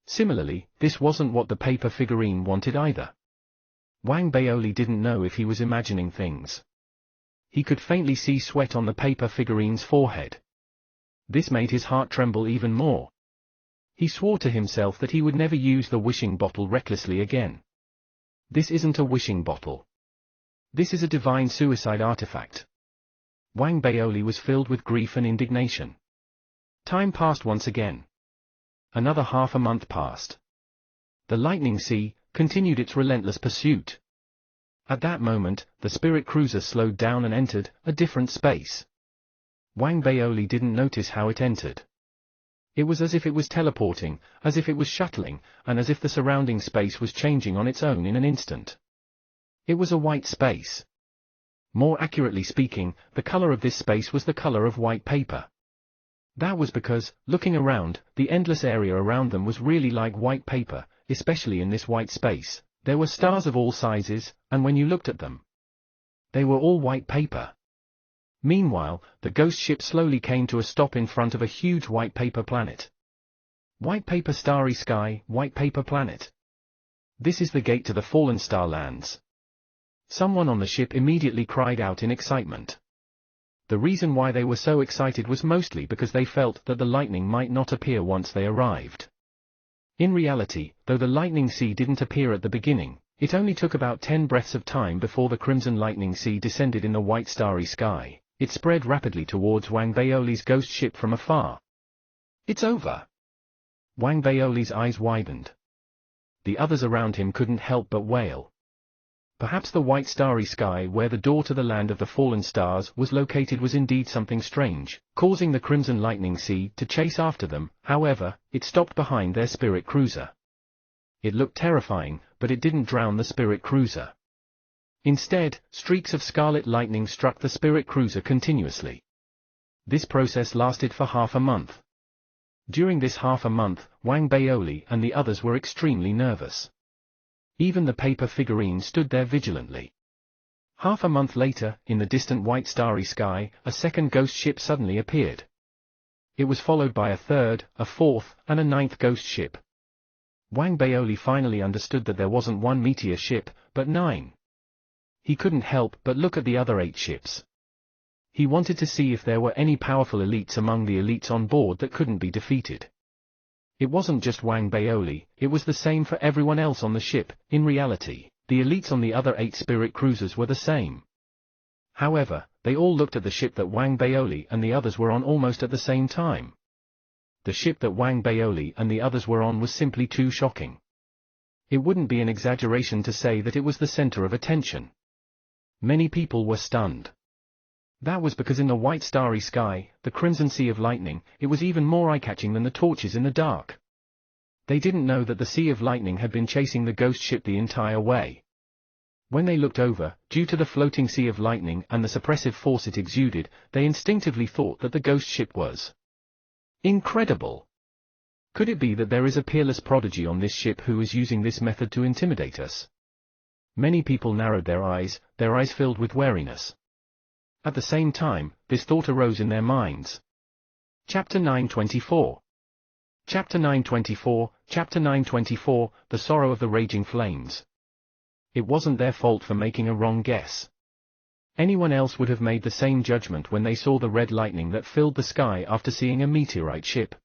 Similarly, this wasn't what the paper figurine wanted either. Wang Baoli didn't know if he was imagining things. He could faintly see sweat on the paper figurine's forehead. This made his heart tremble even more. He swore to himself that he would never use the wishing bottle recklessly again. This isn't a wishing bottle. This is a divine suicide artifact. Wang Baoli was filled with grief and indignation. Time passed once again. Another half a month passed. The lightning sea continued its relentless pursuit. At that moment, the spirit cruiser slowed down and entered a different space. Wang Baoli didn't notice how it entered. It was as if it was teleporting, as if it was shuttling, and as if the surrounding space was changing on its own in an instant. It was a white space. More accurately speaking, the color of this space was the color of white paper. That was because, looking around, the endless area around them was really like white paper, especially in this white space. There were stars of all sizes, and when you looked at them, they were all white paper. Meanwhile, the ghost ship slowly came to a stop in front of a huge white paper planet. White paper starry sky, white paper planet. This is the gate to the fallen star lands. Someone on the ship immediately cried out in excitement. The reason why they were so excited was mostly because they felt that the lightning might not appear once they arrived. In reality, though the lightning sea didn't appear at the beginning, it only took about 10 breaths of time before the crimson lightning sea descended in the white starry sky. It spread rapidly towards Wang Baoli's ghost ship from afar. It's over. Wang Baoli's eyes widened. The others around him couldn't help but wail. Perhaps the white starry sky where the door to the land of the fallen stars was located was indeed something strange, causing the crimson lightning sea to chase after them. However, it stopped behind their spirit cruiser. It looked terrifying, but it didn't drown the spirit cruiser. Instead, streaks of scarlet lightning struck the spirit cruiser continuously. This process lasted for half a month. During this half a month, Wang Baoli and the others were extremely nervous. Even the paper figurine stood there vigilantly. Half a month later, in the distant white starry sky, a second ghost ship suddenly appeared. It was followed by a third, a fourth, and a ninth ghost ship. Wang Baoli finally understood that there wasn't one meteor ship, but 9. He couldn't help but look at the other 8 ships. He wanted to see if there were any powerful elites among the elites on board that couldn't be defeated. It wasn't just Wang Baoli, it was the same for everyone else on the ship. In reality, the elites on the other 8 spirit cruisers were the same. However, they all looked at the ship that Wang Baoli and the others were on almost at the same time. The ship that Wang Baoli and the others were on was simply too shocking. It wouldn't be an exaggeration to say that it was the center of attention. Many people were stunned. That was because in the white starry sky, the crimson sea of lightning, it was even more eye-catching than the torches in the dark. They didn't know that the sea of lightning had been chasing the ghost ship the entire way. When they looked over, due to the floating sea of lightning and the suppressive force it exuded, they instinctively thought that the ghost ship was incredible. Could it be that there is a peerless prodigy on this ship who is using this method to intimidate us? Many people narrowed their eyes filled with wariness. At the same time, this thought arose in their minds. Chapter 924. Chapter 924, Chapter 924, The Sorrow of the Raging Flames. It wasn't their fault for making a wrong guess. Anyone else would have made the same judgment when they saw the red lightning that filled the sky after seeing a meteorite ship.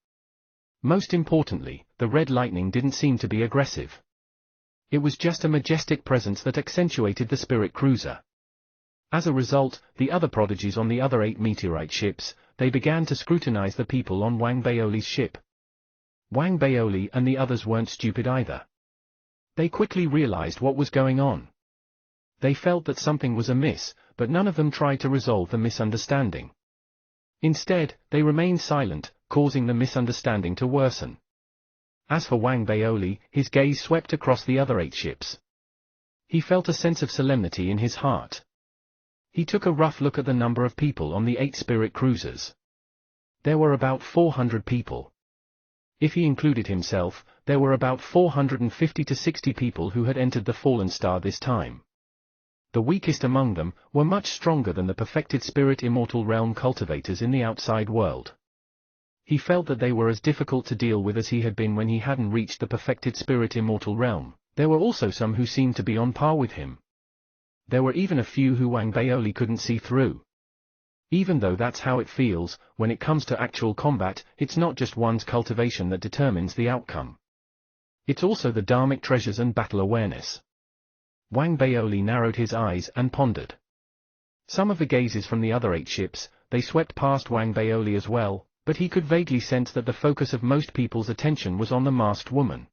Most importantly, the red lightning didn't seem to be aggressive. It was just a majestic presence that accentuated the spirit cruiser. As a result, the other prodigies on the other 8 meteorite ships, they began to scrutinize the people on Wang Baoli's ship. Wang Baoli and the others weren't stupid either. They quickly realized what was going on. They felt that something was amiss, but none of them tried to resolve the misunderstanding. Instead, they remained silent, causing the misunderstanding to worsen. As for Wang Baoli, his gaze swept across the other 8 ships. He felt a sense of solemnity in his heart. He took a rough look at the number of people on the 8 spirit cruisers. There were about 400 people. If he included himself, there were about 450 to 60 people who had entered the Fallen Star this time. The weakest among them were much stronger than the perfected spirit immortal realm cultivators in the outside world. He felt that they were as difficult to deal with as he had been when he hadn't reached the perfected spirit immortal realm. There were also some who seemed to be on par with him. There were even a few who Wang Baoli couldn't see through. Even though that's how it feels, when it comes to actual combat, it's not just one's cultivation that determines the outcome. It's also the dharmic treasures and battle awareness. Wang Baoli narrowed his eyes and pondered. Some of the gazes from the other 8 ships, they swept past Wang Baoli as well, but he could vaguely sense that the focus of most people's attention was on the masked woman.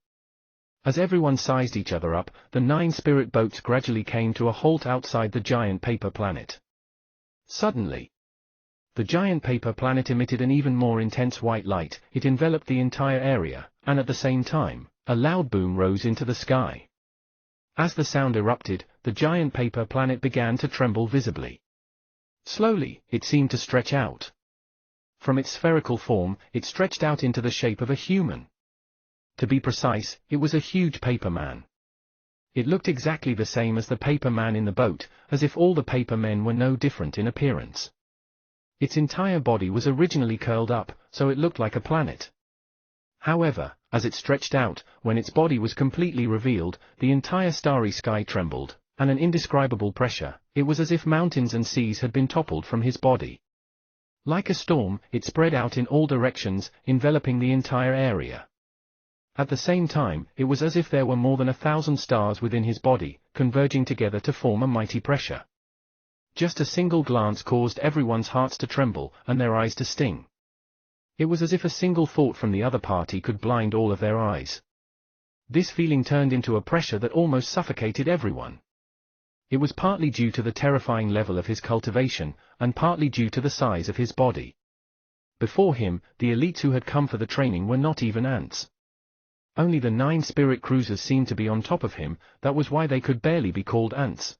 As everyone sized each other up, the 9 spirit boats gradually came to a halt outside the giant paper planet. Suddenly, the giant paper planet emitted an even more intense white light. It enveloped the entire area, and at the same time, a loud boom rose into the sky. As the sound erupted, the giant paper planet began to tremble visibly. Slowly, it seemed to stretch out. From its spherical form, it stretched out into the shape of a human. To be precise, it was a huge paper man. It looked exactly the same as the paper man in the boat, as if all the paper men were no different in appearance. Its entire body was originally curled up, so it looked like a planet. However, as it stretched out, when its body was completely revealed, the entire starry sky trembled, and an indescribable pressure. It was as if mountains and seas had been toppled from his body. Like a storm, it spread out in all directions, enveloping the entire area. At the same time, it was as if there were more than 1,000 stars within his body, converging together to form a mighty pressure. Just a single glance caused everyone's hearts to tremble, and their eyes to sting. It was as if a single thought from the other party could blind all of their eyes. This feeling turned into a pressure that almost suffocated everyone. It was partly due to the terrifying level of his cultivation, and partly due to the size of his body. Before him, the elites who had come for the training were not even ants. Only the 9 spirit cruisers seemed to be on top of him. That was why they could barely be called ants.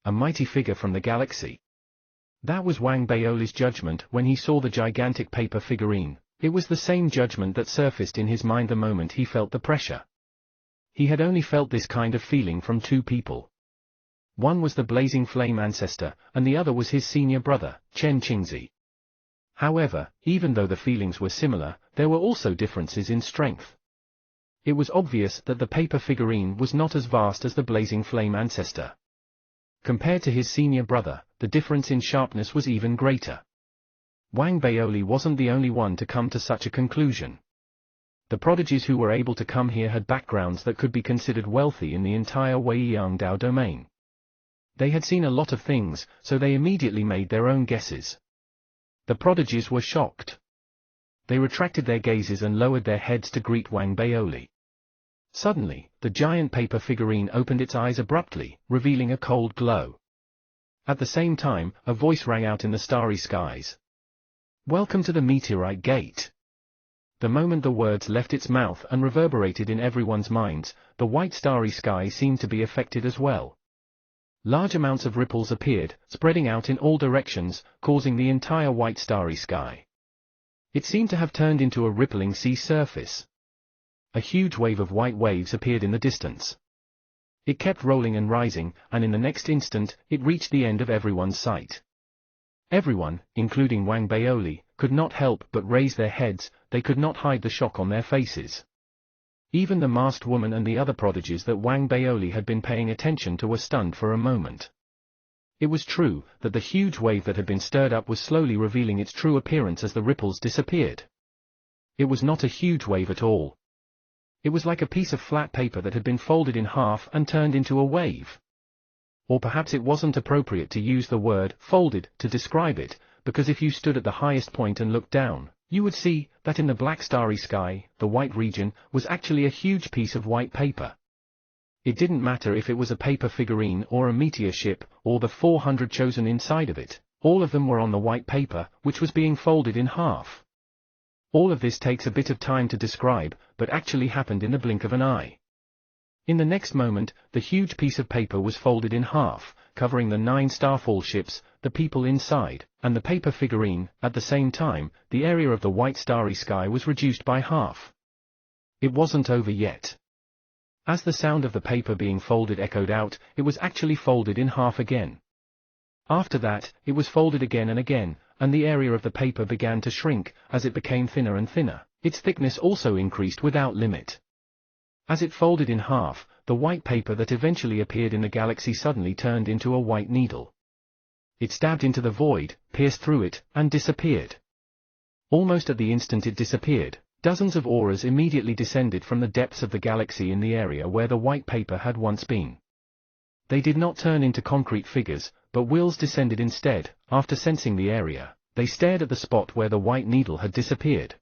A mighty figure from the galaxy. That was Wang Baoli's judgment when he saw the gigantic paper figurine. It was the same judgment that surfaced in his mind the moment he felt the pressure. He had only felt this kind of feeling from 2 people. One was the blazing flame ancestor, and the other was his senior brother, Chen Qingzi. However, even though the feelings were similar, there were also differences in strength. It was obvious that the paper figurine was not as vast as the blazing flame ancestor. Compared to his senior brother, the difference in sharpness was even greater. Wang Baoli wasn't the only one to come to such a conclusion. The prodigies who were able to come here had backgrounds that could be considered wealthy in the entire Weiyang Dao domain. They had seen a lot of things, so they immediately made their own guesses. The prodigies were shocked. They retracted their gazes and lowered their heads to greet Wang Baoli. Suddenly, the giant paper figurine opened its eyes abruptly, revealing a cold glow. At the same time, a voice rang out in the starry skies. "Welcome to the Meteorite Gate." The moment the words left its mouth and reverberated in everyone's minds, the white starry sky seemed to be affected as well. Large amounts of ripples appeared, spreading out in all directions, causing the entire white starry sky. It seemed to have turned into a rippling sea surface. A huge wave of white waves appeared in the distance. It kept rolling and rising, and in the next instant, it reached the end of everyone's sight. Everyone, including Wang Baoli, could not help but raise their heads. They could not hide the shock on their faces. Even the masked woman and the other prodigies that Wang Baoli had been paying attention to were stunned for a moment. It was true that the huge wave that had been stirred up was slowly revealing its true appearance as the ripples disappeared. It was not a huge wave at all. It was like a piece of flat paper that had been folded in half and turned into a wave. Or perhaps it wasn't appropriate to use the word folded to describe it, because if you stood at the highest point and looked down, you would see that in the black starry sky, the white region was actually a huge piece of white paper. It didn't matter if it was a paper figurine or a meteor ship, or the 400 chosen inside of it, all of them were on the white paper, which was being folded in half. All of this takes a bit of time to describe, but actually happened in the blink of an eye. In the next moment, the huge piece of paper was folded in half, covering the 9 starfall ships, the people inside, and the paper figurine. At the same time, the area of the white starry sky was reduced by half. It wasn't over yet. As the sound of the paper being folded echoed out, it was actually folded in half again. After that, it was folded again and again, and the area of the paper began to shrink. As it became thinner and thinner, its thickness also increased without limit. As it folded in half, the white paper that eventually appeared in the galaxy suddenly turned into a white needle. It stabbed into the void, pierced through it, and disappeared. Almost at the instant it disappeared, dozens of auras immediately descended from the depths of the galaxy in the area where the white paper had once been. They did not turn into concrete figures, but wills descended instead. After sensing the area, they stared at the spot where the white needle had disappeared.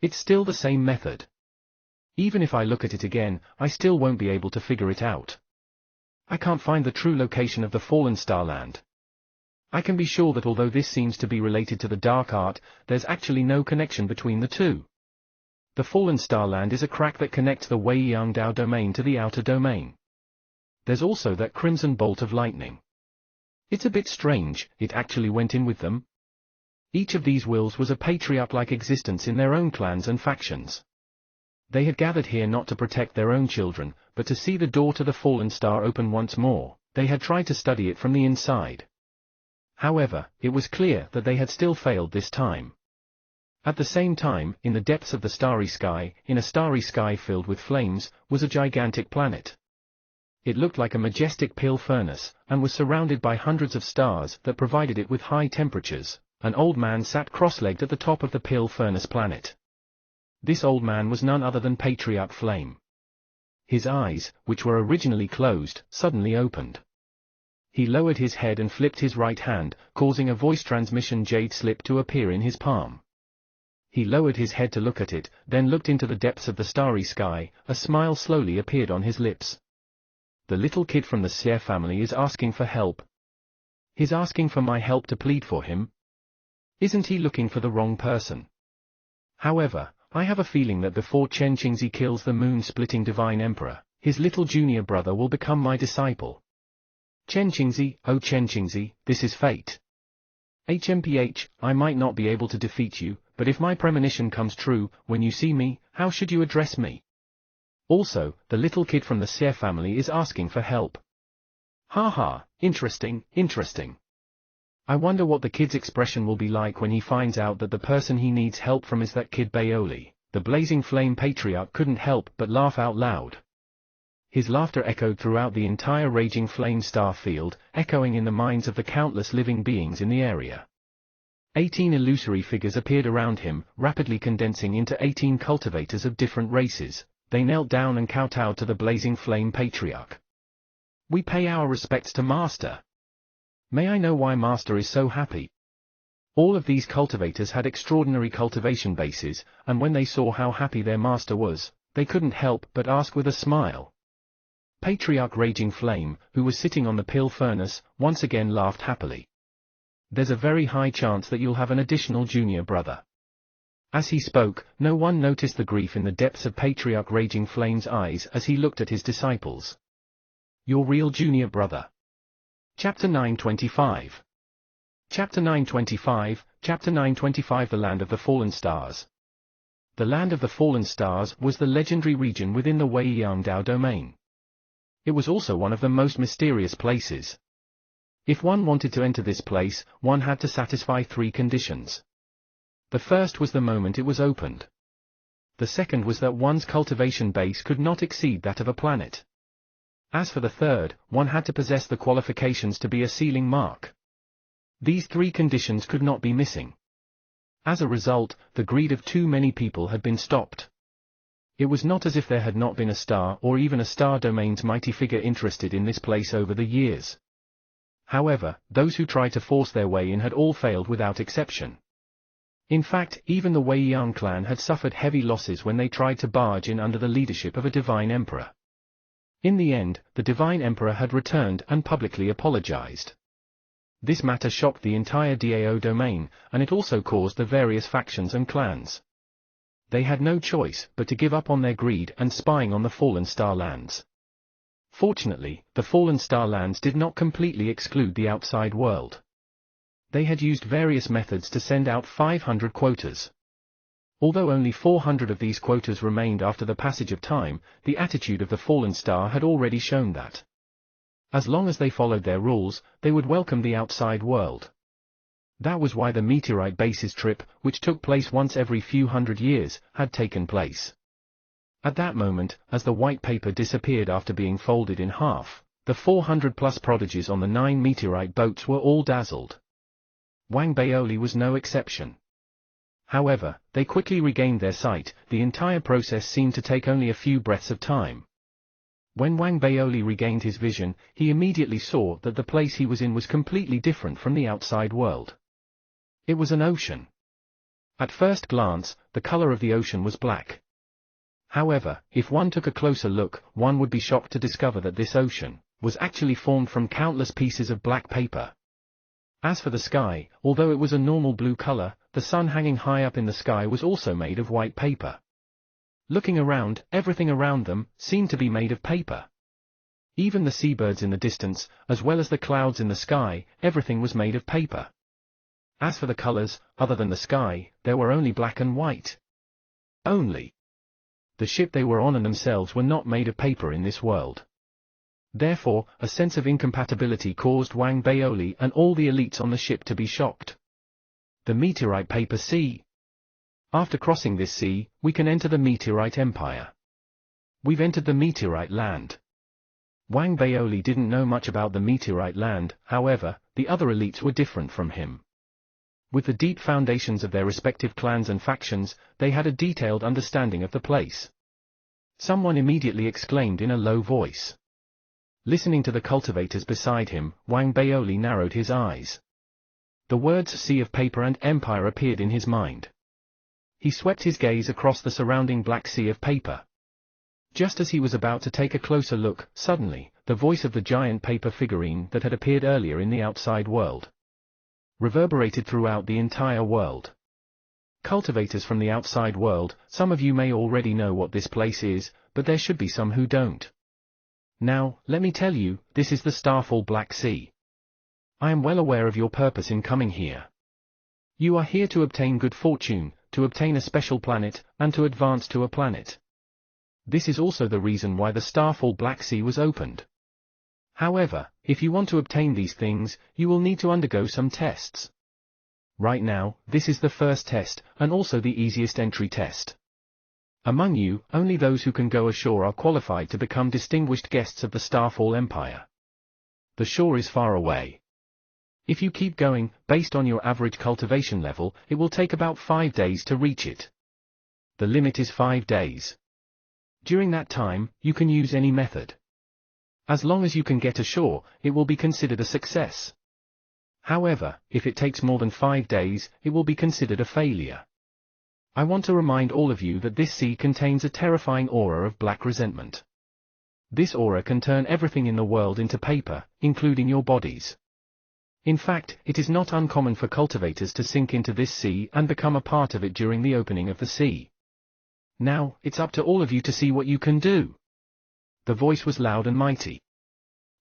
It's still the same method. Even if I look at it again, I still won't be able to figure it out. I can't find the true location of the fallen starland. I can be sure that although this seems to be related to the dark art, there's actually no connection between the two. The fallen starland is a crack that connects the Wei-Yang-Dao domain to the outer domain. There's also that crimson bolt of lightning. It's a bit strange, it actually went in with them. Each of these wills was a patriarch-like existence in their own clans and factions. They had gathered here not to protect their own children, but to see the door to the fallen star open once more. They had tried to study it from the inside. However, it was clear that they had still failed this time. At the same time, in the depths of the starry sky, in a starry sky filled with flames, was a gigantic planet. It looked like a majestic pale furnace, and was surrounded by hundreds of stars that provided it with high temperatures. An old man sat cross-legged at the top of the pale furnace planet. This old man was none other than Patriarch Flame. His eyes, which were originally closed, suddenly opened. He lowered his head and flipped his right hand, causing a voice transmission jade slip to appear in his palm. He lowered his head to look at it, then looked into the depths of the starry sky. A smile slowly appeared on his lips. The little kid from the Seer family is asking for help. He's asking for my help to plead for him. Isn't he looking for the wrong person? However, I have a feeling that before Chen Qingzi kills the moon-splitting divine emperor, his little junior brother will become my disciple. Chen Qingzi, oh Chen Qingzi, this is fate. HMPH, I might not be able to defeat you, but if my premonition comes true, when you see me, how should you address me? Also, the little kid from the Seer family is asking for help. Haha, interesting, interesting. I wonder what the kid's expression will be like when he finds out that the person he needs help from is that kid Baoli. The blazing flame patriarch couldn't help but laugh out loud. His laughter echoed throughout the entire raging flame star field, echoing in the minds of the countless living beings in the area. 18 illusory figures appeared around him, rapidly condensing into 18 cultivators of different races. They knelt down and kowtowed to the blazing flame patriarch. We pay our respects to Master. May I know why Master is so happy? All of these cultivators had extraordinary cultivation bases, and when they saw how happy their master was, they couldn't help but ask with a smile. Patriarch Raging Flame, who was sitting on the pill furnace, once again laughed happily. There's a very high chance that you'll have an additional junior brother. As he spoke, no one noticed the grief in the depths of Patriarch Raging Flame's eyes as he looked at his disciples. Your real junior brother. Chapter 925. Chapter 925, Chapter 925 The Land of the Fallen Stars. The Land of the Fallen Stars was the legendary region within the Wei-Yang-Dao domain. It was also one of the most mysterious places. If one wanted to enter this place, one had to satisfy 3 conditions. The first was the moment it was opened. The second was that one's cultivation base could not exceed that of a planet. As for the third, one had to possess the qualifications to be a sealing mark. These 3 conditions could not be missing. As a result, the greed of too many people had been stopped. It was not as if there had not been a star or even a star domain's mighty figure interested in this place over the years. However, those who tried to force their way in had all failed without exception. In fact, even the Wei Yan clan had suffered heavy losses when they tried to barge in under the leadership of a divine emperor. In the end, the divine emperor had returned and publicly apologized. This matter shocked the entire Dao domain, and it also caused the various factions and clans. They had no choice but to give up on their greed and spying on the fallen star lands. Fortunately, the fallen star lands did not completely exclude the outside world. They had used various methods to send out 500 quotas. Although only 400 of these quotas remained after the passage of time, the attitude of the fallen star had already shown that, as long as they followed their rules, they would welcome the outside world. That was why the meteorite bases trip, which took place once every few hundred years, had taken place. At that moment, as the white paper disappeared after being folded in half, the 400-plus prodigies on the 9 meteorite boats were all dazzled. Wang Baoli was no exception. However, they quickly regained their sight. The entire process seemed to take only a few breaths of time. When Wang Baoli regained his vision, he immediately saw that the place he was in was completely different from the outside world. It was an ocean. At first glance, the color of the ocean was black. However, if one took a closer look, one would be shocked to discover that this ocean was actually formed from countless pieces of black paper. As for the sky, although it was a normal blue color, the sun hanging high up in the sky was also made of white paper. Looking around, everything around them seemed to be made of paper. Even the seabirds in the distance, as well as the clouds in the sky, everything was made of paper. As for the colors, other than the sky, there were only black and white. Only. The ship they were on and themselves were not made of paper in this world. Therefore, a sense of incompatibility caused Wang Baoli and all the elites on the ship to be shocked. The meteorite paper sea. After crossing this sea, we can enter the meteorite empire. We've entered the meteorite land. Wang Baoli didn't know much about the meteorite land, however, the other elites were different from him. With the deep foundations of their respective clans and factions, they had a detailed understanding of the place. Someone immediately exclaimed in a low voice. Listening to the cultivators beside him, Wang Baoli narrowed his eyes. The words sea of paper and empire appeared in his mind. He swept his gaze across the surrounding black sea of paper. Just as he was about to take a closer look, suddenly, the voice of the giant paper figurine that had appeared earlier in the outside world reverberated throughout the entire world. Cultivators from the outside world, some of you may already know what this place is, but there should be some who don't. Now, let me tell you, this is the Starfall Black Sea. I am well aware of your purpose in coming here. You are here to obtain good fortune, to obtain a special planet, and to advance to a planet. This is also the reason why the Starfall Black Sea was opened. However, if you want to obtain these things, you will need to undergo some tests. Right now, this is the first test, and also the easiest entry test. Among you, only those who can go ashore are qualified to become distinguished guests of the Starfall Empire. The shore is far away. If you keep going, based on your average cultivation level, it will take about 5 days to reach it. The limit is 5 days. During that time, you can use any method. As long as you can get ashore, it will be considered a success. However, if it takes more than 5 days, it will be considered a failure. I want to remind all of you that this sea contains a terrifying aura of black resentment. This aura can turn everything in the world into paper, including your bodies. In fact, it is not uncommon for cultivators to sink into this sea and become a part of it during the opening of the sea. Now, it's up to all of you to see what you can do. The voice was loud and mighty.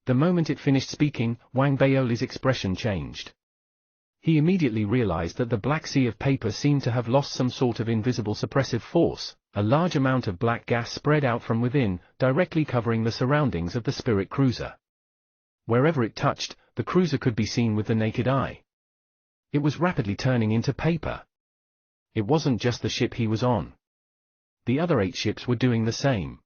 The moment it finished speaking, Wang Baoli's expression changed. He immediately realized that the black sea of paper seemed to have lost some sort of invisible suppressive force. A large amount of black gas spread out from within, directly covering the surroundings of the spirit cruiser. Wherever it touched, the cruiser could be seen with the naked eye. It was rapidly turning into paper. It wasn't just the ship he was on. The other 8 ships were doing the same.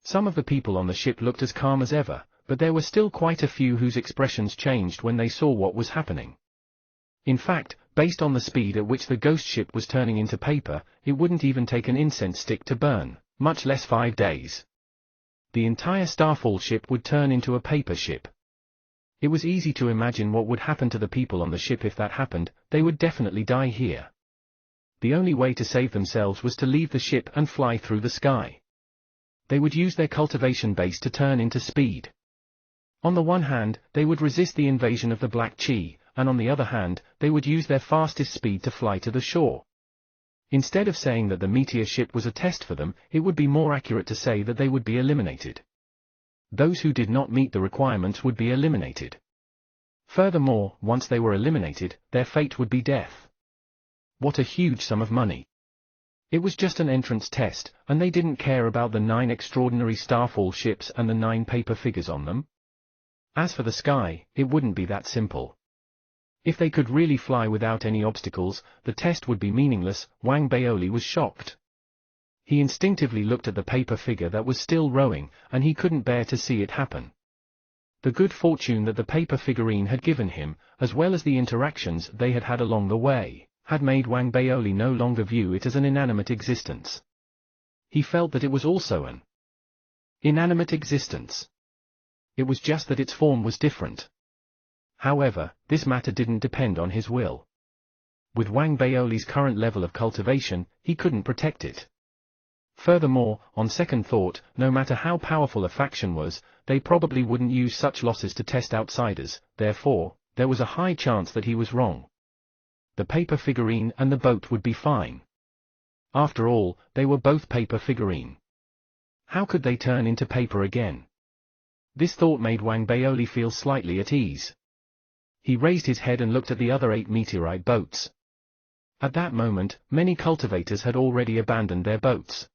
Some of the people on the ship looked as calm as ever, but there were still quite a few whose expressions changed when they saw what was happening. In fact, based on the speed at which the ghost ship was turning into paper, it wouldn't even take an incense stick to burn much less 5 days. The entire Starfall ship would turn into a paper ship. It was easy to imagine what would happen to the people on the ship if that happened. They would definitely die here. The only way to save themselves was to leave the ship and fly through the sky. They would use their cultivation base to turn into speed. On the one hand, they would resist the invasion of the Black Chi, and on the other hand, they would use their fastest speed to fly to the shore. Instead of saying that the meteor ship was a test for them, it would be more accurate to say that they would be eliminated. Those who did not meet the requirements would be eliminated. Furthermore, once they were eliminated, their fate would be death. What a huge sum of money. It was just an entrance test, and they didn't care about the 9 extraordinary Starfall ships and the 9 paper figures on them. As for the sky, it wouldn't be that simple. If they could really fly without any obstacles, the test would be meaningless. Wang Baoli was shocked. He instinctively looked at the paper figure that was still rowing, and he couldn't bear to see it happen. The good fortune that the paper figurine had given him, as well as the interactions they had had along the way, had made Wang Baoli no longer view it as an inanimate existence. He felt that it was also an inanimate existence. It was just that its form was different. However, this matter didn't depend on his will. With Wang Baoli's current level of cultivation, he couldn't protect it. Furthermore, on second thought, no matter how powerful a faction was, they probably wouldn't use such losses to test outsiders. Therefore, there was a high chance that he was wrong. The paper figurine and the boat would be fine. After all, they were both paper figurine. How could they turn into paper again? This thought made Wang Baoli feel slightly at ease. He raised his head and looked at the other 8 meteorite boats. At that moment, many cultivators had already abandoned their boats.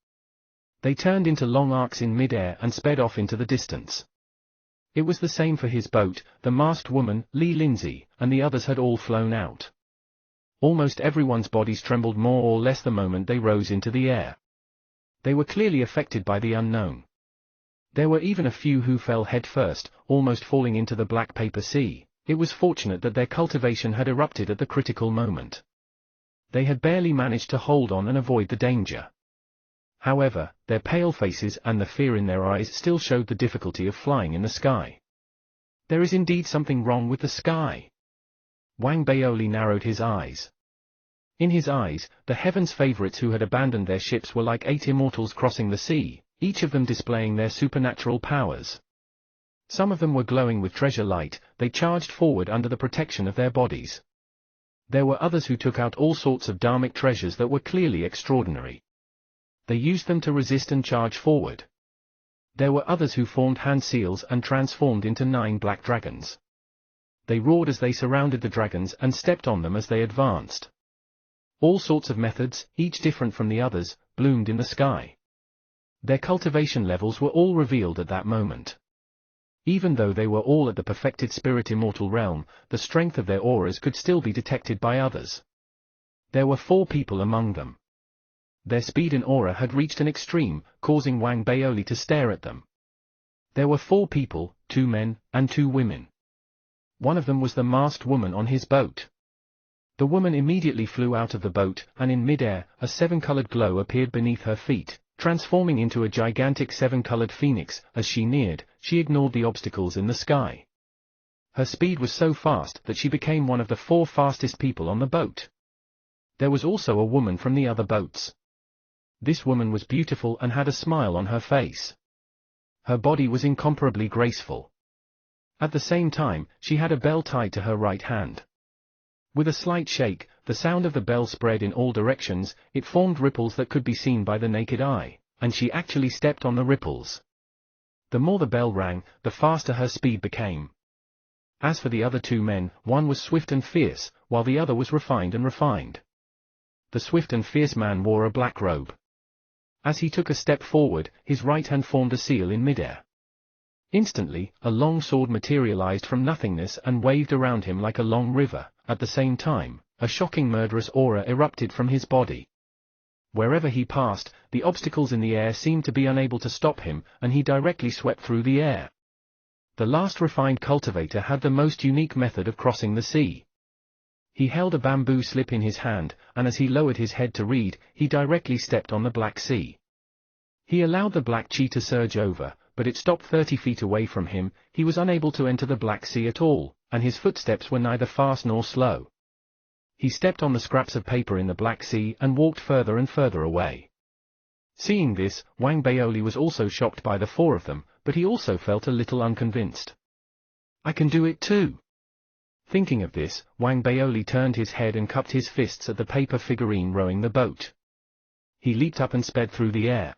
They turned into long arcs in mid-air and sped off into the distance. It was the same for his boat, the masked woman, Li Lindsay, and the others had all flown out. Almost everyone's bodies trembled more or less the moment they rose into the air. They were clearly affected by the unknown. There were even a few who fell headfirst, almost falling into the black paper sea. It was fortunate that their cultivation had erupted at the critical moment. They had barely managed to hold on and avoid the danger. However, their pale faces and the fear in their eyes still showed the difficulty of flying in the sky. There is indeed something wrong with the sky. Wang Baoli narrowed his eyes. In his eyes, the heavens' favorites who had abandoned their ships were like 8 immortals crossing the sea, each of them displaying their supernatural powers. Some of them were glowing with treasure light. They charged forward under the protection of their bodies. There were others who took out all sorts of dharmic treasures that were clearly extraordinary. They used them to resist and charge forward. There were others who formed hand seals and transformed into 9 black dragons. They roared as they surrounded the dragons and stepped on them as they advanced. All sorts of methods, each different from the others, bloomed in the sky. Their cultivation levels were all revealed at that moment. Even though they were all at the perfected spirit immortal realm, the strength of their auras could still be detected by others. There were 4 people among them. Their speed and aura had reached an extreme, causing Wang Baoli to stare at them. There were 4 people, 2 men, and 2 women. One of them was the masked woman on his boat. The woman immediately flew out of the boat, and in mid-air, a 7-colored glow appeared beneath her feet, transforming into a gigantic 7-colored phoenix. As she neared, she ignored the obstacles in the sky. Her speed was so fast that she became one of the 4 fastest people on the boat. There was also a woman from the other boats. This woman was beautiful and had a smile on her face. Her body was incomparably graceful. At the same time, she had a bell tied to her right hand. With a slight shake, the sound of the bell spread in all directions. It formed ripples that could be seen by the naked eye, and she actually stepped on the ripples. The more the bell rang, the faster her speed became. As for the other 2 men, one was swift and fierce, while the other was refined and refined. The swift and fierce man wore a black robe. As he took a step forward, his right hand formed a seal in midair. Instantly, a long sword materialized from nothingness and waved around him like a long river. At the same time, a shocking murderous aura erupted from his body. Wherever he passed, the obstacles in the air seemed to be unable to stop him, and he directly swept through the air. The last refined cultivator had the most unique method of crossing the sea. He held a bamboo slip in his hand, and as he lowered his head to read, he directly stepped on the Black Sea. He allowed the black cheetah surge over, but it stopped 30 feet away from him. He was unable to enter the Black Sea at all, and his footsteps were neither fast nor slow. He stepped on the scraps of paper in the Black Sea and walked further and further away. Seeing this, Wang Baoli was also shocked by the four of them, but he also felt a little unconvinced. I can do it too. Thinking of this, Wang Baoli turned his head and cupped his fists at the paper figurine rowing the boat. He leaped up and sped through the air.